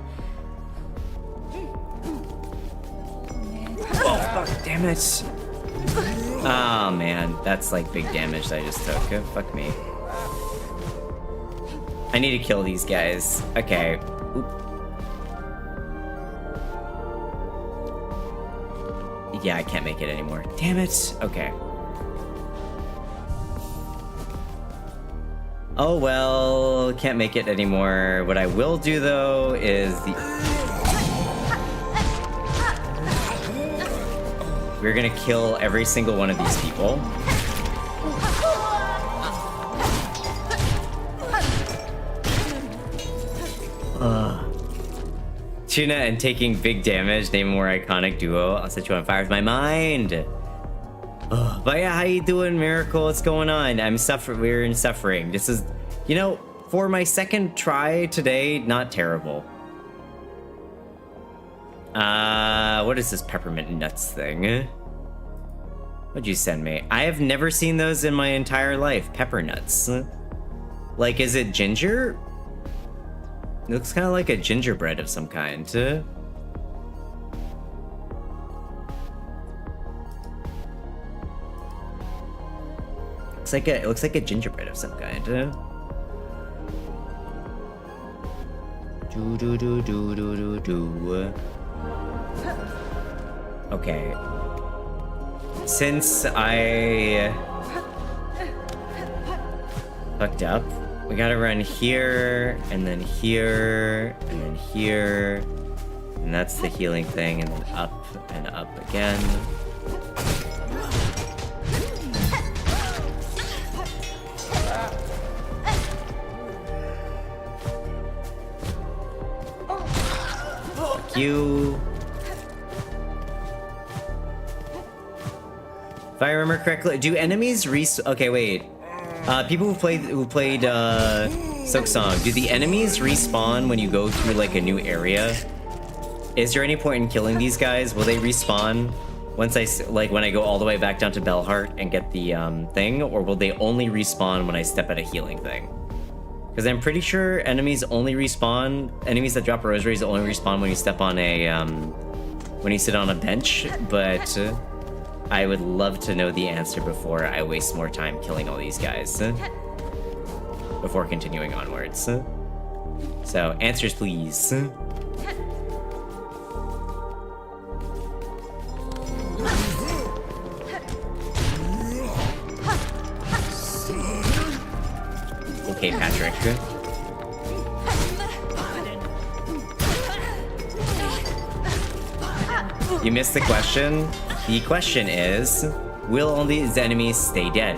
Oh, fuck, damn it. Oh man, that's like big damage that I just took. Fuck me. I need to kill these guys. Okay. Oop. Yeah, I can't make it anymore. Damn it. Okay. Oh well, can't make it anymore. What I will do though is we're gonna kill every single one of these people. Tuna and taking big damage, name a more iconic duo. I'll set you on fire with my mind. But yeah, how you doing, Miracle? What's going on? We're in suffering. This is, you know, for my second try today, not terrible. What is this peppermint nuts thing? What'd you send me? I have never seen those in my entire life. Pepper nuts. Like, is it ginger? It looks kind of like a gingerbread of some kind. It looks like a gingerbread of some kind. Do. Okay. Since I fucked up, we gotta run here, and then here, and then here. And that's the healing thing, and then up and up again. Fuck you. If I remember correctly, do enemies okay, wait. People who played Silksong, do the enemies respawn when you go through like a new area? Is there any point in killing these guys? Will they respawn once when I go all the way back down to Bellheart and get the thing, or will they only respawn when I step at a healing thing? Because I'm pretty sure enemies that drop rosaries only respawn when you step on a, when you sit on a bench, but I would love to know the answer before I waste more time killing all these guys. Before continuing onwards. So, answers please. Okay, Patrick. You missed the question. The question is, will all these enemies stay dead?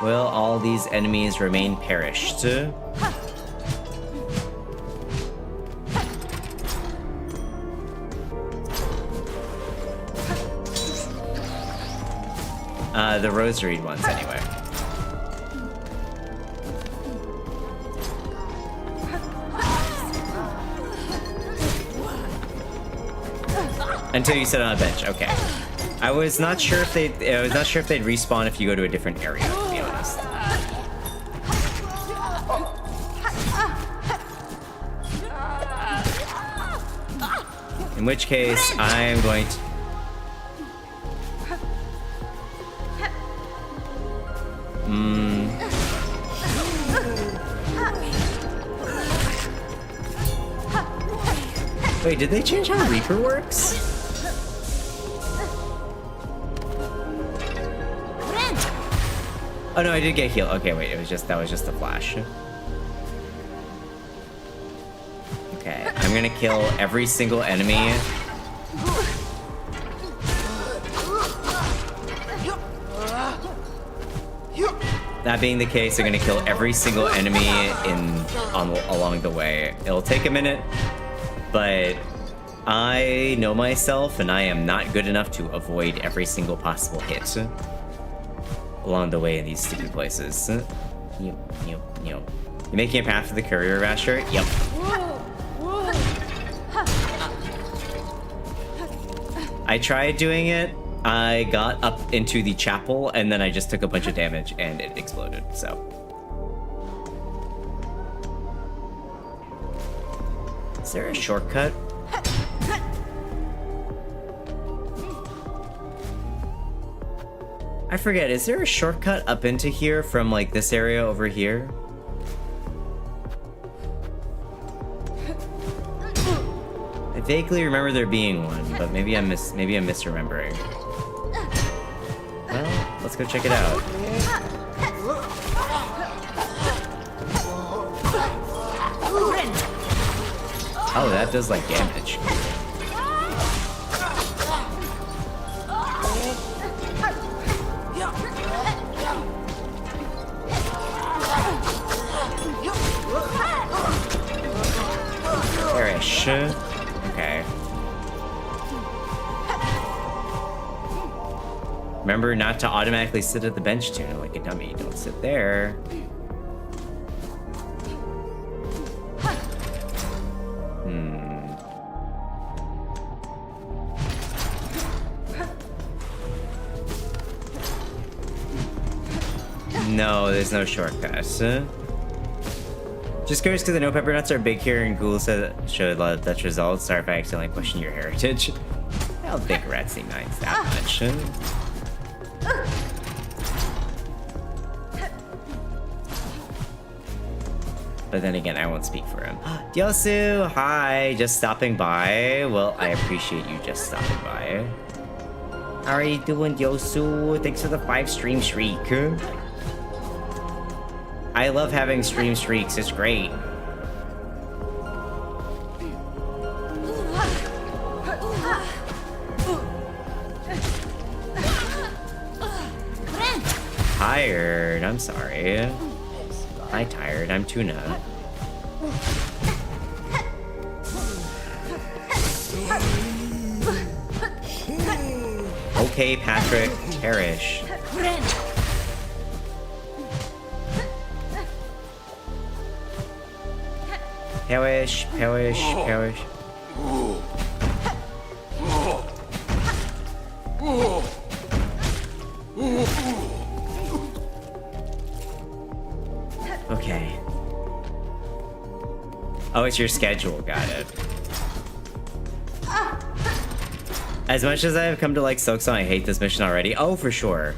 Will all these enemies remain perished? The rosaried ones, anyway. Until you sit on a bench, okay. I was not sure if they'd respawn if you go to a different area, to be honest. In which case, I'm going to... Wait, did they change how Reaper works? Oh no, I did get healed. Okay, wait, that was just a flash. Okay, I'm gonna kill every single enemy. That being the case, I'm gonna kill every single enemy along the way. It'll take a minute, but I know myself and I am not good enough to avoid every single possible hit along the way in these stupid places. You making a path to the courier rasher? Yep. I tried doing it. I got up into the chapel and then I just took a bunch of damage and it exploded, so. Is there a shortcut? I forget, is there a shortcut up into here from like this area over here? I vaguely remember there being one, but maybe I'm misremembering. Well, let's go check it out. Oh, that does like damage. Perish. Okay. Remember not to automatically sit at the bench tuner like a dummy. Don't sit there. No, there's no shortcuts. Just curious because I know pepper nuts are big here and Ghoul showed a lot of Dutch results. Sorry if I accidentally questioned your heritage. I don't think rats seem nice that much. But then again, I won't speak for him. Diosu, hi, just stopping by. Well, I appreciate you just stopping by. How are you doing, Diosu? Thanks for the 5 stream streak. I love having stream streaks, it's great. Tired, I'm sorry. Hi, tired, I'm Tuna. Okay, Patrick, perish. Perish, perish, perish. Okay. Oh, it's your schedule. Got it. As much as I have come to like Silksong, I hate this mission already. Oh, for sure.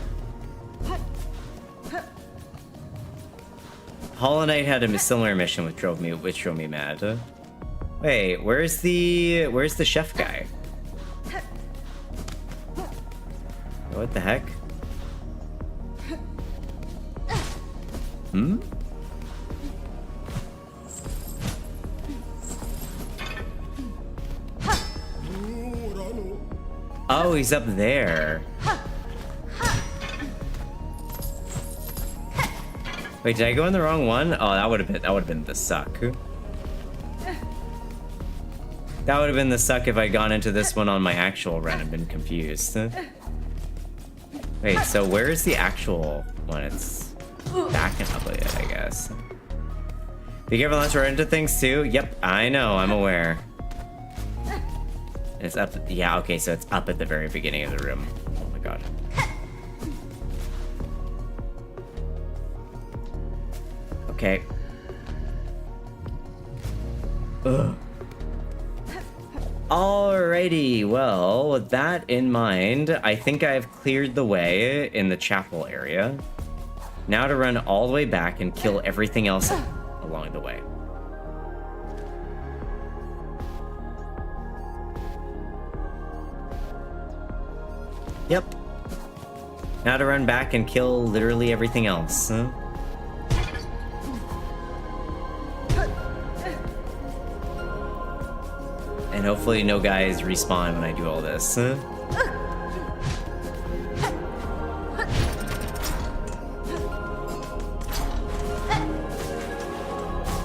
Hollow Knight had a similar mission which drove me mad. Wait, where's the chef guy? What the heck? Hmm? Oh, he's up there. Wait, did I go in the wrong one? Oh, that would have been the suck. That would have been the suck if I'd gone into this one on my actual run and been confused. Wait, so where is the actual one? It's back in Upload, I guess. Be careful not to run into things too. Yep, I know, I'm aware. It's up, yeah, okay, so it's up at the very beginning of the room. Oh my god. Okay. Ugh. Alrighty, well, with that in mind, I think I've cleared the way in the chapel area. Now to run all the way back and kill everything else along the way. Yep. Now to run back and kill literally everything else. And hopefully no guys respawn when I do all this.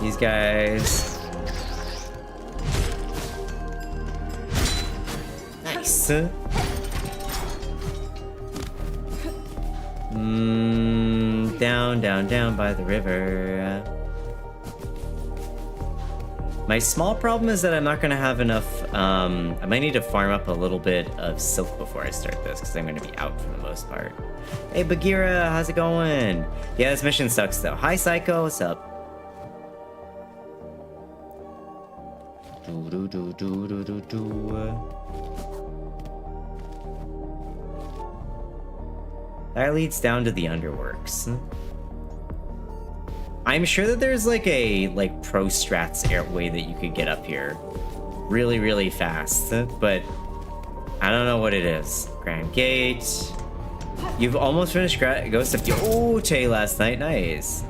These guys. Nice. Down by the river. My small problem is that I'm not going to have enough, I might need to farm up a little bit of silk before I start this, because I'm going to be out for the most part. Hey, Bagheera, how's it going? Yeah, this mission sucks, though. Hi, Psycho, what's up? That leads down to the underworks. I'm sure that there's like a pro strats way that you could get up here really, really fast, but I don't know what it is. Grand Gate. You've almost finished Ghost of Yote last night. Nice.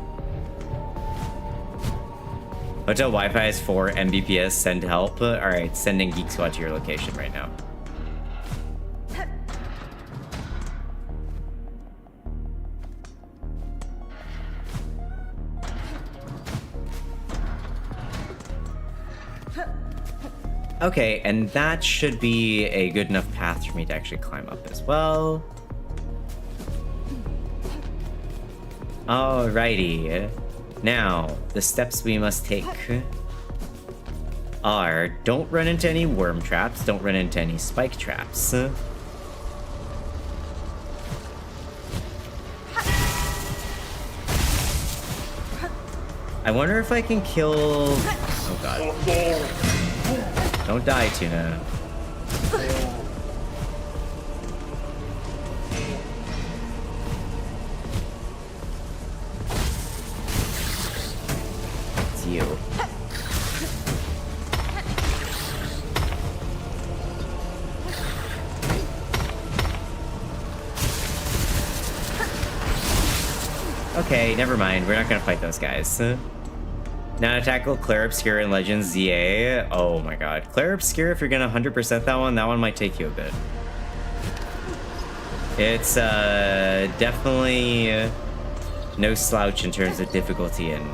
Hotel Wi-Fi is 4 Mbps. Send help. All right, sending Geek Squad to your location right now. Okay, and that should be a good enough path for me to actually climb up as well. Alrighty. Now, the steps we must take are don't run into any worm traps, don't run into any spike traps. I wonder if I can kill... Oh god. Don't die, Tunana. It's you. Okay, never mind. We're not gonna fight those guys. Now to tackle Claire Obscura and Legends ZA. Oh my god. Claire Obscura, if you're gonna 100% that one might take you a bit. It's definitely no slouch in terms of difficulty and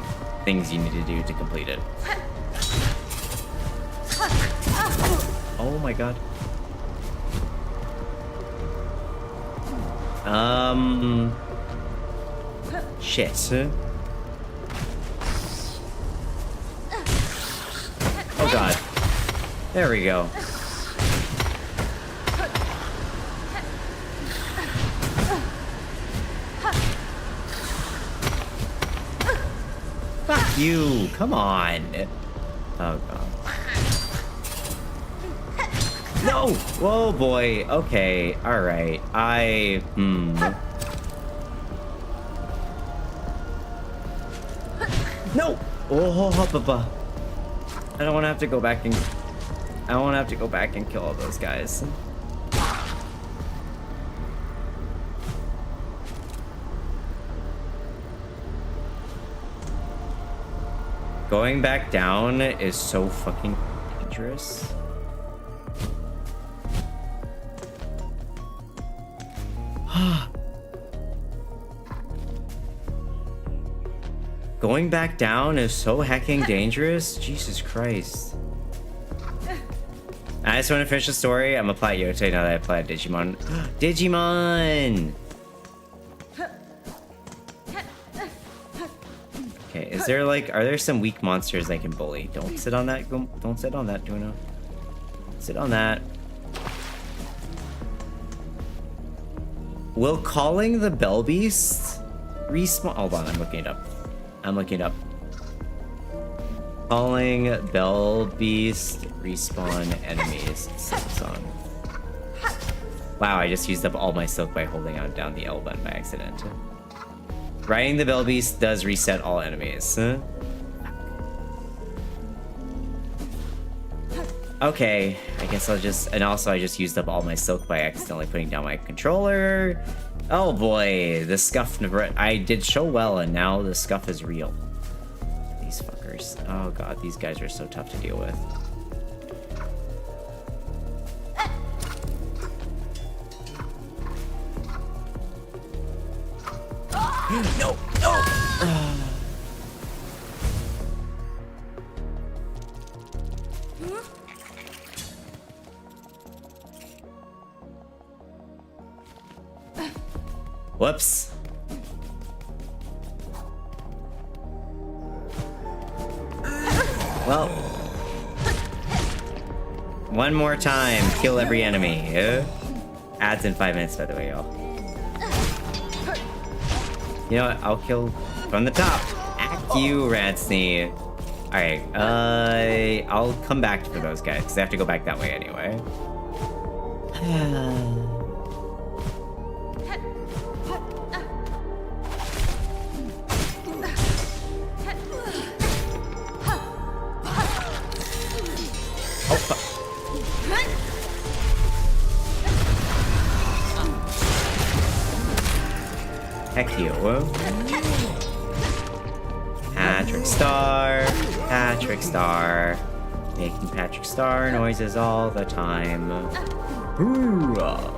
things you need to do to complete it. Oh my god. Shit. Oh god. There we go. you. Come on. Oh, God. No! Whoa, boy. Okay. Alright. No! Oh, papa. I don't want to have to go back and... I don't want to have to go back and kill all those guys. Going back down is so fucking dangerous. Going back down is so hecking dangerous. Jesus Christ. I just want to finish the story. I'm gonna play Yote now that I played Digimon. Digimon! Okay, is there like, are there some weak monsters I can bully? Don't sit on that, don't sit on that, Tuna. Sit on that. Will calling the Bell Beast respawn? Hold on, I'm looking it up. I'm looking it up. Calling Bell Beast respawn enemies. Silksong. Wow, I just used up all my silk by holding on down the L button by accident. Riding the Bell Beast does reset all enemies. Okay, I guess I'll just... And also I just used up all my silk by accidentally putting down my controller. Oh boy, the scuff... I did so well and now the scuff is real. These fuckers. Oh god, these guys are so tough to deal with. No! No! Whoops. Well. One more time. Kill every enemy. Adds in 5 minutes, by the way, y'all. You know what? I'll kill from the top. Act you, Radsney. Alright, I'll come back for those guys, because I have to go back that way anyway. Oh, fuck. Heck you. Patrick Star. Patrick Star. Making Patrick Star noises all the time. Ooh. Up.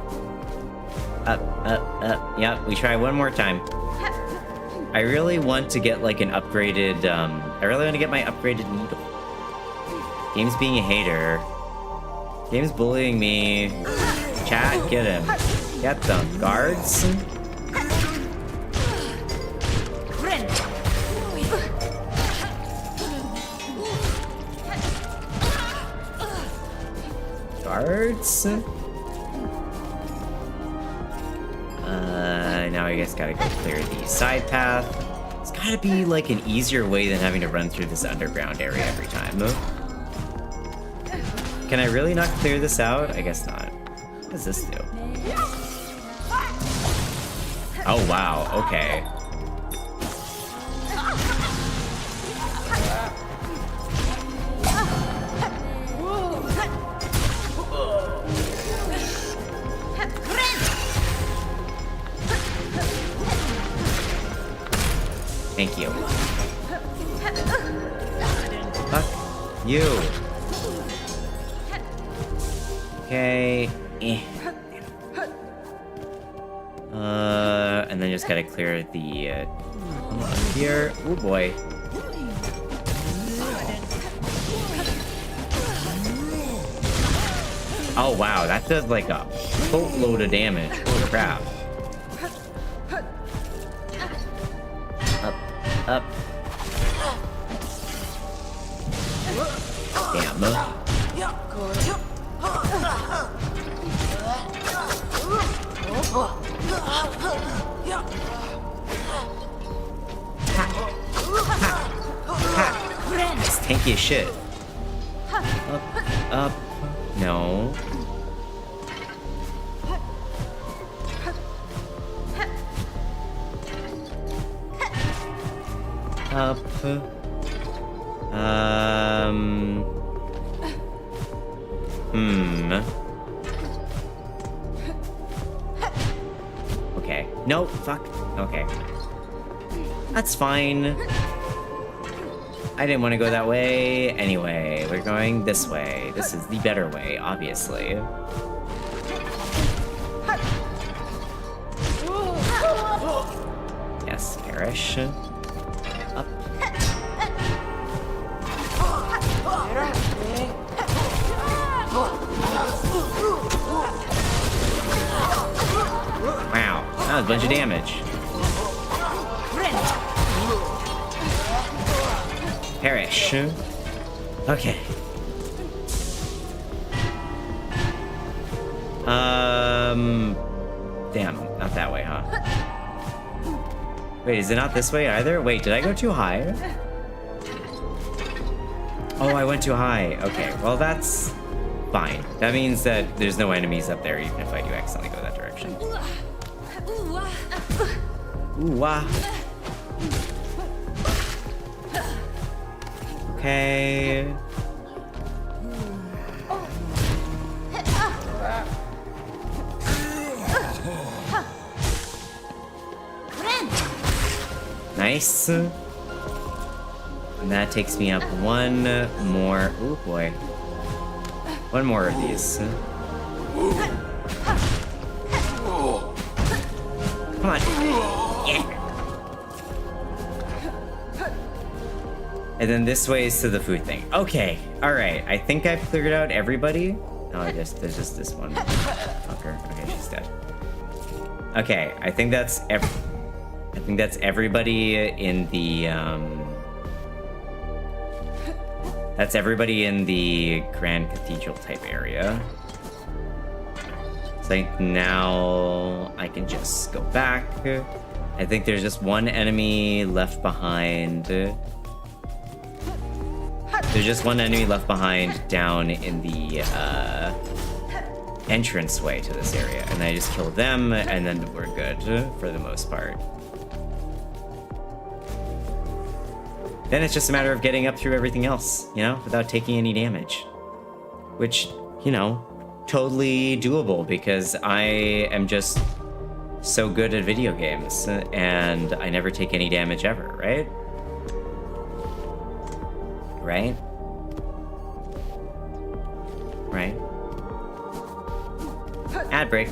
Yep, we try one more time. I really want to get like an upgraded, I really want to get my upgraded needle. Game's being a hater. Game's bullying me. Chat, get him. Get them. Guards? Guards? Now I guess gotta go clear the side path. It's gotta be like an easier way than having to run through this underground area every time. Can I really not clear this out? I guess not. What does this do? Oh wow, okay. Thank you. Fuck you. Okay. And then just gotta clear the here. Oh boy. Oh wow, that does like a boatload of damage. Holy crap. Up. Damn. tanky as shit. Up. No. Up. Okay. No, fuck. Okay. That's fine. I didn't want to go that way. Anyway, we're going this way. This is the better way, obviously. Yes, perish. Up. Wow, that was a bunch of damage. Perish. Okay. Damn, not that way, huh? Wait, is it not this way either? Wait, did I go too high? Oh, I went too high. Okay, well that's fine. That means that there's no enemies up there, even if I do accidentally go that direction. Ooh, wah. Okay. Nice. And that takes me up one more. Oh boy. One more of these. Come on. Yeah. And then this way is to the food thing. Okay. Alright. I think I've cleared out everybody. No, there's just this one fucker. Okay, she's dead. Okay, I think that's everybody in the that's everybody in the Grand Cathedral type area. So now I can just go back. I think there's just one enemy left behind. There's just one enemy left behind down in the entranceway to this area, and I just kill them, and then we're good for the most part. Then it's just a matter of getting up through everything else, you know, without taking any damage. Which, you know, totally doable because I am just so good at video games and I never take any damage ever, right? Right? Right? Ad break.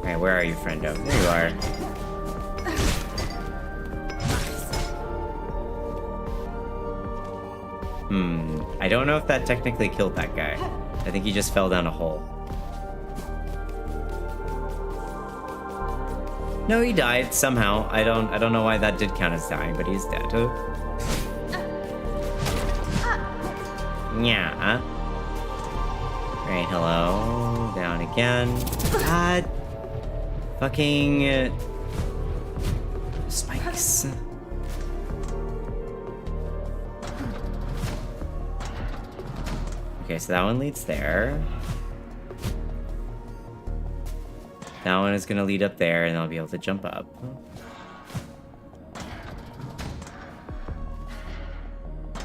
Alright, where are you, friendo? There you are. I don't know if that technically killed that guy. I think he just fell down a hole. No, he died somehow. I don't know why that did count as dying, but he's dead. Yeah. Right, hello. Down again. God. Fucking spikes. Okay, so that one leads there. That one is gonna lead up there, and I'll be able to jump up.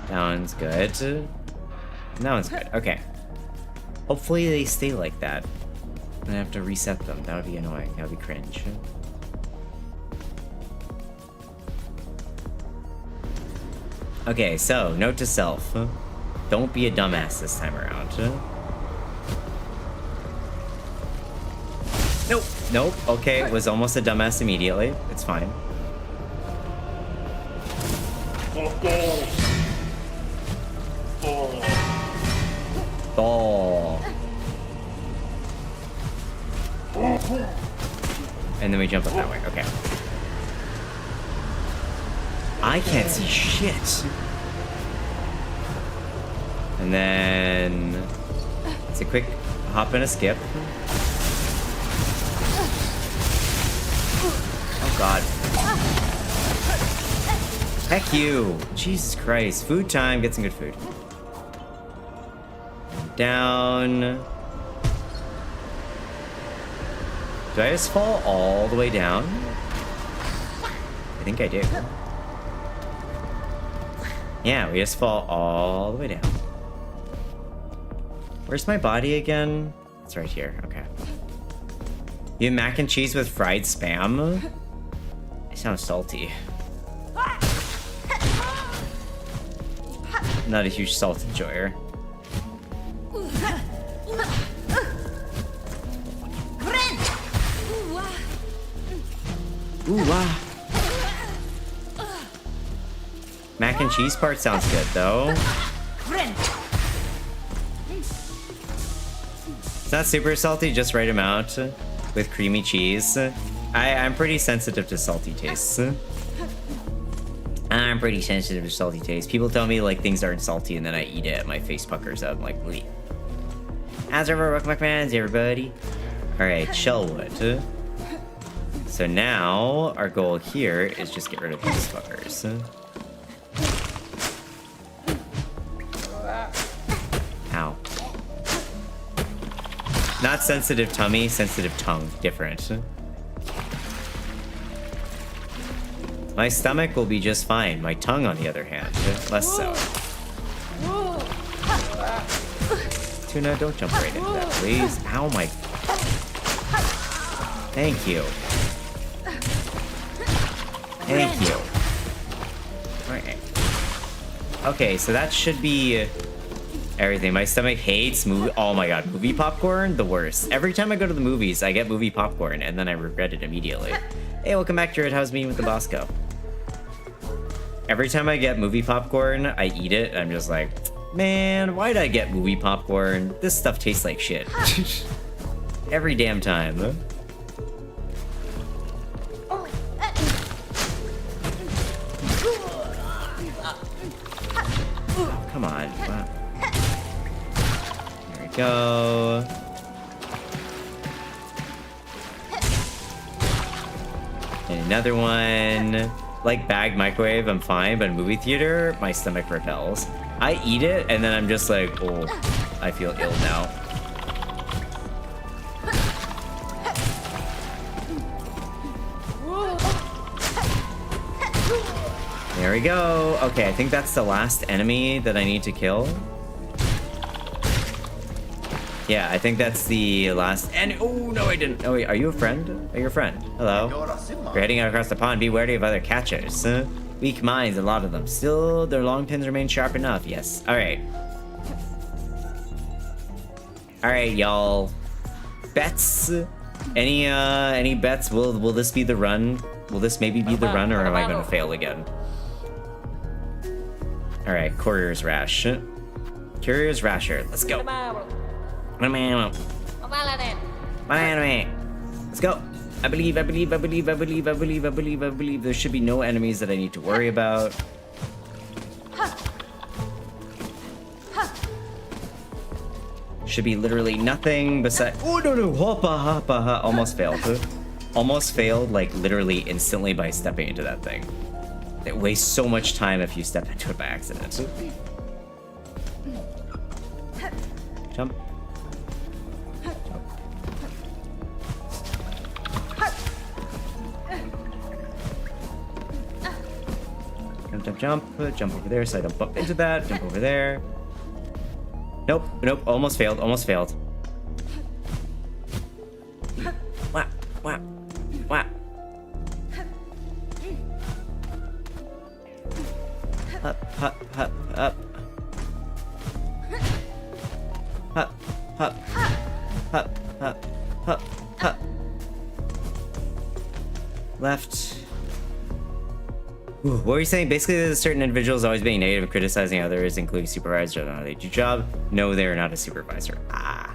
That one's good. And that one's good. Okay. Hopefully they stay like that. And I have to reset them. That would be annoying. That would be cringe. Okay, so note to self. Don't be a dumbass this time around. Nope. Nope. Okay, was almost a dumbass immediately. It's fine. Ball. And then we jump up that way. Okay. I can't see shit. And then it's a quick hop and a skip. Oh god. Heck you. Jesus Christ. Food time. Get some good food. Down. Do I just fall all the way down? I think I do. Yeah, we just fall all the way down. Where's my body again? It's right here. Okay. You have mac and cheese with fried spam? It sounds salty. Not a huge salt enjoyer. Ooh, wow. Mac and cheese part sounds good, though. It's not super salty, just right amount with creamy cheese. I'm pretty sensitive to salty tastes. I'm pretty sensitive to salty taste. People tell me like things aren't salty and then I eat it and my face puckers up. I'm like, wait. How's everyone, fans, everybody? Alright, shellwood. So now our goal here is just get rid of these fuckers. Ow. Not sensitive tummy, sensitive tongue. Different. My stomach will be just fine. My tongue, on the other hand, less so. Tuna, don't jump right into that, please. Ow, my... Thank you. Thank you. Alright. Okay, so that should be everything. My stomach hates movie... Oh my god, movie popcorn? The worst. Every time I go to the movies, I get movie popcorn, and then I regret it immediately. Hey, welcome back, Jared. How's meeting with the boss go? Every time I get movie popcorn, I eat it, and I'm just like, man, why did I get movie popcorn? This stuff tastes like shit. Every damn time. Come on. Wow. There we go. And another one. Like bag microwave, I'm fine, but movie theater, my stomach repels. I eat it, and then I'm just like, oh, I feel ill now. There we go. Okay, I think that's the last enemy that I need to kill. Yeah, I think that's the last. And oh no, I didn't. Oh wait, are you a friend? Are you a friend? Hello. You're heading out across the pond. Be wary of other catchers. Weak minds, a lot of them. Still, their long pins remain sharp enough. Yes. All right. All right, y'all. Bets. Any bets? Will this be the run? Will this maybe be the run, or am I going to fail again? All right, Courier's Rash. Courier's Rasher. Let's go. Let's go. I believe there should be no enemies that I need to worry about. Should be literally nothing besides... Oh, no. Hoppa, hoppa, ha. Almost failed. Almost failed, like, literally instantly by stepping into that thing. It wastes so much time if you step into it by accident. Jump. Jump over there so I don't bump into that. Jump over there. Nope, almost failed. Whap. Up. Left. Ooh, what were you saying? Basically, there's certain individuals always being negative and criticizing others, including supervisors. I don't know how they do job. No, they're not a supervisor. Ah.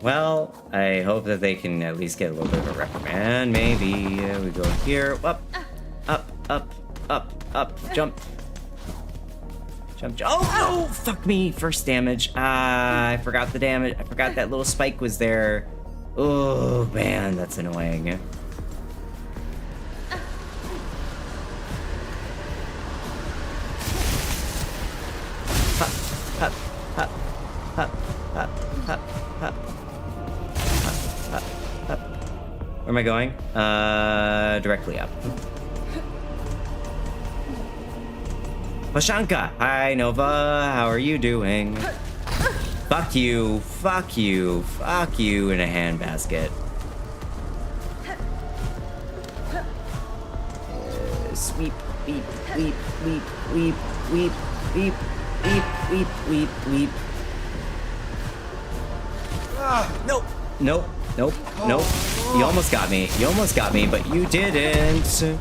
Well, I hope that they can at least get a little bit of a reprimand. Maybe we go here. Up. Jump. Oh, fuck me. First damage. I forgot the damage. I forgot that little spike was there. Oh, man, that's annoying. am I going? Directly up. Pashanka! Hi, Nova. How are you doing? Fuck you. Fuck you. Fuck you in a handbasket. Sweep, weep, weep, weep, weep, weep, weep, weep, weep, weep, weep. Nope. Nope. Nope. Nope. You almost got me. You almost got me, but you didn't.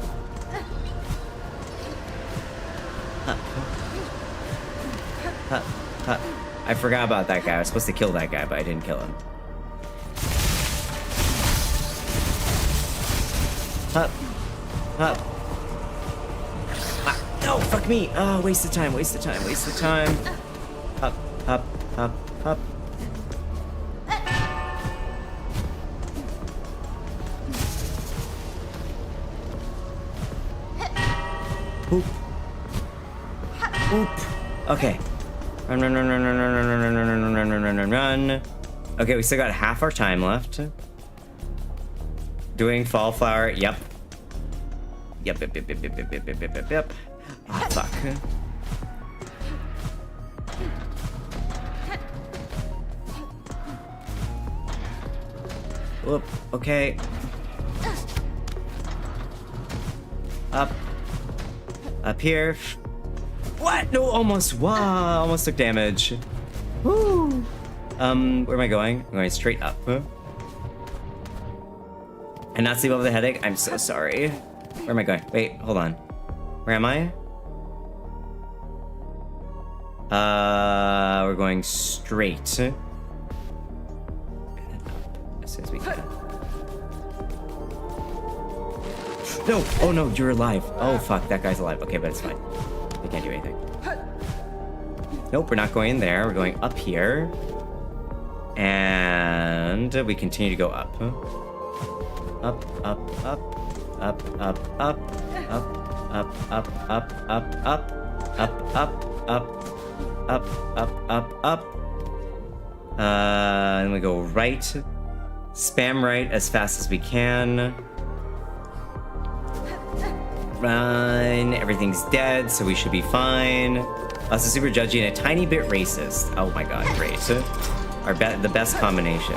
I forgot about that guy. I was supposed to kill that guy, but I didn't kill him. Hup. Hup. No, fuck me. Oh, waste of time, waste of time, waste of time. Hup, hup, hup, hup. Oop. Oop. Okay. Run, run, run, run, run, run, run, run, run, run, run, run, run, run, run. Okay, we still got half our time left. Doing fall flower. Yep. Yep, yep, yep, yep, yep, yep, yep, yep, yep, yep. Oh, fuck. Whoop. Okay. Up. Up here. What? No, almost. Wow, almost took damage. Woo. Where am I going? I'm going straight up. And not sleep over the headache? I'm so sorry. Where am I going? Wait, hold on. Where am I? We're going straight. And then up as soon as we can. No! Oh no, you're alive. Oh fuck, that guy's alive. Okay, but it's fine. They can't do anything. Nope, we're not going in there. We're going up here. And we continue to go up. Up, up, up, up, up, up, up, up, up, up, up, up, up, up, up, up, up, up. And we go right. Spam right as fast as we can. Run. Everything's dead, so we should be fine. Also super judgy and a tiny bit racist. Oh my god, great. The best combination.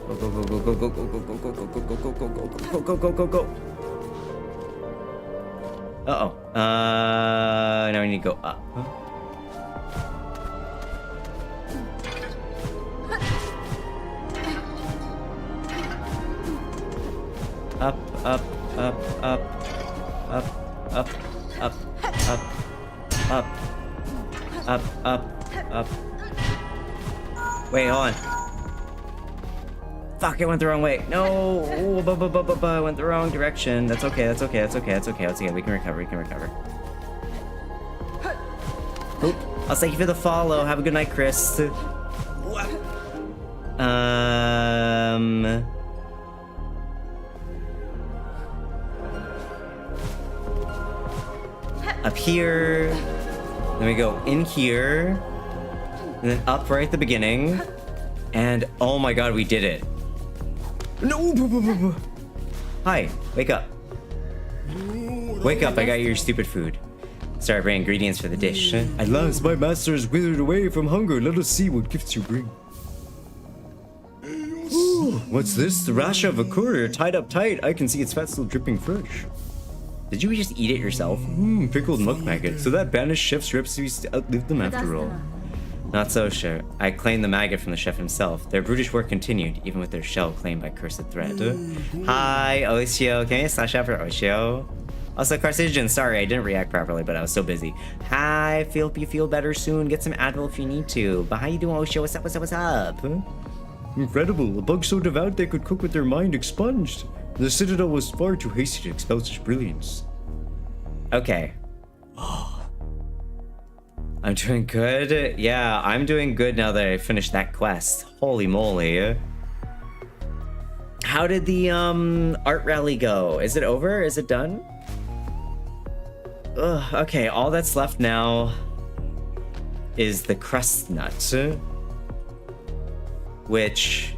Go go go go go go go go go go go go go go go go go go go go. Uh-oh. Now we need to go up. Up, up, up, up, up, up, up, up, up, up, up, up. Wait, hold on. Fuck, I went the wrong way. No, I went the wrong direction. That's okay, that's okay, that's okay, that's okay, that's okay. We can recover, we can recover. Oop. I'll thank you for the follow. Have a good night, Chris. Up here, then we go in here, and then up right at the beginning, and oh my god, we did it. No! Hi, wake up. Wake up, I got your stupid food. Sorry, I bring ingredients for the dish. At last, my master is withered away from hunger. Let us see what gifts you bring. Ooh, what's this? The rasha of a courier, tied up tight. I can see its fat still dripping fresh. Did you just eat it yourself? Pickled muck maggot. So that banished chef's recipes outlived them after all. Not so sure. I claimed the maggot from the chef himself. Their brutish work continued, even with their shell claimed by cursed thread. Hi, Oishio. Can you slash out for Oishio? Also, Carcinogen, sorry, I didn't react properly, but I was so busy. Hi, hope you feel better soon. Get some Advil if you need to. But how you doing, Oishio? What's up, what's up, what's up? Incredible. A bug so devout they could cook with their mind expunged. The Citadel was far too hasty to expel such brilliance. Okay. I'm doing good. Yeah, I'm doing good now that I finished that quest. Holy moly. How did the art rally go? Is it over? Is it done? Ugh, okay, all that's left now is the crust nut. which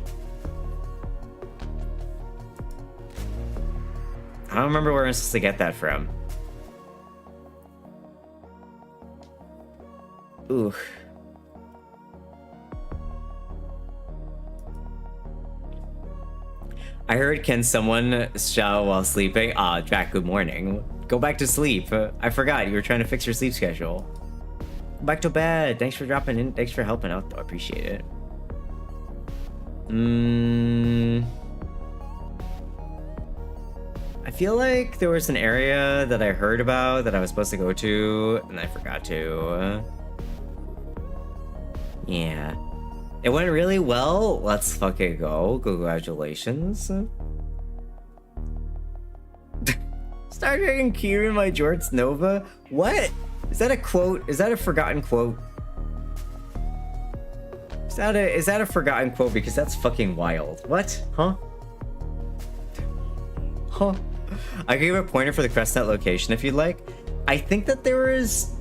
I don't remember where I'm supposed to get that from. Ooh. I heard, can someone shower while sleeping? Ah, Jack, good morning. Go back to sleep. I forgot, you were trying to fix your sleep schedule. Go back to bed. Thanks for dropping in. Thanks for helping out, though. I appreciate it. I feel like there was an area that I heard about that I was supposed to go to, and I forgot to. Yeah. It went really well. Let's fucking go. Congratulations. Star Dragon Kieran, my Jorts Nova? What? Is that a quote? Is that a forgotten quote? Is that a forgotten quote? Because that's fucking wild. What? Huh? Huh? I can give a pointer for the CrestNet location if you'd like. I think that there is...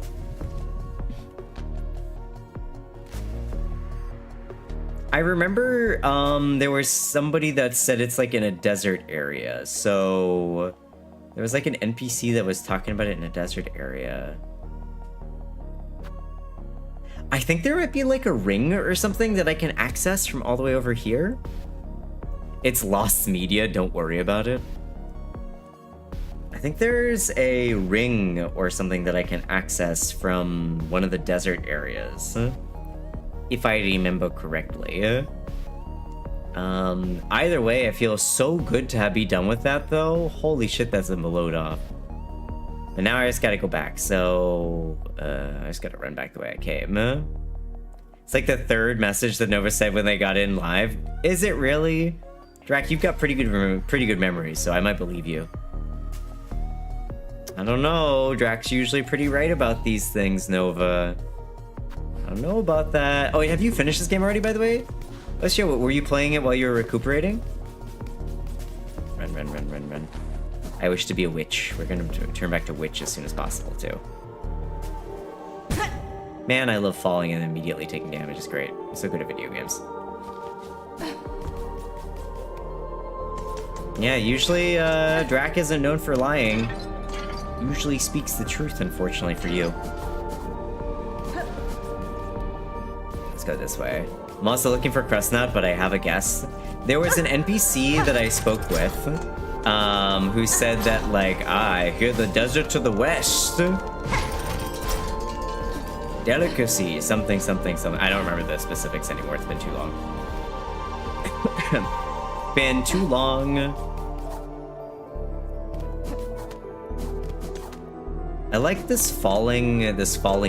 I remember there was somebody that said it's like in a desert area. So there was like an NPC that was talking about it in a desert area. I think there might be like a ring or something that I can access from all the way over here. It's lost media, don't worry about it. I think there's a ring or something that I can access from one of the desert areas. If I remember correctly. Either way, I feel so good to be done with that, though. Holy shit, that's a load off. And now I just gotta go back, so... I just gotta run back the way I came. It's like the third message that Nova said when they got in live. Is it really? Drac, you've got pretty good memories, so I might believe you. I don't know. Drac's usually pretty right about these things, Nova. I don't know about that. Oh, wait, have you finished this game already, by the way? Let's show. Were you playing it while you were recuperating? Run, run, run, run, run. I wish to be a witch. We're gonna turn back to witch as soon as possible, too. Man, I love falling and immediately taking damage. It's great. I'm so good at video games. Yeah, usually Drac isn't known for lying. Usually speaks the truth, unfortunately for you. Go this way. I'm also looking for CrestNet, but I have a guess. There was an NPC that I spoke with, who said that, like, I hear the desert to the west. Delicacy, something, something, something. I don't remember the specifics anymore. It's been too long. Been too long. I like this falling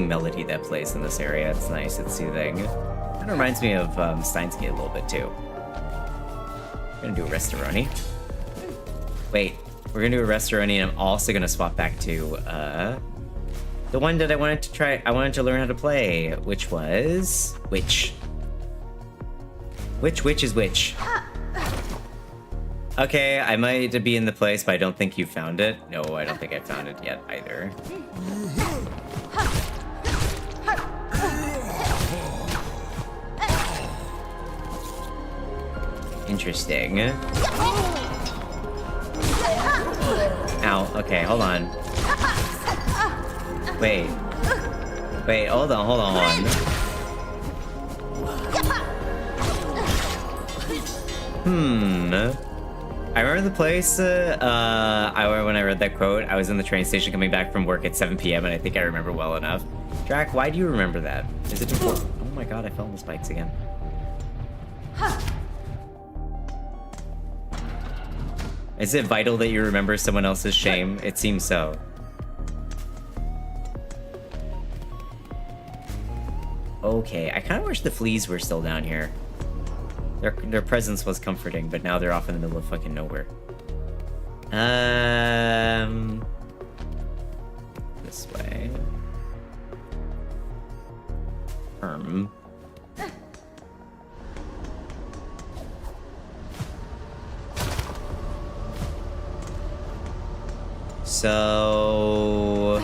melody that plays in this area. It's nice, it's soothing. Kind of reminds me of Steins Gate a little bit too. We're gonna do a Restauroni. Wait, we're gonna do a Restauroni, and I'm also gonna swap back to the one that I wanted to try. I wanted to learn how to play, which was which is which. Okay, I might be in the place, but I don't think you found it. No, I don't think I found it yet either. Interesting. Ow, okay, hold on. Wait, hold on. I remember the place, when I read that quote, I was in the train station coming back from work at 7 p.m. and I think I remember well enough. Drac, why do you remember that? Is it important? Oh my god, I fell on the spikes again. Is it vital that you remember someone else's shame? It seems so. Okay, I kind of wish the fleas were still down here. Their presence was comforting, but now they're off in the middle of fucking nowhere. This way. So...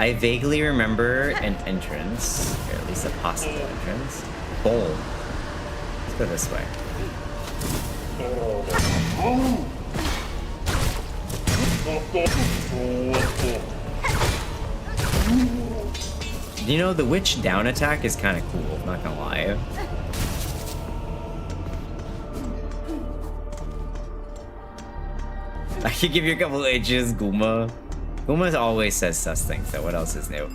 I vaguely remember an entrance, or at least a possible entrance. Bowl. Let's go this way. You know, the witch down attack is kind of cool, I'm not gonna lie. I could give you a couple H's, Guma. Guma always says sus things, though. What else is new?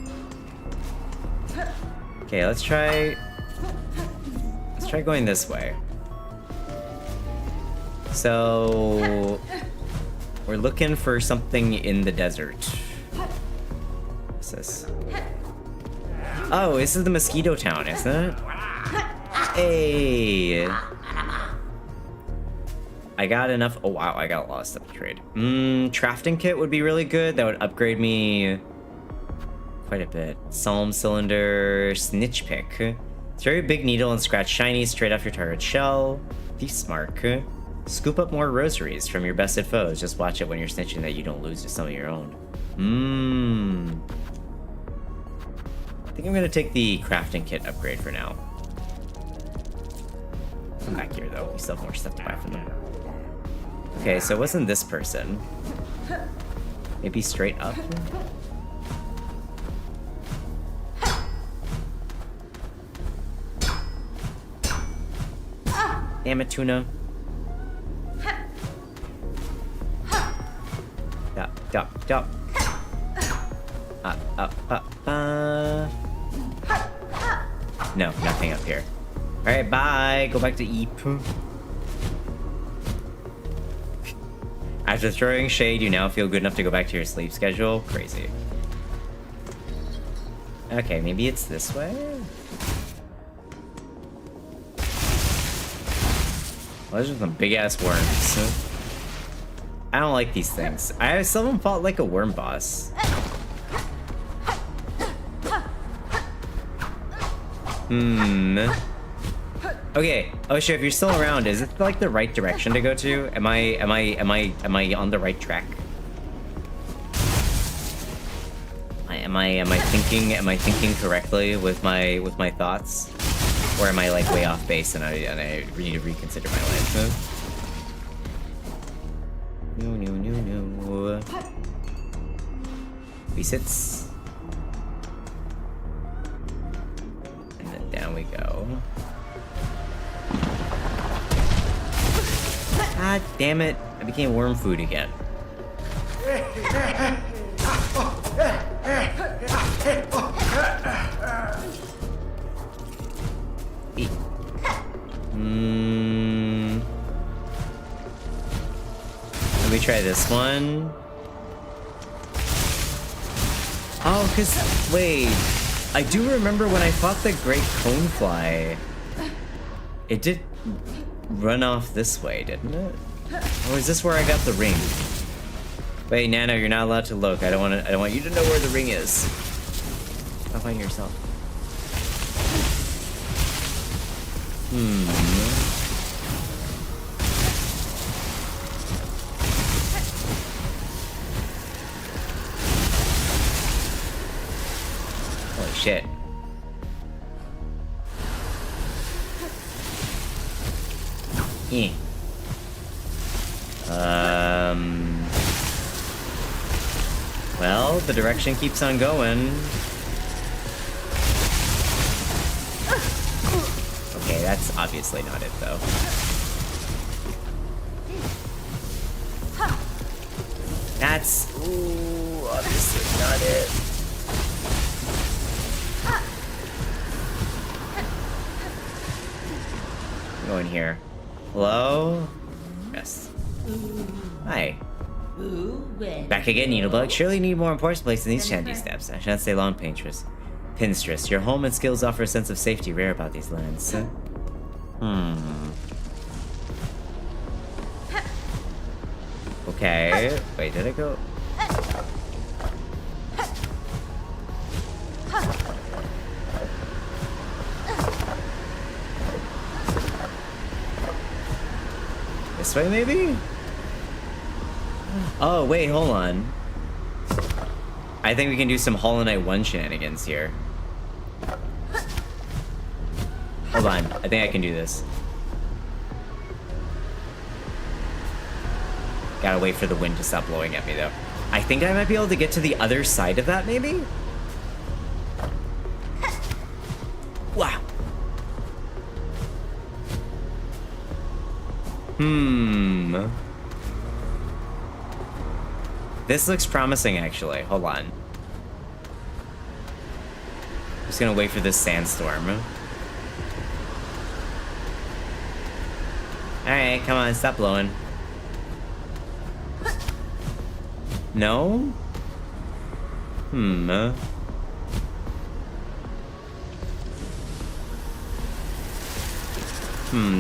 Okay, let's try going this way. So we're looking for something in the desert. What's this? Oh, this is the mosquito town, isn't it? Hey. I got enough. Oh wow, I got a lot of stuff to trade. Crafting kit would be really good. That would upgrade me quite a bit. Psalm cylinder, snitch pick. Throw your big needle and scratch shiny straight off your target's shell. Thief's mark. Scoop up more rosaries from your bested foes. Just watch it when you're snitching that you don't lose to some of your own. I think I'm gonna take the crafting kit upgrade for now. Come back here though. We still have more stuff to buy from them. Okay, so it wasn't this person. Maybe straight up? Damn it, Tuna. Dup. No, nothing up here. Alright, bye. Go back to Eep. After throwing shade, you now feel good enough to go back to your sleep schedule? Crazy. Okay, maybe it's this way? Well, those are some big-ass worms. I don't like these things. I still haven't fought like a worm boss. Okay. Oh shit, if you're still around, is it like the right direction to go to? Am I on the right track? Am I thinking correctly with my thoughts? Or am I like way off base and I need to reconsider my life? No. Resits. And then down we go. God damn it. I became worm food again. Eat. Let me try this one. Oh, wait. I do remember when I fought the great conefly. It did run off this way, didn't it? Or is this where I got the ring? Wait, Nana, you're not allowed to look. I don't want you to know where the ring is. Go find yourself. Holy shit. Well, the direction keeps on going. Okay, that's obviously not it, though. That's... Ooh, obviously not it. Go in here. Hello? Yes. Hi. Back again, Needlebug. Surely you need more important place than these shanty steps. I shan't stay long, Pinstress. Your home and skills offer a sense of safety rare about these lands. Okay. Wait, did I go? This way, maybe? Oh, wait, hold on. I think we can do some Hollow Knight 1 shenanigans here. Hold on, I think I can do this. Gotta wait for the wind to stop blowing at me, though. I think I might be able to get to the other side of that, maybe? Wow. This looks promising, actually. Hold on. Just gonna wait for this sandstorm. Alright, come on, stop blowing. No?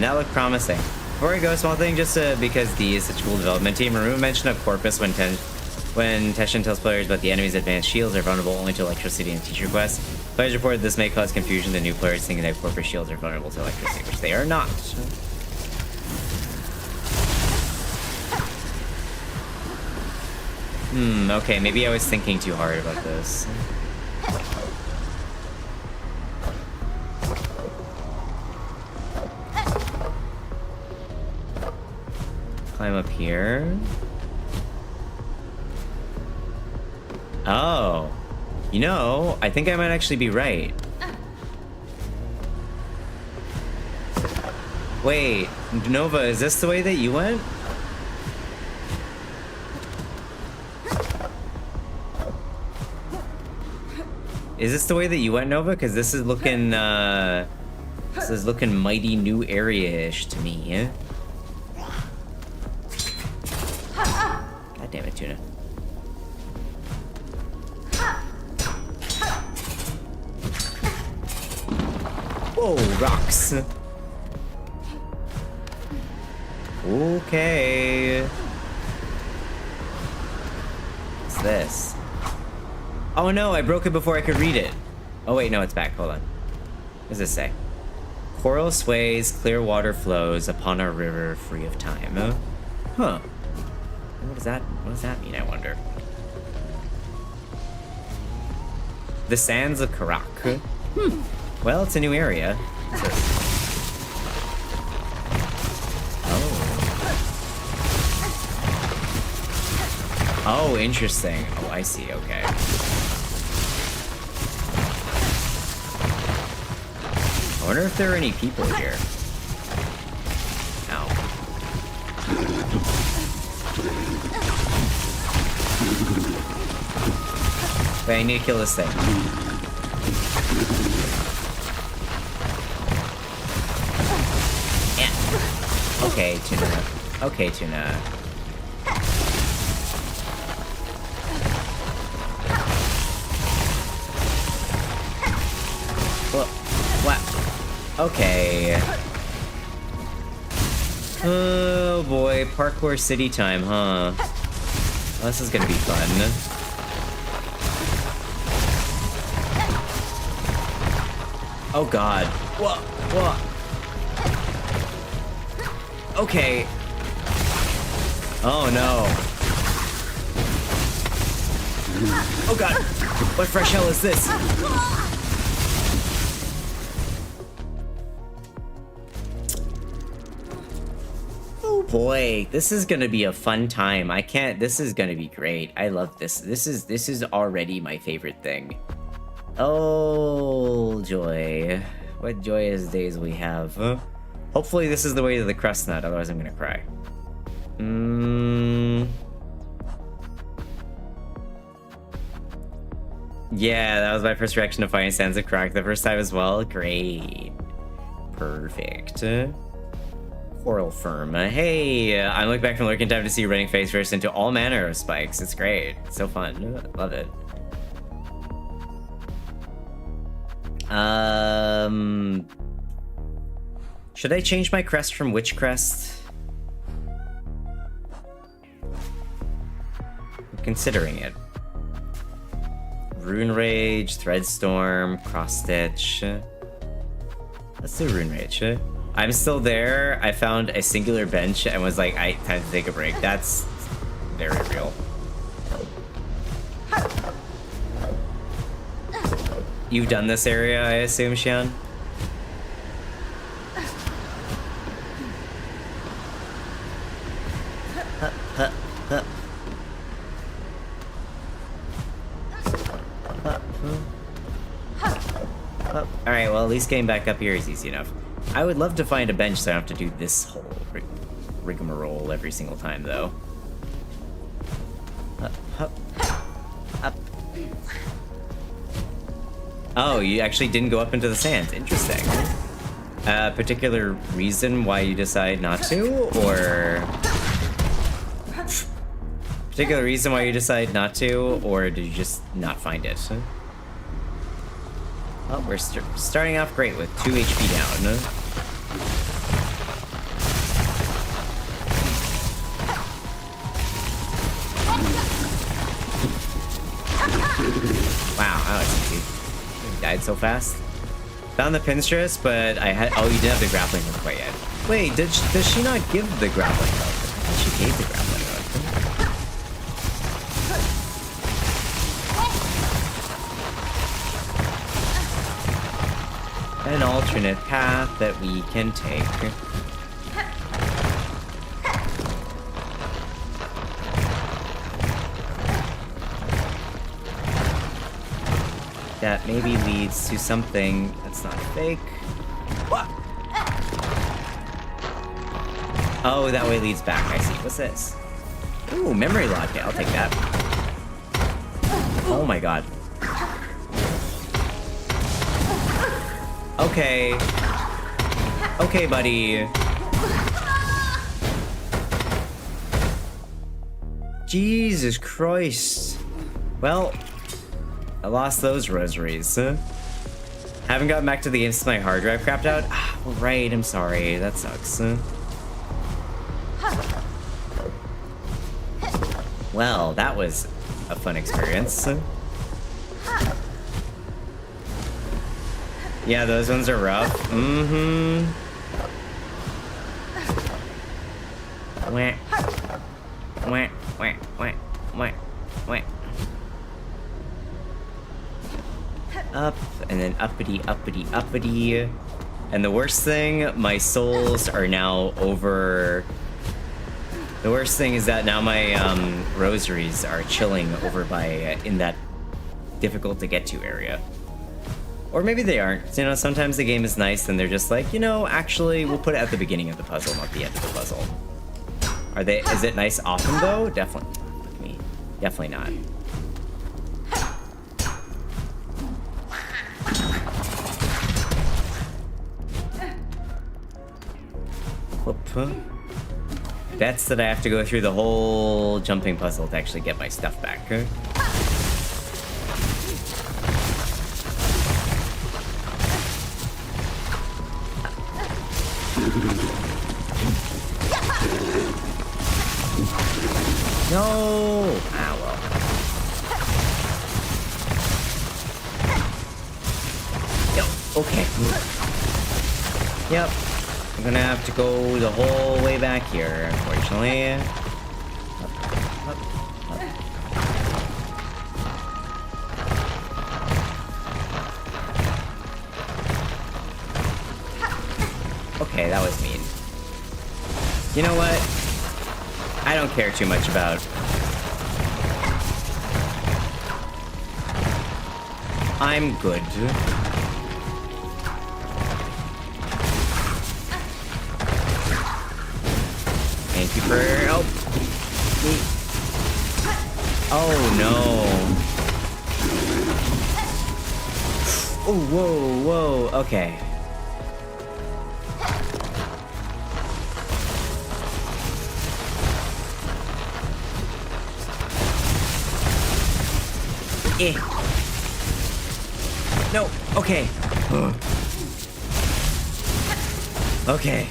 That looked promising. Before I go, small thing, just because D is such a cool development team, remove mention of Corpus when Teshin tells players about the enemy's advanced shields are vulnerable only to electricity and teacher quests. Players reported this may cause confusion to new players thinking that Corpus shields are vulnerable to electricity, which they are not. Okay, maybe I was thinking too hard about this. Climb up here. Oh. You know, I think I might actually be right. Wait, Nova, is this the way that you went? Is this the way that you went, Nova? Because this is looking, mighty new area-ish to me. God damn it, Tuna. Whoa, rocks. Okay. What's this? Oh no, I broke it before I could read it. Oh wait, no, it's back. Hold on. What does this say? Coral sways, clear water flows upon our river free of time. Huh. What does that mean, I wonder? The sands of Karak. Well, it's a new area. What's this? Oh, interesting. Oh, I see. Okay. I wonder if there are any people here. Ow. Wait, I need to kill this thing. Yeah. Okay, Tuna. Okay, Tuna. Okay. Oh boy, parkour city time, huh? Well, this is gonna be fun. Oh god. What? Okay. Oh no. Oh god. What fresh hell is this? Boy, this is gonna be a fun time. This is gonna be great. I love this. This is already my favorite thing. Oh, joy. What joyous days we have. Hopefully this is the way to the crust nut, otherwise I'm gonna cry. Yeah, that was my first reaction to Fire Sands of Crack the first time as well. Great. Perfect. Coral Firm. Hey, I'm looking back from lurking time to see you running face first into all manner of spikes. It's great. It's so fun. Love it. Should I change my crest from Witch Crest? I'm considering it. Rune Rage, Threadstorm, Cross Stitch. Let's do Rune Rage. I'm still there. I found a singular bench and was like, time to take a break. That's very real. You've done this area, I assume, Xian? Alright, well, at least getting back up here is easy enough. I would love to find a bench so I don't have to do this whole rigmarole every single time, though. Up. Oh, you actually didn't go up into the sand. Interesting. Particular reason why you decide not to, or... Particular reason why you decide not to, or did you just not find it? Well, we're starting off great with 2 HP down. Wow, that was easy. You died so fast. Found the pinstress, but I had... Oh, you didn't have the grappling hook quite yet. Wait, does she not give the grappling hook? I thought she gave the grappling hook. An alternate path that we can take. That maybe leads to something that's not fake. What? Oh, that way leads back. I see. What's this? Ooh, memory lock. Yeah, I'll take that. Oh my god. Okay. Okay, buddy. Jesus Christ. Well, I lost those rosaries. Haven't gotten back to the game since my hard drive crapped out. Ah, right, I'm sorry. That sucks. Well, that was a fun experience. Yeah, those ones are rough. Mm-hmm. Wah. Wah, wah, wah, wah, wah. Up, and then uppity, uppity, uppity. And the worst thing, my souls are now over... The worst thing is that now my rosaries are chilling over by in that difficult to get to area. Or maybe they aren't. You know, sometimes the game is nice and they're just like, you know, actually, we'll put it at the beginning of the puzzle, not the end of the puzzle. Are they? Is it nice often though? Definitely. Look at me. Definitely not. Whoop. That's that I have to go through the whole jumping puzzle to actually get my stuff back. No! Ah, well. Yo, okay. Yep. I'm gonna have to go the whole way back here, unfortunately. Up. Okay, that was mean. You know what? I don't care too much about... I'm good. Thank you for help. Oh no. Oh, whoa. Okay. No, okay. Okay,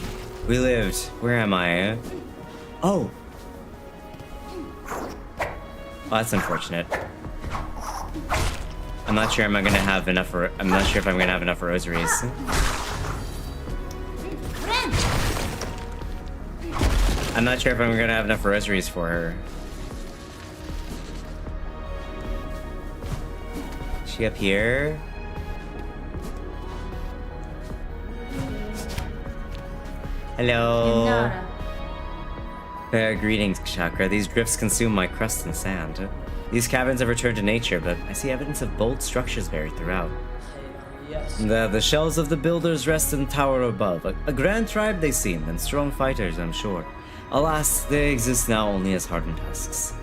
we lived. Where am I? Oh. Well, that's unfortunate. I'm not sure I'm gonna have enough. I'm not sure if I'm gonna have enough rosaries. I'm not sure if I'm gonna have enough rosaries for her. Is she up here? Hello. Tunana. Greetings, Chakra. These drifts consume my crust and sand. These caverns have returned to nature, but I see evidence of bold structures buried throughout. Yes. The shells of the builders rest in the tower above. A grand tribe they seem, and strong fighters, I'm sure. Alas, they exist now only as hardened husks.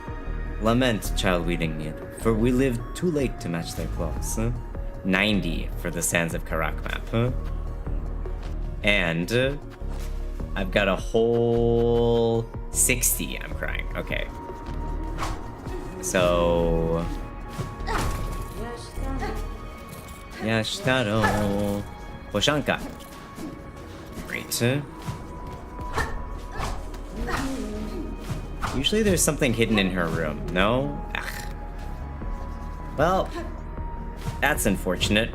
Lament, child weeding need, for we lived too late to match their claws. 90 for the Sands of Karak map. And I've got a whole 60. I'm crying. Okay. So... Yashtaro... Poshanka. Great. Usually there's something hidden in her room, no? Ugh. Well, that's unfortunate.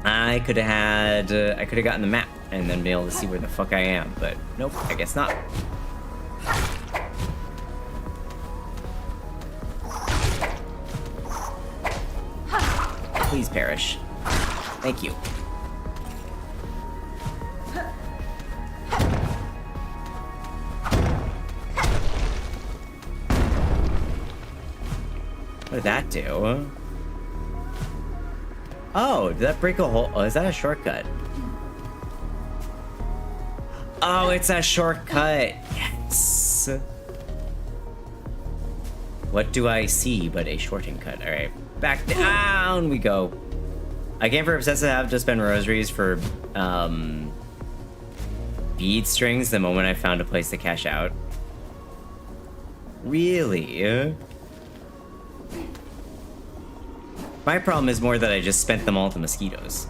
I could have gotten the map and then been able to see where the fuck I am, but nope, I guess not. Please perish. Thank you. What did that do? Oh, did that break a hole? Oh, is that a shortcut? Oh, it's a shortcut. Yes. What do I see but a shorting cut? All right, back down we go. I came for Obsessive have to spend rosaries for bead strings the moment I found a place to cash out. Really? My problem is more that I just spent them all to mosquitoes.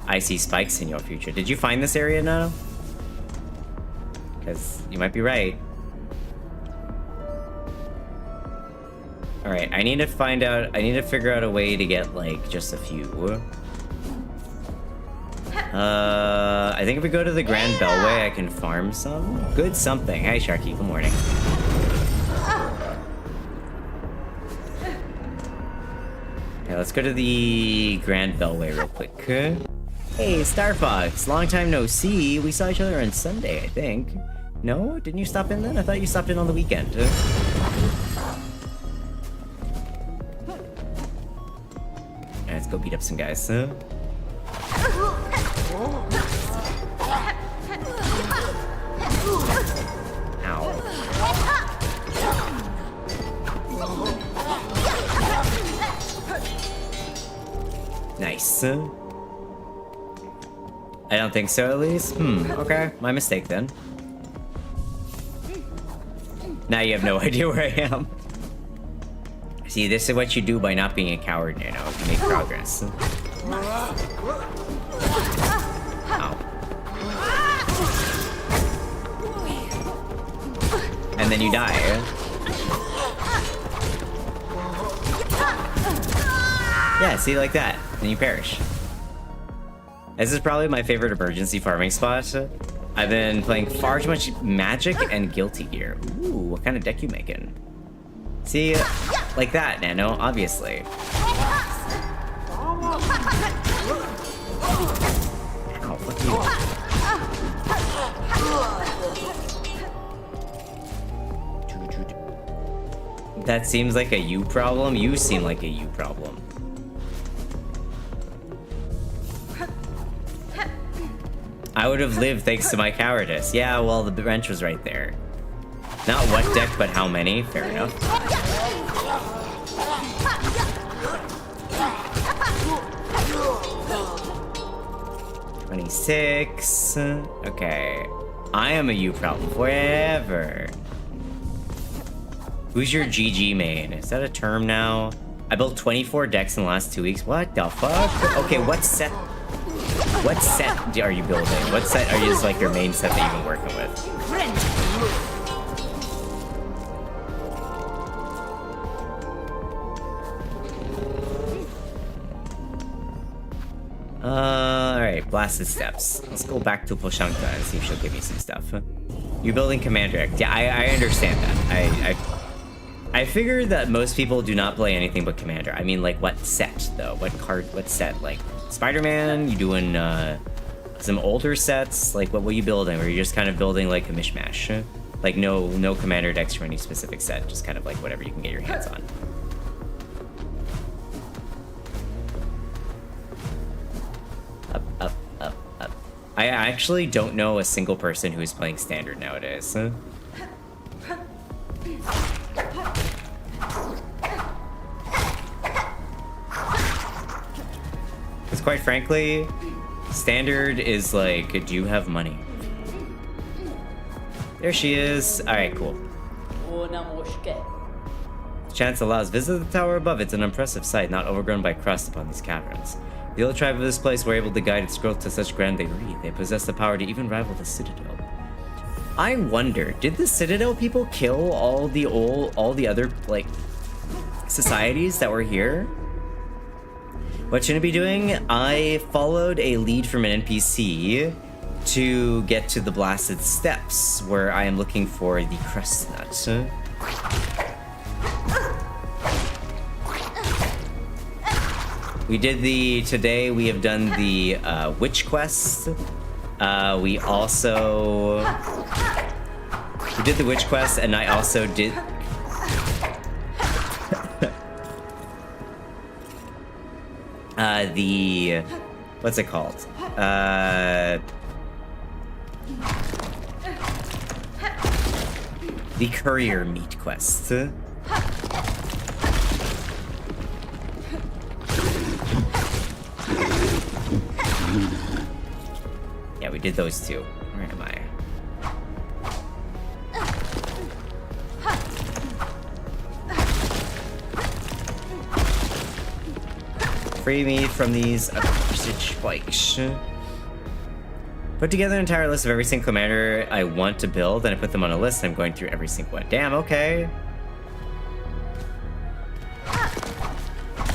I see spikes in your future. Did you find this area now? Because you might be right. Alright, I need to figure out a way to get, like, just a few. I think if we go to the Grand Bellway, I can farm some. Good something. Hi, Sharky. Good morning. Okay, let's go to the Grand Bellway real quick. Hey, Star Fox. Long time no see. We saw each other on Sunday, I think. No? Didn't you stop in then? I thought you stopped in on the weekend. Let's go beat up some guys. Ow. Nice. I don't think so, at least. Okay. My mistake, then. Now you have no idea where I am. See, this is what you do by not being a coward, you know, to make progress. Ow. And then you die. Yeah, see, like that. And you perish. This is probably my favorite emergency farming spot. I've been playing far too much Magic and Guilty Gear. Ooh, what kind of deck you making? See, like that, Nano, obviously. Ow, fuck you. That seems like a you problem. You seem like a you problem. I would have lived thanks to my cowardice. Yeah, well, the wrench was right there. Not what deck, but how many. Fair enough. 26. Okay. I am a you problem forever. Who's your GG main? Is that a term now? I built 24 decks in the last 2 weeks. What the fuck? Okay, what set are you building? What set are you, is like your main set that you've been working with? Alright, Blasted Steps. Let's go back to Poshanka and see if she'll give me some stuff. You're building Commander deck. Yeah, I understand that. I figured that most people do not play anything but Commander. I mean, like, what set, though? What set? Like, Spider-Man? You doing, some older sets. Like, what were you building? Or are you just kind of building like a mishmash? Like, no commander decks for any specific set, just kind of like whatever you can get your hands on. Up, up, up, up. I actually don't know a single person who is playing standard nowadays. Because quite frankly, standard is like, do you have money? There she is. Alright, cool. Chance allows visit the tower above. It's an impressive sight, not overgrown by crust upon these caverns. The old tribe of this place were able to guide its growth to such grand degree. They possess the power to even rival the Citadel. I wonder, did the Citadel people kill all the other, like, societies that were here? What shouldn't I be doing? I followed a lead from an NPC to get to the Blasted Steppes, where I am looking for the crust nut. We did today we have done the witch quest. We did the witch quest, and I also did the, what's it called? The courier meat quest. Yeah, we did those two. Where am I? Free me from these accursed spikes. Put together an entire list of every single commander I want to build, and I put them on a list, and I'm going through every single one. Damn, okay.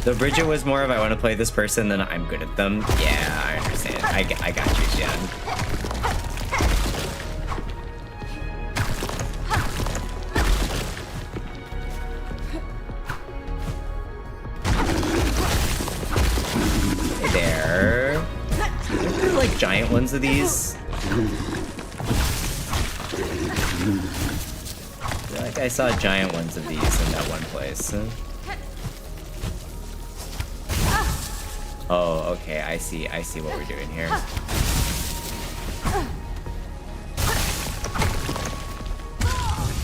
Though Bridget was more of, I want to play this person, then I'm good at them. Yeah, I understand. I got you, Jen. Hey there. Aren't there like giant ones of these? I feel like I saw giant ones of these in that one place. Oh, okay, I see what we're doing here.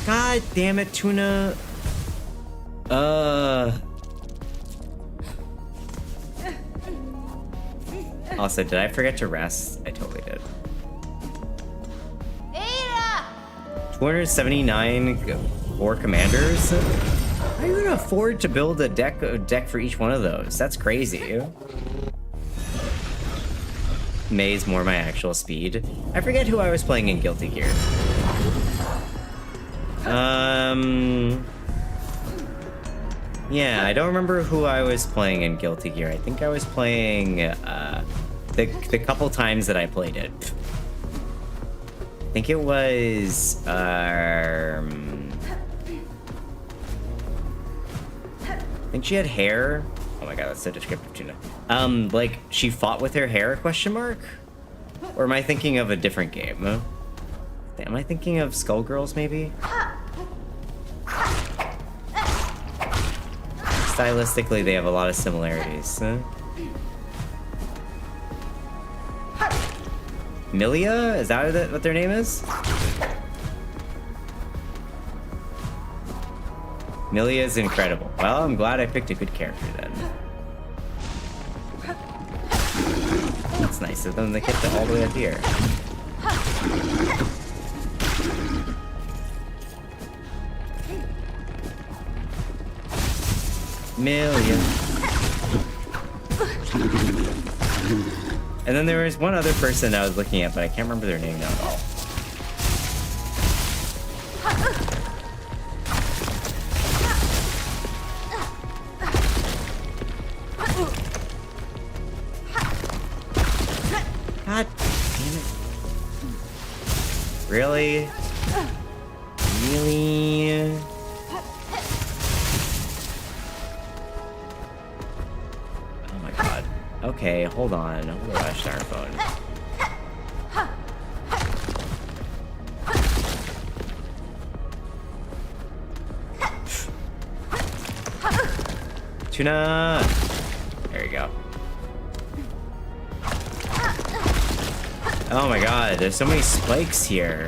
God damn it, Tuna. Also, did I forget to rest? I totally did. 279 4 commanders? How are you gonna afford to build a deck for each one of those? That's crazy. May's more my actual speed. I forget who I was playing in Guilty Gear. Yeah, I don't remember who I was playing in Guilty Gear. I think I was playing the couple times that I played it. I think it was I think she had hair. Oh my god, that's so descriptive, Tuna. Like, she fought with her hair, question mark? Or am I thinking of a different game? Am I thinking of Skullgirls, maybe? Stylistically, they have a lot of similarities. Milia? Is that what their name is? Milia is incredible. Well, I'm glad I picked a good character then. That's nice of them to get all the way up here. Milia. And then there was one other person I was looking at, but I can't remember their name now at all. God damn it. Really? Really? Oh my god. Okay, hold on. Hold on, our phone. Tuna! There you go. Oh my god, there's so many spikes here.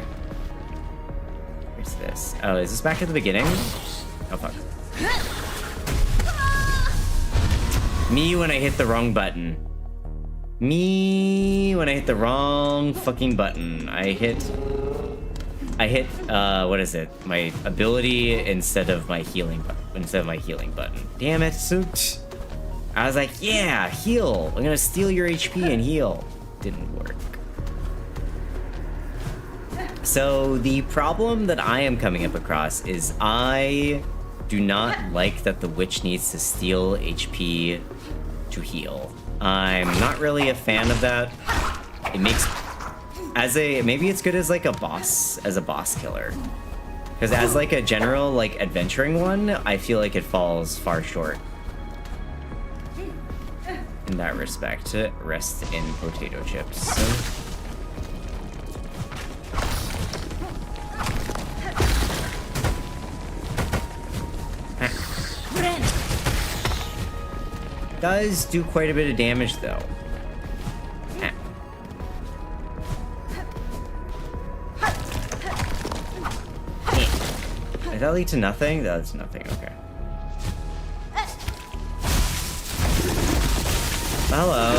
Where's this? Oh, is this back at the beginning? Oh, fuck. Me when I hit the wrong button. Me when I hit the wrong fucking button. I hit, what is it? My ability instead of my healing button. Damn it. I was like, yeah, heal. I'm gonna steal your HP and heal. Didn't work. So the problem that I am coming up across is I do not like that the witch needs to steal HP to heal. I'm not really a fan of that. It makes maybe it's good as like a boss killer. Because as like a general like adventuring one, I feel like it falls far short in that respect. Rest in potato chips. Does do quite a bit of damage though. Did that lead to nothing? That's nothing, okay. Hello.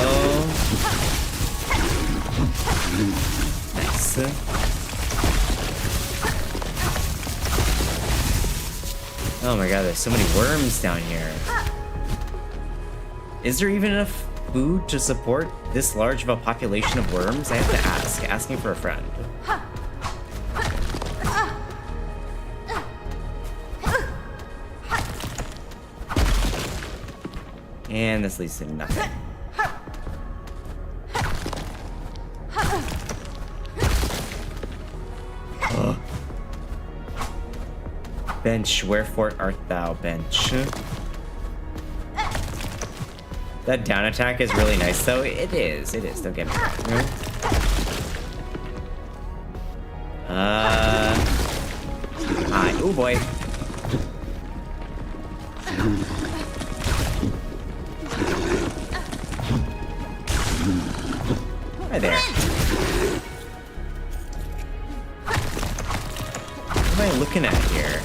Nice. Oh my god, there's so many worms down here. Is there even enough food to support this large of a population of worms? I have to ask. Asking for a friend. And this leads to nothing. Bench, wherefore art thou, bench? That down attack is really nice, though. It is, don't get me wrong. Hi. Oh boy. Hi there. What am I looking at here?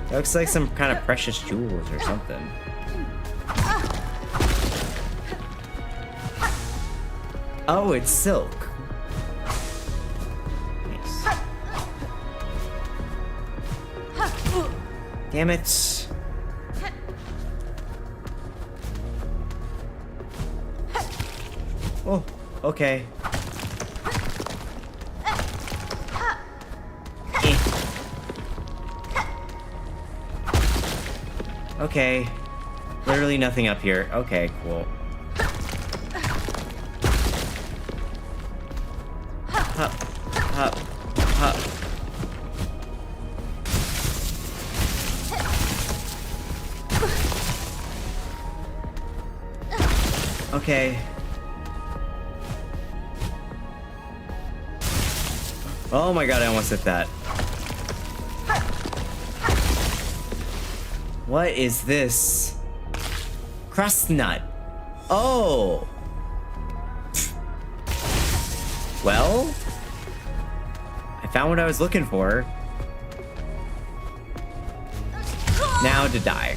That looks like some kind of precious jewels or something. Oh, it's silk. Nice. Damn it. Oh, okay. Okay. Literally nothing up here. Okay, cool. Hop, hop, hop. Okay. Oh my god, I almost hit that. What is this? Crust nut. Oh. Well, I found what I was looking for. Now to die.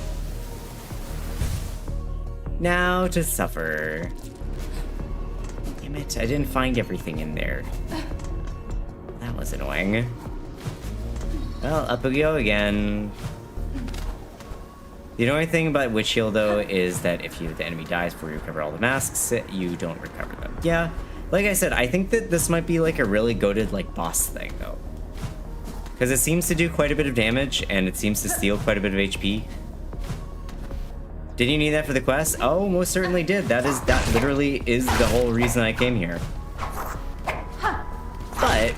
Now to suffer. Damn it, I didn't find everything in there. That was annoying. Well, up we go again. The annoying thing about Witch Heal, though, is that if the enemy dies before you recover all the masks, you don't recover them. Yeah, like I said, I think that this might be like a really goated like boss thing, though. Because it seems to do quite a bit of damage, and it seems to steal quite a bit of HP. Did you need that for the quest? Oh, most certainly did. That literally is the whole reason I came here. But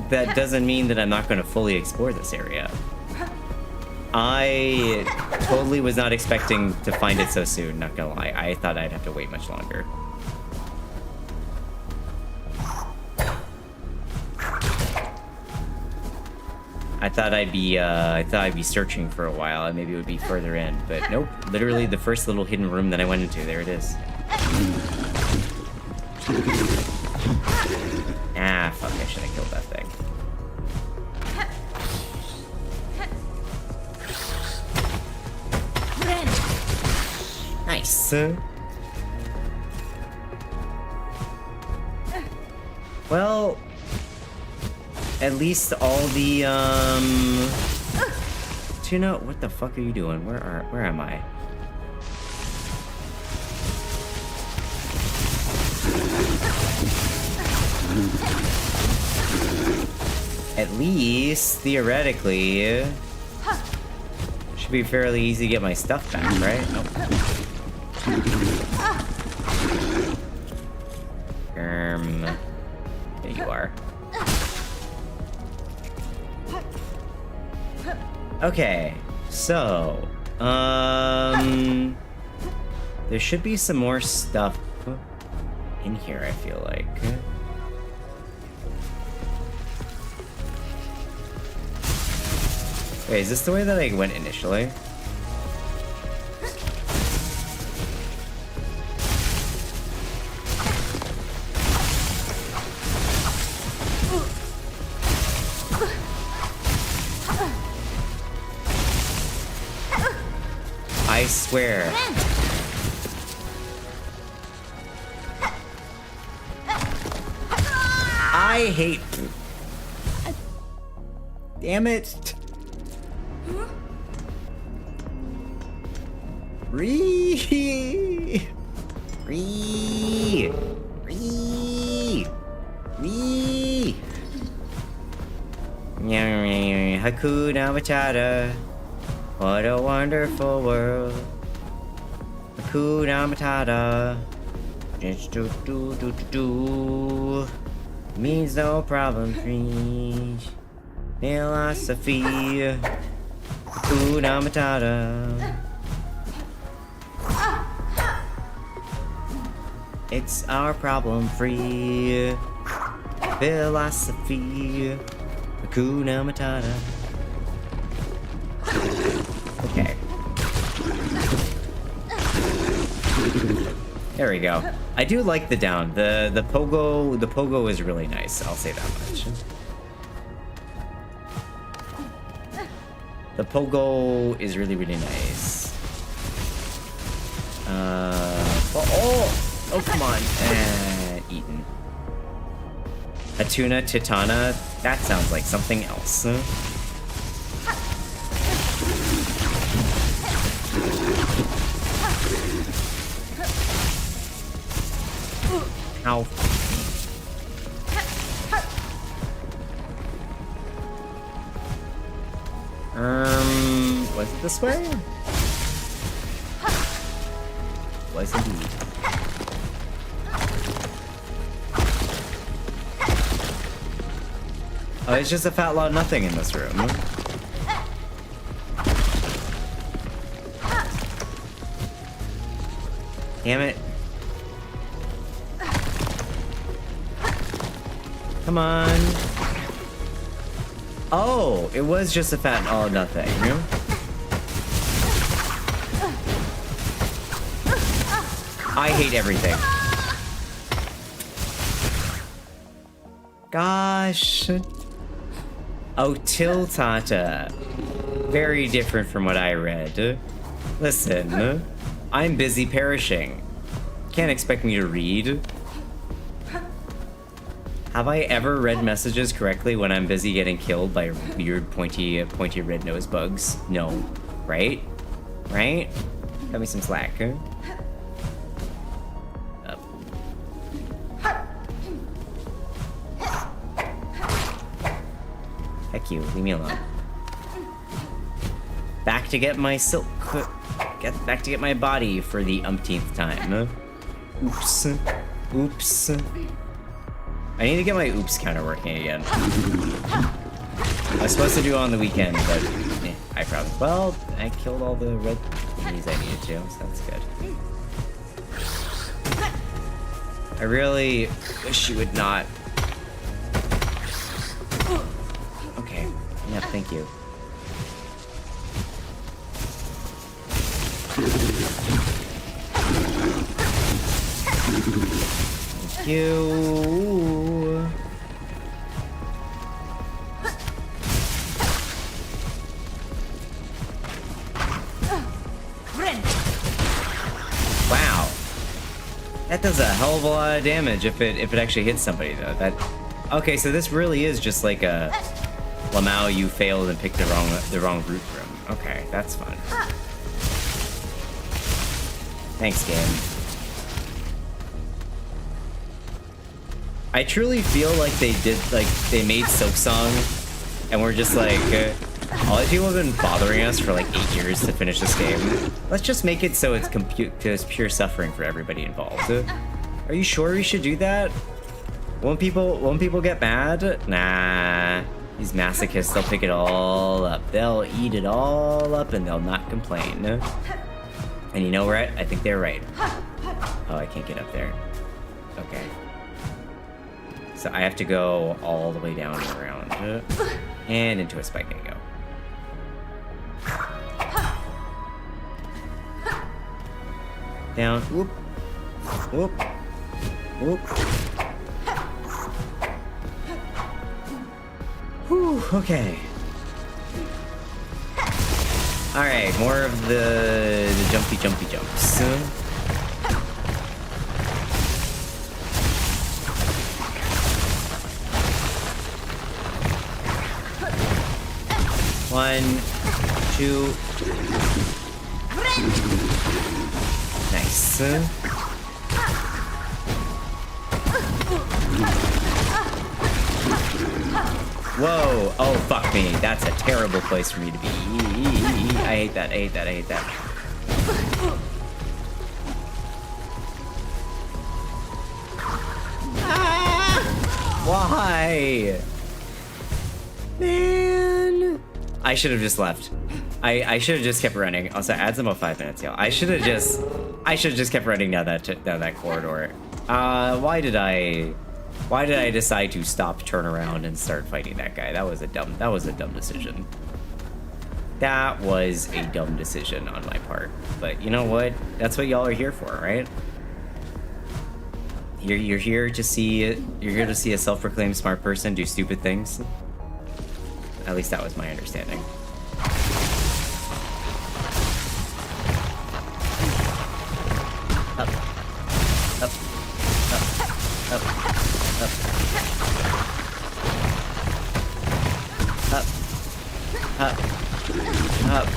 that doesn't mean that I'm not going to fully explore this area. I totally was not expecting to find it so soon, not gonna lie. I thought I'd have to wait much longer. I thought I'd be searching for a while and maybe it would be further in, but nope. Literally the first little hidden room that I went into. There it is. Ah, fuck! I should have killed that thing. Nice. Well, at least all the Tuna, what the fuck are you doing? Where am I? At least theoretically should be fairly easy to get my stuff back, right? Oh. There you are. Okay, so, there should be some more stuff in here, I feel like. Wait, is this the way that I went initially? I swear. I hate... Damn it. Ree. Hakuna Matata. What a wonderful world. Hakuna Matata. Just do. Means no problem free. Philosophy. Hakuna Matata. It's our problem free. Philosophy. Hakuna Matata. Okay. There we go. I do like the down. The pogo is really nice. I'll say that much. The pogo is really nice. Oh, come on. Eaten. A tuna Tunana? That sounds like something else. Ow. Was it this way? Was indeed. Oh, it's just a fat lot of nothing in this room. Damn it. Come on. Oh, it was just a fat all nothing. I hate everything. Gosh. Oh, Tiltata. Very different from what I read. Listen, I'm busy perishing. Can't expect me to read. Have I ever read messages correctly when I'm busy getting killed by weird pointy red nose bugs? No. Right? Right? Cut me some slack. Huh? Up. Heck you, leave me alone. Back to get my silk. Back to get my body for the umpteenth time. Oops. Oops. I need to get my oops counter working again. I was supposed to do it on the weekend, but I promise. Well, I killed all the red thingies I needed to, so that's good. I really wish you would not. Okay, Yeah, thank you. Thank you. Wow. That does a hell of a lot of damage if it actually hits somebody though. Okay, so this really is just like a Lamau, you failed and picked the wrong root room. Okay, that's fun. Thanks, game. I truly feel like they made Silksong and we're just like, all these people have been bothering us for like 8 years to finish this game. Let's just make it so it's pure suffering for everybody involved. Are you sure we should do that? Won't people get mad? Nah. These masochists, they'll pick it all up. They'll eat it all up and they'll not complain. And you know what? I think they're right. Oh, I can't get up there. Okay. So I have to go all the way down and around. And into a spike I go. Down. Whoop. Whoop. Whoop. Whew, okay. Alright, more of the jumpy jumps. One, two. Nice. Whoa! Oh, fuck me. That's a terrible place for me to be. I hate that. I hate that. I hate that. Ah! Why? Man. I should have just left. I should have just kept running. Also, adds about 5 minutes, y'all. I should have just kept running down that corridor. Why did I decide to stop, turn around, and start fighting that guy? That was a dumb decision. That was a dumb decision on my part. But you know what? That's what y'all are here for, right? You're here to see a self-proclaimed smart person do stupid things. At least that was my understanding. Up. Up. Up. Up. Up. Up. Up.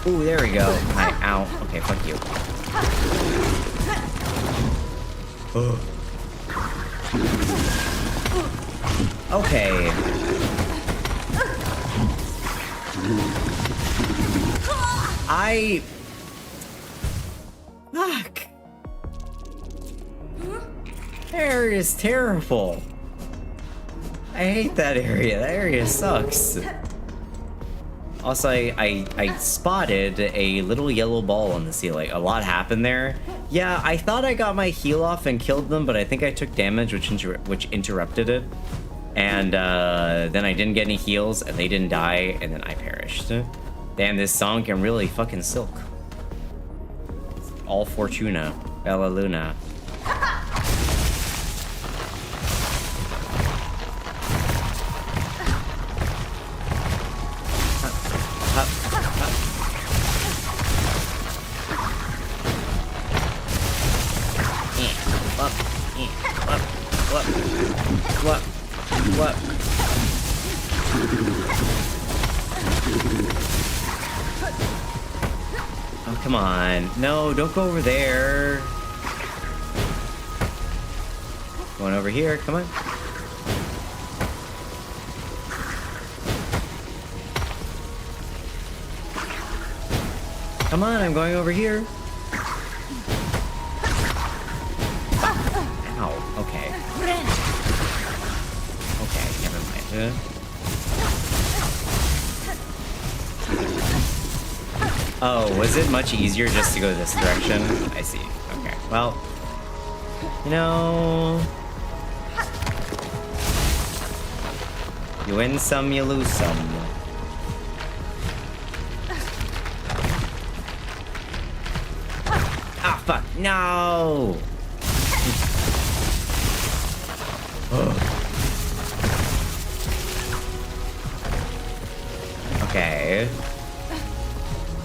Ooh, there we go. Ow. Okay, fuck you. Oh. Okay. Fuck. That area is terrible. I hate that area. That area sucks. Also, I spotted a little yellow ball on the ceiling. A lot happened there. Yeah, I thought I got my heal off and killed them, but I think I took damage, which interrupted it. And then I didn't get any heals, and they didn't die, and then I perished. Damn, this song can really fucking silk. All Fortuna, Bella Luna. What? Oh, come on. No, don't go over there. Going over here, come on. Come on, I'm going over here. Ow, okay. Okay, never mind. Oh, was it much easier just to go this direction? I see. Okay, well, you know, you win some, you lose some. Ah, fuck, no! Okay.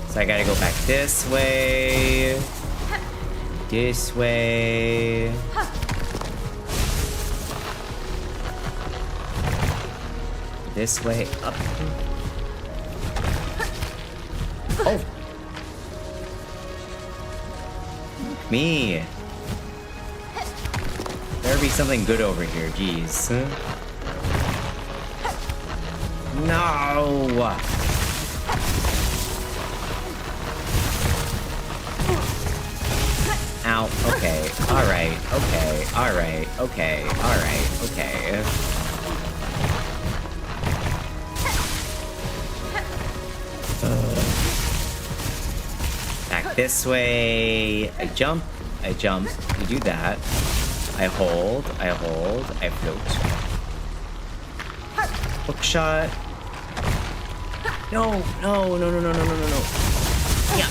So I gotta go back this way. This way. This way up. Oh! Me! Better be something good over here, jeez. No! Ow, okay, alright, okay, alright, okay, alright, okay. Back this way. I jump, you do that. I hold, I float. Hook shot. No. Yeah.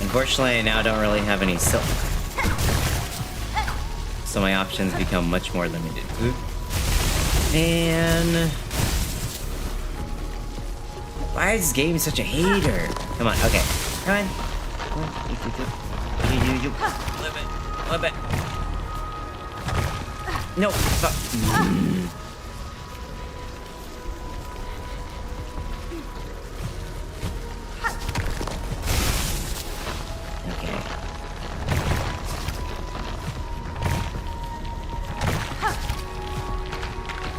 Unfortunately, I now don't really have any silk. So my options become much more limited. Man. Why is this game such a hater? Come on, okay. Come on. You. Flip it. No, fuck.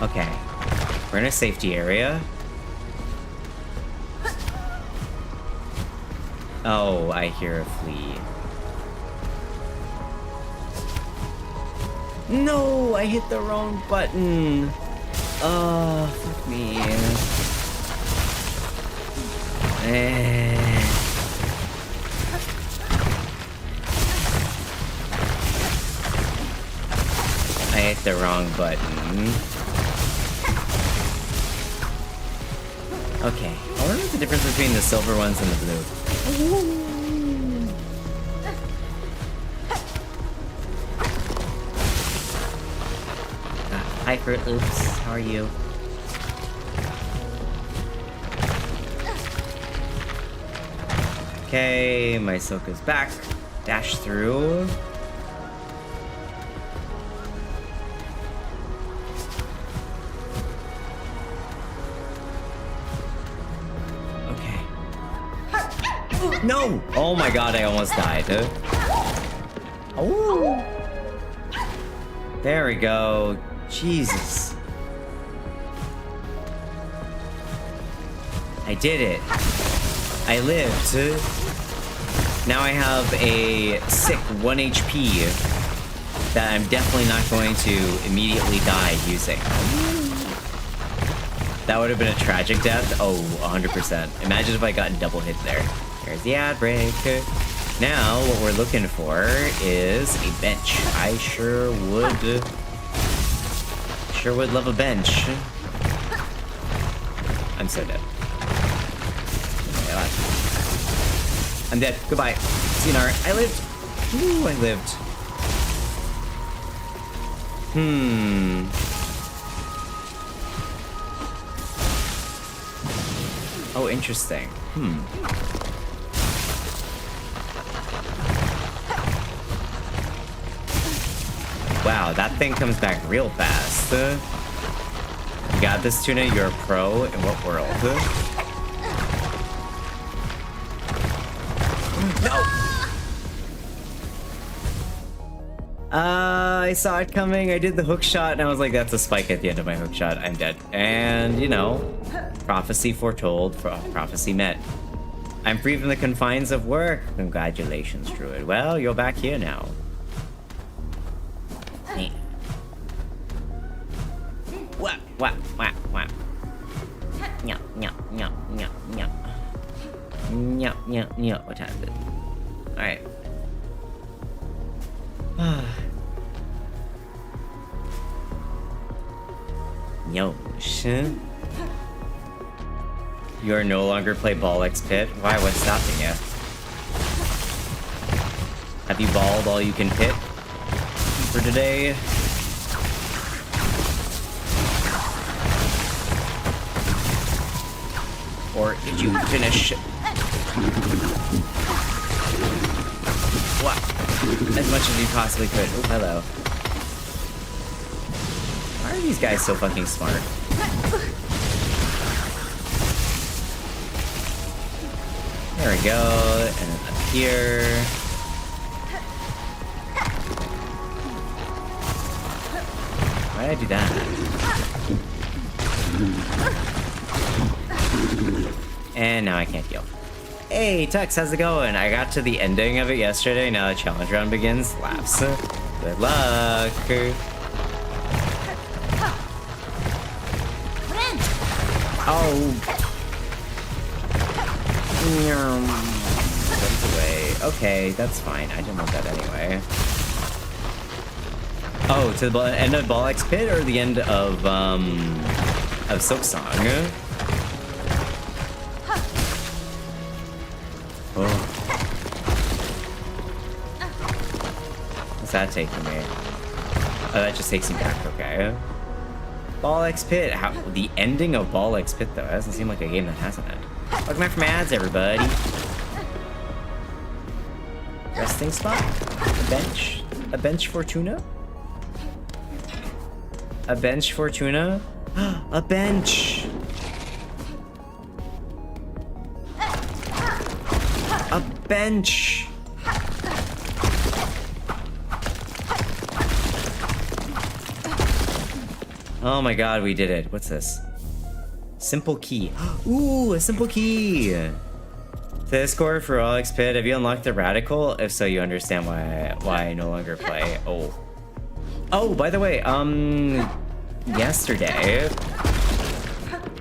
Okay, we're in a safety area. Oh, I hear a flea. No, I hit the wrong button. Oh, fuck me. I hit the wrong button. Okay, I wonder what the difference between the silver ones and the blue. Hi, Fruit Loops. How are you? Okay, my silk is back. Dash through. No! Oh my god, I almost died. Oh! There we go. Jesus. I did it. I lived. Now I have a sick 1 HP that I'm definitely not going to immediately die using. That would have been a tragic death. Oh, 100%. Imagine if I got double hit there. There's the ad break. Now, what we're looking for is a bench. I sure would love a bench. I'm so dead. I'm dead. Goodbye. Cinar. I lived. Ooh, I lived. Oh, interesting. Wow, that thing comes back real fast. You got this, Tuna? You're a pro? In what world? No! I saw it coming. I did the hook shot, and I was like, that's a spike at the end of my hook shot. I'm dead. And, you know, prophecy foretold, prophecy met. I'm free from the confines of work. Congratulations, Druid. Well, you're back here now. Wah. Yeah. What time is it? Alright. Yo, shit. You are no longer play Ball X Pit? Why? What's stopping you? Have you balled all you can pit for today? Or did you finish? What? As much as you possibly could. Oh, hello. Why are these guys so fucking smart? There we go. And then up here. Why did I do that? And now I can't heal. Hey, Tux, how's it going? I got to the ending of it yesterday. Now the challenge round begins. Laughs. Good luck. Oh. Runs away. Okay, that's fine. I didn't want that anyway. Oh, to the end of Ball X Pit or the end of Silksong? Oh. What's that taking me? Oh, that just takes me back, okay. Ball X Pit. How, the ending of Ball X Pit, though. That doesn't seem like a game that has an end. Welcome back from ads, everybody. Resting spot? A bench? A bench for tuna? A bench for tuna? A bench! A bench! Oh my god, we did it. What's this? Simple key. Ooh, a simple key! Discord for All X Pit. Have you unlocked the radical? If so, you understand why I no longer play. Oh. Oh, by the way, yesterday,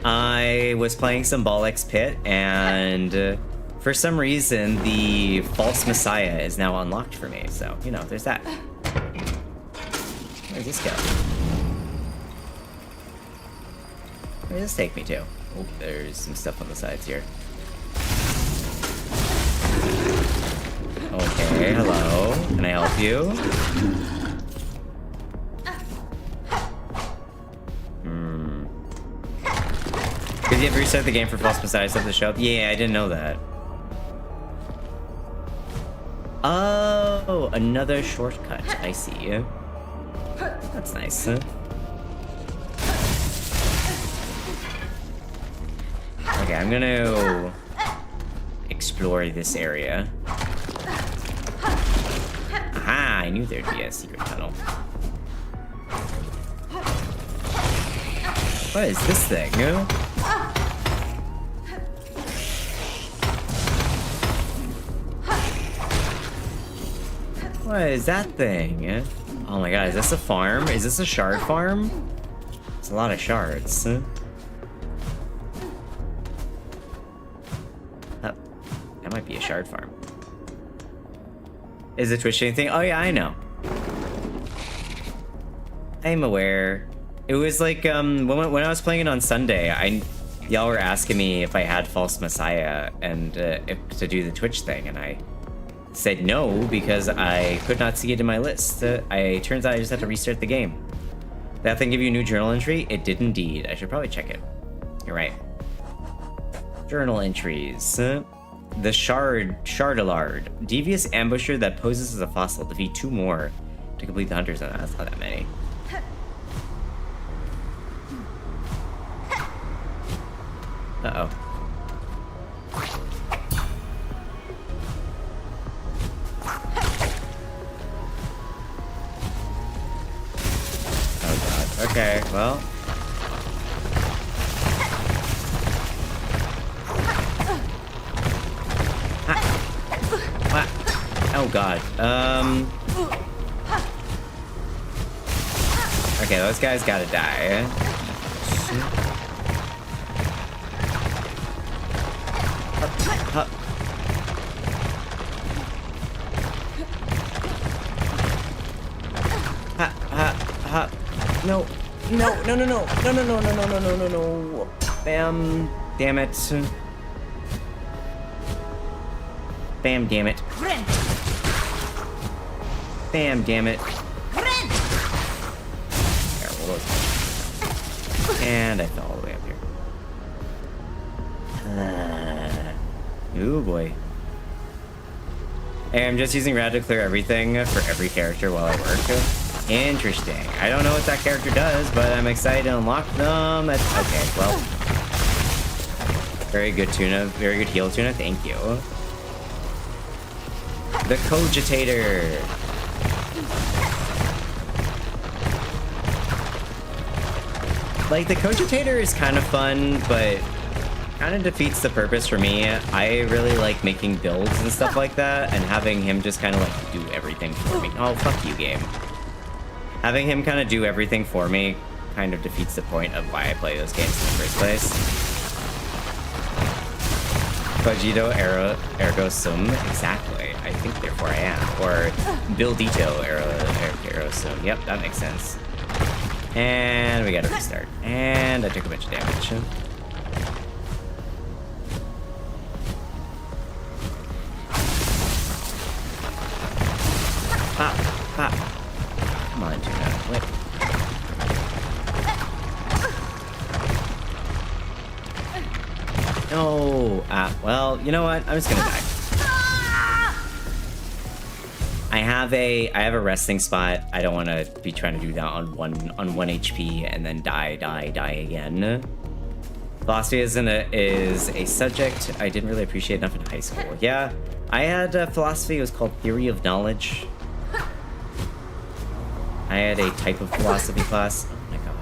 I was playing some Ball X Pit, and for some reason, the False Messiah is now unlocked for me. So, you know, there's that. Where's this go? Where does this take me to? Oh, there's some stuff on the sides here. Okay, hello. Can I help you? Did you ever reset the game for False Messiah stuff to show up? Yeah, I didn't know that. Oh, another shortcut. I see. That's nice. Okay, I'm gonna explore this area. Aha, I knew there'd be a secret tunnel. What is this thing? What is that thing? Oh my god, is this a farm? Is this a shard farm? It's a lot of shards. That might be a shard farm. Is it Twitch anything? Oh yeah, I know. I'm aware. It was like when I was playing it on Sunday, y'all were asking me if I had False Messiah and to do the Twitch thing, and I said no because I could not see it in my list. Turns out I just had to restart the game. That thing give you a new journal entry? It did indeed. I should probably check it. You're right. Journal entries. The Shardalard. Devious ambusher that poses as a fossil. Defeat 2 more to complete the hunter's zone. That's not that many. Uh-oh. Oh god. Okay, well. Oh god. Okay, those guys gotta die. No, no, no. No, no, no, no, no, no, no, no, no. Bam. Damn it. Bam, damn it. Bam, damn it. There, roll those. And I fell all the way up here. Ooh, boy. Hey, I'm just using rad to clear everything for every character while I work. Interesting. I don't know what that character does, but I'm excited to unlock them. That's okay, well. Very good tuna. Very good heal tuna. Thank you. The Cogitator. Like, the Cogitator is kind of fun, but kind of defeats the purpose for me. I really like making builds and stuff like that, and having him just kind of like do everything for me. Oh, fuck you, game. Having him kind of do everything for me kind of defeats the point of why I play those games in the first place. Cogito ergo sum. Exactly. I think therefore I am. Or buildito ergo sum. Yep, that makes sense. And we gotta restart. And I took a bunch of damage. Pop, pop. Come on, Tuna. Wait. No. Well, you know what? I'm just gonna die. I have a resting spot. I don't want to be trying to do that on one HP and then die again. Philosophy is a subject I didn't really appreciate enough in high school. Yeah, I had philosophy. It was called Theory of Knowledge. I had a type of philosophy class. Oh my god.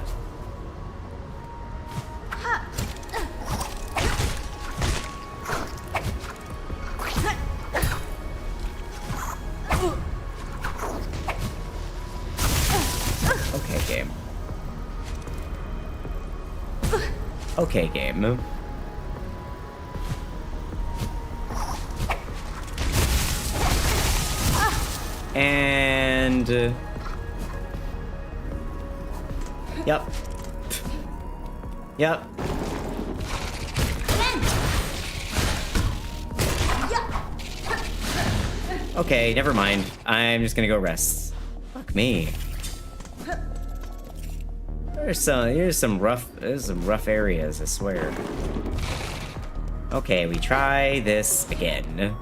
Okay, game. Okay, game. And... Yep. Yep. Okay, never mind. I'm just gonna go rest. Fuck me. There's some rough areas, I swear. Okay, we try this again.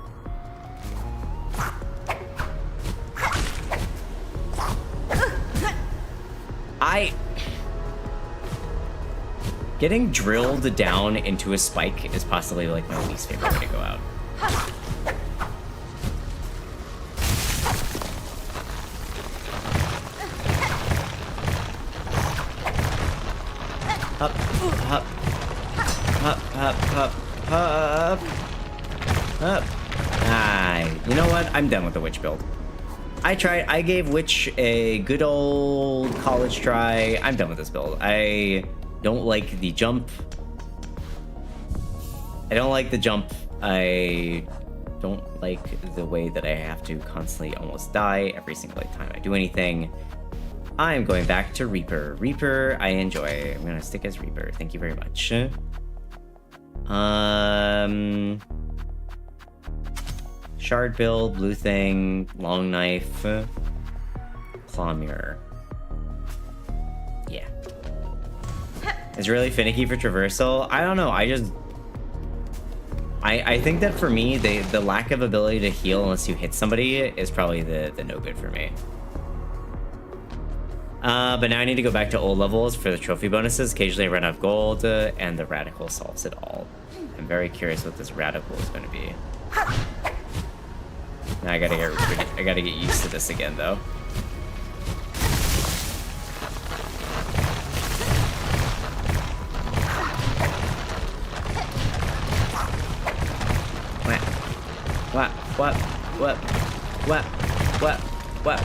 Getting drilled down into a spike is possibly like my least favorite way to go out. Up, up, up, up, up, up, up. You know what? I'm done with the witch build. I gave witch a good old college try. I'm done with this build. I don't like the jump. I don't like the way that I have to constantly almost die every single time I do anything. I'm going back to Reaper. Reaper, I enjoy. I'm gonna stick as Reaper. Thank you very much. Shard build, blue thing, long knife, claw mirror. Yeah. It's really finicky for traversal. I don't know. I think that for me, the lack of ability to heal unless you hit somebody is probably the no good for me. But now I need to go back to old levels for the trophy bonuses. Occasionally I run out of gold, and the radical solves it all. I'm very curious what this radical is going to be. Now I gotta get used to this again, though. What?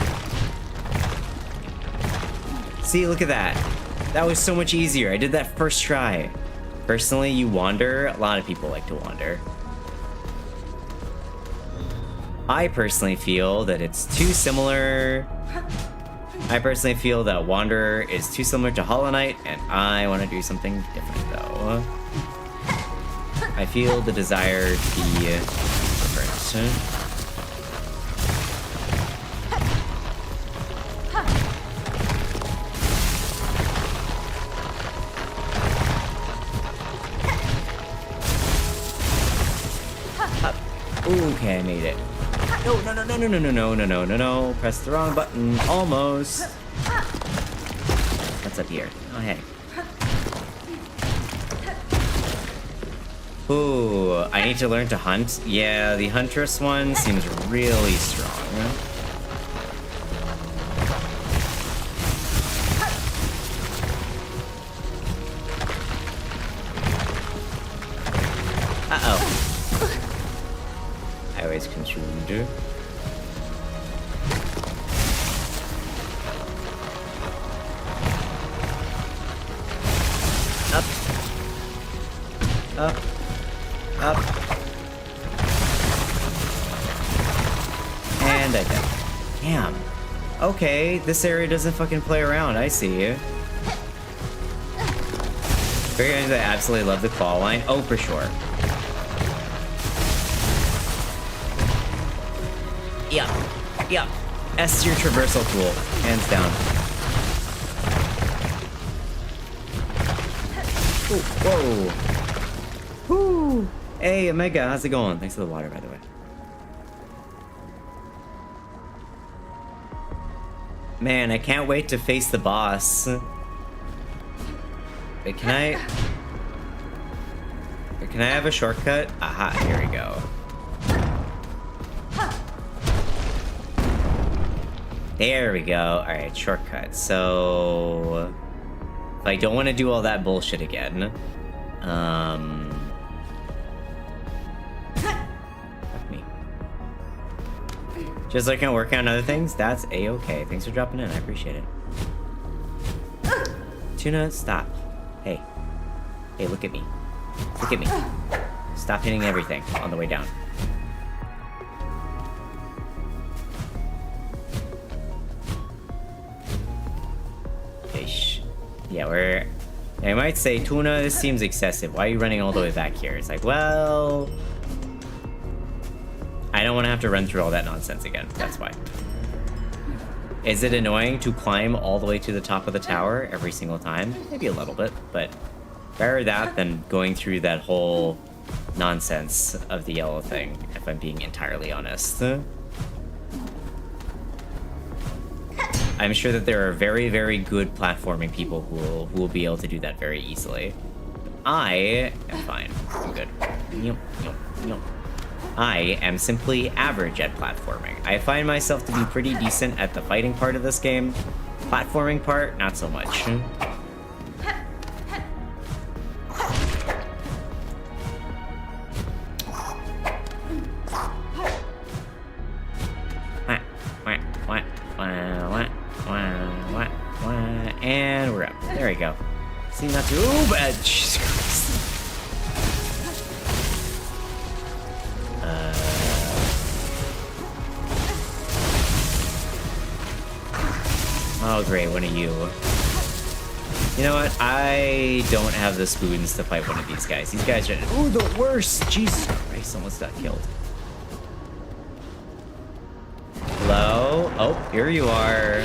See, look at that. That was so much easier. I did that first try. Personally, you wander. A lot of people like to wander. I personally feel that it's too similar I personally feel that Wanderer is too similar to Hollow Knight, and I want to do something different, though. I feel the desire to be different. Okay, I made it. No, no, no, no, no, no, no, no, no, no, no, no. Press the wrong button. Almost. What's up here? Oh, hey. Ooh, I need to learn to hunt. Yeah, the Huntress one seems really strong. Uh-oh. I was consumed. Up. Up. Up. And I died. Damn. Okay, this area doesn't fucking play around. I see. Very guys, I absolutely love the claw line. Oh, for sure. Yeah. Yeah. S is your traversal tool. Hands down. Ooh, whoa. Woo. Hey, Omega, how's it going? Thanks for the water, by the way. Man, I can't wait to face the boss. Wait, can I have a shortcut? Aha, here we go. There we go. Alright, shortcut. So if I don't want to do all that bullshit again, fuck me. Just like I'm working on other things, that's a-okay. Thanks for dropping in, I appreciate it. Tuna, stop. Hey. Hey, look at me. Look at me. Stop hitting everything on the way down. Ish. Yeah, I might say, Tuna, this seems excessive. Why are you running all the way back here? It's like, well, I don't want to have to run through all that nonsense again. That's why. Is it annoying to climb all the way to the top of the tower every single time? Maybe a little bit, but better that than going through that whole nonsense of the yellow thing, if I'm being entirely honest. I'm sure that there are very, very good platforming people who will be able to do that very easily. I am fine. I'm good. I am simply average at platforming. I find myself to be pretty decent at the fighting part of this game. Platforming part, not so much. And we're up. There we go. See, not too bad. Jesus Christ. Oh, great. One of you. You know what? I don't have the spoons to fight one of these guys. These guys are... Ooh, the worst! Jesus Christ, almost got killed. Hello? Oh, here you are.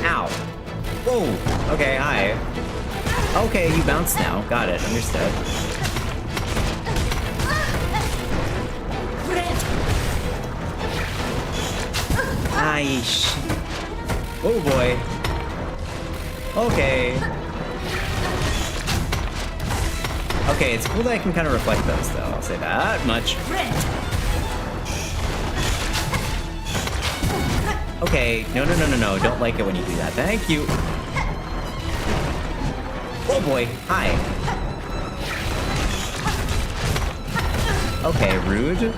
Ow. Whoa. Okay, hi. Okay, you bounce now. Got it. Understood. Aish. Oh boy. Okay. Okay, it's cool that I can kind of reflect those, though. I'll say that much. Okay, no. Don't like it when you do that. Thank you. Oh boy, hi. Okay, rude.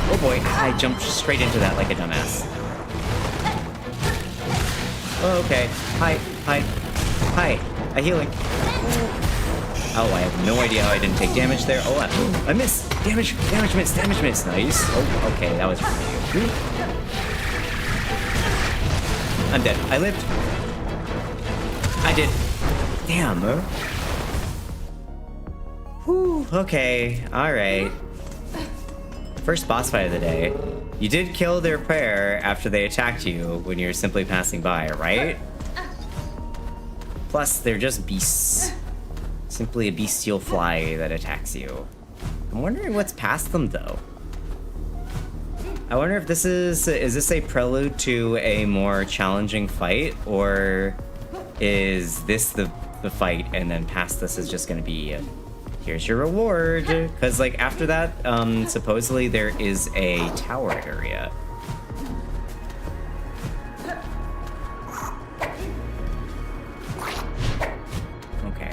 Oh boy, I jumped straight into that like a dumbass. Oh, okay. Hi. I healing. Oh, I have no idea how I didn't take damage there. Oh, I missed. Damage miss. Nice. Oh, okay, that was really good. I'm dead. I lived. I did. Damn. Whew, okay. Alright. First boss fight of the day. You did kill their pair after they attacked you when you were simply passing by, right? Plus, they're just beasts. Simply a bestial fly that attacks you. I'm wondering what's past them, though. I wonder if this is this a prelude to a more challenging fight, or is this the fight and then past this is just gonna be here's your reward? Because like after that, supposedly there is a tower area. Okay.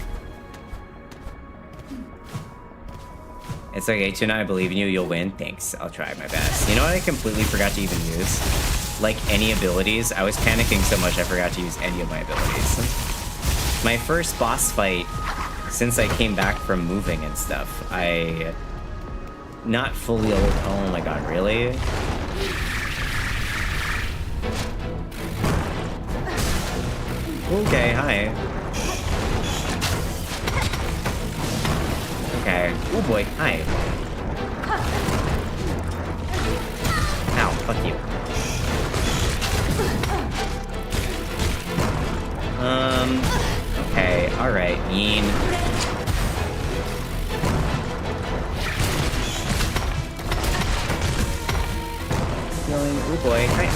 It's okay, Tuna, I believe in you, you'll win. Thanks, I'll try my best. You know what I completely forgot to even use? Like any abilities. I was panicking so much I forgot to use any of my abilities. My first boss fight since I came back from moving and stuff, I not fully oh my god, really? Okay, hi. Okay. Oh boy, hi. Ow, fuck you. Okay, alright, Yeen. Healing, oh boy, hi.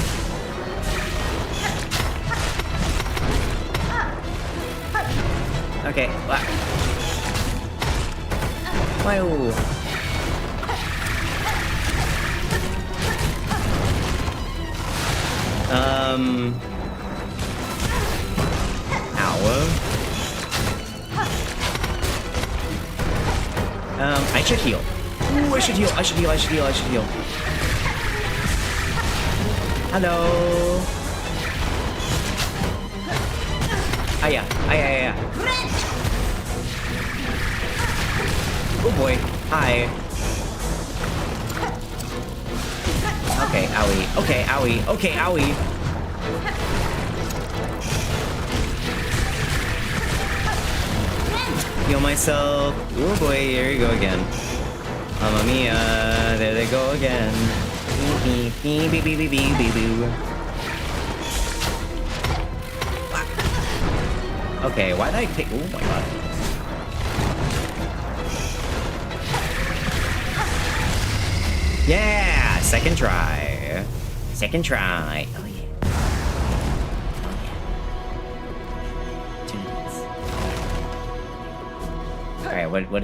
Okay, wow. I should heal. Ooh, I should heal. Hello. Aya. Oh boy. Hi. Okay, owie. Heal myself. Oh boy, here you go again. Mamma mia, there they go again. Okay, why did I pick? Oh my god. Yeah, second try. Oh yeah. Alright, what was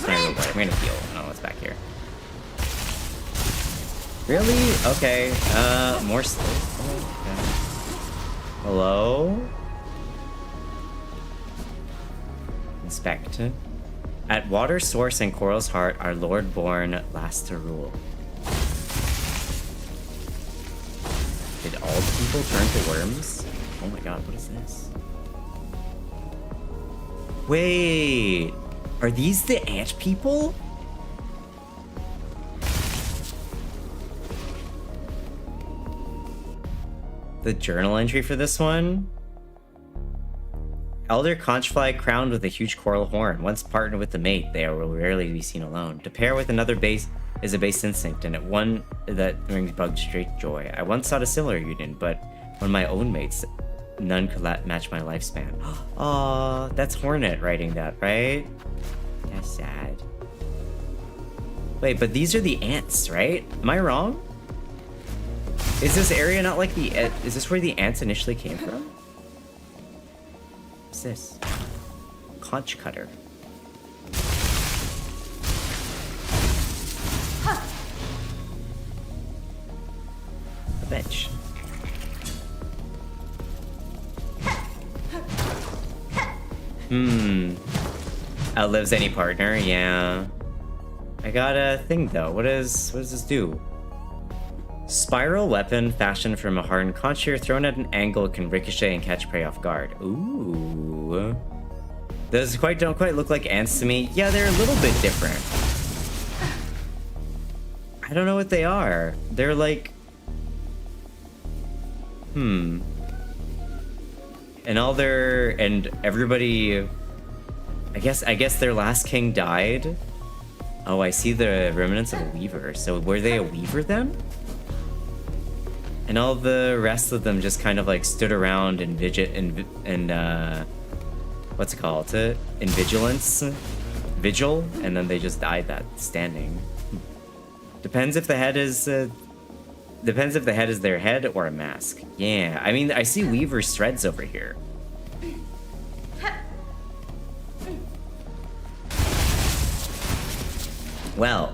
my reward? I'm gonna heal. I don't know what's back here. Really? Okay. More stuff. Oh, okay. Hello? Inspect. At water source and Coral's heart, our Lord born last to rule. Did all people turn to worms? Oh my god, what is this? Wait, are these the ant people? The journal entry for this one? Elder conchfly crowned with a huge coral horn. Once partnered with the mate, they will rarely be seen alone. To pair with another base is a base instinct, and one that brings bug straight joy. I once sought a similar union, but one of my own mates, none could match my lifespan. Aw, that's Hornet writing that, right? That's sad. Wait, but these are the ants, right? Am I wrong? Is this area not like the... is this where the ants initially came from? What's this? Conch cutter. A bench. Outlives any partner, yeah. I got a thing though. What does this do? Spiral weapon fashioned from a hardened conch thrown at an angle can ricochet and catch prey off guard. Ooh. Those don't quite look like ants to me. Yeah, they're a little bit different. I don't know what they are. They're like... And everybody... I guess their last king died. Oh, I see the remnants of a weaver. So were they a weaver then? And all the rest of them just kind of like stood around and what's it called? In vigil, and then they just died that standing. Depends if the head is their head or a mask. Yeah, I mean, I see weaver's threads over here. Well,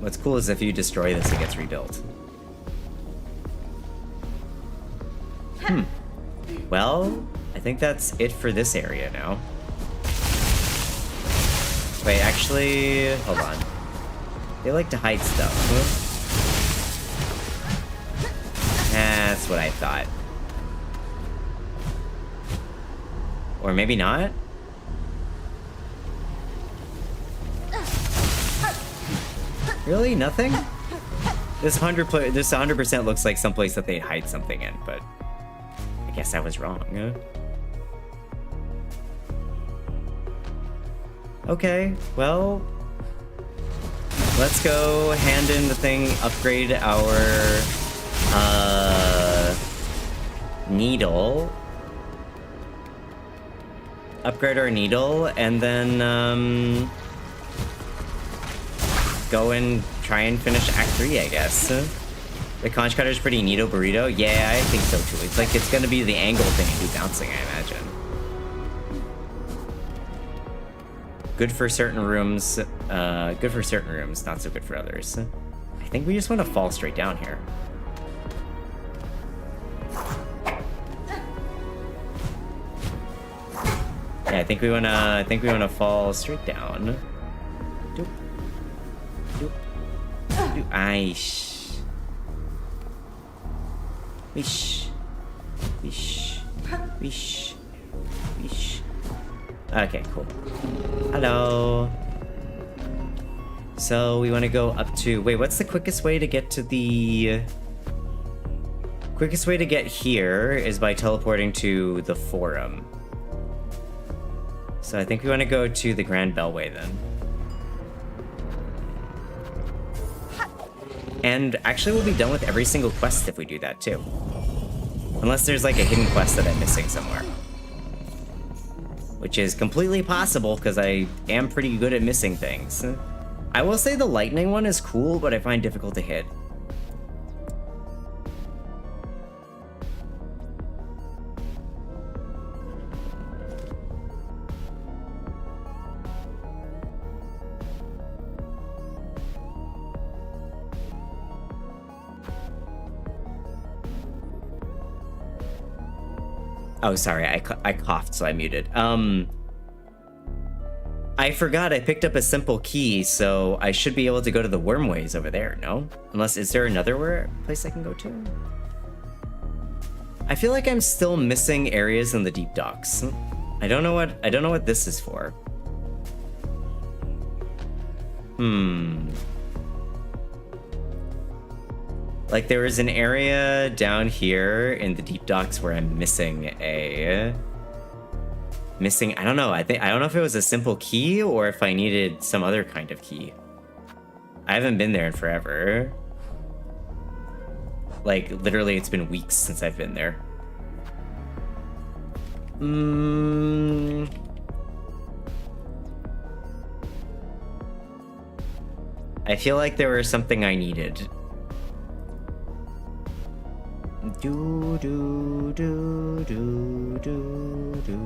what's cool is if you destroy this, it gets rebuilt. Well, I think that's it for this area now. Wait, actually, hold on. They like to hide stuff. That's what I thought. Or maybe not? Really? Nothing? This 100% looks like someplace that they'd hide something in, but I guess I was wrong. Okay, well, let's go hand in the thing, upgrade our needle. Upgrade our needle, and then go and try and finish Act 3, I guess. The conch cutter is pretty neato burrito. Yeah, I think so too. It's like it's gonna be the angle thing and do bouncing, I imagine. Good for certain rooms. Good for certain rooms, not so good for others. I think we just want to fall straight down here. Yeah, I think we wanna fall straight down. Doop. Doop. Doop. Aish. Wish. Wish. Wish. Wish. Okay, cool. Hello. So we want to go up to... Wait, what's the quickest way to get to the... Quickest way to get here is by teleporting to the forum. So I think we want to go to the Grand Bellway then. And actually we'll be done with every single quest if we do that too. Unless there's like a hidden quest that I'm missing somewhere. Which is completely possible because I am pretty good at missing things. I will say the lightning one is cool, but I find difficult to hit. Oh, sorry, I coughed, so I muted. I forgot I picked up a simple key, so I should be able to go to the wormways over there, no? Unless, is there another place I can go to? I feel like I'm still missing areas in the deep docks. I don't know what this is for. Like there is an area down here in the deep docks where I'm missing I don't know. I don't know if it was a simple key or if I needed some other kind of key. I haven't been there in forever. Like literally it's been weeks since I've been there. I feel like there was something I needed. Do do do do do do.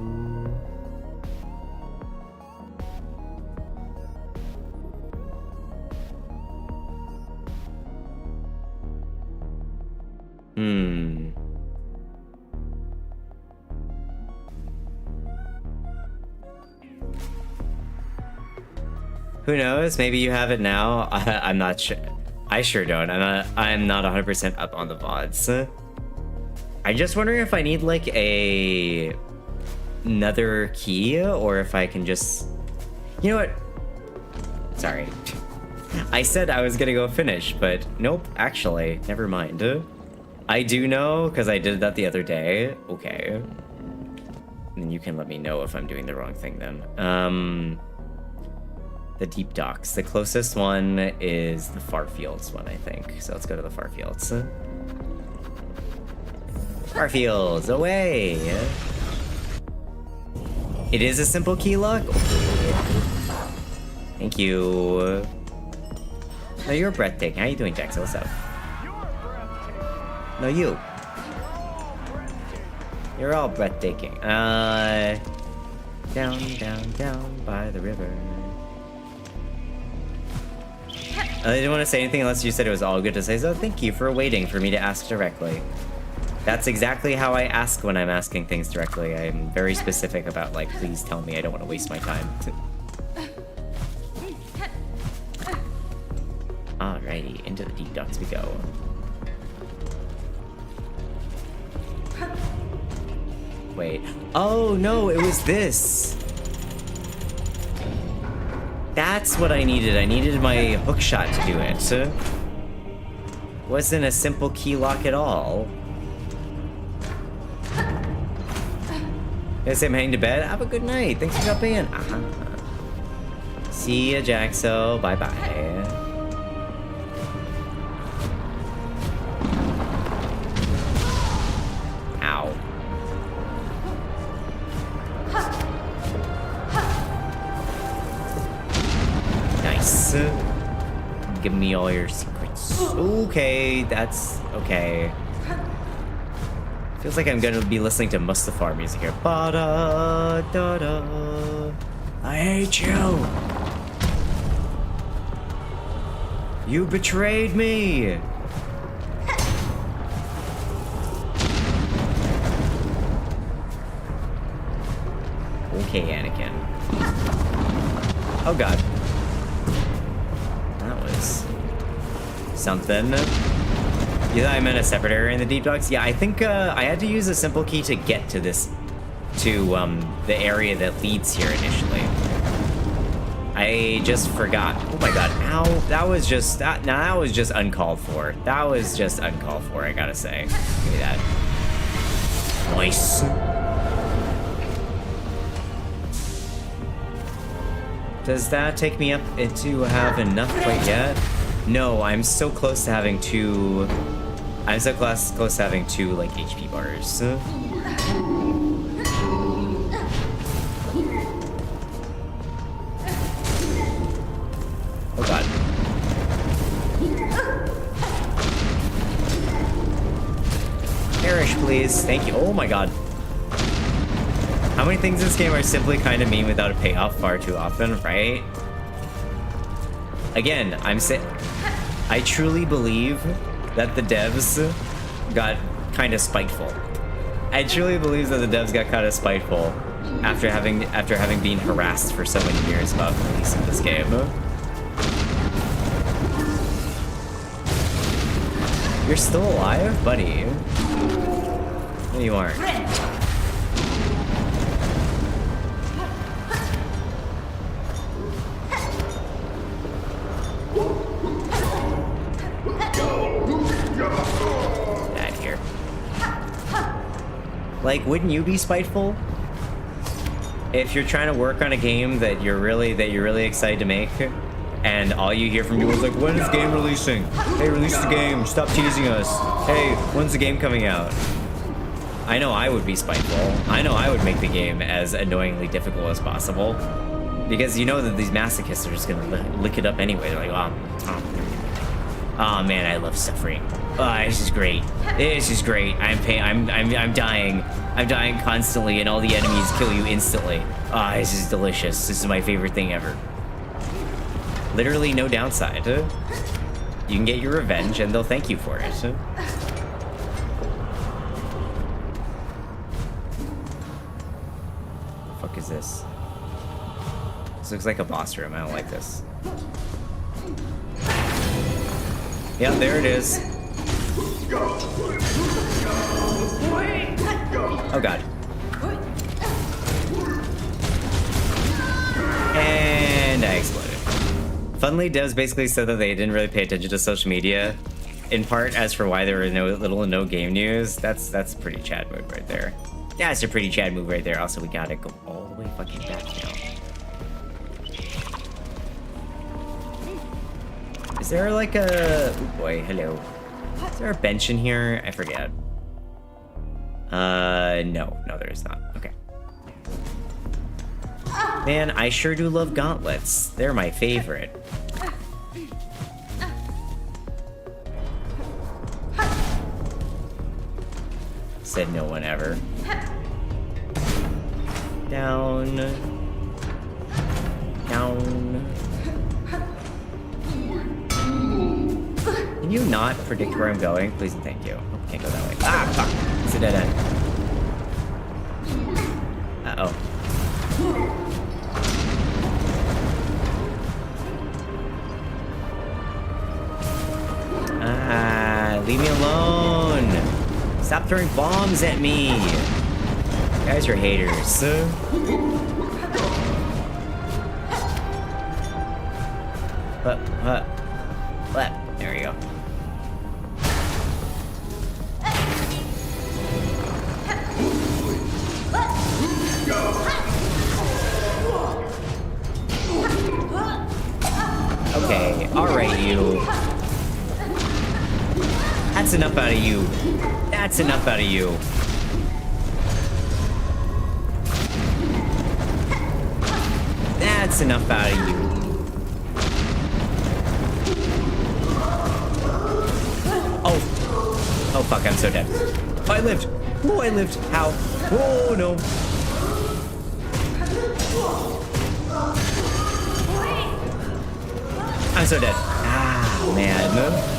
Who knows? Maybe you have it now. I'm not sure. I sure don't. I'm not 100% up on the VODs. I'm just wondering if I need like another key, or if I can just... You know what? Sorry. I said I was gonna go finish, but nope, actually, never mind. I do know, because I did that the other day. Okay. And you can let me know if I'm doing the wrong thing then. The deep docks. The closest one is the far fields one, I think. So let's go to the far fields. Far fields, away! It is a simple key lock? Okay. Thank you. No, you're breathtaking. How you doing, Jax? What's up? No, you. You're all breathtaking. Down, down, down by the river. I didn't want to say anything unless you said it was all good to say, so thank you for waiting for me to ask directly. That's exactly how I ask when I'm asking things directly. I'm very specific about, like, please tell me, I don't want to waste my time. Alrighty, into the deep docks we go. Wait. Oh, no, it was this. That's what I needed. I needed my hook shot to do it. Wasn't a simple key lock at all. Guys, I'm heading to bed. Have a good night. Thanks for dropping in. See ya, Jaxo. Bye-bye. Ow. Nice. Give me all your secrets. Okay, that's okay. Feels like I'm gonna be listening to Mustafar music here. Ba-da-da-da. I hate you. You betrayed me. Okay, Anakin. Oh god. That was something. You thought I meant a separate area in the deep docks? Yeah, I think I had to use a simple key to get to this, to the area that leads here initially. I just forgot. Oh my god, ow, that was just, that was just uncalled for. That was just uncalled for, I gotta say. Give me that. Nice. Does that take me up to have enough quite yet? No, I'm so close to having two... I'm so close to having two, like, HP bars. Oh god. Perish, please. Thank you. Oh my god. How many things in this game are simply kind of mean without a payoff far too often, right? Again, I truly believe that the devs got kind of spiteful. I truly believe that the devs got kind of spiteful after having been harassed for so many years about releasing this game. You're still alive, buddy? No, you aren't. Like, wouldn't you be spiteful? If you're trying to work on a game that you're really excited to make, and all you hear from people is like, when is the game releasing? Hey, release the game, stop teasing us. Hey, when's the game coming out? I know I would be spiteful. I know I would make the game as annoyingly difficult as possible. Because you know that these masochists are just gonna lick it up anyway. They're like, oh man, I love suffering. Oh, this is great. This is great. I'm dying. I'm dying constantly, and all the enemies kill you instantly. Ah, this is delicious. This is my favorite thing ever. Literally no downside. You can get your revenge, and they'll thank you for it. What the fuck is this? This looks like a boss room. I don't like this. Yeah, there it is. Oh god. And I exploded. Funnily, devs basically said that they didn't really pay attention to social media, in part as for why there were little and no game news. That's a pretty Chad move right there. That's a pretty Chad move right there. Also, we gotta go all the way fucking back now. Is there like a... Oh boy, hello. Is there a bench in here? I forget. No, there is not. Okay. Man, I sure do love gauntlets. They're my favorite. Said no one ever. Down. Down. Can you not predict where I'm going? Please and thank you. Oh, can't go that way. Ah, fuck. It's a dead end. Uh-oh. Ah, leave me alone. Stop throwing bombs at me. You guys are haters. What? There we go. Okay, alright, you. That's enough out of you. That's enough out of you. That's enough out of you. Oh fuck, I'm so dead. Oh, I lived. Oh, I lived. How? Oh, no. I'm so dead. Ah, man.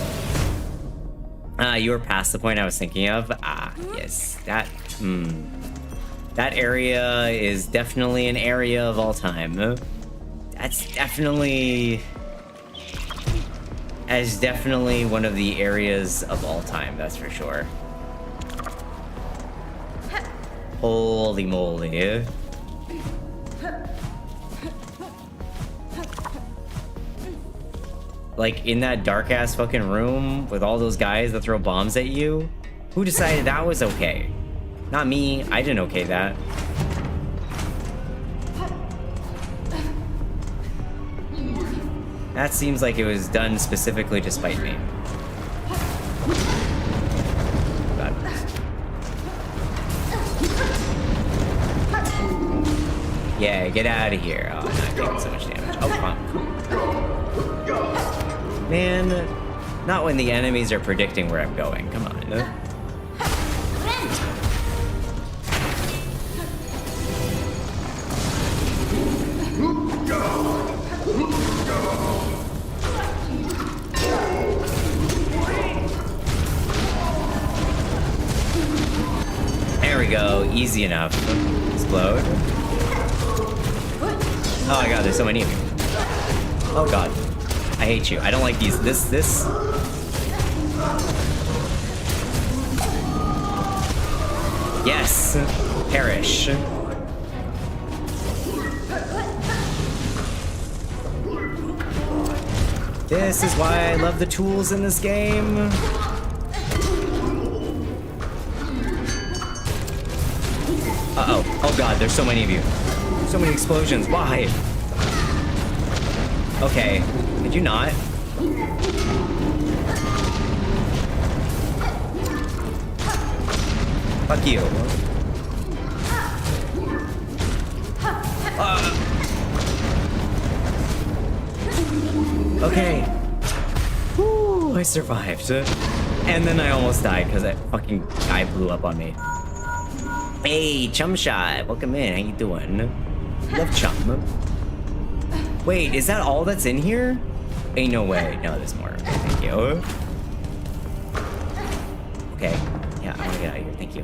You were past the point I was thinking of. Ah, yes. That area is definitely an area of all time. That's definitely one of the areas of all time, that's for sure. Holy moly. Like, in that dark-ass fucking room with all those guys that throw bombs at you? Who decided that was okay? Not me. I didn't okay that. That seems like it was done specifically to spite me. God. Yeah, get out of here. Oh, I'm not taking so much damage. Oh, come on. Man, not when the enemies are predicting where I'm going. Come on. There we go. Easy enough. Explode. Oh my god, there's so many of you. Oh god. I hate you. I don't like these. This. Yes. Perish. This is why I love the tools in this game. Uh-oh. Oh god, there's so many of you. So many explosions. Why? Okay. Did you not? Fuck you. Okay. Woo, I survived. And then I almost died because that fucking guy blew up on me. Hey, Chum Shot. Welcome in. How you doing? Love Chum. Wait, is that all that's in here? Ain't no way. No, there's more. Okay, thank you. Okay. Yeah, I want to get out of here. Thank you.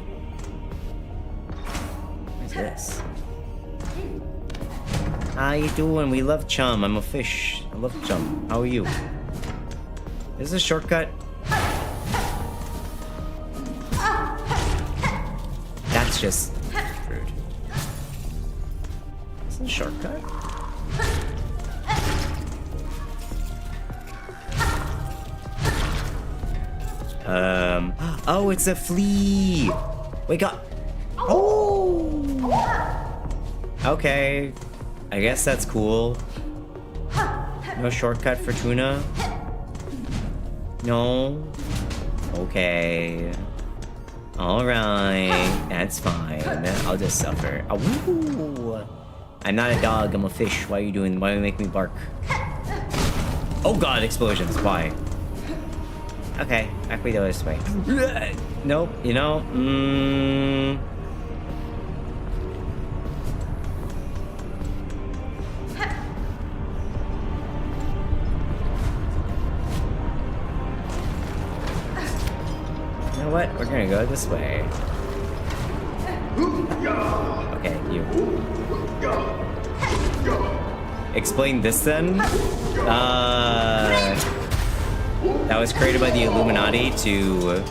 What's this? How you doing? We love chum. I'm a fish. I love chum. How are you? Is this a shortcut? That's just rude. Is this a shortcut? Oh, it's a flea! Wake up! Oh! Okay. I guess that's cool. No shortcut for tuna? No? Okay. Alright. That's fine. I'll just suffer. Oh, I'm not a dog, I'm a fish. Why are you make me bark? Oh god, explosions. Why? Okay, back we go this way. Nope, you know, You know what? We're gonna go this way. Okay, you. Explain this then? That was created by the Illuminati to...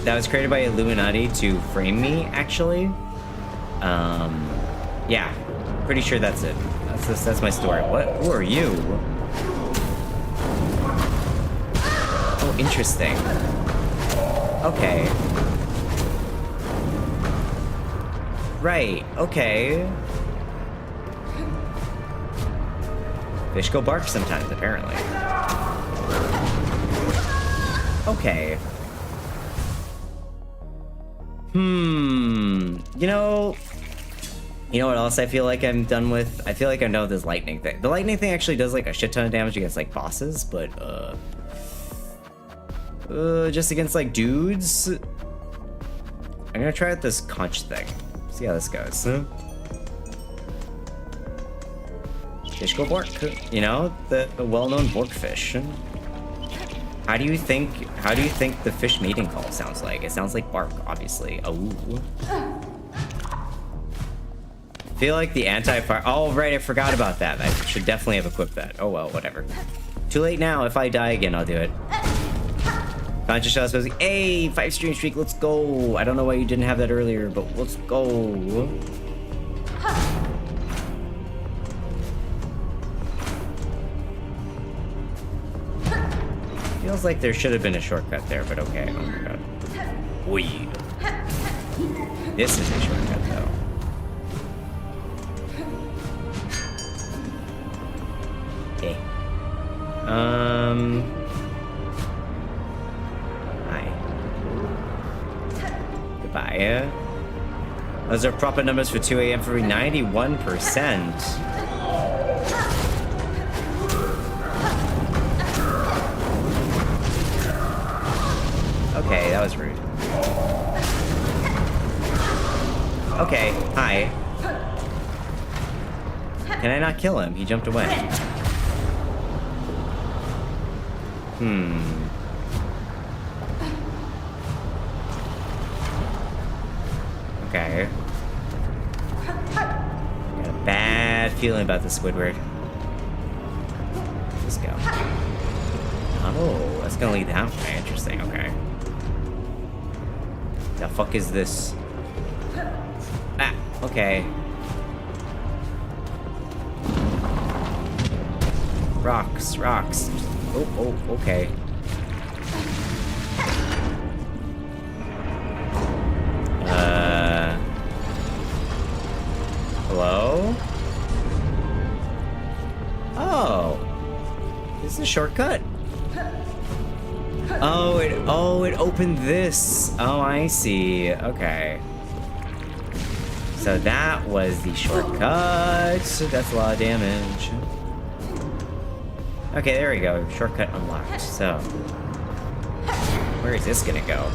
That was created by Illuminati to frame me, actually. Yeah. Pretty sure that's it. That's my story. What? Who are you? Oh, interesting. Okay. Right, okay. Fish go bark sometimes, apparently. Okay. You know what else I feel like I'm done with? I feel like I'm done with this lightning thing. The lightning thing actually does like a shit ton of damage against like bosses, but just against like dudes. I'm gonna try out this conch thing. See how this goes. Fish go bark, you know, the well-known bork fish. How do you think the fish mating call sounds like? It sounds like bark, obviously. Oh. I feel like the anti-fire. Oh right, I forgot about that. I should definitely have equipped that. Oh well, whatever. Too late now. If I die again, I'll do it. Conscious shot supposed to. Hey, 5 stream streak. Let's go. I don't know why you didn't have that earlier, but let's go. Feels like there should have been a shortcut there, but okay. Oh my god. Weed. This is a shortcut though. Okay. Hi. Goodbye. Those are proper numbers for 2 a.m. for 91%. Okay, that was rude. Okay, hi. Can I not kill him? He jumped away. Okay. Got a bad feeling about this Squidward. Let's go. Oh, that's gonna lead that way. Interesting, okay. The fuck is this? Ah, okay. Rocks, rocks. Oh, okay. Hello? Oh. This is a shortcut. Oh, it opened this. Oh, I see. Okay. So that was the shortcut. That's a lot of damage. Okay, there we go. Shortcut unlocked. So, where is this gonna go?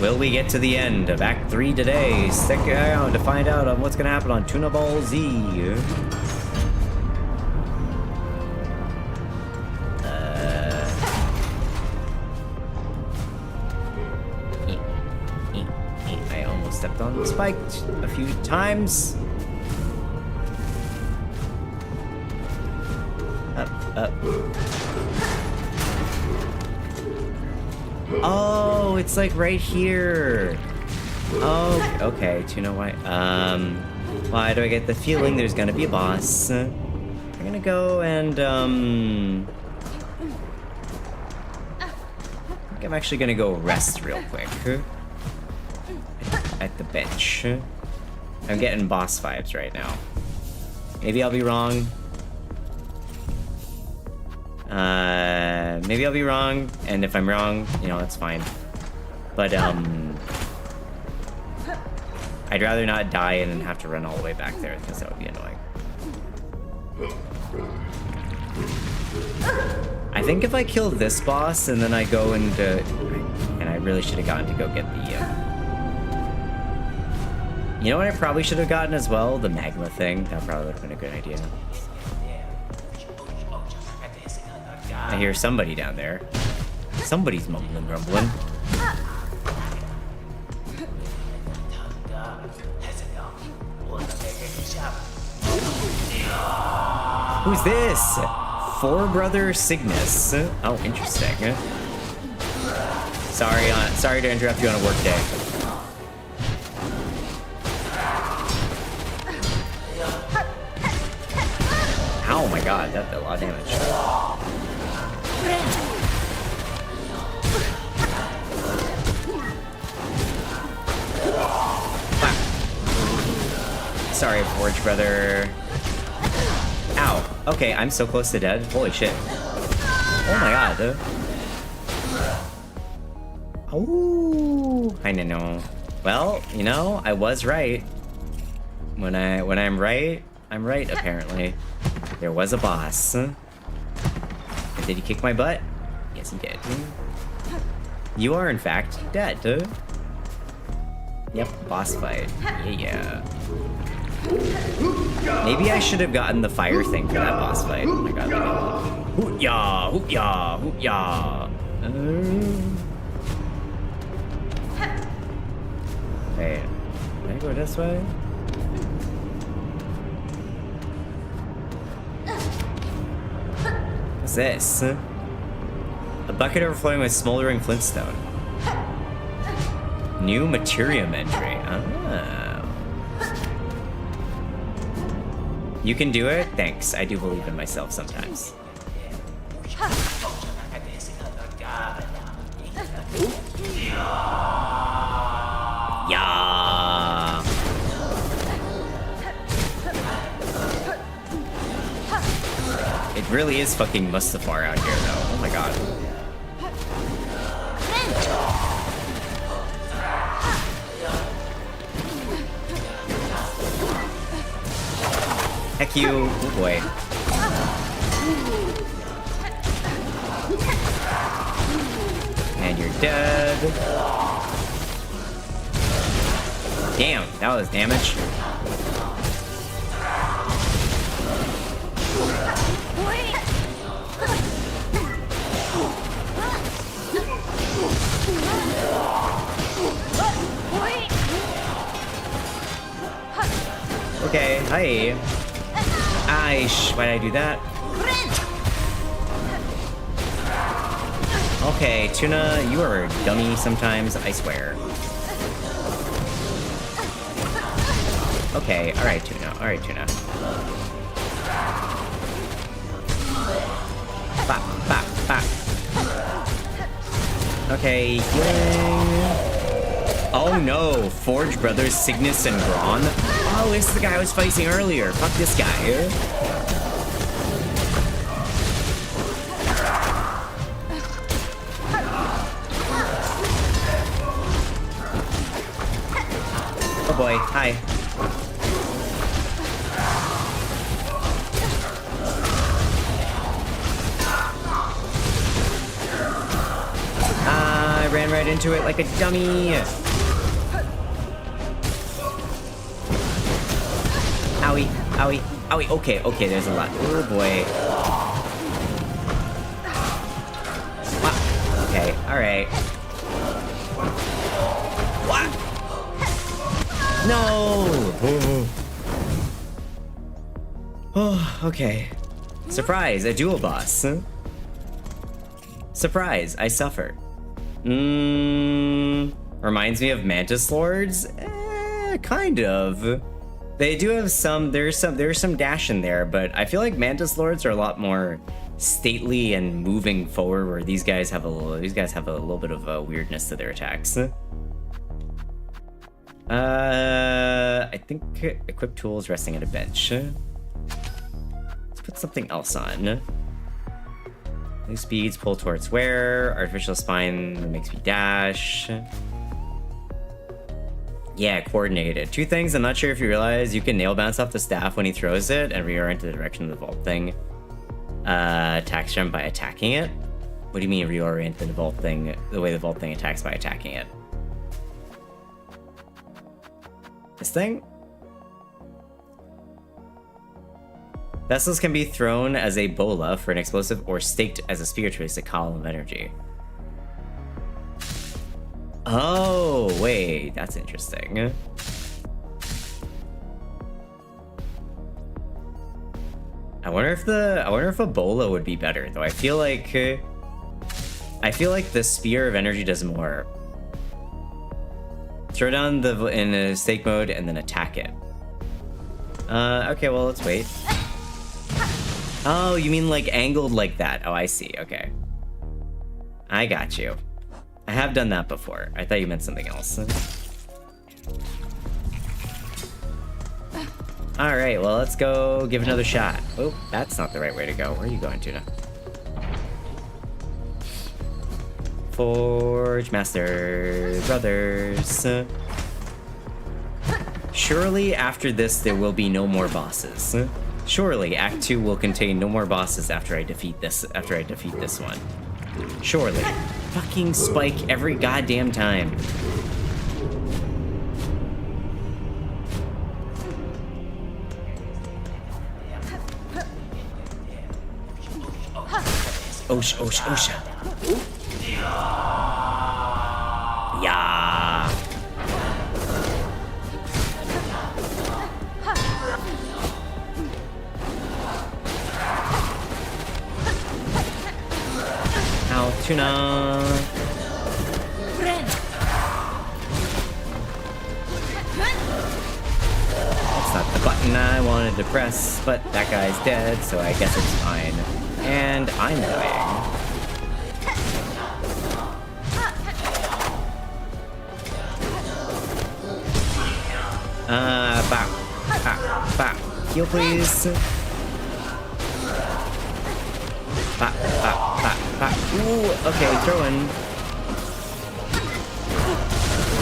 Will we get to the end of Act 3 today? Stick around to find out on what's gonna happen on Tuna Ball Z. I almost stepped on spiked a few times. Up. Oh, it's like right here. Oh, okay. Tuna white. Why do I get the feeling there's gonna be a boss? I'm gonna go and I think I'm actually gonna go rest real quick at the bench. I'm getting boss vibes right now. Maybe I'll be wrong. Maybe I'll be wrong, and if I'm wrong, you know, that's fine. But, I'd rather not die and then have to run all the way back there, because that would be annoying. I think if I kill this boss, and then I go into... And I really should have gotten to go get the, You know what I probably should have gotten as well? The magma thing. That probably would have been a good idea. I hear somebody down there. Somebody's mumbling, grumbling. Who's this? Four Brother Cygnus. Oh, interesting. Sorry to interrupt you on a work day. Oh my god, that did a lot of damage. Sorry, Forge Brother. Ow. Okay, I'm so close to dead. Holy shit. Oh my god. Oh, I know. Well, you know, I was right. When I'm right, I'm right apparently. There was a boss. Did he kick my butt? Yes, he did. You are in fact dead. Yep, boss fight. Yeah. Maybe I should have gotten the fire thing for that boss fight. Oh my god, hoot-yah, hoot-yah, hoot-yah. Wait, can I go this way? What's this? A bucket overflowing with smoldering flintstone. New Materium entry. Ah. You can do it? Thanks. I do believe in myself sometimes. Yeah. It really is fucking Mustafar out here, though. Oh my god. Heck you. Oh boy. And you're dead. Damn, that was damage. Okay, hi. Why did I do that? Okay, Tuna, you are a dummy sometimes, I swear. Okay, alright, Tuna. Alright, Tuna. Bop, bop, bop. Okay, healing. Oh no, Forge Brothers, Cygnus and Braun. Oh, this is the guy I was fighting earlier. Fuck this guy. Oh boy, hi. I ran right into it like a dummy. Owie, owie, owie. Okay, okay, there's a lot. Oh boy. What? Okay, alright. What? No! Oh, okay. Surprise, a dual boss. Surprise, I suffer. Reminds me of Mantis Lords? Kind of. They do have some, there's some dash in there, but I feel like Mantis Lords are a lot more stately and moving forward, where these guys have a little bit of weirdness to their attacks. I think equip tools resting at a bench. Let's put something else on. New speeds, pull towards wear, artificial spine makes me dash. Yeah, coordinated. Two things, I'm not sure if you realize, you can nail bounce off the staff when he throws it and reorient to the direction of the vault thing. Attack strum by attacking it? What do you mean reorient the vault thing, the way the vault thing attacks by attacking it? This thing? Vessels can be thrown as a bola for an explosive or staked as a spear to release a column of energy. Oh, wait, that's interesting. I wonder if a bola would be better, though. I feel like the spear of energy does more. Throw down in a stake mode and then attack it. Okay, well, let's wait. Oh, you mean like angled like that? Oh, I see. Okay. I got you. I have done that before. I thought you meant something else. Alright, well, let's go give another shot. Oh, that's not the right way to go. Where are you going, Tuna? Forge Master Brothers. Surely after this there will be no more bosses. Surely Act 2 will contain no more bosses after I defeat this one. Surely. Fucking spike every goddamn time. Osha. Yeah. Ow, Tuna. That's not the button I wanted to press, but that guy's dead, so I guess it's fine. And I'm dying. Bop. Heal, please. Bop. Ooh, okay, throw in.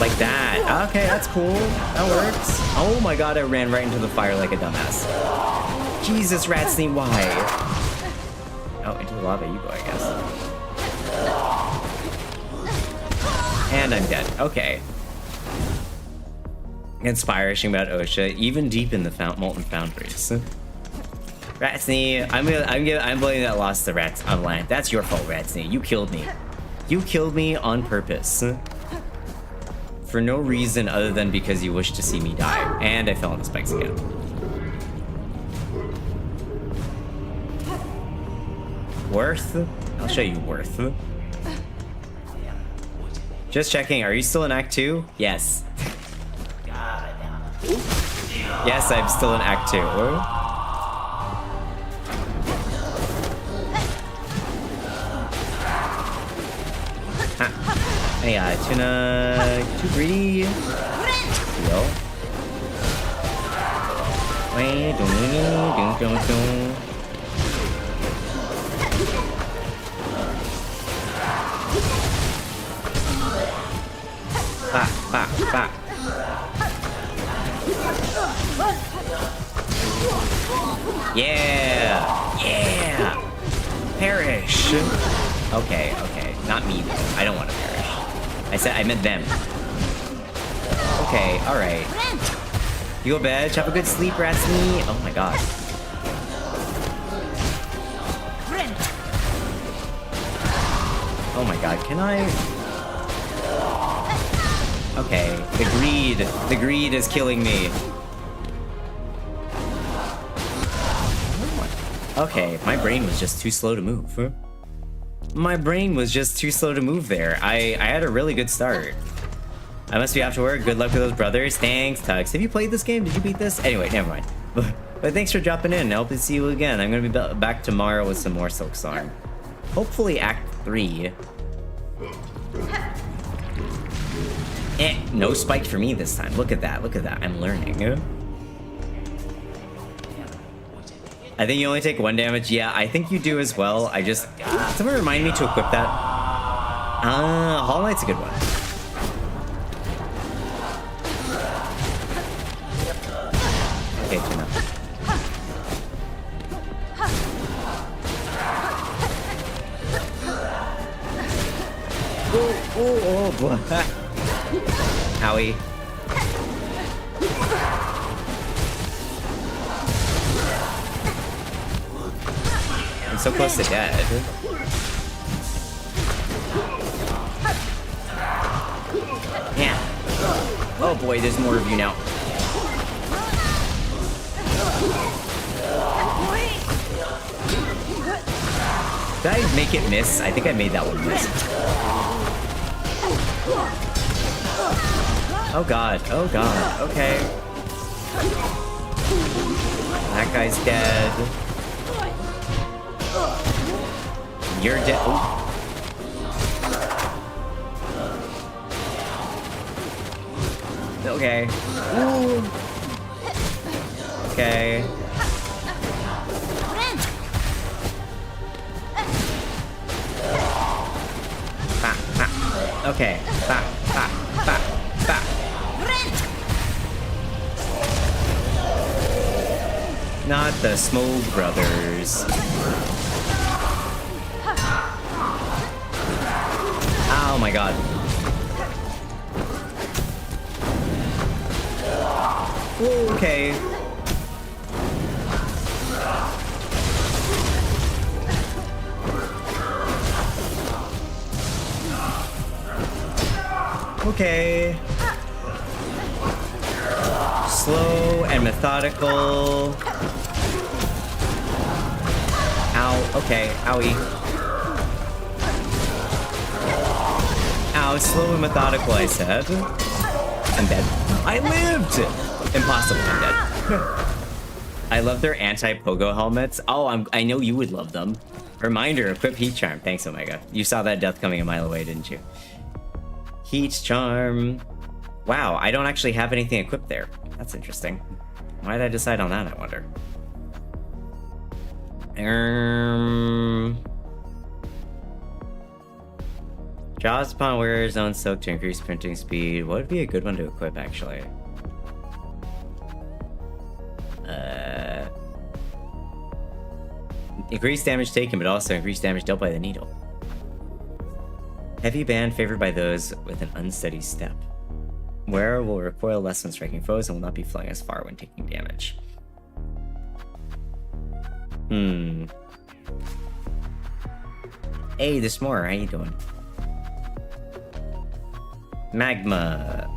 Like that. Okay, that's cool. That works. Oh my god, I ran right into the fire like a dumbass. Jesus, Ratsney, why? Oh, into the lava you go, I guess. And I'm dead. Okay. Inspiring about OSHA, even deep in the molten foundries. Ratsney, I'm blaming that loss to Rats on land. That's your fault, Ratsney. You killed me. You killed me on purpose. For no reason other than because you wished to see me die. And I fell on the spikes again. Worth? I'll show you worth. Just checking, are you still in Act 2? Yes. Yes, I'm still in Act 2. Hey, Tuna, too greedy. Yo. Wait, don't. Bop. Yeah. Perish. Okay. Not me, though. I don't want to perish. I meant them. Okay, alright. You go bed, have a good sleep, Ratsney. Oh my god. Oh my god, can I? Okay, the greed is killing me. Okay, my brain was just too slow to move. My brain was just too slow to move there. I had a really good start. I must be off to work. Good luck with those brothers. Thanks, Tux. Have you played this game? Did you beat this? Anyway, never mind. But thanks for dropping in. I hope to see you again. I'm gonna be back tomorrow with some more Silksong. Hopefully Act 3. No spike for me this time. Look at that. Look at that. I'm learning. I think you only take 1 damage. Yeah, I think you do as well. I just... Someone remind me to equip that. Hollow Knight's a good one. Okay, Tunana. Oh, boy. Howie. I'm so close to dead. Yeah. Oh boy, there's more of you now. Did I make it miss? I think I made that one miss. Oh god, okay. That guy's dead. You're dead. Oh. Okay. Ooh. Okay. Okay. Not the Smoke Brothers. Oh my god. Okay. Okay. Slow and methodical. Ow. Okay. Owie. Ow. Slow and methodical, I said. I'm dead. I lived! Impossible. I'm dead. I love their anti-pogo helmets. Oh, I know you would love them. Reminder, equip Heat Charm. Thanks, Omega. You saw that death coming a mile away, didn't you? Heat Charm. Wow, I don't actually have anything equipped there. That's interesting. Why did I decide on that, I wonder? Jaws upon wearer's own soak to increase printing speed. What would be a good one to equip, actually? Increase damage taken, but also increase damage dealt by the needle. Heavy band favored by those with an unsteady step. Wearer will recoil less when striking foes and will not be flying as far when taking damage. Hey, there's more. How you doing? Magma.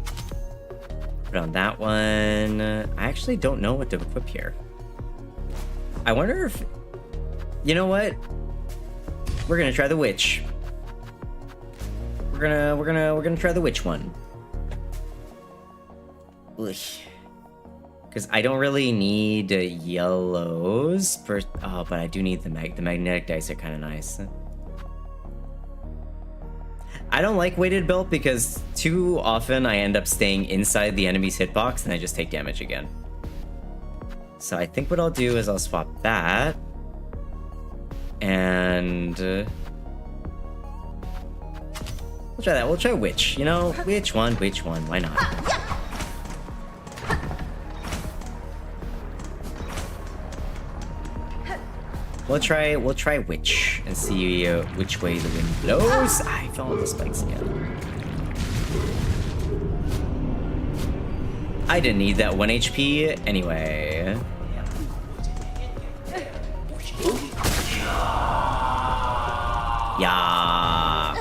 Put on that one. I actually don't know what to equip here. I wonder if... You know what? We're gonna try the witch. We're gonna try the witch one. Because I don't really need yellows for... Oh, but I do need the magnetic dice are kind of nice. I don't like weighted belt because too often I end up staying inside the enemy's hitbox and I just take damage again. So I think what I'll do is I'll swap that. And... we'll try that. We'll try witch. You know, which one? Why not? We'll try witch and see which way the wind blows. I fell on the spikes again. I didn't need that 1 HP anyway. Yeah.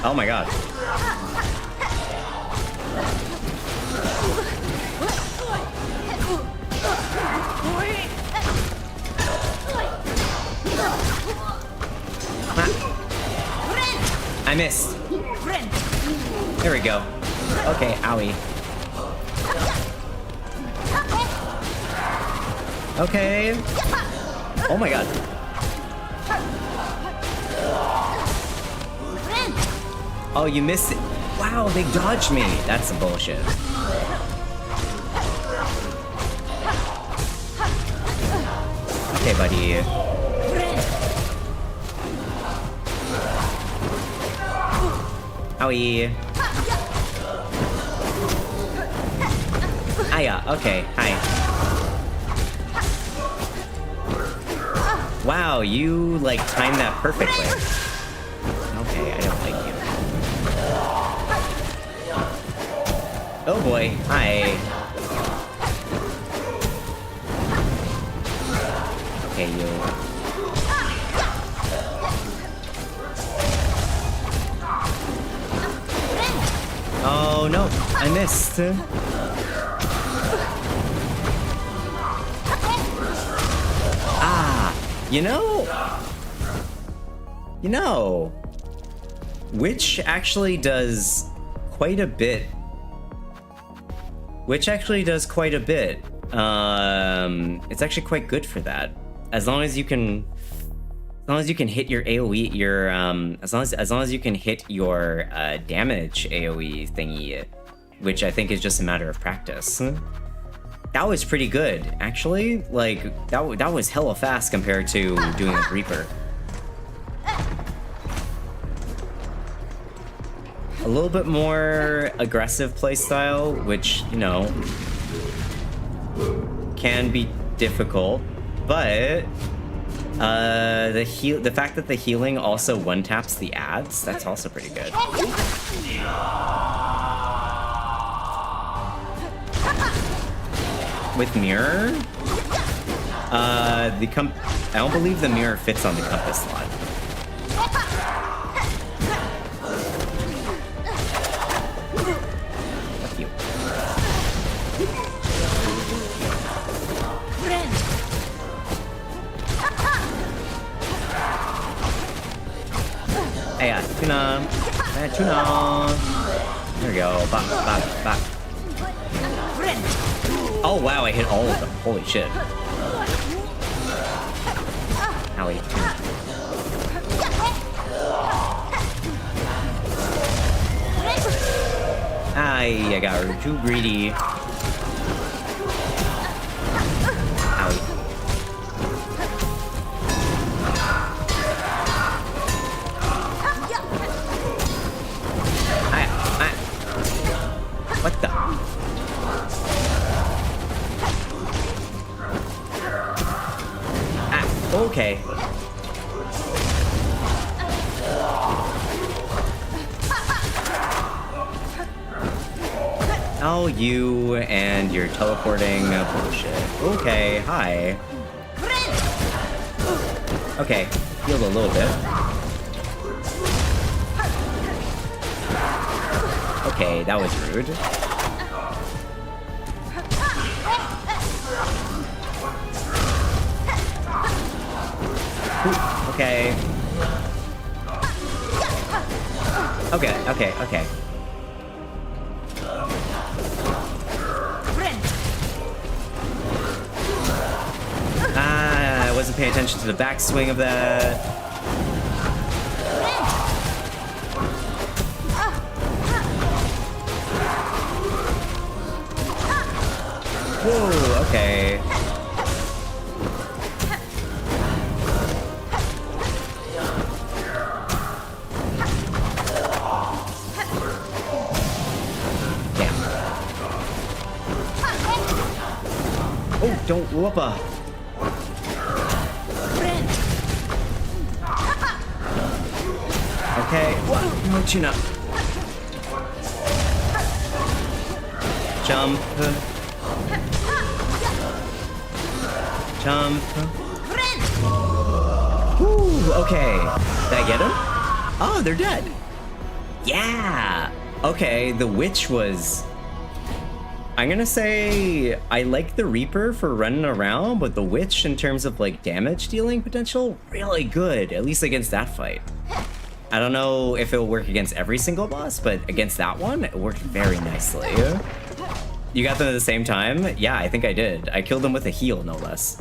Oh my god. I missed. There we go. Okay, owie. Okay. Oh my god. Oh, you missed it. Wow, they dodged me. That's some bullshit. Okay, buddy. Owie. Hiya, okay, hi. Wow, you, like, timed that perfectly. Okay, I don't like you. Oh boy, hi. Okay, you. Oh no, I missed. Ah, you know, which actually does quite a bit. It's actually quite good for that. As long as you can hit your AoE, as long as you can hit your damage AoE thingy, which I think is just a matter of practice. That was pretty good, actually. Like that was hella fast compared to doing a Reaper. A little bit more aggressive playstyle, which, you know, can be difficult, but the fact that the healing also one-taps the ads, that's also pretty good. With mirror, I don't believe the mirror fits on the compass slot. Fuck you. Hey, tuna. Hey, tuna. There we go. Bop, bop, bop. Oh wow, I hit all of them. Holy shit. Howie. I got too greedy. Howie. What the? Okay. Oh, you and your teleporting bullshit. Okay, hi. Okay, healed a little bit. Okay, that was rude. Okay. Okay. Ah, I wasn't paying attention to the backswing of that. Whoa, okay. Don't whoopa. Okay. No tune up. Jump. Jump. Woo, okay. Did I get him? Oh, they're dead. Yeah! Okay, the witch was... I'm gonna say I like the Reaper for running around, but the witch in terms of like damage dealing potential, really good, at least against that fight. I don't know if it'll work against every single boss, but against that one, it worked very nicely. You got them at the same time? Yeah, I think I did. I killed them with a heal, no less.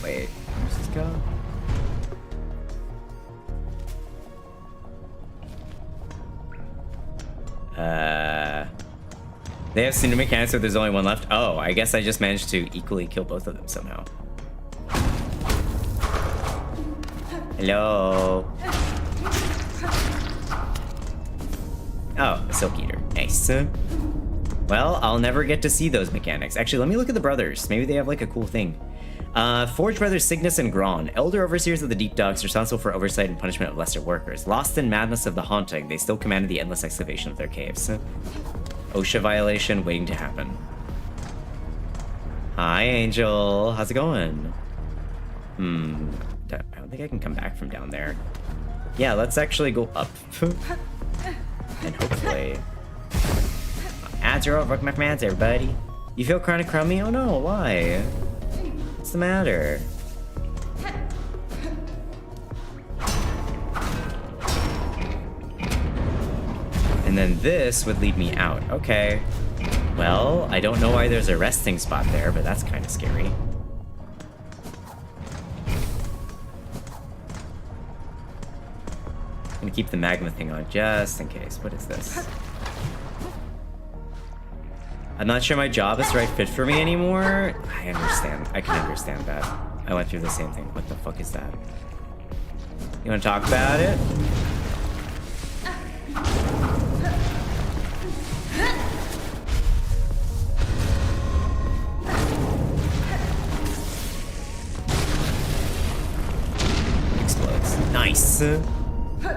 Wait, where's this go? They have Cinder mechanics, so there's only one left. Oh, I guess I just managed to equally kill both of them somehow. Hello. Oh, a Silk Eater. Nice. Well, I'll never get to see those mechanics. Actually, let me look at the brothers. Maybe they have like a cool thing. Forge brothers Cygnus and Gron, elder overseers of the deep docks, responsible for oversight and punishment of lesser workers. Lost in madness of the haunting, they still commanded the endless excavation of their caves. OSHA violation waiting to happen. Hi, Angel. How's it going? I don't think I can come back from down there. Yeah, let's actually go up. And hopefully... Ads are over, my fans, everybody. You feel kinda crummy? Oh no, why? What's the matter? And then this would lead me out. Okay. Well, I don't know why there's a resting spot there, but that's kind of scary. I'm gonna keep the magma thing on just in case. What is this? I'm not sure my job is the right fit for me anymore. I understand. I can understand that. I went through the same thing. What the fuck is that? You wanna talk about it? Explodes. Nice.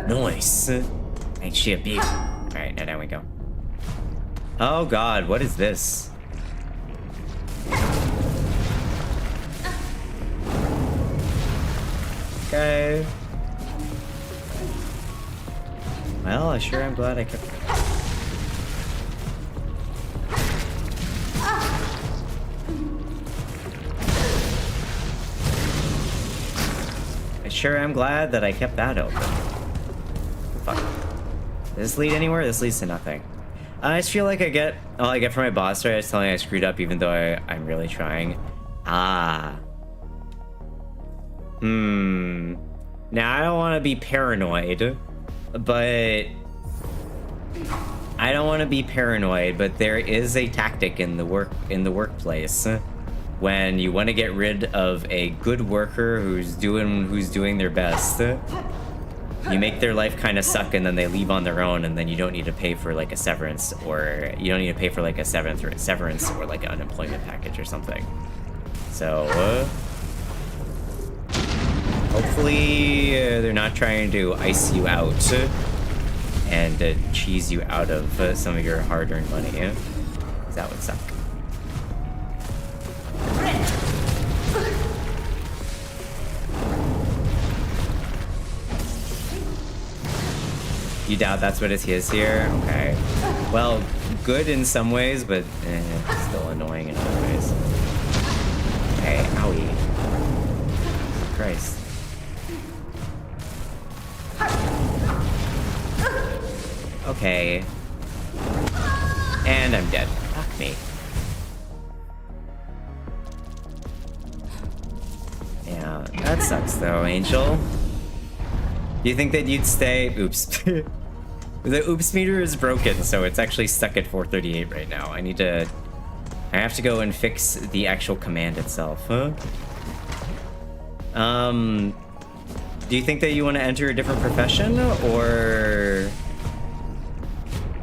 Nice. Ain't she a beaut? Alright, now down we go. Oh god, what is this? Okay. Well, I sure am glad I kept it. I sure am glad that I kept that open. Fuck. Does this lead anywhere? This leads to nothing. I just feel like I get all I get from my boss right. I was telling I screwed up even though I'm really trying. Ah. Now I don't want to be paranoid, but there is a tactic in the workplace when you want to get rid of a good worker who's doing their best. You make their life kind of suck, and then they leave on their own, and then you don't need to pay for like a severance, or you don't need to pay for like a severance or like an unemployment package or something. So hopefully they're not trying to ice you out and cheese you out of some of your hard-earned money. 'Cause that would suck. You doubt that's what it is here? Okay. Well, good in some ways, but still annoying in other ways. Okay, owie. Christ. Okay. And I'm dead. Fuck me. Yeah, that sucks though, Angel. Do you think that you'd stay? Oops. The oops meter is broken, so it's actually stuck at 438 right now. I have to go and fix the actual command itself. Huh? Do you think that you want to enter a different profession, or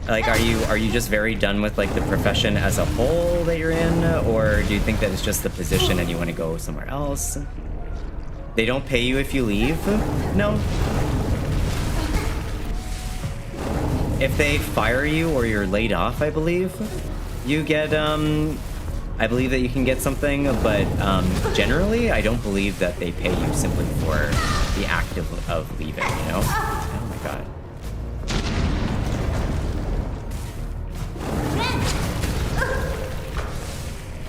like are you just very done with like the profession as a whole that you're in, or do you think that it's just the position and you want to go somewhere else? They don't pay you if you leave? No. If they fire you or you're laid off, I believe, you get, I I believe that you can get something, but generally, I don't believe that they pay you simply for the act of leaving, you know? Oh my god.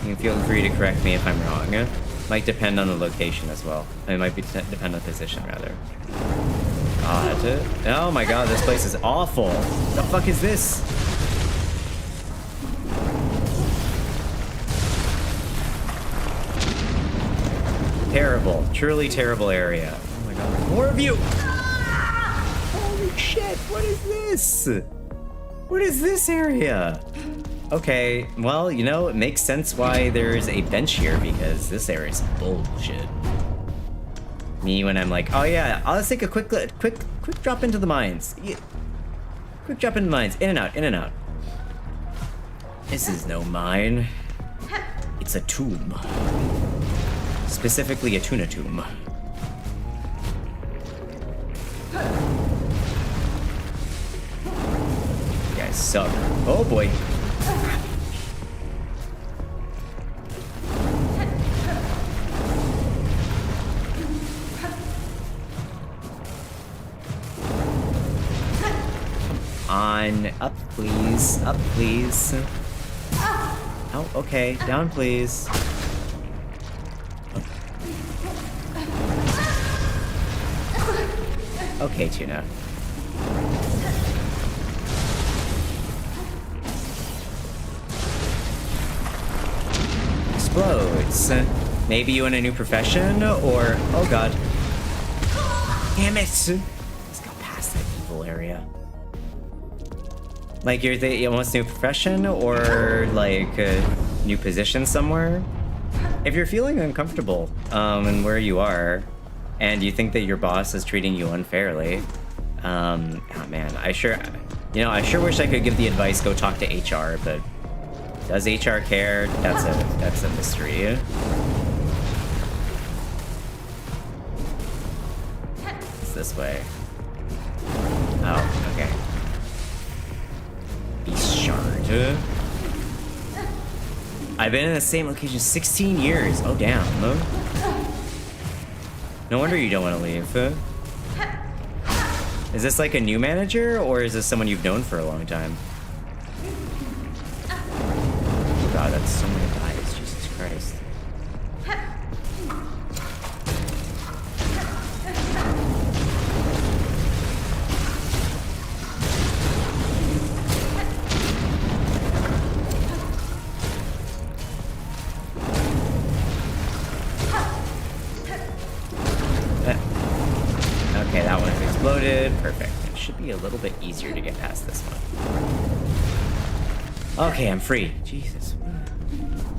You can feel free to correct me if I'm wrong. Might depend on the location as well. It might be depend on position, rather. God. Oh my god, this place is awful. What the fuck is this? Terrible. Truly terrible area. Oh my god. More of you! Ah! Holy shit, what is this? What is this area? Okay, well, you know, it makes sense why there's a bench here, because this area is bullshit. Me when I'm like, oh yeah, I'll take a quick drop into the mines. Yeah. Quick drop into the mines, in and out, in and out. This is no mine. It's a tomb. Specifically a tuna tomb. You guys suck. Oh boy. On, up please, up please. Oh, okay, down please. Okay, Tuna. Explodes. Maybe you in a new profession, or... Oh god. Damn it! Let's go past that evil area. Like, you're the almost new profession, or like a new position somewhere? If you're feeling uncomfortable in where you are, and you think that your boss is treating you unfairly, oh man, I sure wish I could give the advice, go talk to HR, but does HR care? That's a mystery. It's this way. Oh, okay. Beast shard. I've been in the same location 16 years. Oh damn. No wonder you don't want to leave. Is this like a new manager, or is this someone you've known for a long time? Oh god, that's so many guys. Jesus Christ. Okay, that one's exploded. Perfect. It should be a little bit easier to get past this one. Okay, I'm free. Jesus.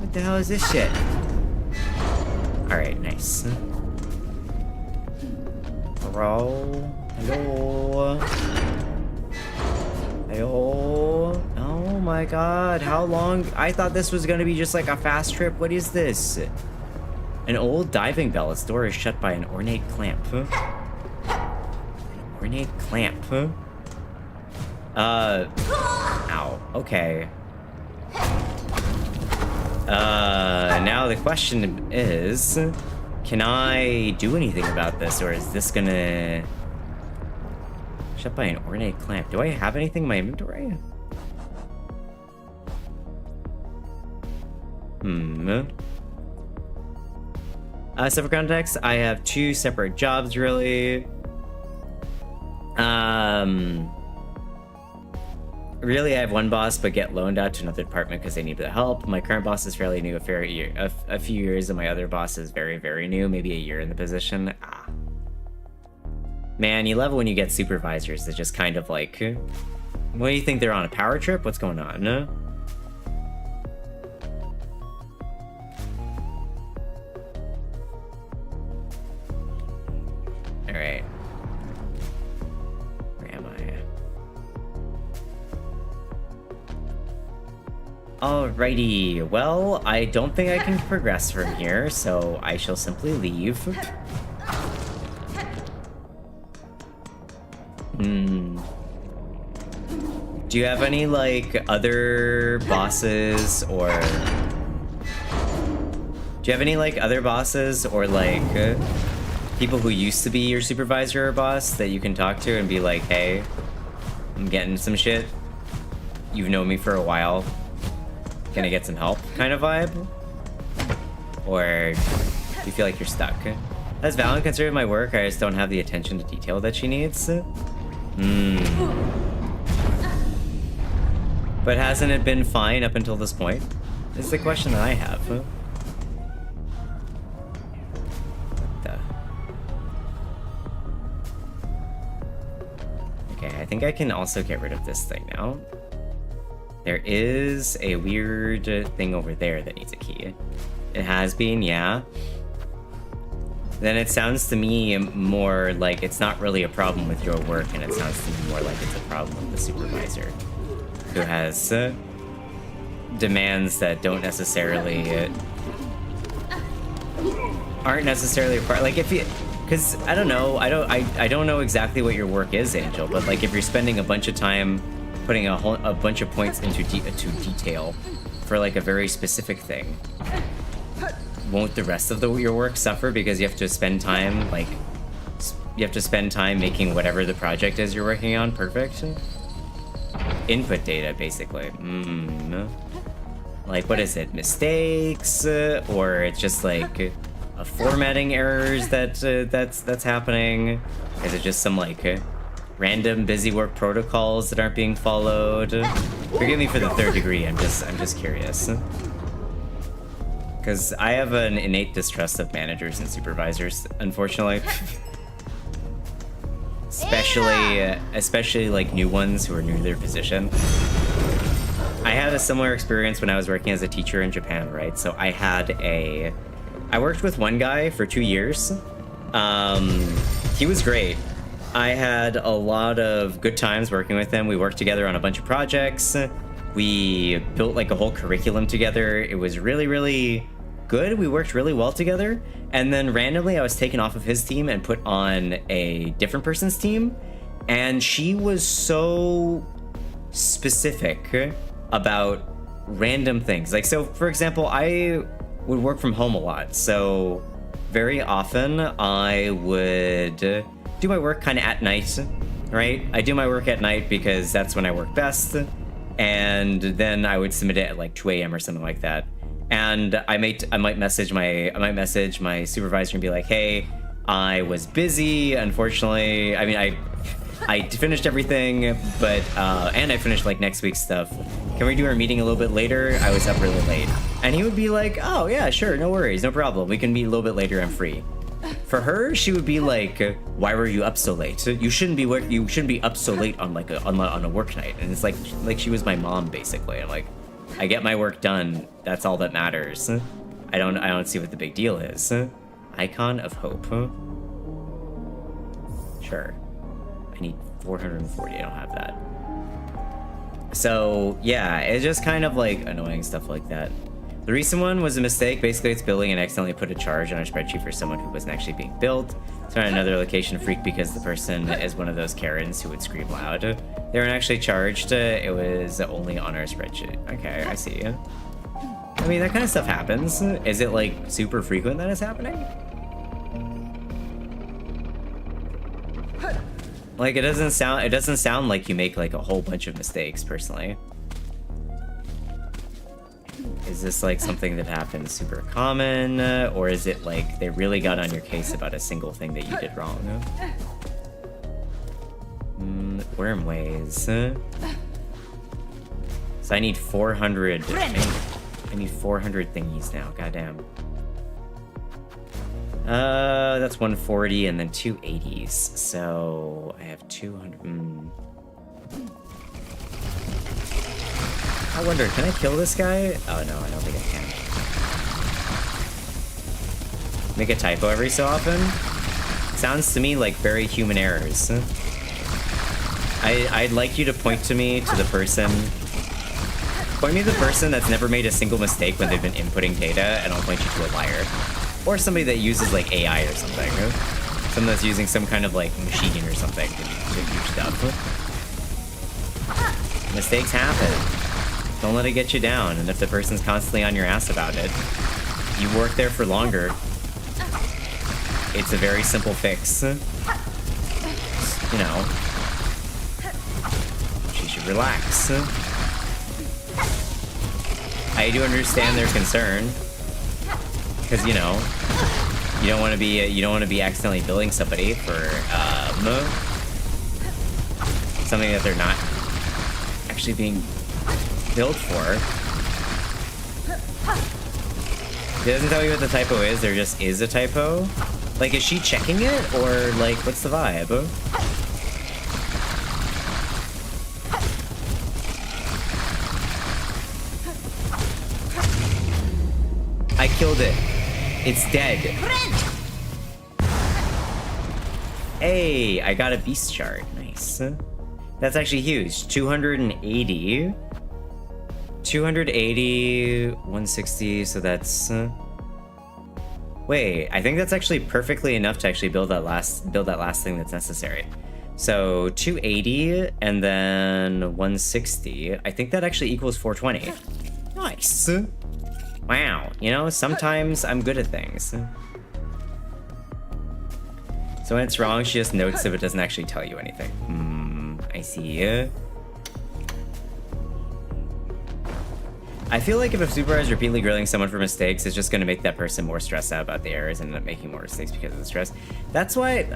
What the hell is this shit? Alright, nice. Hello? Hello? Hello? Oh my god, how long? I thought this was gonna be just like a fast trip. What is this? An old diving bell. Its door is shut by an ornate clamp. Ornate clamp. Ow. Okay. Now the question is, can I do anything about this, or is this gonna... Shut by an ornate clamp. Do I have anything in my inventory? So for context, I have 2 separate jobs, really. Really, I have one boss, but get loaned out to another department because they need the help. My current boss is fairly new, a few years, and my other boss is very, very new, maybe a year in the position. Ah. Man, you love it when you get supervisors that just kind of like... What do you think, they're on a power trip? What's going on? Alright. Where am I? Alrighty. Well, I don't think I can progress from here, so I shall simply leave. Do you have any, like, other bosses or Do you have any like other bosses or like people who used to be your supervisor or boss that you can talk to and be like, hey, I'm getting some shit. You've known me for a while. Can I get some help kind of vibe? Or do you feel like you're stuck? As Valen considered my work, I just don't have the attention to detail that she needs. But hasn't it been fine up until this point? Is the question that I have. Okay, I think I can also get rid of this thing now. There is a weird thing over there that needs a key. It has been, yeah. Then it sounds to me more like it's not really a problem with your work, and it sounds to me more like it's a problem with the supervisor, who has demands that don't necessarily aren't necessarily a part. Like if you, because I don't know, I don't know exactly what your work is, Angel, but like if you're spending a bunch of time putting a bunch of points into detail for like a very specific thing, won't the rest of your work suffer because you have to spend time making whatever the project is you're working on perfect? Input data, basically. Like, what is it? Mistakes, or it's just like a formatting errors that's happening? Is it just some like random busy work protocols that aren't being followed? Forgive me for the third degree. I'm just curious. Because I have an innate distrust of managers and supervisors, unfortunately. Especially like new ones who are new to their position. I had a similar experience when I was working as a teacher in Japan, right? So I worked with one guy for 2 years. He was great. I had a lot of good times working with him. We worked together on a bunch of projects. We built like a whole curriculum together. It was really, really good. We worked really well together. And then randomly I was taken off of his team and put on a different person's team. And she was so specific about random things. Like, so for example, I would work from home a lot. So very often I would do my work kind of at night, right? I do my work at night because that's when I work best. And then I would submit it at like 2 a.m. or something like that. And I might message my supervisor and be like, hey, I was busy, unfortunately. I mean, I finished everything, but and I finished like next week's stuff. Can we do our meeting a little bit later? I was up really late. And he would be like, oh yeah, sure, no worries, no problem. We can meet a little bit later, I'm free. For her, she would be like, why were you up so late? You shouldn't be up so late on like on a work night. And it's like she was my mom, basically. I'm like, I get my work done. That's all that matters. I don't see what the big deal is. Icon of hope. Sure. I need 440. I don't have that. So yeah, it's just kind of like annoying stuff like that. The recent one was a mistake. Basically, it's billing and accidentally put a charge on our spreadsheet for someone who wasn't actually being billed. It's on another location freak because the person is one of those Karens who would scream loud. They weren't actually charged. It was only on our spreadsheet. Okay, I see. I mean, that kind of stuff happens. Is it like super frequent that it's happening? Like, it doesn't sound like you make like a whole bunch of mistakes, personally. Is this like something that happens super common, or is it like they really got on your case about a single thing that you did wrong? Worm ways. So I need 400. I need 400 thingies now. Goddamn. That's 140 and then 280s. So I have 200. I wonder, can I kill this guy? Oh no, I don't think I can. Make a typo every so often? Sounds to me like very human errors. I'd like you to point me to the person that's never made a single mistake when they've been inputting data, and I'll point you to a liar. Or somebody that uses like AI or something. Someone that's using some kind of like machine or something to do stuff. Mistakes happen. Don't let it get you down, and if the person's constantly on your ass about it, you work there for longer. It's a very simple fix. You know, she should relax. I do understand their concern, because you know, you don't want to be accidentally billing somebody for something that they're not actually being billed for. It doesn't tell you what the typo is. There just is a typo. Like, is she checking it, or like, what's the vibe? I killed it. It's dead. Hey, I got a beast chart. Nice. That's actually huge. 280. 280, 160, so that's... wait, I think that's actually perfectly enough to actually build that last thing that's necessary. So 280 and then 160. I think that actually equals 420. Nice. Wow, you know, sometimes I'm good at things. So when it's wrong, she just notes if it doesn't actually tell you anything. I see. I feel like if a supervisor is repeatedly grilling someone for mistakes, it's just going to make that person more stressed out about the errors and end up making more mistakes because of the stress. That's why,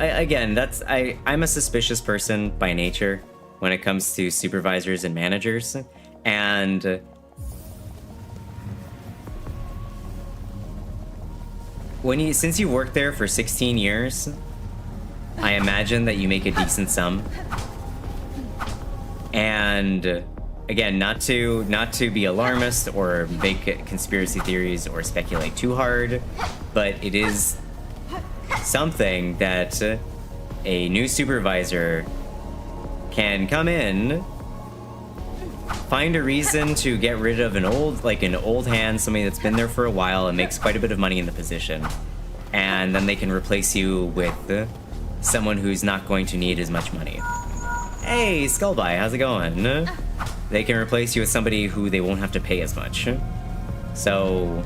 I'm a suspicious person by nature when it comes to supervisors and managers. And since you worked there for 16 years, I imagine that you make a decent sum. And again, not to be alarmist or make conspiracy theories or speculate too hard, but it is something that a new supervisor can come in, find a reason to get rid of an old hand, somebody that's been there for a while and makes quite a bit of money in the position, and then they can replace you with someone who's not going to need as much money. Hey, Skullby, how's it going? They can replace you with somebody who they won't have to pay as much. So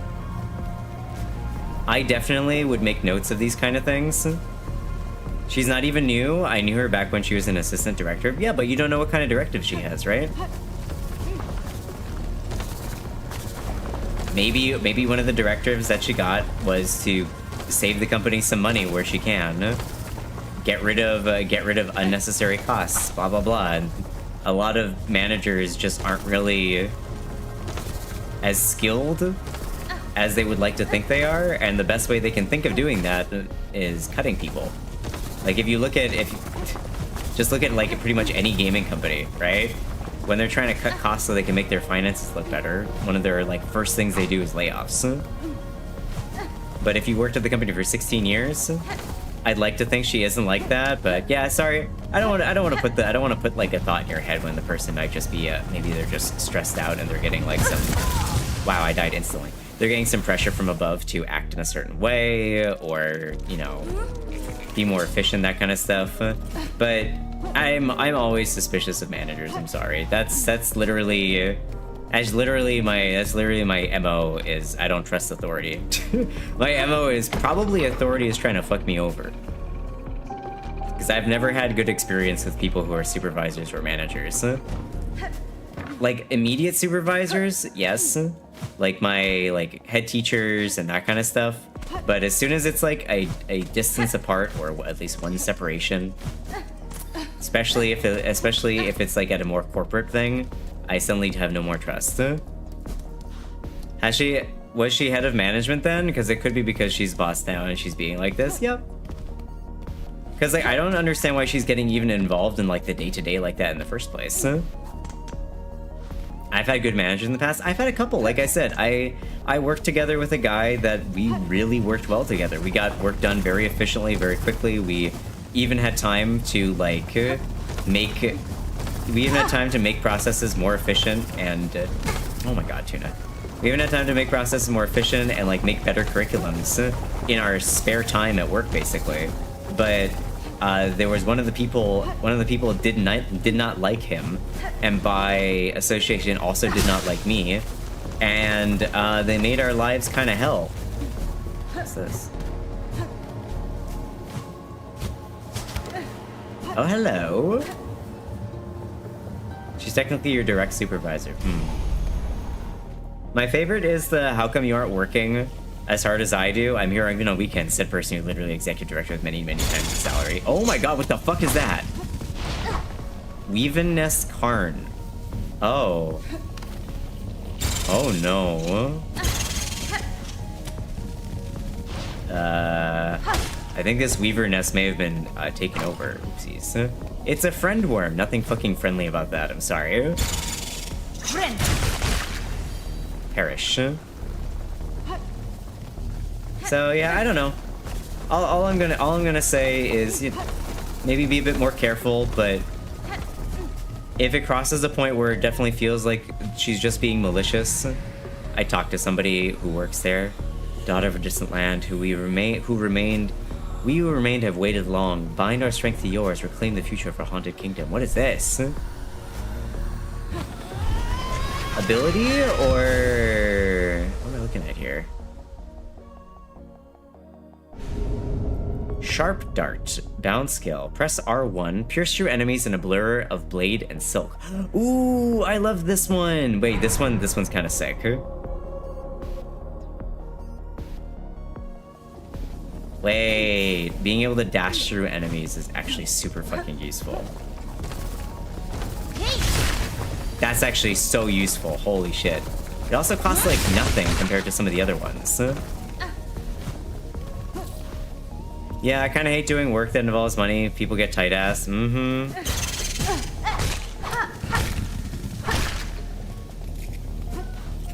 I definitely would make notes of these kind of things. She's not even new. I knew her back when she was an assistant director. Yeah, but you don't know what kind of directive she has, right? Maybe one of the directives that she got was to save the company some money where she can. Get rid of unnecessary costs, blah blah blah. And a lot of managers just aren't really as skilled as they would like to think they are, and the best way they can think of doing that is cutting people. Like just look at like pretty much any gaming company, right? When they're trying to cut costs so they can make their finances look better, one of their like first things they do is layoffs. But if you worked at the company for 16 years, I'd like to think she isn't like that, but yeah, sorry. I don't want to put like a thought in your head when the person might just be maybe they're just stressed out and they're getting like some wow, I died instantly. They're getting some pressure from above to act in a certain way or, you know, be more efficient, that kind of stuff. But I'm always suspicious of managers. I'm sorry. That's literally my MO is I don't trust authority. My MO is probably authority is trying to fuck me over. Because I've never had good experience with people who are supervisors or managers. Like immediate supervisors, yes. Like my head teachers and that kind of stuff. But as soon as it's like a distance apart or at least one separation, especially if it's like at a more corporate thing, I suddenly have no more trust. Was she head of management then? Because it could be because she's bossed down and she's being like this. Yep. Because like I don't understand why she's getting even involved in like the day-to-day like that in the first place. I've had good managers in the past. I've had a couple. Like I said, I worked together with a guy that we really worked well together. We got work done very efficiently, very quickly. We even had time to like make processes more efficient and oh my god, Tuna. We even had time to make processes more efficient and like make better curriculums in our spare time at work, basically. But there was one of the people did not like him, and by association also did not like me, and they made our lives kind of hell. What's this? Oh, hello. She's technically your direct supervisor. My favorite is the how come you aren't working as hard as I do? I'm here even on weekends. Said person who literally executive director with many, many times the salary. Oh my god, what the fuck is that? Weavenness Karn. Oh. Oh no. I think this weaver nest may have been taken over. Oopsies. It's a friend worm. Nothing fucking friendly about that. I'm sorry. Friend. Perish. So yeah, I don't know. All I'm gonna say is maybe be a bit more careful, but if it crosses a point where it definitely feels like she's just being malicious, I talked to somebody who works there, daughter of a distant land, who remained have waited long. Bind our strength to yours, reclaim the future of our haunted kingdom. What is this? Ability or what am I looking at here? Sharp Dart, bound skill. Press R1, pierce through enemies in a blur of blade and silk. Ooh, I love this one. Wait, this one's kind of sick. Wait, being able to dash through enemies is actually super fucking useful. That's actually so useful. Holy shit. It also costs like nothing compared to some of the other ones. Yeah, I kind of hate doing work that involves money. People get tight ass. I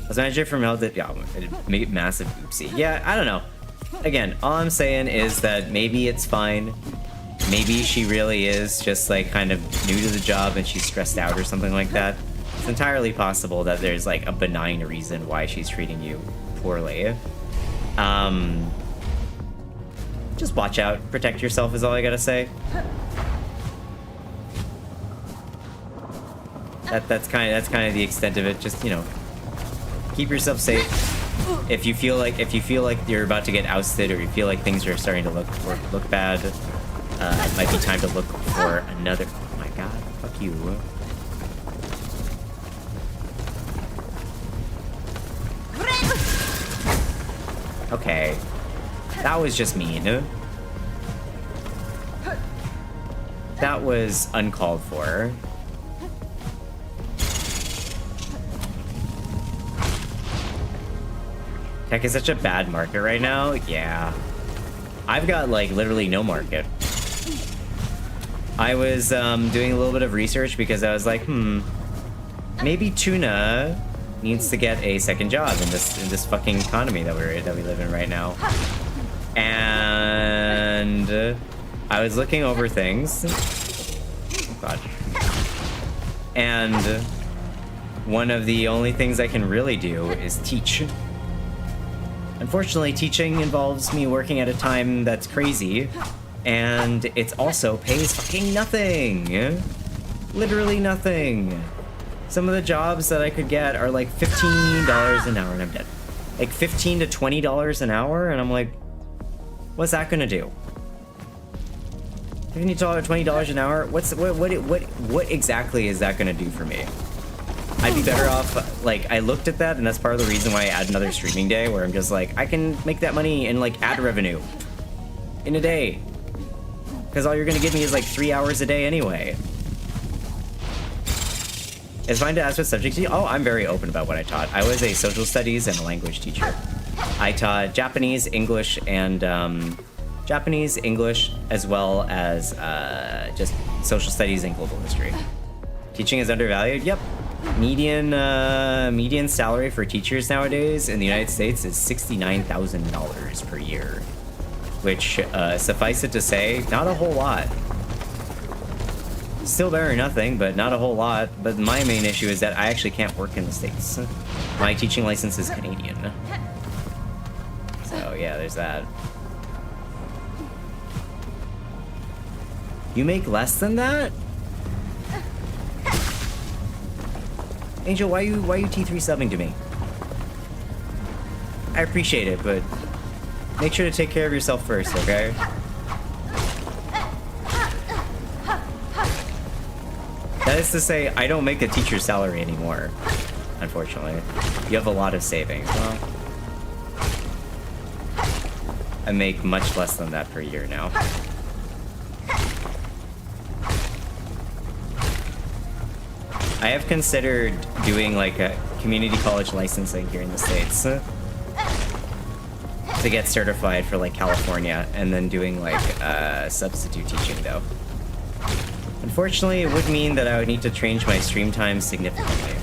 was manager from Hell that made massive oopsie. Yeah, I don't know. Again, all I'm saying is that maybe it's fine. Maybe she really is just like kind of new to the job and she's stressed out or something like that. It's entirely possible that there's like a benign reason why she's treating you poorly. Just watch out, protect yourself is all I gotta say. That's kind of the extent of it. Just, you know, keep yourself safe. If you feel like you're about to get ousted, or you feel like things are starting to look bad, it might be time to look for another. Oh my god, fuck you. Okay, that was just mean. That was uncalled for. Tech is such a bad market right now. Yeah. I've got, like, literally no market. I was doing a little bit of research because I was like, maybe Tuna needs to get a second job in this fucking economy that we live in right now. And I was looking over things. Oh god. And one of the only things I can really do is teach. Unfortunately, teaching involves me working at a time that's crazy, and it's also pays fucking nothing. Literally nothing. Some of the jobs that I could get are like $15 an hour, and I'm dead. Like $15 to $20 an hour, and I'm like, what's that gonna do? $15 to $20 an hour? What exactly is that gonna do for me? I'd be better off, like, I looked at that, and that's part of the reason why I add another streaming day, where I'm just like, I can make that money in, like, ad revenue in a day. Because all you're gonna give me is, like, 3 hours a day anyway. It's fine to ask what subjects you... Oh, I'm very open about what I taught. I was a social studies and a language teacher. I taught Japanese, English, and, Japanese, English, as well as, just social studies and global history. Teaching is undervalued? Yep. Median salary for teachers nowadays in the United States is $69,000 per year, which suffice it to say, not a whole lot. Still better than nothing, but not a whole lot. But my main issue is that I actually can't work in the States. My teaching license is Canadian. So yeah, there's that. You make less than that? Angel, why you T3 subbing to me? I appreciate it, but make sure to take care of yourself first, okay? That is to say, I don't make a teacher's salary anymore, unfortunately. You have a lot of savings. Well, I make much less than that per year now. I have considered doing like a community college licensing here in the States to get certified for like California, and then doing like substitute teaching though. Unfortunately, it would mean that I would need to change my stream time significantly,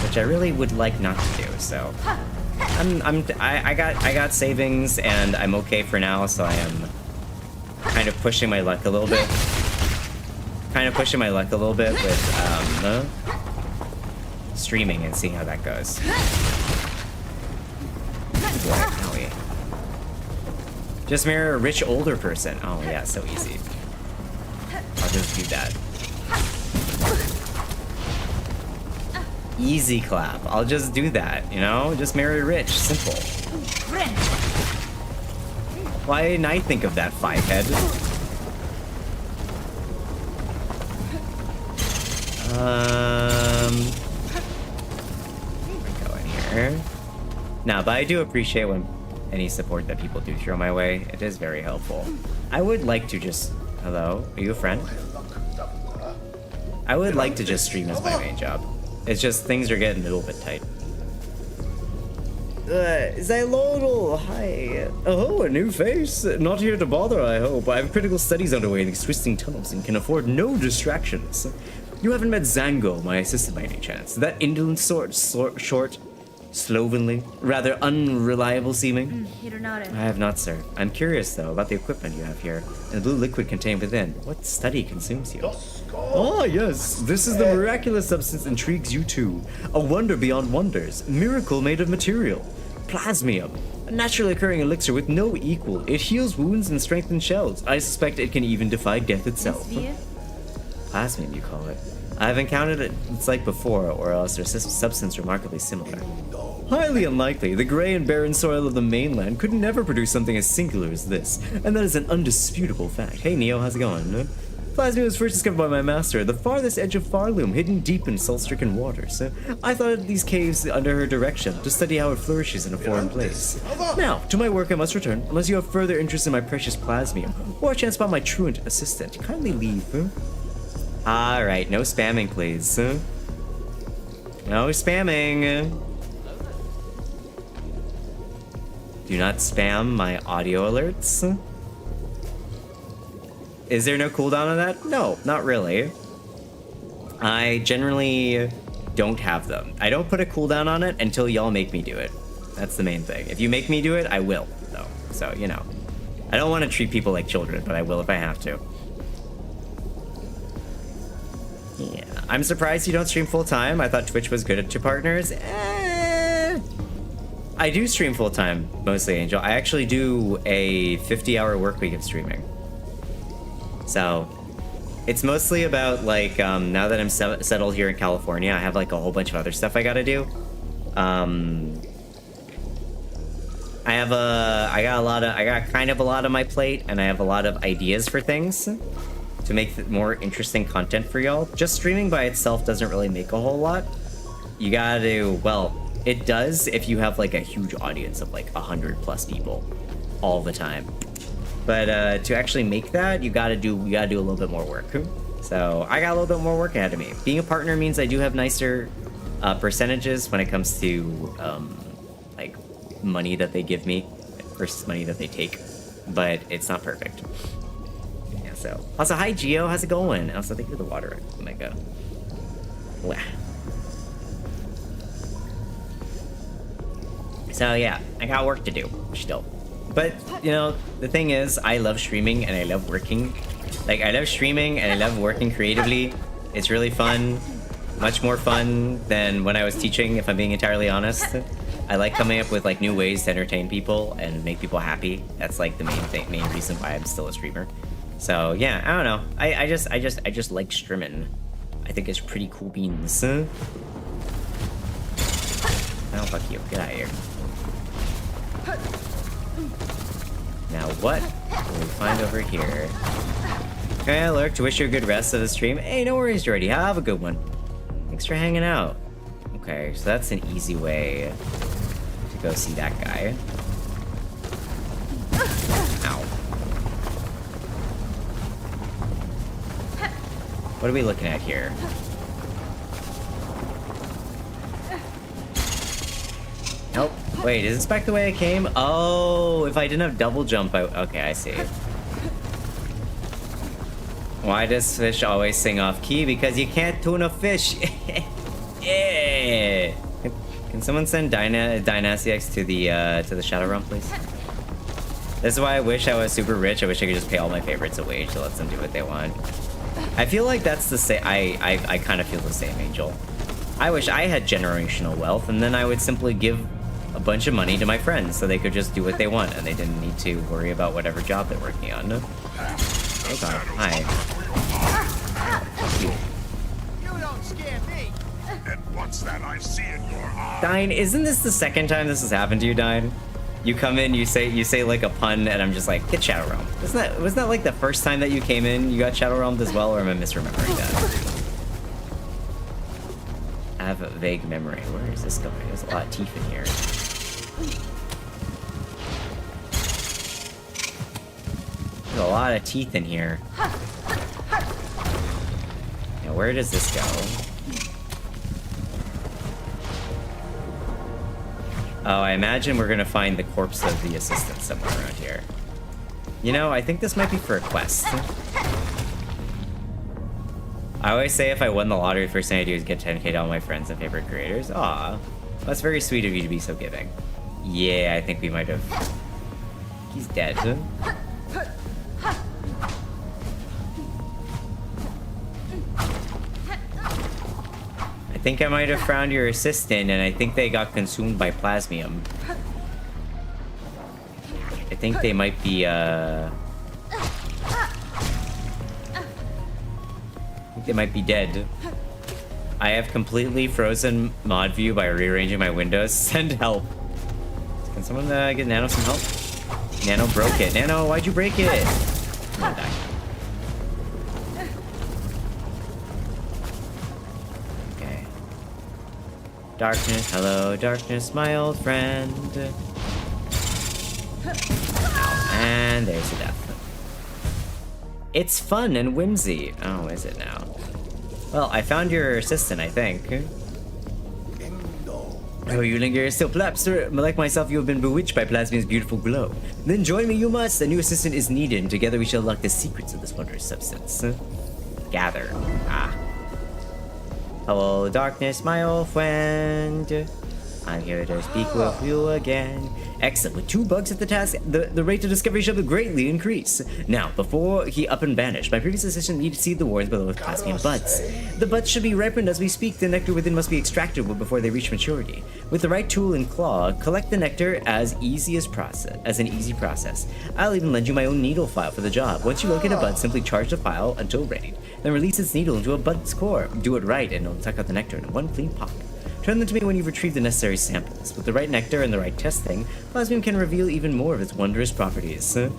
which I really would like not to do. So I got savings and I'm okay for now. So I am kind of pushing my luck a little bit. With streaming and seeing how that goes. Boy, just marry a rich older person. Oh yeah, so easy. I'll just do that. Easy clap. I'll just do that, you know? Just marry rich. Simple. Why didn't I think of that, five-head? Go in here. No, but I do appreciate when any support that people do throw my way. It is very helpful. I would like to just... Hello? Are you a friend? I would like to just stream as my main job. It's just things are getting a little bit tight. Xylodal, hi. Oh, a new face. Not here to bother, I hope. I have critical studies underway in these twisting tunnels and can afford no distractions. You haven't met Zango, my assistant, by any chance? That indolent short, slovenly, rather unreliable seeming? I have not, sir. I'm curious, though, about the equipment you have here and the blue liquid contained within. What study consumes you? Ah, yes. This is the miraculous substance intrigues you too. A wonder beyond wonders. Miracle made of material. Plasmium. A naturally occurring elixir with no equal. It heals wounds and strengthens shells. I suspect it can even defy death itself. Plasmium, you call it. I've encountered it, it's like before, or else their substance remarkably similar. Highly unlikely. The grey and barren soil of the mainland could never produce something as singular as this, and that is an undisputable fact. Hey Neo, how's it going? Plasmium was first discovered by my master, the farthest edge of Farloom, hidden deep in salt-stricken waters. I thought of these caves under her direction, to study how it flourishes in a foreign place. Now, to my work I must return, unless you have further interest in my precious plasmium, or a chance about my truant assistant. Kindly leave. Alright, no spamming, please. No spamming. Do not spam my audio alerts. Is there no cooldown on that? No, not really. I generally don't have them. I don't put a cooldown on it until y'all make me do it. That's the main thing. If you make me do it, I will, though. So, you know. I don't want to treat people like children, but I will if I have to. Yeah, I'm surprised you don't stream full-time. I thought Twitch was good at 2 partners. I do stream full-time, mostly, Angel. I actually do a 50-hour work week of streaming. So, it's mostly about, like, now that I'm settled here in California, I have, like, a whole bunch of other stuff I gotta do. I got kind of a lot on my plate, and I have a lot of ideas for things to make more interesting content for y'all. Just streaming by itself doesn't really make a whole lot. You gotta, well, it does if you have like a huge audience of like 100+ people all the time. But to actually make that, you gotta do a little bit more work. So I got a little bit more work ahead of me. Being a partner means I do have nicer percentages when it comes to like money that they give me versus money that they take, but it's not perfect. So, also, hi Gio, how's it going? Also, thank you for the water. Oh my god. Wow. So yeah, I got work to do still. But, you know, the thing is, I love streaming and I love working. Like, I love streaming and I love working creatively. It's really fun. Much more fun than when I was teaching, if I'm being entirely honest. I like coming up with like new ways to entertain people and make people happy. That's like the main reason why I'm still a streamer. So yeah, I don't know. I just like Strimmin. I think it's pretty cool beans. Oh fuck you, get out of here. Now what will we find over here? Okay, I lurked. Wish you a good rest of the stream. Hey, no worries, Jordy. Have a good one. Thanks for hanging out. Okay, so that's an easy way to go see that guy. Ow. What are we looking at here? Nope. Wait, is this back the way I came? Oh, if I didn't have double jump, okay, I see. Why does fish always sing off key? Because you can't tune a fish. Yeah. Can someone send Dynastiax to the Shadow Realm, please? This is why I wish I was super rich. I wish I could just pay all my favorites a wage to let them do what they want. I feel like that's the same. I kind of feel the same, Angel. I wish I had generational wealth, and then I would simply give a bunch of money to my friends so they could just do what they want and they didn't need to worry about whatever job they're working on. Okay. Hi. Fuck you. You don't scare me. And what's that I see in your eye? Dine, isn't this the second time this has happened to you, Dine? You come in, you say like a pun, and I'm just like, get Shadow Realm. Wasn't that like the first time that you came in, you got Shadow Realmed as well, or am I misremembering that? I have a vague memory. Where is this going? There's a lot of teeth in here. There's a lot of teeth in here. Now, where does this go? Oh, I imagine we're gonna find the corpse of the assistant somewhere around here. You know, I think this might be for a quest. I always say if I won the lottery, the first thing I do is get 10k to all my friends and favorite creators. Aw, that's very sweet of you to be so giving. Yeah, I think we might have... He's dead. I think I might have found your assistant, and I think they got consumed by plasmium. I think they might be, they might be dead. I have completely frozen mod view by rearranging my windows. Send help. Can someone get Nano some help? Nano broke it. Nano, why'd you break it? I'm gonna die. Okay. Darkness, hello, darkness, my old friend. And there's the death. It's fun and whimsy. Oh, is it now? Well, I found your assistant, I think. Oh, you linger still, perhaps, sir. Like myself, you have been bewitched by Plasmium's beautiful glow. Then join me, you must. A new assistant is needed, and together we shall unlock the secrets of this wondrous substance. Gather. Ah. Hello, darkness, my old friend. I'm here to speak with you again. Excellent. With 2 bugs at the task, the rate of discovery shall greatly increase. Now, before he up and vanished, my previous assistant needed to seed the wards below with plasmium buds. The buds should be ripened as we speak. The nectar within must be extracted before they reach maturity. With the right tool and claw, collect the nectar as an easy process. I'll even lend you my own needle file for the job. Once you locate a bud, simply charge the file until ready. Then release its needle into a bud's core. Do it right, and it'll suck out the nectar in one clean pop. Turn them to me when you've retrieved the necessary samples. With the right nectar and the right testing, Plasmium can reveal even more of its wondrous properties. Oh,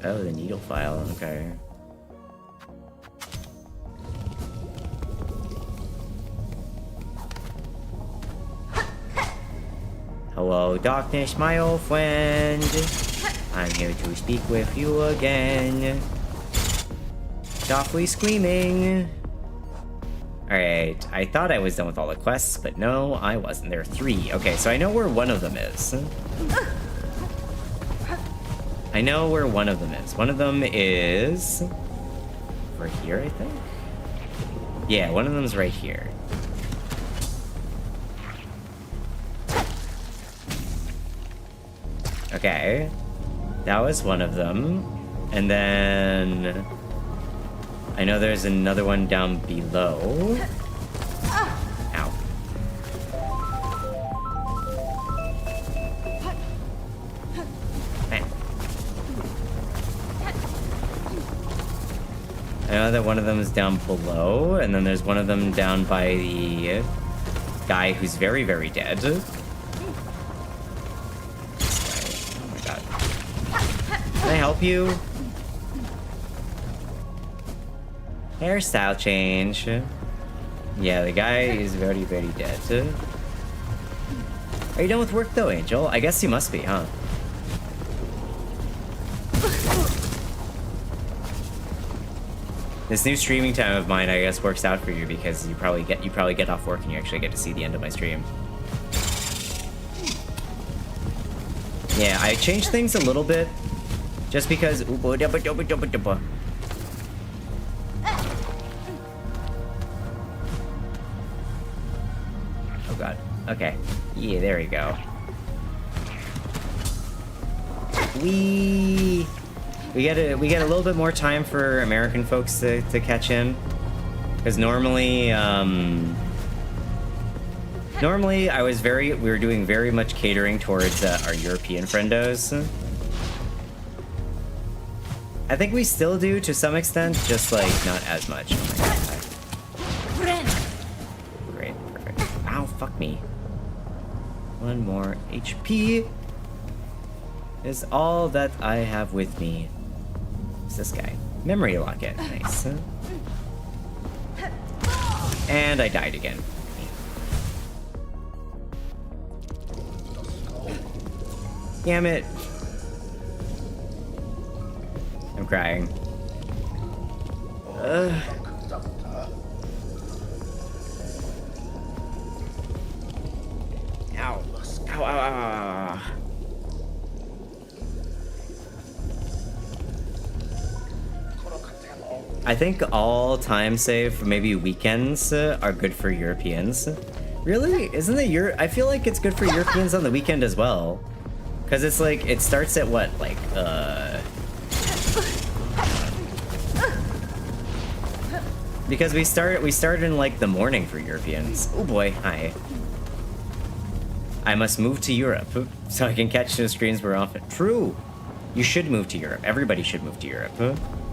the needle file, okay. Hello, darkness, my old friend. I'm here to speak with you again. Softly screaming. Alright, I thought I was done with all the quests, but no, I wasn't. There are 3. Okay, so I know where one of them is. I know where one of them is. One of them is... over here, I think? Yeah, one of them is right here. Okay. That was one of them. And then... I know there's another one down below. Ow. Man. I know that one of them is down below, and then there's one of them down by the guy who's very, very dead. This way. Oh my god. help you? Hairstyle change. Yeah, the guy is very, very dead. Are you done with work though, Angel? I guess you must be, huh? This new streaming time of mine, I guess, works out for you because you probably get off work and you actually get to see the end of my stream. Yeah, I changed things a little bit, just because. Oh god. Okay. Yeah, there we go. We get a little bit more time for American folks to catch in, because normally we were doing very much catering towards our European friendos. I think we still do to some extent, just like not as much. Oh my god. Great, perfect. Ow, fuck me. One more HP is all that I have with me. Who's this guy? Memory locket. Nice. And I died again. Damn it. I'm crying. Ow. Ow, ow, ow, ow. I think all time save, maybe weekends, are good for Europeans. Really? Isn't it I feel like it's good for Europeans on the weekend as well. Because it's like, it starts at what? Like, because we start in like the morning for Europeans. Oh boy, hi. I must move to Europe so I can catch those screens more often. True. You should move to Europe. Everybody should move to Europe.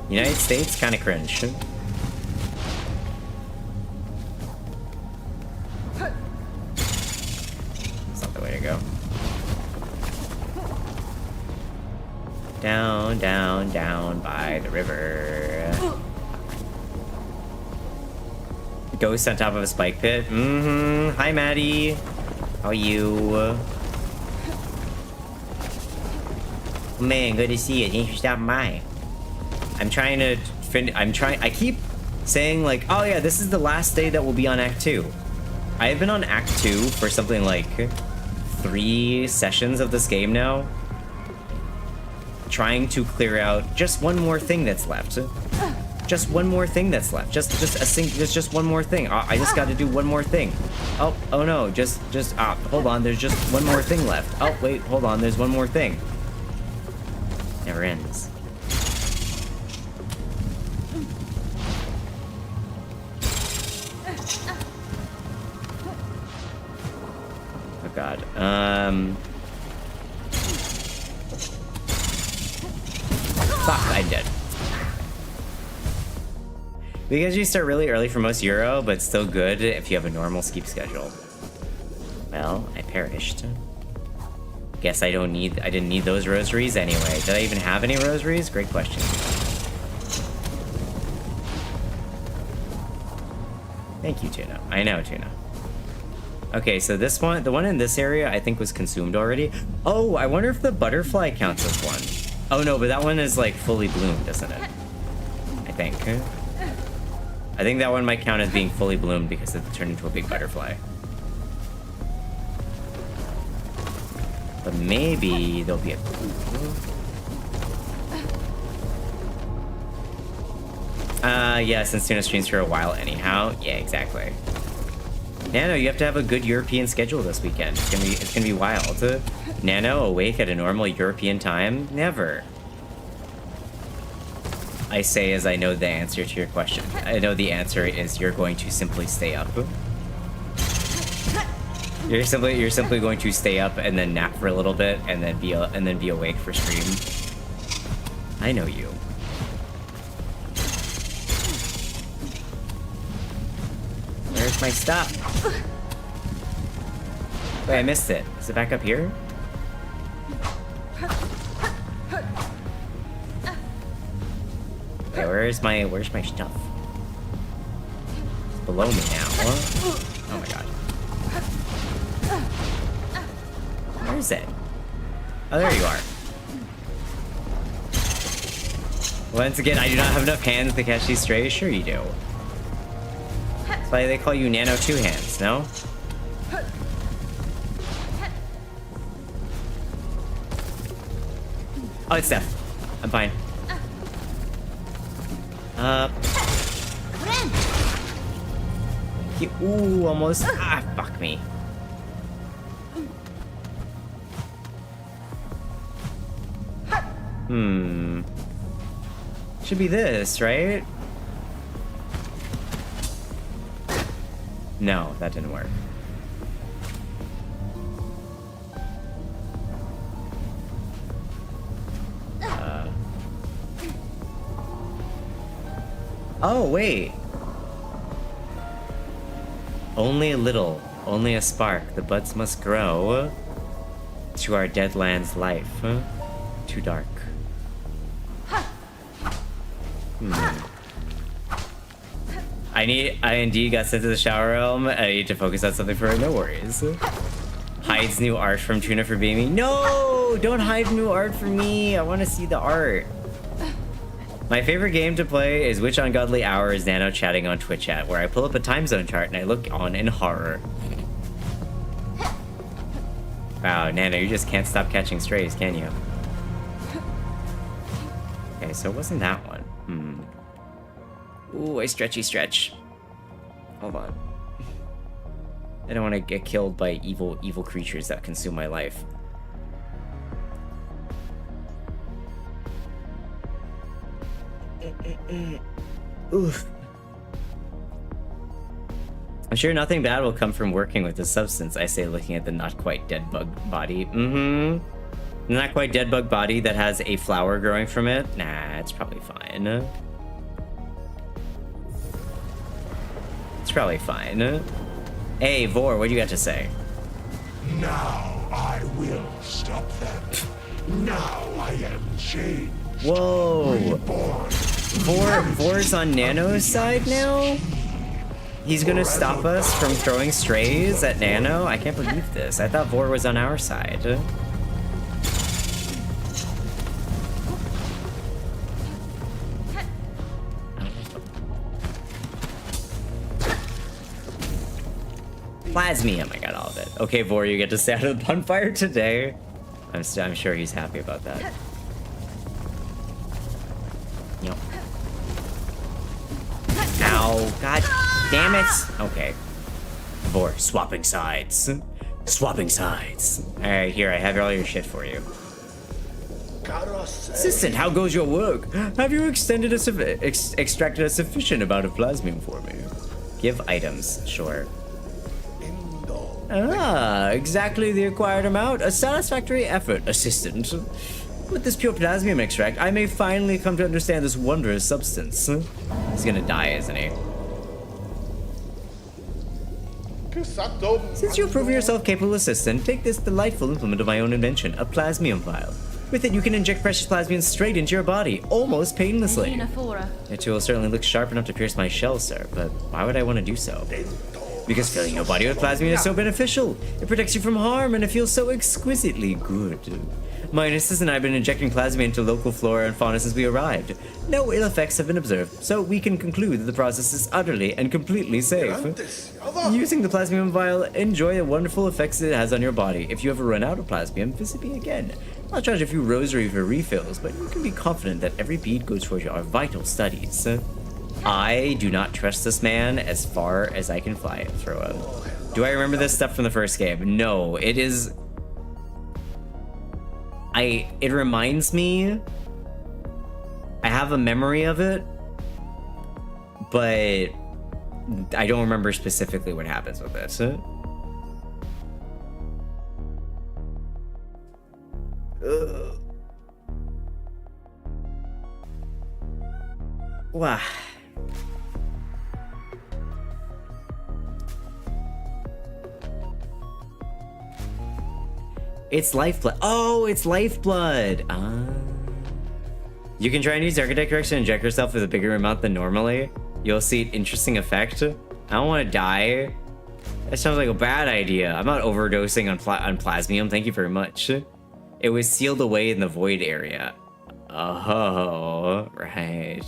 United States, kind of cringe. That's not the way to go. Down, down, down by the river. Ghost on top of a spike pit. Mm-hmm. Hi, Maddie. How are you? Man, good to see you. Thanks for stopping by. I'm trying to I keep saying like, oh yeah, this is the last day that will be on Act 2. I have been on Act 2 for something like 3 sessions of this game now. Trying to clear out just one more thing that's left. Just one more thing that's left. There's just one more thing. I just got to do one more thing. Oh no, hold on, there's just one more thing left. Oh wait, hold on, there's one more thing. Never ends. Oh god. Fuck, I'm dead. Because you start really early for most Euro, but still good if you have a normal sleep schedule. Well, I perished. Guess I didn't need those rosaries anyway. Did I even have any rosaries? Great question. Thank you, Tuna. I know, Tuna. Okay, so this one, the one in this area, I think was consumed already. Oh, I wonder if the butterfly counts as one. Oh no, but that one is like fully bloomed, doesn't it? I think. I think that one might count as being fully bloomed because it turned into a big butterfly. But maybe there'll be a... yeah, since Tuna streams for a while anyhow. Yeah, exactly. Nano, you have to have a good European schedule this weekend. It's gonna be wild. Nano, awake at a normal European time? Never. I say as I know the answer to your question. I know the answer is you're going to simply stay up. You're simply going to stay up and then nap for a little bit and then be awake for stream. I know you. Where's my stuff? Wait, I missed it. Is it back up here? Wait, where's my stuff? It's below me now. Oh my god. Where is it? Oh, there you are. Once again, I do not have enough hands to catch these strays. Sure you do. That's why they call you Nano Two Hands, no? Oh, it's Steph. I'm fine. Ooh, almost. Ah, fuck me. Should be this, right? No, that didn't work. Oh, wait. Only a little, only a spark. The buds must grow to our dead land's life. Too dark. I indeed got sent to the shower realm. I need to focus on something for her. No worries. Hides new art from Tuna for being me. No! Don't hide new art from me. I want to see the art. My favorite game to play is Which Ungodly Hour is Nano chatting on Twitch chat, where I pull up a time zone chart and I look on in horror. Wow, Nano, you just can't stop catching strays, can you? Okay, so it wasn't that one. Ooh, I stretch. Hold on. I don't want to get killed by evil creatures that consume my life. Oof. I'm sure nothing bad will come from working with this substance, I say, looking at the not quite dead bug body. The not quite dead bug body that has a flower growing from it. Nah, it's probably fine. It's probably fine. Hey, Vor, what do you got to say? Now I will stop them. Now I am changed. Whoa. Reborn. Vor's on Nano's side now? He's gonna stop us from throwing strays at Nano? I can't believe this. I thought Vor was on our side. Plasmium, I got all of it. Okay, Vor, you get to stay out of the bonfire today. I'm sure he's happy about that. Yep. Ow, god damn it. Okay. Vor, swapping sides. Swapping sides. Alright, here, I have all your shit for you. Assistant, how goes your work? Have you extended extracted a sufficient amount of plasmium for me? Give items, sure. Ah, exactly the required amount. A satisfactory effort, assistant. With this pure plasmium extract, I may finally come to understand this wondrous substance. He's gonna die, isn't he? Since you prove yourself capable assistant, take this delightful implement of my own invention, a plasmium vial. With it, you can inject precious plasmium straight into your body, almost painlessly. Your tool certainly looks sharp enough to pierce my shell, sir, but why would I want to do so? Because filling your body with plasmium is so beneficial. It protects you from harm, and it feels so exquisitely good. My assistant and I have been injecting plasmium into local flora and fauna since we arrived. No ill effects have been observed, so we can conclude that the process is utterly and completely safe. Using the plasmium vial, enjoy the wonderful effects it has on your body. If you ever run out of plasmium, visit me again. I'll charge a few rosary for refills, but you can be confident that every bead goes towards our vital studies. I do not trust this man as far as I can fly it through him. Do I remember this stuff from the first game? No, it is... It reminds me... I have a memory of it, but I don't remember specifically what happens with this. Wow. It's lifeblood. Oh, it's lifeblood. You can try and use architect correction and inject yourself with a bigger amount than normally. You'll see an interesting effect. I don't want to die. That sounds like a bad idea. I'm not overdosing on plasmium. Thank you very much. It was sealed away in the void area. Oh, right.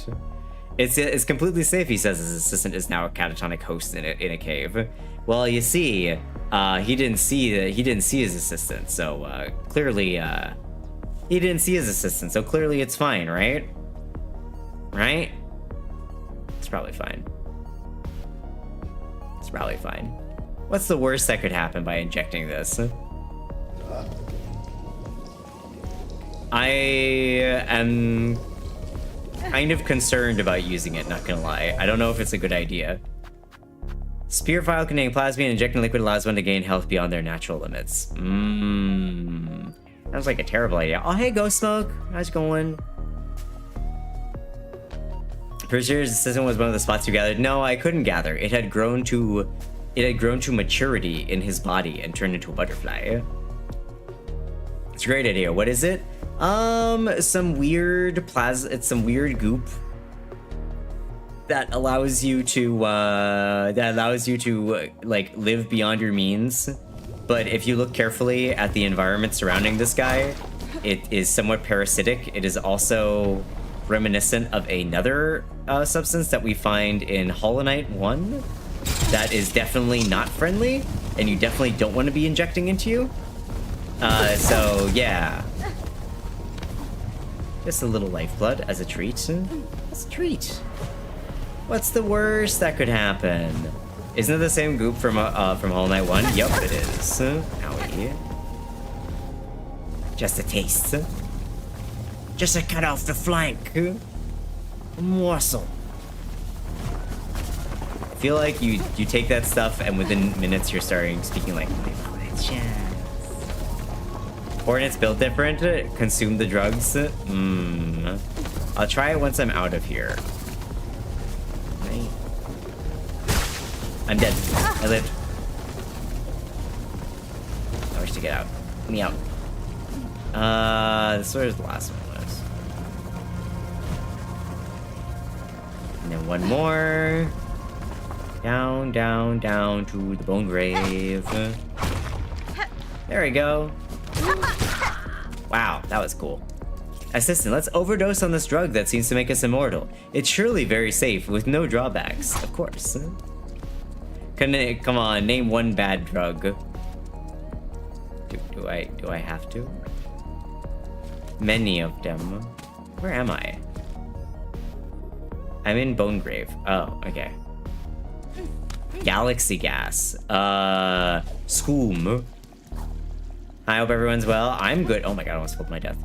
It's completely safe, he says. His assistant is now a catatonic host in a cave. Well, you see, he didn't see his assistant, so clearly he didn't see his assistant, so clearly it's fine, right? Right? It's probably fine. It's probably fine. What's the worst that could happen by injecting this? I am kind of concerned about using it, not gonna lie. I don't know if it's a good idea. Spear vial containing plasma and injecting liquid allows one to gain health beyond their natural limits. Sounds like a terrible idea. Oh, hey, Ghost Smoke. How's it going? Pretty sure his assistant was one of the spots you gathered. No, I couldn't gather. It had grown to maturity in his body and turned into a butterfly. It's a great idea. What is it? Some weird it's some weird goop that allows you to like live beyond your means. But if you look carefully at the environment surrounding this guy, it is somewhat parasitic. It is also reminiscent of another substance that we find in Hollow Knight 1 that is definitely not friendly, and you definitely don't want to be injecting into you. So yeah. Just a little lifeblood as a treat. As a treat. What's the worst that could happen? Isn't it the same goop from Hollow Knight 1? Yup, it is. Owie. Just a taste. Just to cut off the flank. A morsel. I feel like you take that stuff and within minutes you're speaking like my chance. Hornets built different. Consume the drugs. I'll try it once I'm out of here. Right. I'm dead. I lived. I wish to get out. Let me out. This is where the last one was. And then one more. Down, down, down to the bone grave. There we go. Wow, that was cool. Assistant, let's overdose on this drug that seems to make us immortal. It's surely very safe with no drawbacks, of course. Come on, name one bad drug. Do I have to? Many of them. Where am I? I'm in Bone Grave. Oh, okay. Galaxy gas. Schoom. I hope everyone's well. I'm good. Oh my god, I almost spilled my death.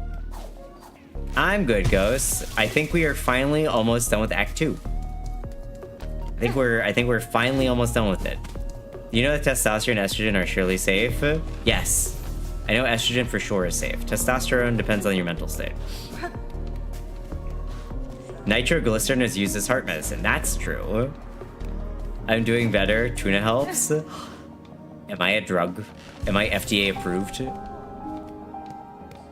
I'm good, Ghosts. I think we are finally almost done with Act 2. I think we're finally almost done with it. You know that testosterone and estrogen are surely safe? Yes. I know estrogen for sure is safe. Testosterone depends on your mental state. Nitroglycerin is used as heart medicine. That's true. I'm doing better. Tuna helps. Am I a drug? Am I FDA approved?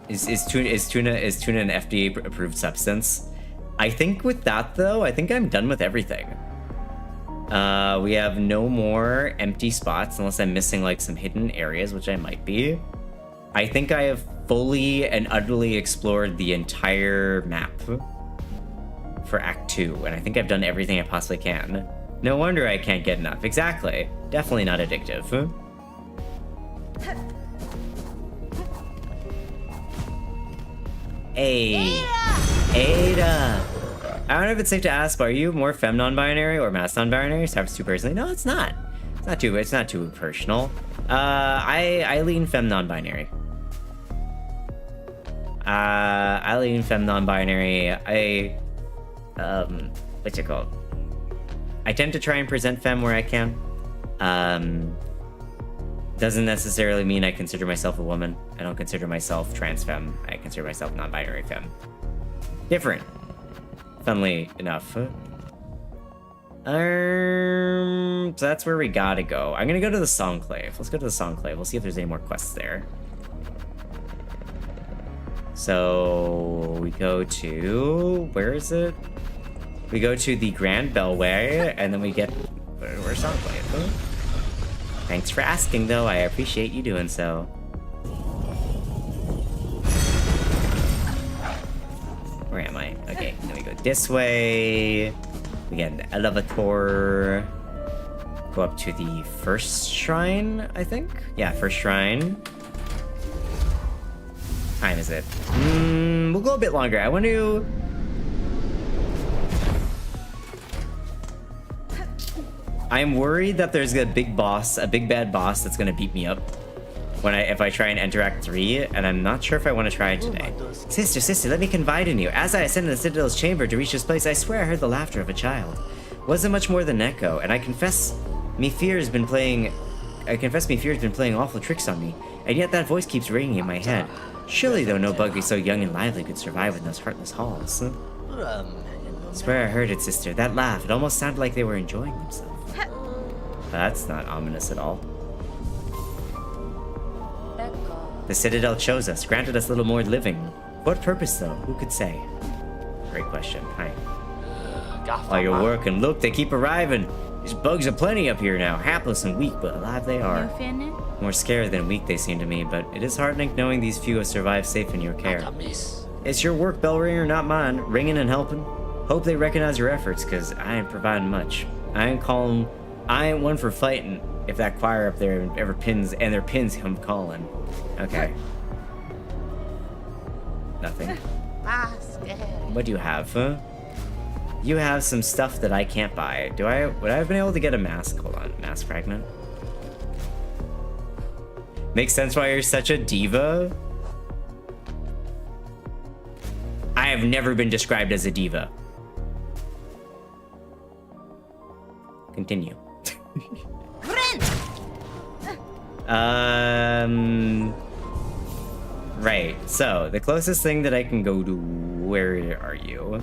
Is tuna an FDA approved substance? I think with that though, I think I'm done with everything. We have no more empty spots unless I'm missing like some hidden areas, which I might be. I think I have fully and utterly explored the entire map for Act 2, and I think I've done everything I possibly can. No wonder I can't get enough. Exactly. Definitely not addictive. Hey, Ada. I don't know if it's safe to ask, but are you more femme non-binary or mass non-binary? Starts too personally. No, it's not. It's not too personal. I lean femme non-binary. I lean femme non-binary. What's it called? I tend to try and present femme where I can. Doesn't necessarily mean I consider myself a woman. I don't consider myself trans femme. I consider myself non-binary femme. Different. Funnily enough. So that's where we gotta go. I'm gonna go to the Songclave. Let's go to the Songclave. We'll see if there's any more quests there. So we go to, where is it? We go to the Grand Bellway, and then we get, where's our play? Thanks for asking, though. I appreciate you doing so. Where am I? Okay, then we go this way. We get an elevator. Go up to the first shrine, I think? Yeah, first shrine. Time is it? We'll go a bit longer. I want to... I'm worried that there's a big boss, a big bad boss that's gonna beat me up if I try and enter Act 3, and I'm not sure if I want to try it today. Sister, let me confide in you. As I ascended the Citadel's chamber to reach this place, I swear I heard the laughter of a child. Wasn't much more than an echo, and I confess me fear has been playing awful tricks on me, and yet that voice keeps ringing in my head. Surely, though, no buggy so young and lively could survive in those heartless halls. Swear I heard it, sister. That laugh, it almost sounded like they were enjoying themselves. That's not ominous at all. The Citadel chose us, granted us little more living. What purpose, though? Who could say? Great question. Hi. While you're working, look, they keep arriving. These bugs are plenty up here now. Hapless and weak, but alive they are. More scared than weak they seem to me, but it is heartening knowing these few have survived safe in your care. It's your work, bell ringer, not mine. Ringing and helping. Hope they recognize your efforts, because I ain't providing much. I ain't one for fighting if that choir up there ever pins, and their pins come calling. Okay. Nothing. What do you have? You have some stuff that I can't buy. Would I have been able to get a mask? Hold on, mask fragment. Makes sense why you're such a diva. I have never been described as a diva. Continue. Right, so the closest thing that I can go to, where are you?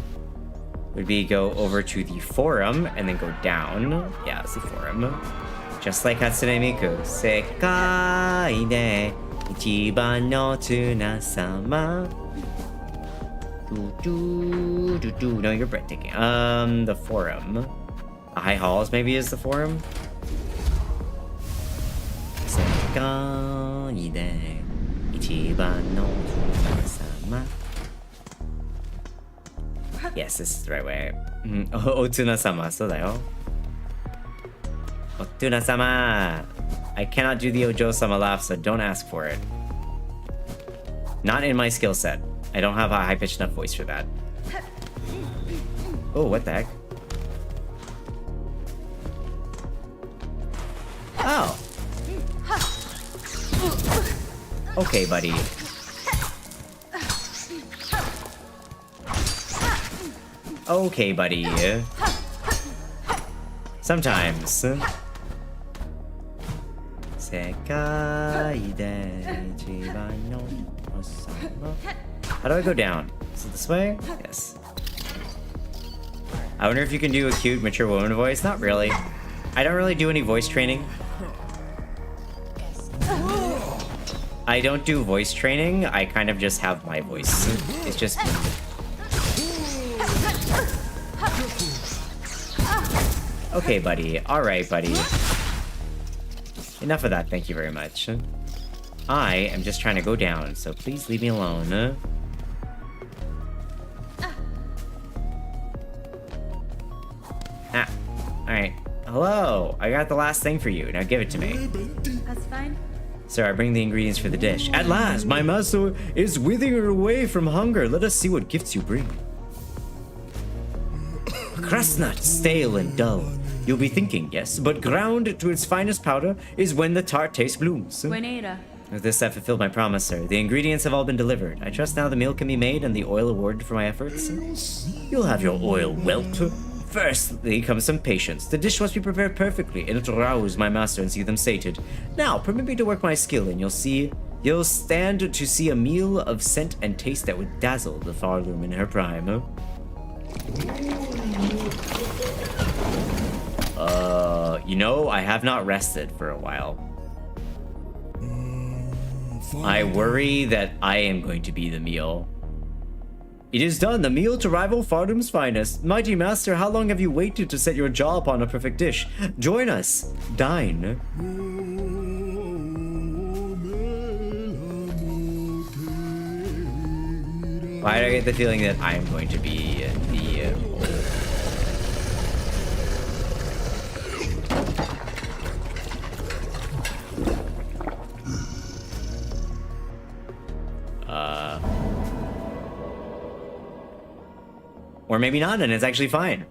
Would be go over to the forum and then go down. Yeah, it's the forum. Just like Hatsune Miku. Sekai de ichiban no tuna-sama. No, you're breathtaking. The forum. High Halls maybe is the forum. Sekai de ichiban no tuna-sama. Yes, this is the right way. Otuna-sama, so da yo. Otuna-sama! I cannot do the Ojo-sama laugh, so don't ask for it. Not in my skill set. I don't have a high-pitched enough voice for that. Oh, what the heck? Oh! Okay, buddy. Okay, buddy. Sometimes. How do I go down? Is it this way? Yes. I wonder if you can do a cute, mature woman voice. Not really. I don't really do any voice training. I don't do voice training. I kind of just have my voice. It's just me. Okay, buddy. Alright, buddy. Enough of that, thank you very much. I am just trying to go down, so please leave me alone. Ah, alright. Hello! I got the last thing for you. Now give it to me. That's fine. Sir, I bring the ingredients for the dish. At last, my master is withering away from hunger. Let us see what gifts you bring. Crust nut, stale and dull. You'll be thinking, yes, but ground to its finest powder is when the tart taste blooms. Buenera. With this, I fulfilled my promise, sir. The ingredients have all been delivered. I trust now the meal can be made and the oil awarded for my efforts. You'll have your oil whelp. Firstly comes some patience. The dish must be prepared perfectly, and it'll rouse my master and see them sated. Now, permit me to work my skill, and you'll stand to see a meal of scent and taste that would dazzle the Farloom in her prime. You know, I have not rested for a while. I worry that I am going to be the meal. It is done, the meal to rival Fardum's finest. Mighty master, how long have you waited to set your jaw upon a perfect dish? Join us. Dine. Why do I get the feeling that I'm going to be the... Or maybe not, and it's actually fine.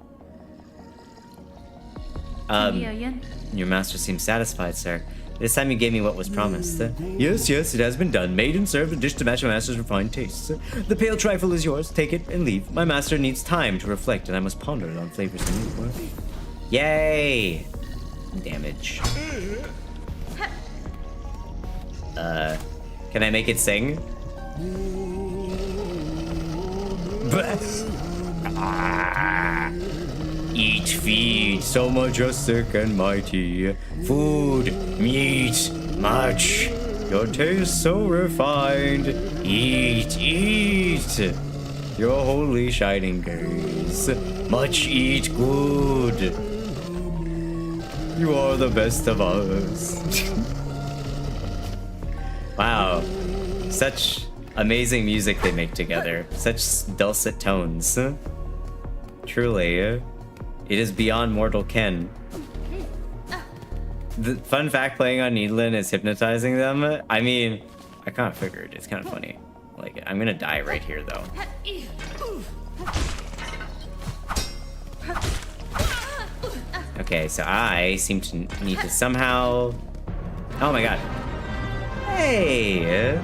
Your master seems satisfied, sir. This time you gave me what was promised. Yes, yes, it has been done. Made and served a dish to match my master's refined tastes. The pale trifle is yours. Take it and leave. My master needs time to reflect, and I must ponder it on flavors anew. Yay! Damage. Can I make it sing? Eat, feed, so majestic and mighty. Food, meat, much. Your taste so refined. Eat, eat. Your holy shining gaze. Much eat good. You are the best of us. Wow. Such amazing music they make together. Such dulcet tones. Truly, it is beyond mortal ken. The fun fact, playing on Needlin is hypnotizing them. I mean, I kind of figured. It's kind of funny. Like, I'm gonna die right here, though. Okay, so I seem to need to somehow... Oh my god. Hey!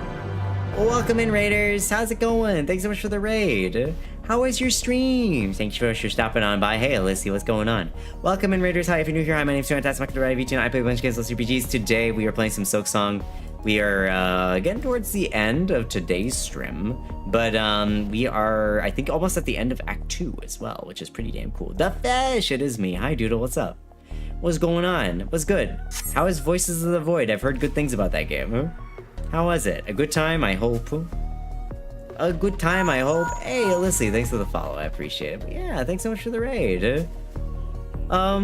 Welcome in, Raiders. How's it going? Thanks so much for the raid. How was your stream? Thanks so much for stopping on by. Hey, let's see what's going on. Welcome in, Raiders. Hi, if you're new here, hi, my name's Tunana. That's Michael, vtuner. I play a bunch of games, let's RPGs. Today, we are playing some Silksong. We are getting towards the end of today's stream, but we are, I think, almost at the end of Act 2 as well, which is pretty damn cool. The Fish! It is me. Hi, Doodle. What's up? What's going on? What's good? How is Voices of the Void? I've heard good things about that game. How was it? A good time, I hope. A good time, I hope. Hey, Alyssa, thanks for the follow. I appreciate it. But yeah, thanks so much for the raid. What are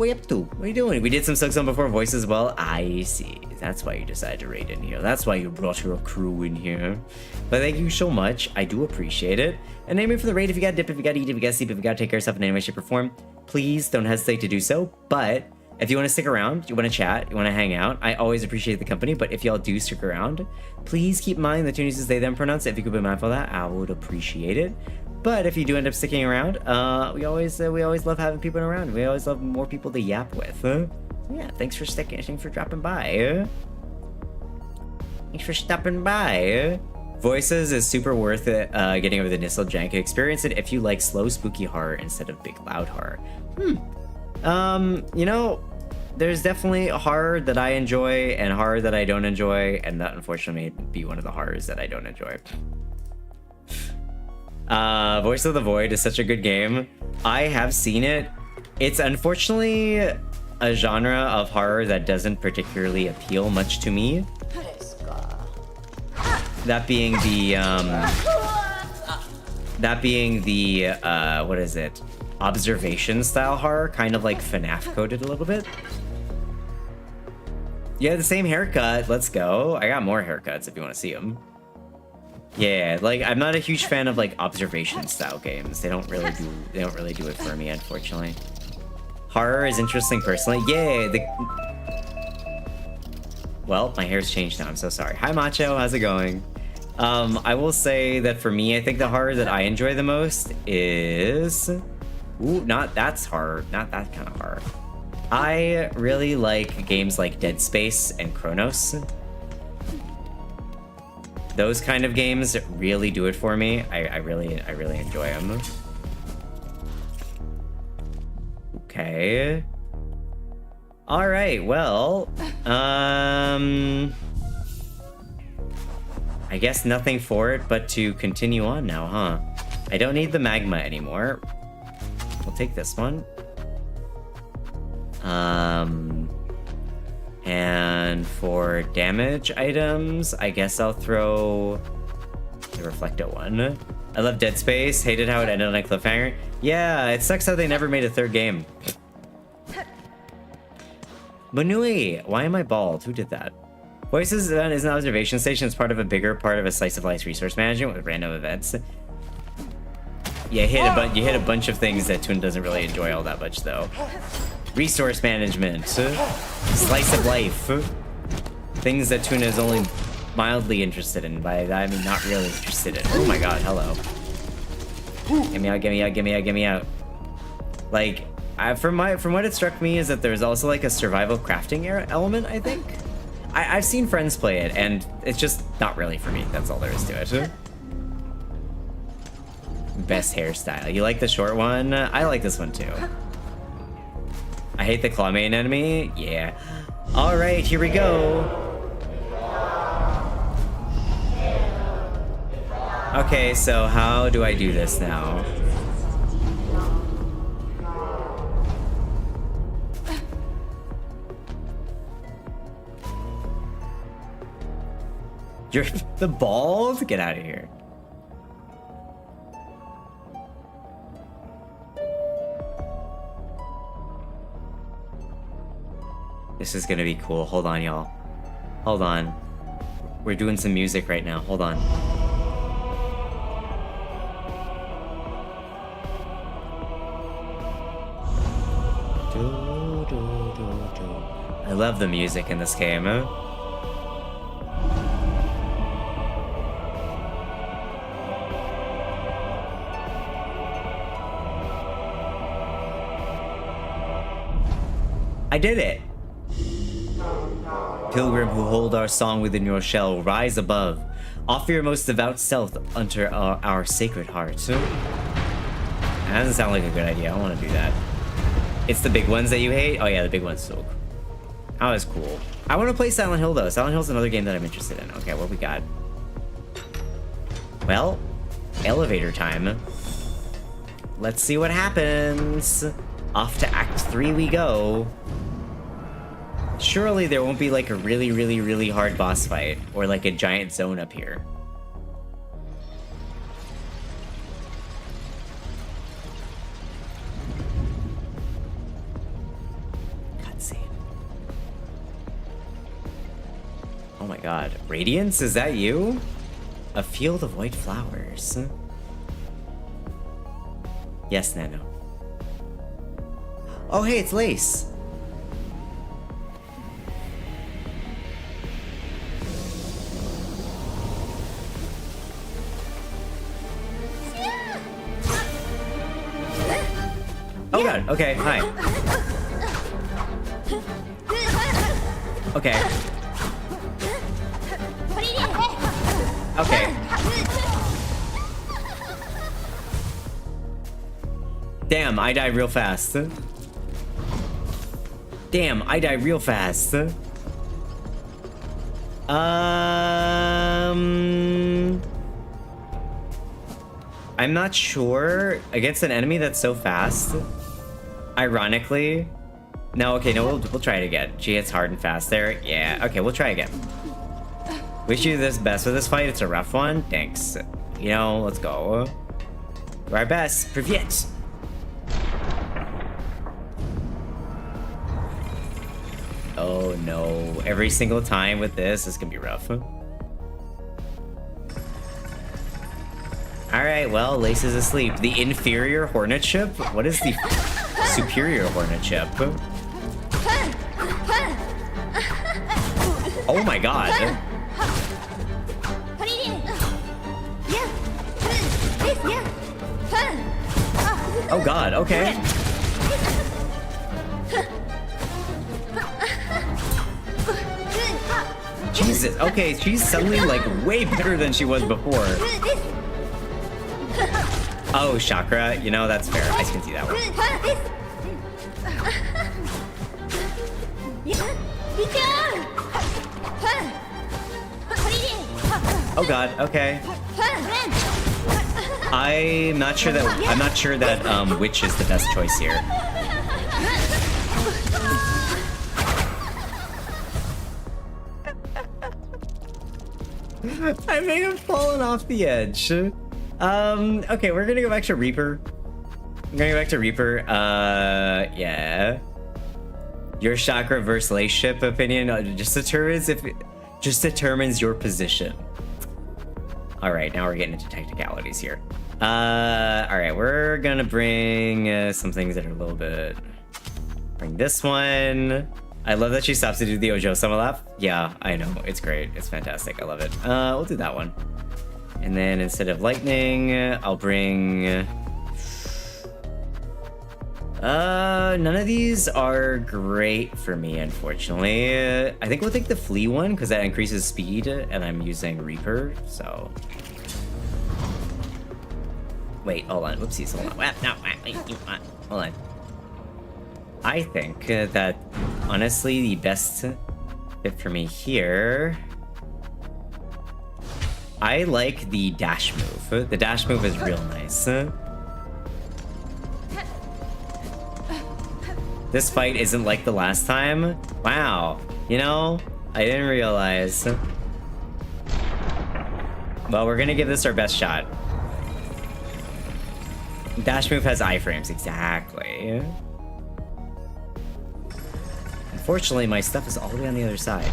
you up to? What are you doing? We did some Silksong before Voice as well. I see. That's why you decided to raid in here. That's why you brought your crew in here. But thank you so much. I do appreciate it. And name me for the raid. If you got dip, if you got eat, if you got sleep, if you got take care of yourself in any way, shape, or form, please don't hesitate to do so. But if you want to stick around, you want to chat, you want to hang out, I always appreciate the company. But if y'all do stick around, please keep in mind the tune uses they them pronouns. If you could be mindful of that, I would appreciate it. But if you do end up sticking around, we always love having people around. We always love more people to yap with. Yeah, thanks for sticking. Thanks for dropping by. Thanks for stopping by. Voices is super worth it. Getting over the Nissel jank. Experience it if you like slow, spooky horror instead of big, loud horror. You know, there's definitely horror that I enjoy and horror that I don't enjoy, and that unfortunately may be one of the horrors that I don't enjoy. Voice of the Void is such a good game. I have seen it. It's unfortunately a genre of horror that doesn't particularly appeal much to me. That being the, what is it? Observation style horror, kind of like FNAF coded a little bit. Yeah, the same haircut. Let's go. I got more haircuts if you want to see them. Yeah, like I'm not a huge fan of like observation style games. They don't really do it for me, unfortunately. Horror is interesting personally. Yeah, well, my hair's changed now. I'm so sorry. Hi, Macho. How's it going? I will say that for me, I think the horror that I enjoy the most is... Ooh, that's horror. Not that kind of horror. I really like games like Dead Space and Chronos. Those kind of games really do it for me. I really enjoy them. Okay. All right, well, I guess nothing for it but to continue on now, huh? I don't need the magma anymore. We'll take this one. And And for damage items, I guess I'll throw the Reflecto one. I love Dead Space. Hated how it ended on a cliffhanger. Yeah, it sucks how they never made a third game. Manui, why am I bald? Who did that? Voices is an observation station. It's part of a bigger part of a slice of life resource management with random events. Yeah, you hit a bunch of things that Toon doesn't really enjoy all that much, though. Resource management, slice of life, things that Tuna is only mildly interested in. By that I mean not really interested in. Oh my god, hello. Get me out, get me out, get me out, get me out. Like, from what it struck me is that there's also like a survival crafting element, I think. I've seen friends play it, and it's just not really for me. That's all there is to it. Best hairstyle. You like the short one? I like this one too. I hate the claw main enemy. Yeah. All right, here we go. Okay, so how do I do this now? You're the bald? Get out of here. This is gonna be cool. Hold on, y'all. Hold on. We're doing some music right now. Hold on. I love the music in this game. I did it! Pilgrim who hold our song within your shell, rise above. Offer your most devout self unto our sacred heart. That doesn't sound like a good idea. I don't want to do that. It's the big ones that you hate? Oh yeah, the big ones so cool. That was cool. I want to play Silent Hill though. Silent Hill's another game that I'm interested in. Okay, what we got? Well, elevator time. Let's see what happens. Off to Act 3 we go. Surely there won't be like a really, really, really hard boss fight or like a giant zone up here. Cutscene. Oh my god. Radiance, is that you? A field of white flowers. Yes, Nano. Oh hey, it's Lace. Oh god, okay, hi. Okay. Okay. Damn, I died real fast. Damn, I died real fast. I'm not sure. Against an enemy that's so fast. Ironically. No, okay, no, we'll try it again. She hits hard and fast there. Yeah, okay, we'll try again. Wish you the best with this fight. It's a rough one. Thanks. You know, let's go. Do our best. Privyet. Oh no. Every single time with this is gonna be rough. Alright, well, Lace is asleep. The inferior Hornet ship? What is the superior Hornet ship? Oh my god. Oh god, okay. Jesus, okay, she's suddenly like way better than she was before. Oh, chakra, you know, that's fair. I can see that one. Oh god, okay. I'm not sure that Witch is the best choice here. I made him falling off the edge. Okay, we're gonna go back to Reaper. I'm gonna go back to Reaper. Yeah. Your chakra versus lace ship opinion just determines your position. All right, now we're getting into technicalities here. All right, we're gonna bring some things that are a little bit. Bring this one. I love that she stops to do the Ojo Sama laugh. Yeah, I know. It's great. It's fantastic. I love it. We'll do that one. And then instead of lightning, I'll bring... none of these are great for me, unfortunately. I think we'll take the flea one, because that increases speed, and I'm using Reaper, so... Wait, hold on. Whoopsies, hold on. No, wait, hold on. I think that, honestly, the best fit for me here... I like the dash move. The dash move is real nice. This fight isn't like the last time. Wow. You know, I didn't realize. Well, we're gonna give this our best shot. Dash move has iframes, exactly. Unfortunately, my stuff is all the way on the other side.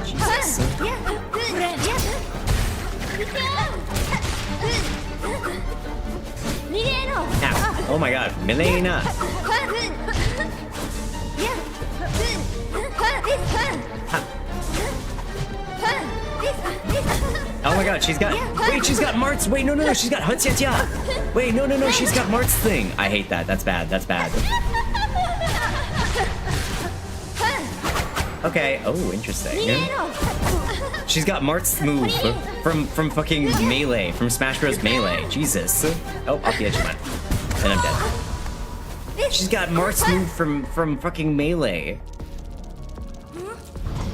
Jesus. Ow. Oh my god, Milena! Oh my god, she's got... Wait, she's got Mart's... Wait, no, she's got Hutsyatia! Wait, no, she's got Mart's thing! I hate that, that's bad. Okay, oh, interesting. She's got Mart's move from fucking Melee, from Smash Bros. Melee. Jesus. Oh, off the edge of mine. And I'm dead. She's got Mart's move from fucking Melee.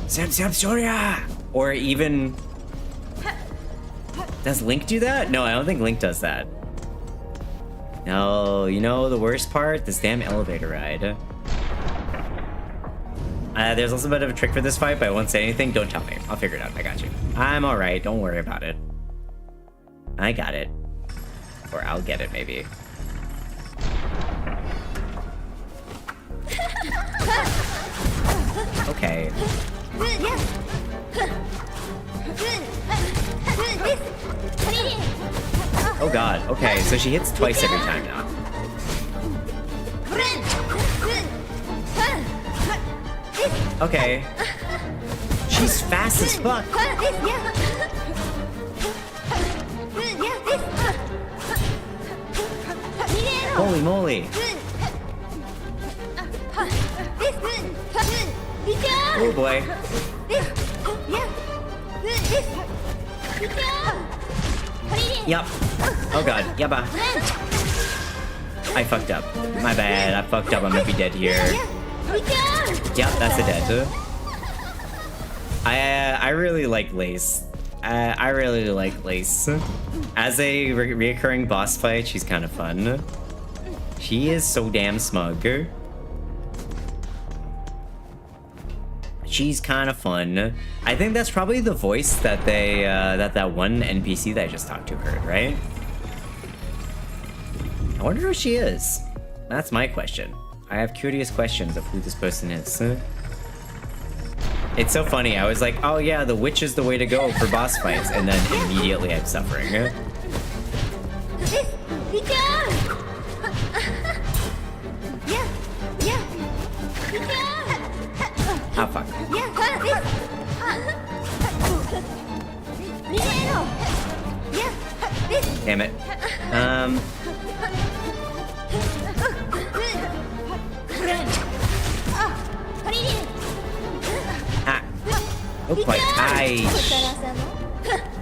Samsoria! Or even... Does Link do that? No, I don't think Link does that. No, you know the worst part? This damn elevator ride. There's also a bit of a trick for this fight, but I won't say anything. Don't tell me. I'll figure it out. I got you. I'm alright. Don't worry about it. I got it. Or I'll get it, maybe. Okay. Oh god. Okay, so she hits twice every time now. Okay. She's fast as fuck. Holy moly. Oh boy. Yup. Oh god. Yabba. I fucked up. My bad. I fucked up. I'm gonna be dead here. Yep, that's a dead. I really like Lace. I really like Lace. As a reoccurring boss fight, she's kind of fun. She is so damn smug. She's kind of fun. I think that's probably the voice that they that one NPC that I just talked to heard, right? I wonder who she is. That's my question. I have curious questions of who this person is. It's so funny. I was like, oh yeah, the witch is the way to go for boss fights, and then immediately I'm suffering. Oh fuck. Damn it. Oh boy.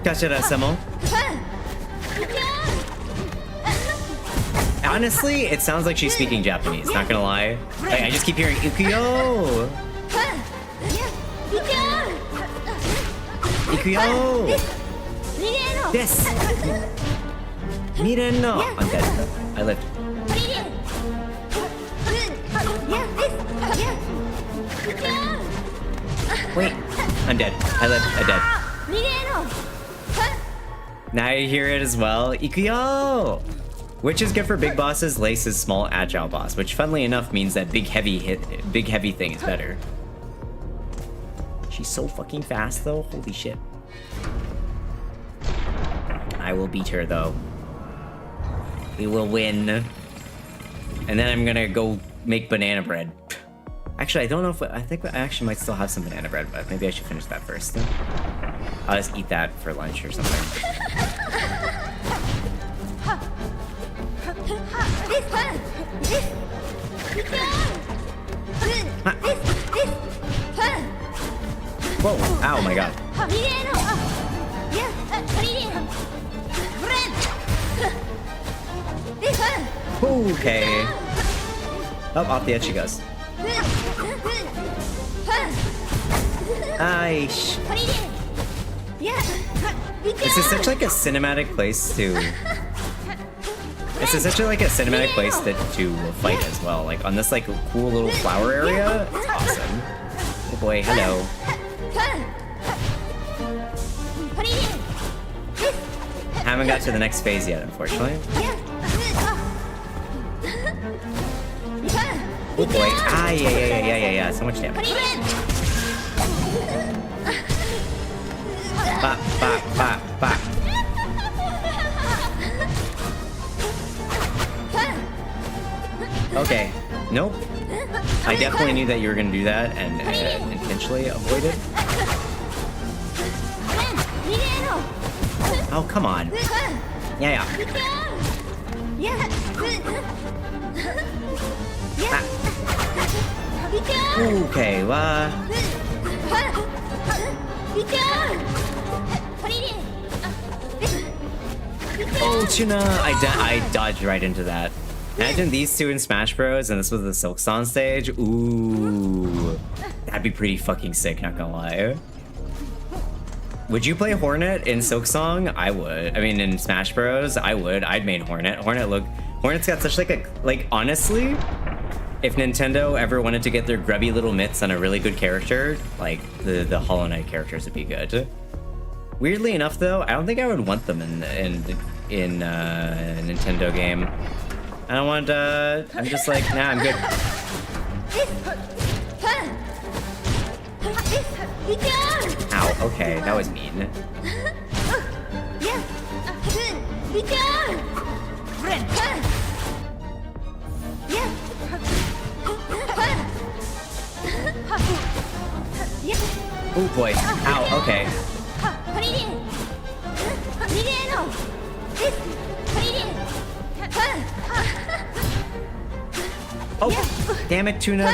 Kashara-sama. Honestly, it sounds like she's speaking Japanese, not gonna lie. I just keep hearing Ikuyo! Ikuyo! This! Miren no! I'm dead. I lived. Wait, I'm dead. I live. I'm dead. Now you hear it as well. Ikuyo! Which is good for big bosses, Lace is small, agile boss, which funnily enough means that big heavy thing is better. She's so fucking fast though, holy shit. I will beat her though. We will win. And then I'm gonna go make banana bread. Actually, I don't know if I think I actually might still have some banana bread, but maybe I should finish that first. I'll just eat that for lunch or something. Whoa! Ow! My God! Okay. Oh, off the edge she goes. Aish. This is such like a cinematic place to. This is such a, like a cinematic place to fight as well. Like on this like cool little flower area. It's awesome. Oh boy, hello. Haven't got to the next phase yet, unfortunately. Oh boy. Ah, yeah. So much damage. Bop, bop, bop, bop. Okay. Nope. I definitely knew that you were gonna do that and intentionally avoid it. Oh, come on. Yeah. Ah. Okay, oh, Tuna! I dodged right into that. Imagine these two in Smash Bros. And this was the Silksong stage. Ooh. That'd be pretty fucking sick, not gonna lie. Would you play Hornet in Silksong? I would. I mean, in Smash Bros, I would. I'd main Hornet. Hornet's got such like honestly, if Nintendo ever wanted to get their grubby little mitts on a really good character, like the Hollow Knight characters would be good. Weirdly enough, though, I don't think I would want them in a Nintendo game. I don't want. I'm just like, nah, I'm good. Ow. Okay, that was mean. Oh boy. Ow. Okay. Oh, damn it, Tuna.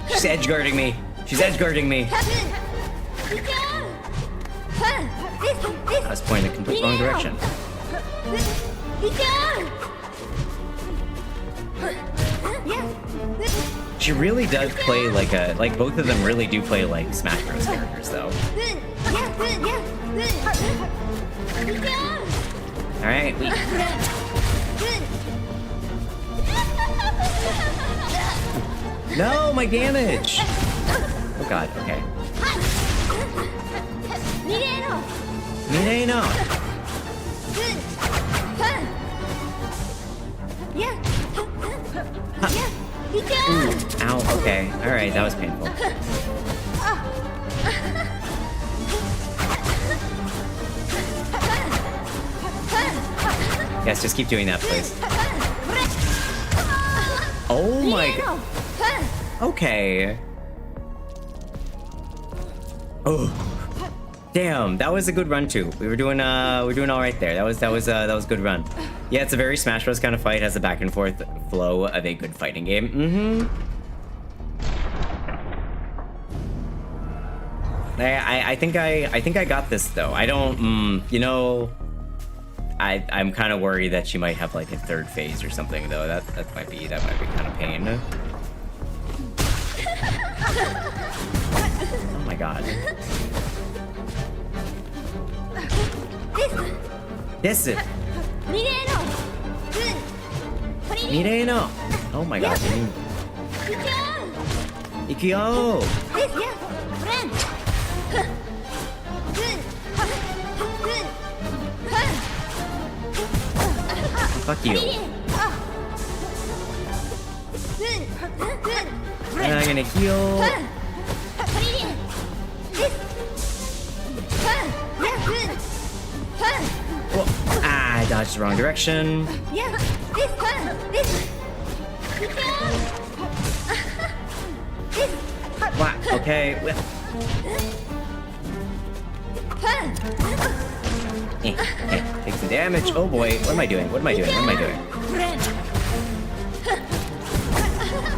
She's edge guarding me. She's edge guarding me. I was pointing the complete wrong direction. She really does play like both of them really do play like Smash Bros characters though. Alright, no, my damage! Oh god, okay. Mireno! Ooh, ow, okay. Alright, that was painful. Yes, just keep doing that, please. Oh my god. Okay. Oh. Damn, that was a good run too. We're doing all right there. That was a good run. Yeah, it's a very Smash Bros kind of fight. Has a back and forth flow of a good fighting game. Mm-hmm. I think I got this though. I don't. You know. I'm kind of worried that she might have like a third phase or something though. That might be kind of pain. Oh my god. This is Mireno. Oh my god. Ikyo! Fuck you. And I'm gonna heal. Whoa. Ah, I dodged the wrong direction. Wow, okay. Take the damage. Oh boy, what am I doing? What am I doing? What am I doing?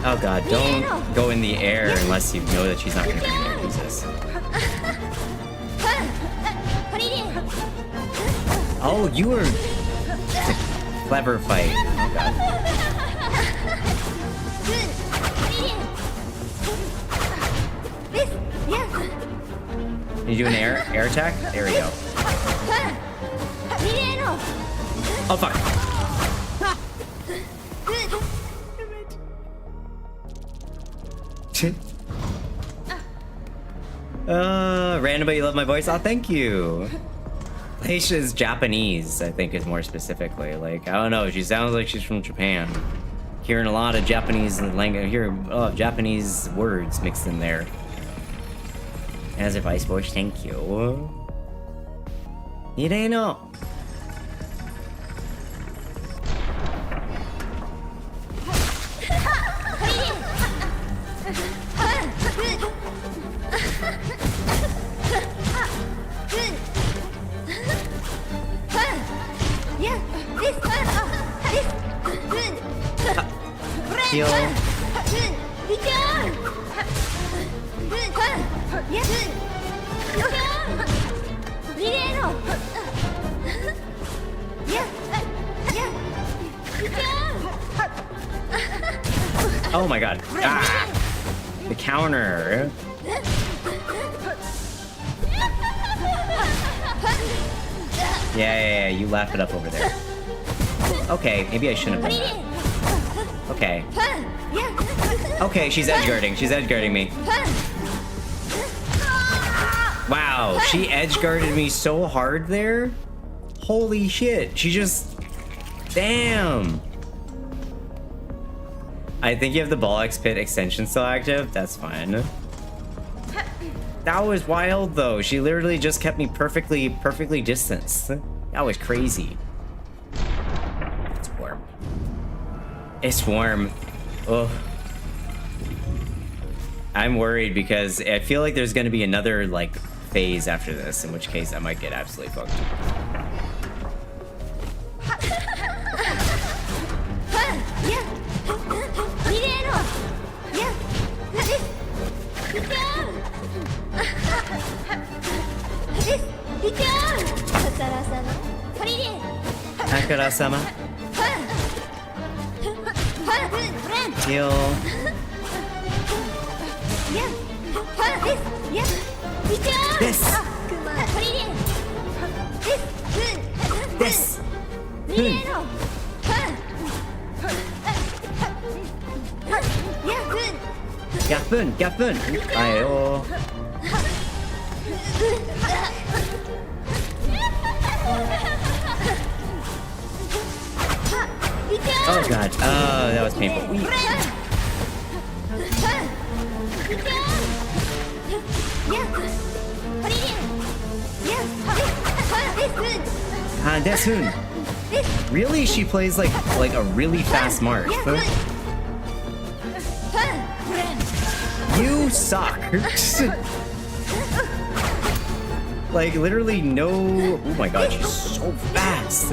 Oh god, don't go in the air unless you know that she's not gonna be able to use this. Oh, you were... It's a clever fight. Oh god. Can you do an air attack? There we go. Oh fuck. Random, but you love my voice? Oh, thank you. Leisha's Japanese, I think, is more specifically. Like, I don't know, she sounds like she's from Japan. Hearing a lot of Japanese language, hearing Japanese words mixed in there. As a vice voice, thank you. Ireno. Heal. Oh my god. Ah! The counter. Yeah, you laugh it up over there. Okay, maybe I shouldn't have done that. Okay. Okay, she's edge guarding. She's edge guarding me. Wow, she edge guarded me so hard there. Holy shit. She just... Damn. I think you have the Ball X Pit extension still active. That's fine. That was wild though. She literally just kept me perfectly distanced. That was crazy. It's warm. It's warm. Oh. I'm worried because I feel like there's gonna be another like phase after this, in which case I might get absolutely fucked. Sakura-sama. Heal. This. This. Yapping. Ayo. Oh god. Oh, that was painful. Desun. Really? She plays like a really fast march. You suck. Like literally no. Oh my god, she's so fast.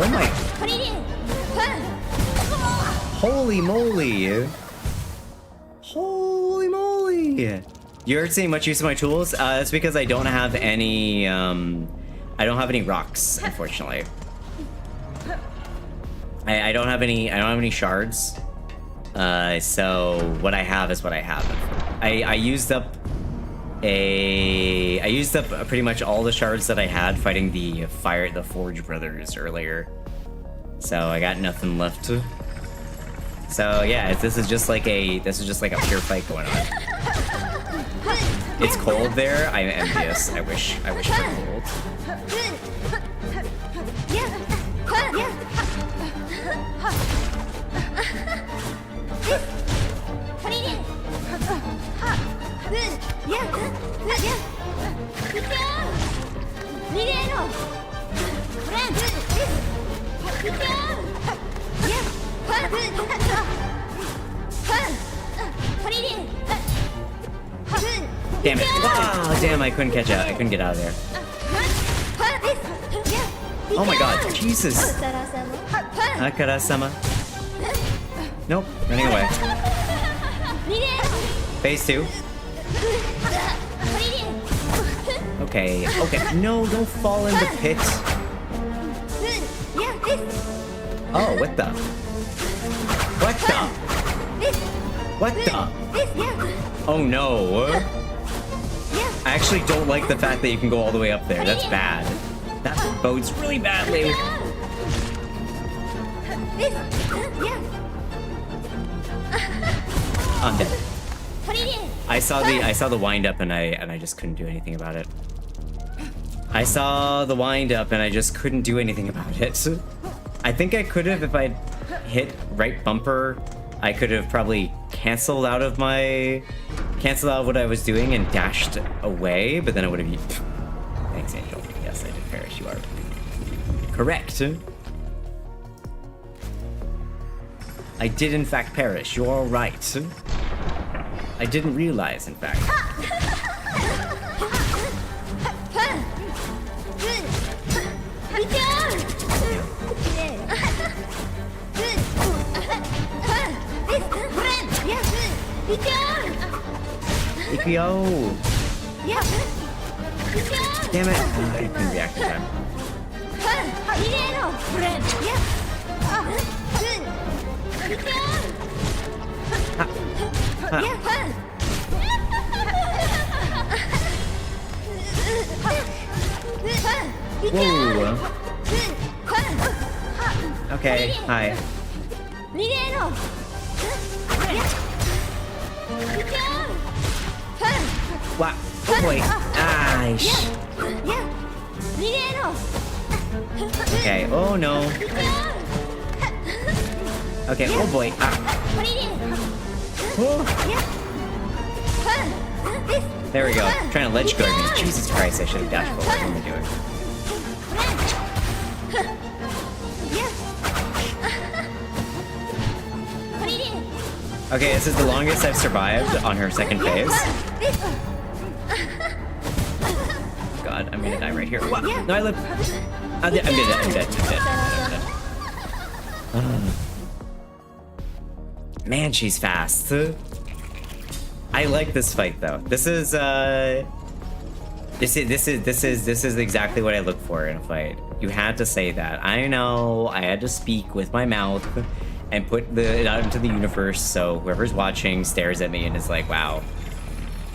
Oh my. Holy moly. Holy moly. You're saying much use of my tools? That's because I don't have any, I don't have any rocks, unfortunately. I don't have any shards. So what I have is what I have. I used up I used up pretty much all the shards that I had fighting the Forge brothers earlier. So I got nothing left. So yeah, this is just like a pure fight going on. It's cold there. I'm envious. I wish for cold. Damn it. Wow, damn, I couldn't catch out. I couldn't get out of there. Oh my god, Jesus. Akara-sama. Nope, running away. Phase 2. Okay, okay. No, don't fall in the pit. Oh, what the? What the? What the? Oh no. I actually don't like the fact that you can go all the way up there. That's bad. That bodes really badly. I'm dead. I saw the wind up and I just couldn't do anything about it. I saw the wind up and I just couldn't do anything about it. I think I could have if I'd hit right bumper. I could have probably canceled out of what I was doing and dashed away, but then I would have. Thanks, Angel. Yes, I did perish. You are correct. I did in fact perish. You're all right. I didn't realize, in fact. Ikyo! Damn it! I couldn't react in time. Whoa! Okay, hi. Wow. Oh boy. Okay, oh no. Okay, oh boy. Oh. There we go. Trying to ledge guard me. Jesus Christ, I should have dashed forward. What am I doing? Okay, this is the longest I've survived on her second phase. God, I'm gonna die right here. What? No, I live. I'm dead. Man, she's fast. I like this fight though. This is exactly what I look for in a fight. You had to say that. I know. I had to speak with my mouth and put it out into the universe so whoever's watching stares at me and is like, wow.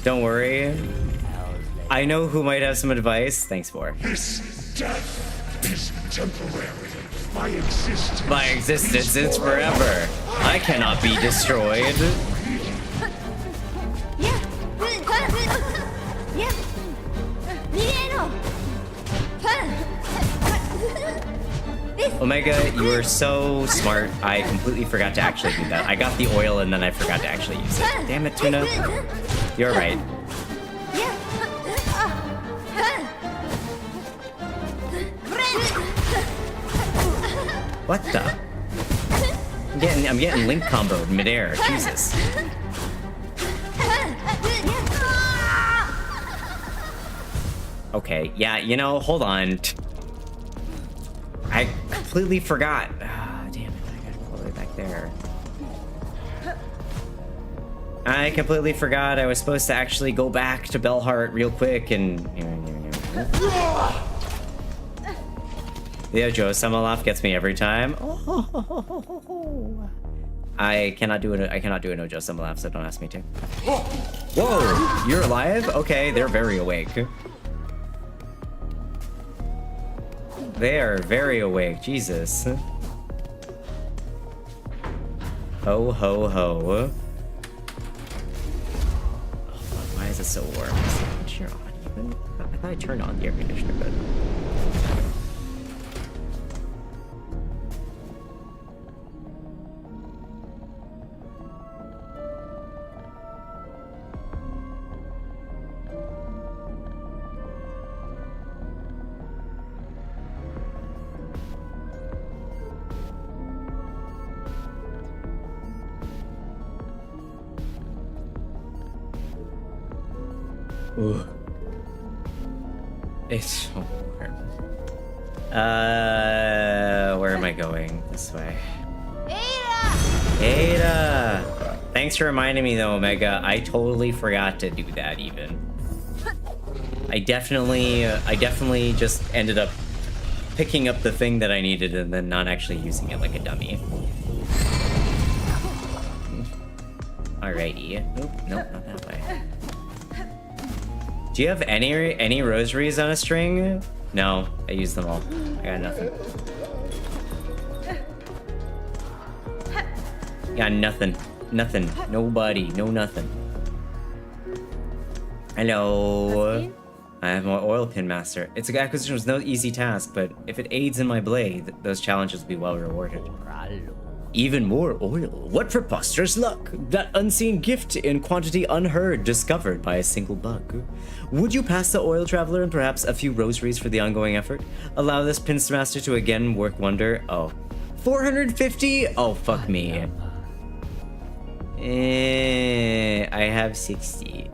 Don't worry. I know who might have some advice. Thanks for. This death is temporary. My existence is forever. I cannot be destroyed. Omega, you are so smart. I completely forgot to actually do that. I got the oil and then I forgot to actually use it. Damn it, Tuna. You're right. What the? I'm getting link comboed midair. Jesus. Okay, yeah, you know, hold on. I completely forgot. Ah, damn it, I gotta go all the way back there. I completely forgot I was supposed to actually go back to Bellheart real quick and... Yeah, Joe, Summaloff gets me every time. Oh. I cannot do it. I cannot do a no Joseph laugh, so don't ask me to. Whoa! You're alive? Okay, they're very awake. They are very awake. Jesus. Ho ho ho. Oh, fuck, why is it so warm? Is the air conditioner on even? I thought I turned on the air conditioner, but. Ooh. It's so warm. Where am I going? This way. Ada! Thanks for reminding me though, Omega. I totally forgot to do that even. I definitely just ended up picking up the thing that I needed and then not actually using it like a dummy. Alrighty. Nope, nope, not that way. Do you have any rosaries on a string? No, I used them all. I got nothing. Got nothing. Nothing. Nobody. No nothing. Hello. I have my oil pin master. Its acquisition was no easy task, but if it aids in my blade, those challenges will be well rewarded. Even more oil. What preposterous luck! That unseen gift in quantity unheard, discovered by a single bug. Would you pass the oil traveler and perhaps a few rosaries for the ongoing effort? Allow this pinmaster to again work wonder. Oh. 450? Oh, fuck me. I have 60.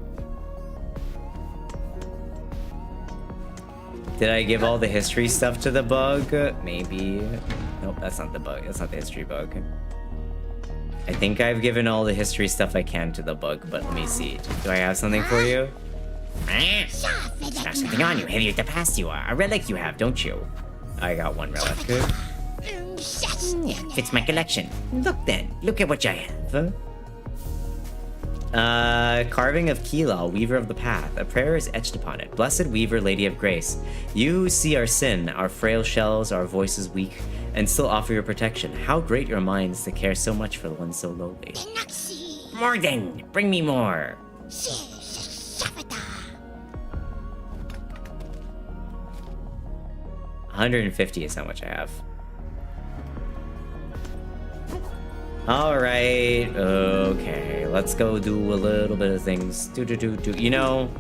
Did I give all the history stuff to the bug? Maybe. Nope, that's not the bug. That's not the history bug. I think I've given all the history stuff I can to the bug, but let me see. Do I have something for you? There's something on you. Heavier to pass you are. A relic you have, don't you? I got one relic. Yeah, fits my collection. Look then. Look at what I have. Carving of Kila, Weaver of the Path. A prayer is etched upon it. Blessed Weaver, Lady of Grace, you who see our sin, our frail shells, our voices weak, and still offer your protection. How great your minds to care so much for the one so lowly. More then! Bring me more! 150 is how much I have. Alright, okay, let's go do a little bit of things. You know,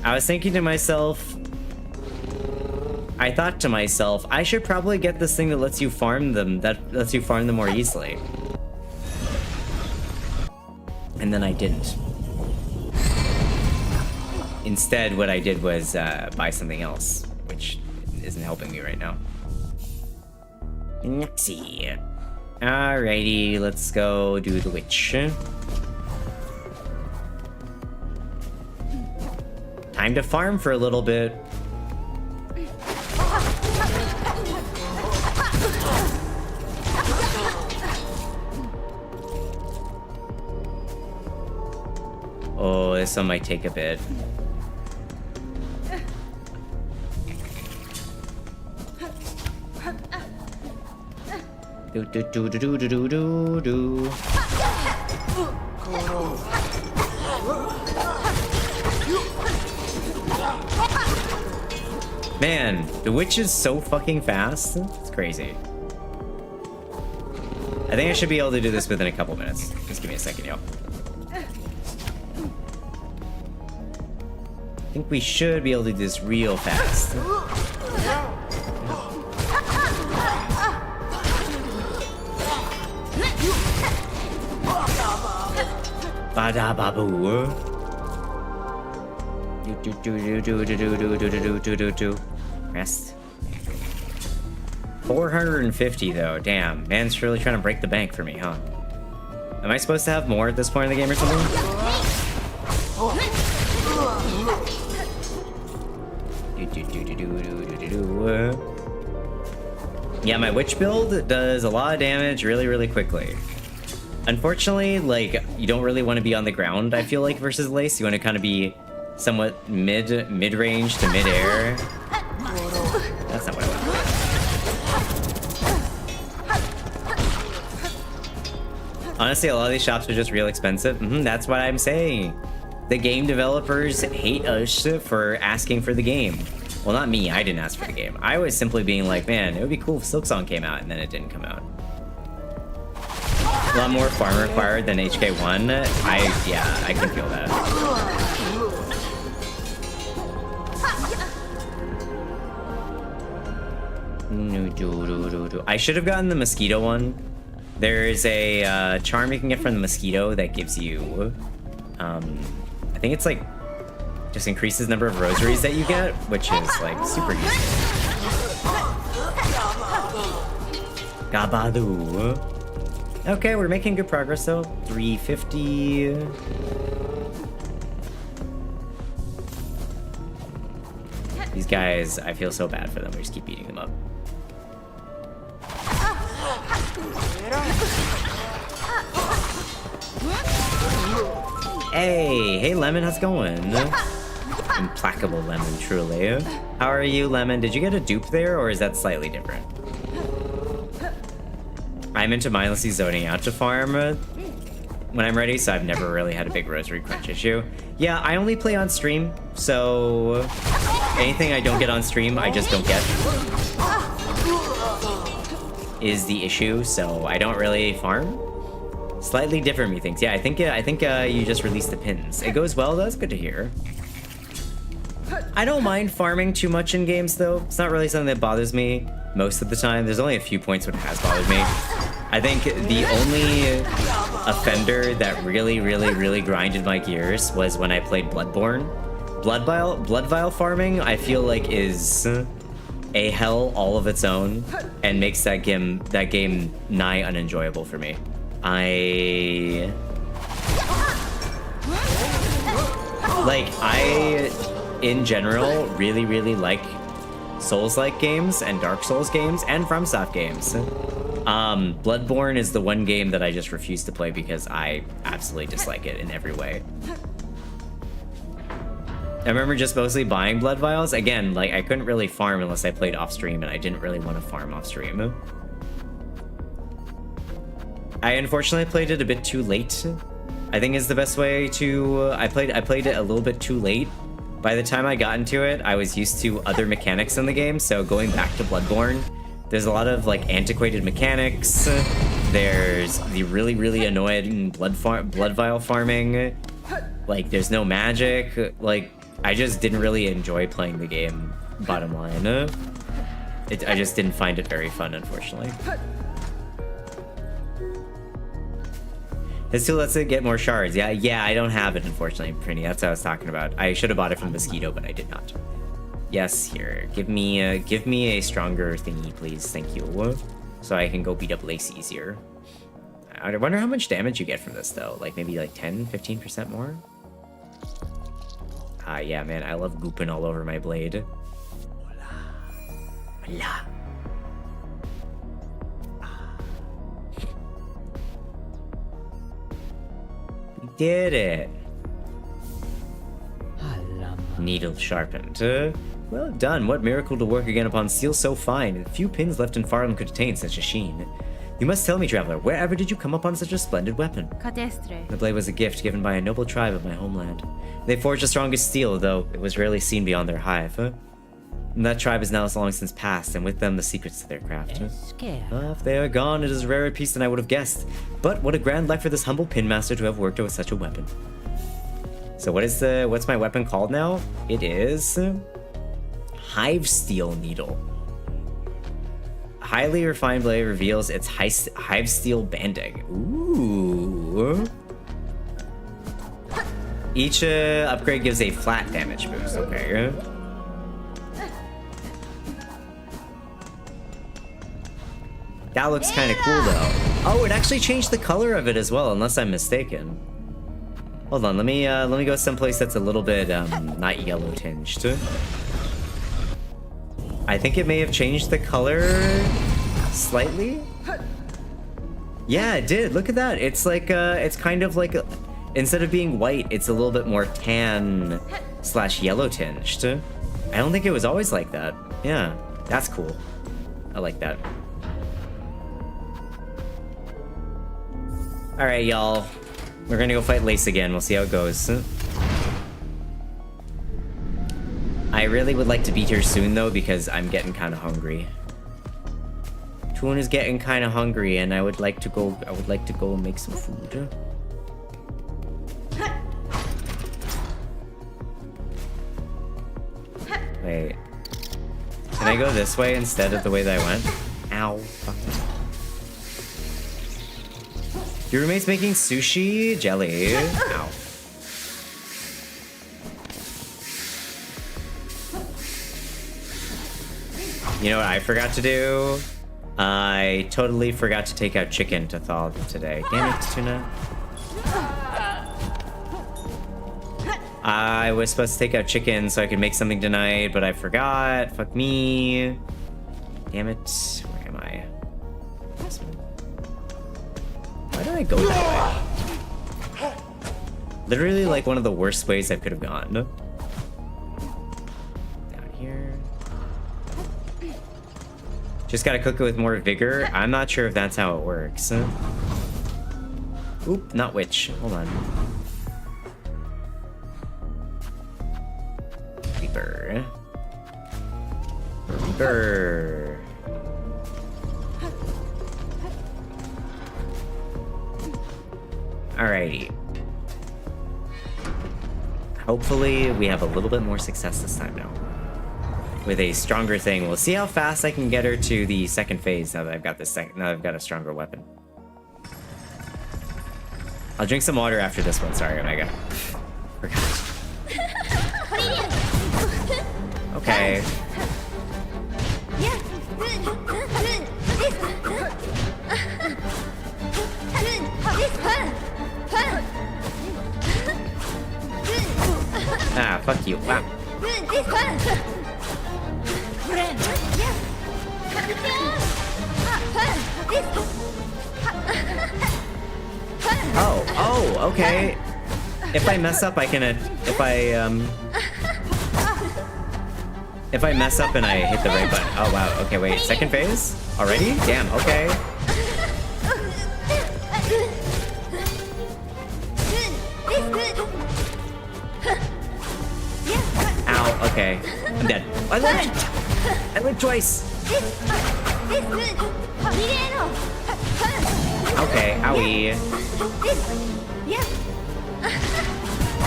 I was thinking to myself, I thought to myself, I should probably get this thing that lets you farm them, more easily. And then I didn't. Instead, what I did was buy something else, which isn't helping me right now. Let's see. Alrighty, let's go do the witch. Time to farm for a little bit. Oh, this one might take a bit. Do do do do do do do do. Man, the witch is so fucking fast. It's crazy. I think I should be able to do this within a couple minutes. Just give me a second, yo. I think we should be able to do this real fast. Bada babu. Do. Rest. 450 though. Damn, man's really trying to break the bank for me, huh? Am I supposed to have more at this point in the game or something? Yeah, my witch build does a lot of damage really, really quickly. Unfortunately, like, you don't really want to be on the ground, I feel like, versus Lace. You want to kind of be somewhat mid-range to mid-air. That's not what I want. Honestly, a lot of these shops are just real expensive. That's what I'm saying. The game developers hate us for asking for the game. Well, not me. I didn't ask for the game. I was simply being like, man, it would be cool if Silksong came out, and then it didn't come out. A lot more farm required than HK1. Yeah, I can feel that. I should have gotten the mosquito one. There's a charm you can get from the mosquito that gives you, I think it's like, just increases the number of rosaries that you get, which is like super useful. Gabadu. Okay, we're making good progress though. 350. These guys, I feel so bad for them. We just keep beating them up. Hey, Lemon, how's it going? Implacable Lemon, truly. How are you, Lemon? Did you get a dupe there, or is that slightly different? I'm into mindlessly zoning out to farm when I'm ready, so I've never really had a big rosary crunch issue. Yeah, I only play on stream, so anything I don't get on stream, I just don't get. Is the issue, so I don't really farm. Slightly different, methinks. Yeah, I think you just released the pins. It goes well, that's good to hear. I don't mind farming too much in games, though. It's not really something that bothers me most of the time. There's only a few points when it has bothered me. I think the only offender that really grinded my gears was when I played Bloodborne. Blood Vial farming, I feel like, is a hell all of its own and makes that game nigh unenjoyable for me. I in general really like Souls-like games and Dark Souls games and FromSoft games. Bloodborne is the one game that I just refuse to play because I absolutely dislike it in every way. I remember just mostly buying blood vials. Again, like, I couldn't really farm unless I played off stream, and I didn't really want to farm off stream. I unfortunately played it a bit too late, I think is the best way to... I played it a little bit too late. By the time I got into it, I was used to other mechanics in the game, so going back to Bloodborne, there's a lot of, like, antiquated mechanics. There's the really annoying blood vial farming. Like, there's no magic. Like, I just didn't really enjoy playing the game, bottom line. I just didn't find it very fun, unfortunately. This tool lets it get more shards. Yeah, I don't have it, unfortunately, Prinny. That's what I was talking about. I should have bought it from Mosquito, but I did not. Yes, here. Give me a stronger thingy, please. Thank you. So I can go beat up Lace easier. I wonder how much damage you get from this, though. Like, maybe like 10, 15% more? Yeah, man. I love gooping all over my blade. Voila. We did it. Needle sharpened. Well done. What miracle to work again upon steel so fine. The few pins left in Farlam could attain such a sheen. You must tell me, traveler, wherever did you come upon such a splendid weapon? The blade was a gift given by a noble tribe of my homeland. They forged the strongest steel, though it was rarely seen beyond their hive. And that tribe is now long since past, and with them the secrets to their craft. If they are gone, it is a rarer piece than I would have guessed. But what a grand luck for this humble pin master to have worked with such a weapon. So what's my weapon called now? It is Hive Steel Needle. Highly refined blade reveals its hive steel banding. Ooh. Each upgrade gives a flat damage boost. Okay. That looks kind of cool, though. Oh, it actually changed the color of it as well, unless I'm mistaken. Hold on, let me go someplace that's a little bit not yellow tinged. I think it may have changed the color slightly. Yeah, it did. Look at that. It's like, it's kind of like, instead of being white, it's a little bit more tan / yellow tinged. I don't think it was always like that. Yeah, that's cool. I like that. All right, y'all. We're gonna go fight Lace again. We'll see how it goes. I really would like to beat her soon, though, because I'm getting kind of hungry. Toon is getting kind of hungry, and I would like to go make some food. Wait. Can I go this way instead of the way that I went? Ow. Fuck. Your roommate's making sushi? Jelly. Ow. You know what I forgot to do? I totally forgot to take out chicken to thaw them today. Damn it, Tuna. I was supposed to take out chicken so I could make something tonight, but I forgot. Fuck me. Damn it. Where am I? Why did I go that way? Literally like one of the worst ways I could have gone. Down here. Just gotta cook it with more vigor. I'm not sure if that's how it works. Oop, not witch. Hold on. Reaper. Reaper. Alrighty. Hopefully we have a little bit more success this time now. With a stronger thing. We'll see how fast I can get her to the second phase now that I've got this now that I've got a stronger weapon. I'll drink some water after this one. Sorry, Omega. Forgot. Okay. Ah, fuck you. Wow. Oh, okay. If I mess up, I can, if I mess up and I hit the right button. Oh, wow. Okay, wait. Second phase? Already? Damn, okay. Ow, okay. I'm dead. I lived! I lived twice! Okay, owie.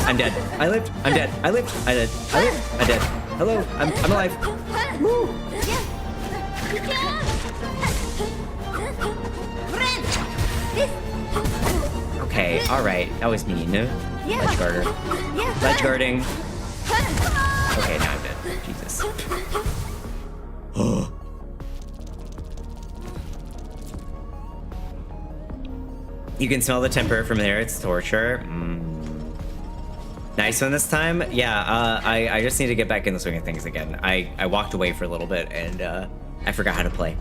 I'm dead. I lived. I'm dead. I lived. I did. I lived. I did. Hello. I'm alive. Woo. Okay. All right. That was mean. Ledge guarder. Ledge guarding. Okay. Now I'm dead. Jesus. You can smell the temper from there. It's torture. Nice one this time. Yeah, I just need to get back in the swing of things again. I walked away for a little bit and I forgot how to play.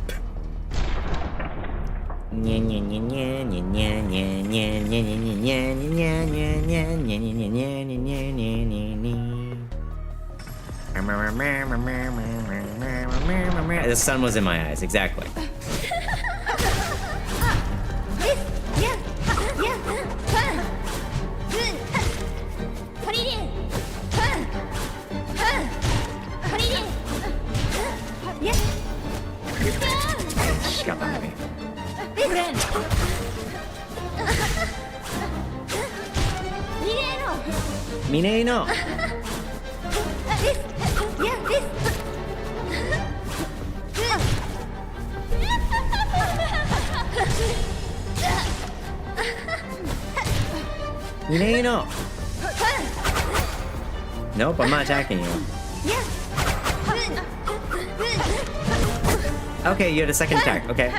The sun was in my eyes, exactly. She got behind me. Mineno. Mineno. Nope, I'm not attacking you. Okay, you had a second attack. Okay.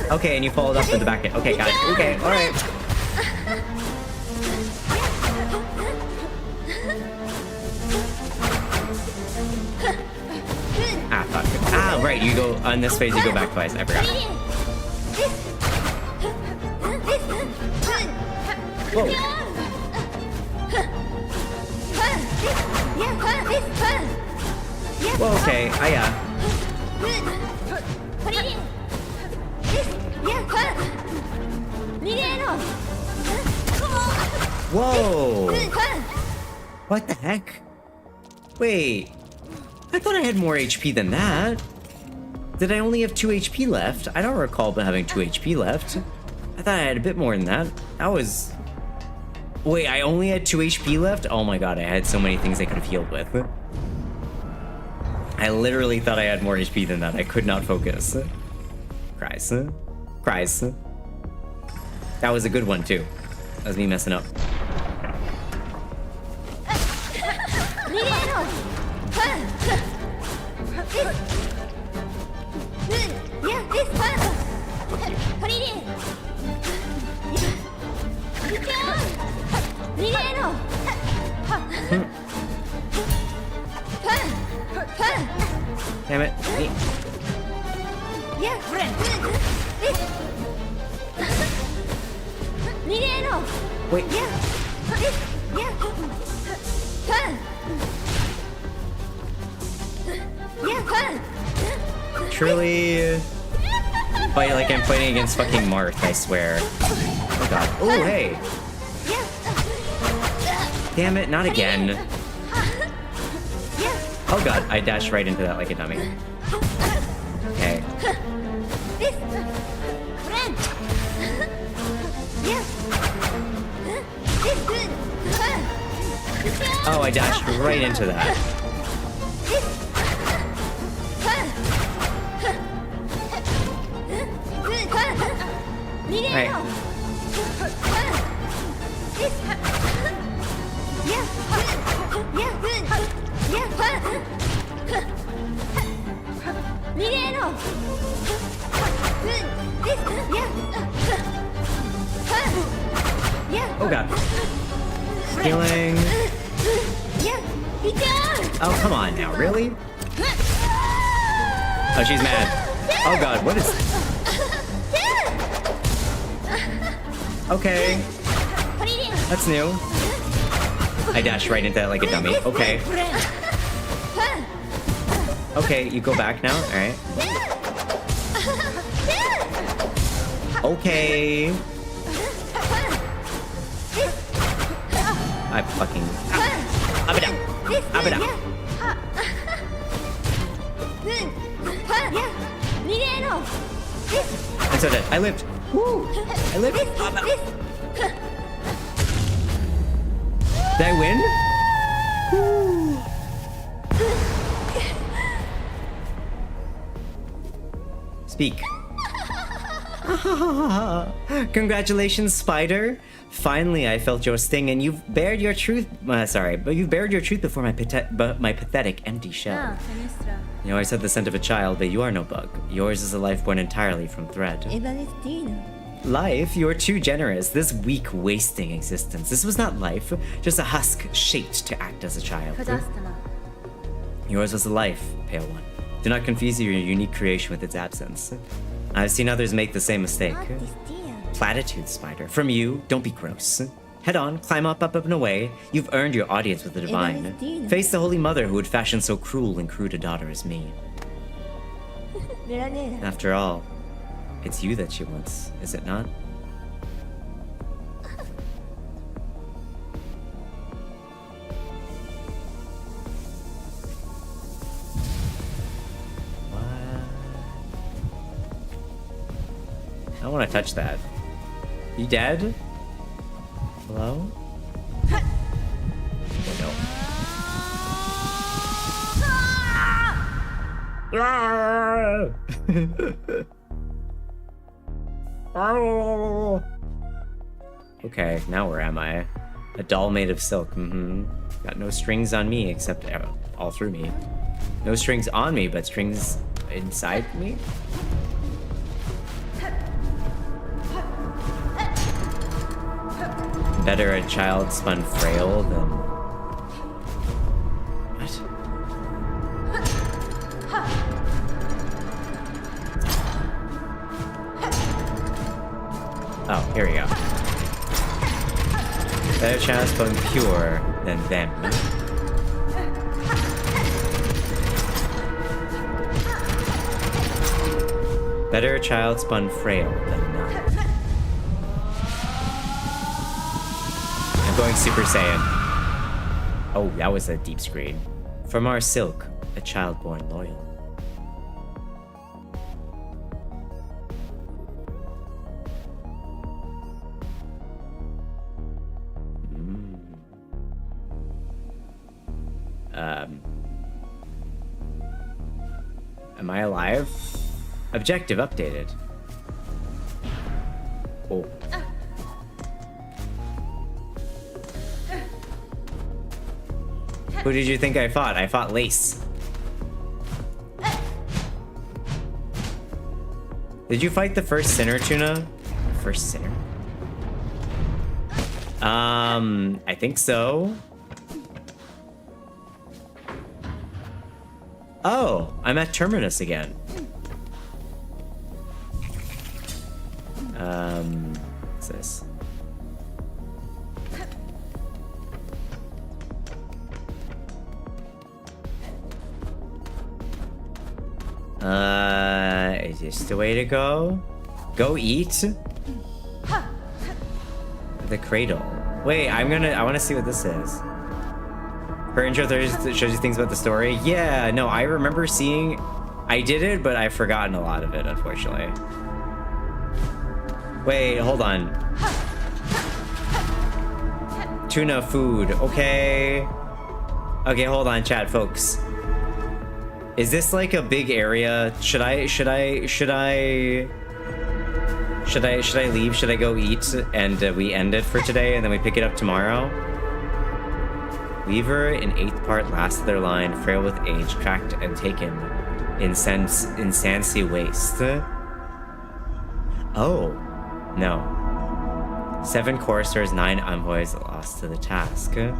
Okay, and you followed up with the back hit. Okay, got it. Okay, alright. Ah, fuck. Ah, right, you go on this phase, you go back twice. I forgot. Well, okay, Whoa! What the heck? Wait, I thought I had more HP than that. Did I only have 2 HP left? I don't recall having 2 HP left. I thought I had a bit more than that. That was... Wait, I only had 2 HP left? Oh my god, I had so many things I could have healed with. I literally thought I had more HP than that. I could not focus. Cries. Cries. That was a good one, too. That was me messing up. Damn it. Wait. Truly fight like I'm fighting against fucking Marth, I swear. Oh god. Oh, hey. Damn it, not again. Oh god, I dashed right into that like a dummy. Okay. Oh, I dashed right into that. Right. Oh god. Healing. Oh, come on now, really? Oh, she's mad. Oh god, what is... Okay. That's new. I dashed right into that like a dummy. Okay. Okay, you go back now? Alright. Okay. I fucking... Up and down. Up and down. I'm so dead. I lived. Woo! I lived. Did I win? Woo! Speak. Congratulations, Spider. Finally, I felt your sting, and you've bared your truth. But you've bared your truth before my pathetic empty shell. You know, I said the scent of a child, but you are no bug. Yours is a life born entirely from thread. Life? You're too generous. This weak, wasting existence. This was not life, just a husk shaped to act as a child. Yours was a life, pale one. Do not confuse your unique creation with its absence. I've seen others make the same mistake. Platitudes, Spider. From you, don't be gross. Head on, climb up, and away. You've earned your audience with the divine. Face the Holy Mother who would fashion so cruel and crude a daughter as me. After all, it's you that she wants, is it not? I don't want to touch that. You dead? Hello? No. Okay, now where am I? A doll made of silk. Got no strings on me except all through me. No strings on me, but strings inside me? Better a child spun frail than... What? Oh, here we go. Better child spawn pure than them. Better child spawn frail than none. I'm going Super Saiyan. Oh, that was a deep screen. From our silk, a child born loyal. Am I alive? Objective updated. Oh. Who did you think I fought? I fought Lace. Did you fight the first sinner, Tuna? First sinner? I think so. Oh, I'm at Terminus again. What's this? Is this the way to go? Go eat? The cradle. Wait, I wanna see what this is. Her intro shows you things about the story. Yeah, no, I remember seeing... I did it, but I've forgotten a lot of it, unfortunately. Wait, hold on. Tuna food, okay. Okay, hold on, chat, folks. Is this like a big area? Should I leave? Should I go eat and we end it for today and then we pick it up tomorrow? Weaver in 8th part, last of their line, frail with age, tracked and taken in Sansi waste. Oh, no. 7 choristers, 9 envoys lost to the task. Can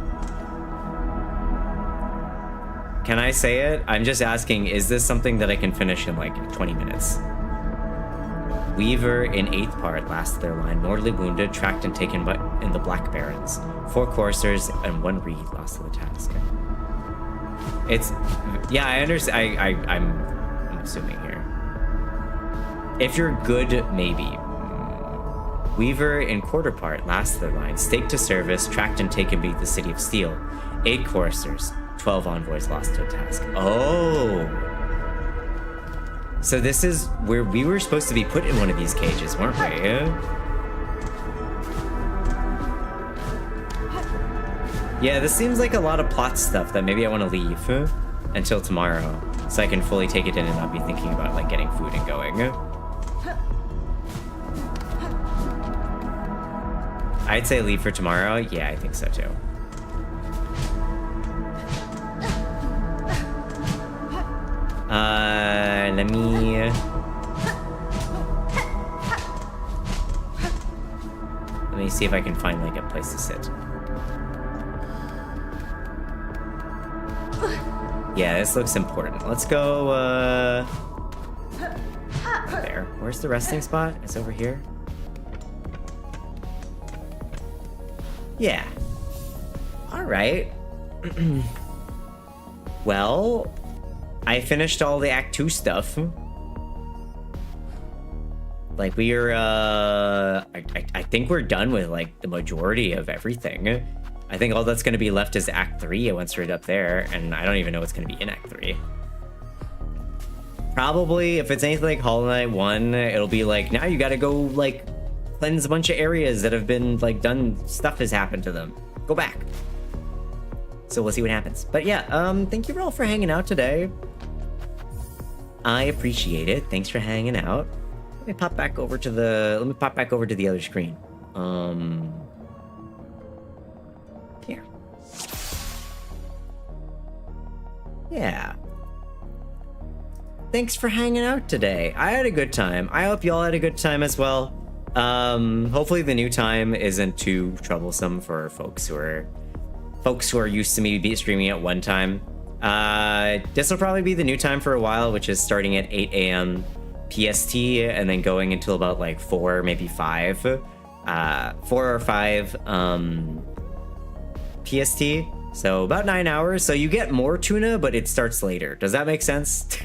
I say it? I'm just asking, is this something that I can finish in like 20 minutes? Weaver in 8th part, last of their line, mortally wounded, tracked and taken in the Black Barrens. 4 choristers and 1 reed lost to the task. It's... Yeah, I understand. I'm assuming here. If you're good, maybe. Weaver in quarter part, last of their line, staked to service, tracked and taken beneath the City of Steel. 8 choristers, 12 envoys lost to a task. Oh! So this is where we were supposed to be put in one of these cages, weren't we? Yeah, this seems like a lot of plot stuff that maybe I want to leave until tomorrow, so I can fully take it in and not be thinking about like getting food and going. I'd say leave for tomorrow. Yeah, I think so too. Let me see if I can find like a place to sit. Yeah, this looks important. Let's go, there. Where's the resting spot? It's over here. Yeah. All right. Well, I finished all the Act 2 stuff. Like, we are, I think we're done with, like, the majority of everything. I think all that's going to be left is Act 3. It went straight up there, and I don't even know what's going to be in Act 3. Probably, if it's anything like Hollow Knight 1, it'll be like, now you gotta go, like, cleanse a bunch of areas that have been, like, stuff has happened to them. Go back. So we'll see what happens. But yeah, thank you all for hanging out today. I appreciate it. Thanks for hanging out. Let me pop back over to the other screen. Here. Yeah. Thanks for hanging out today. I had a good time. I hope y'all had a good time as well. Hopefully the new time isn't too troublesome for folks who are used to me streaming at one time. This will probably be the new time for a while, which is starting at 8 a.m. PST and then going until about like 4, maybe 5. 4 or 5 PST. So about 9 hours. So you get more tuna, but it starts later. Does that make sense?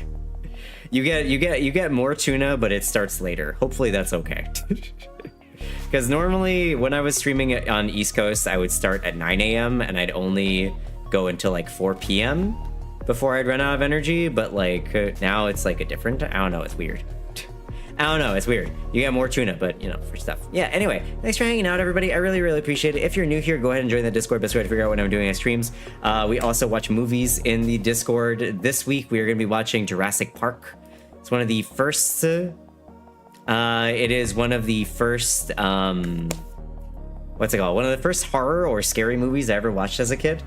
You get more tuna, but it starts later. Hopefully that's okay. Because normally when I was streaming it on East Coast, I would start at 9 a.m. and I'd only go until like 4 p.m. before I'd run out of energy. But like now it's like a different, I don't know, it's weird. I don't know, it's weird. You get more tuna, but you know, for stuff. Yeah, anyway, thanks for hanging out, everybody. I really, really appreciate it. If you're new here, go ahead and join the Discord. Best way to figure out when I'm doing my streams. We also watch movies in the Discord. This week, we are going to be watching Jurassic Park. It's one of the first... it is one of the first... what's it called? One of the first horror or scary movies I ever watched as a kid.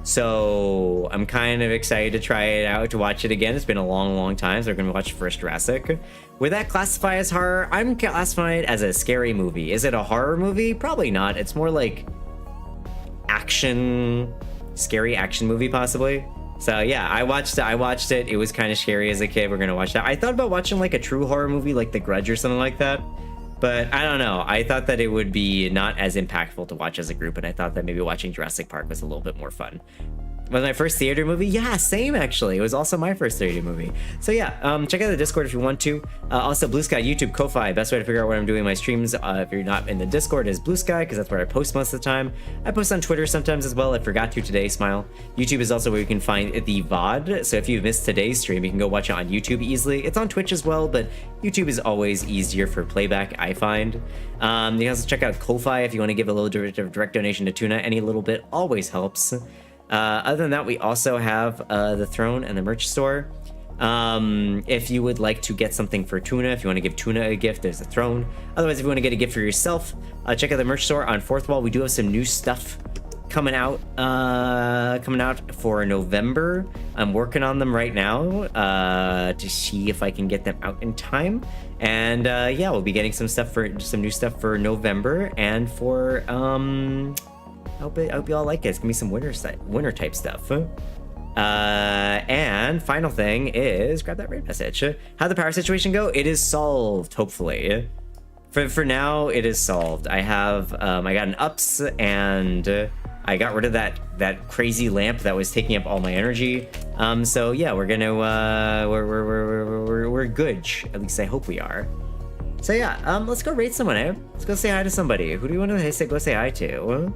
So I'm kind of excited to try it out, to watch it again. It's been a long, long time, so we're going to watch first Jurassic. Would that classify as horror? I'm classifying it as a scary movie. Is it a horror movie? Probably not. It's more like action, scary action movie, possibly. So yeah, I watched it. It was kind of scary as a kid. We're going to watch that. I thought about watching like a true horror movie like The Grudge or something like that. But I don't know. I thought that it would be not as impactful to watch as a group, and I thought that maybe watching Jurassic Park was a little bit more fun. Was my first theater movie? Yeah, same actually. It was also my first theater movie. So yeah, check out the Discord if you want to. Also, Blue Sky, YouTube, Ko-Fi. Best way to figure out when I'm doing my streams if you're not in the Discord is Blue Sky, because that's where I post most of the time. I post on Twitter sometimes as well. I forgot to today, smile. YouTube is also where you can find the VOD. So if you've missed today's stream, you can go watch it on YouTube easily. It's on Twitch as well, but YouTube is always easier for playback, I find. You can also check out Ko-Fi if you want to give a little direct donation to Tuna. Any little bit always helps. Other than that, we also have the Throne and the merch store. If you would like to get something for Tuna, if you want to give Tuna a gift, there's the Throne. Otherwise, if you want to get a gift for yourself, check out the merch store on Fourth Wall. We do have some new stuff coming out for November. I'm working on them right now to see if I can get them out in time. And yeah, we'll be getting some new stuff for November and for I hope you all like it. It's gonna be some winter type stuff. And final thing is grab that raid message. How'd the power situation go? It is solved, hopefully. For now, it is solved. I have I got an ups and I got rid of that crazy lamp that was taking up all my energy. So yeah, we're gonna we're good. At least I hope we are. So yeah, let's go raid someone. Let's go say hi to somebody. Who do you want to go say hi to?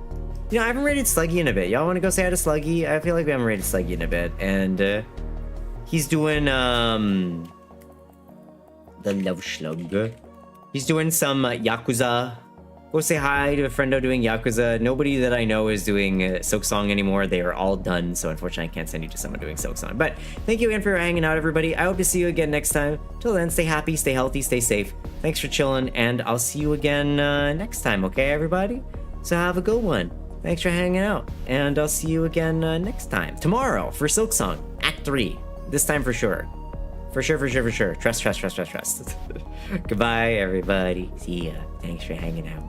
You know, I haven't rated Sluggy in a bit. Y'all want to go say hi to Sluggy? I feel like we haven't rated Sluggy in a bit. And he's doing the Love Slug. He's doing some Yakuza. Go say hi to a friendo doing Yakuza. Nobody that I know is doing Silksong anymore. They are all done. So unfortunately, I can't send you to someone doing Silksong. But thank you again for hanging out, everybody. I hope to see you again next time. Till then, stay happy, stay healthy, stay safe. Thanks for chilling. And I'll see you again next time. Okay, everybody? So have a good one. Thanks for hanging out, and I'll see you again next time. Tomorrow for Silksong, Act 3. This time for sure. For sure. Trust. Goodbye, everybody. See ya. Thanks for hanging out.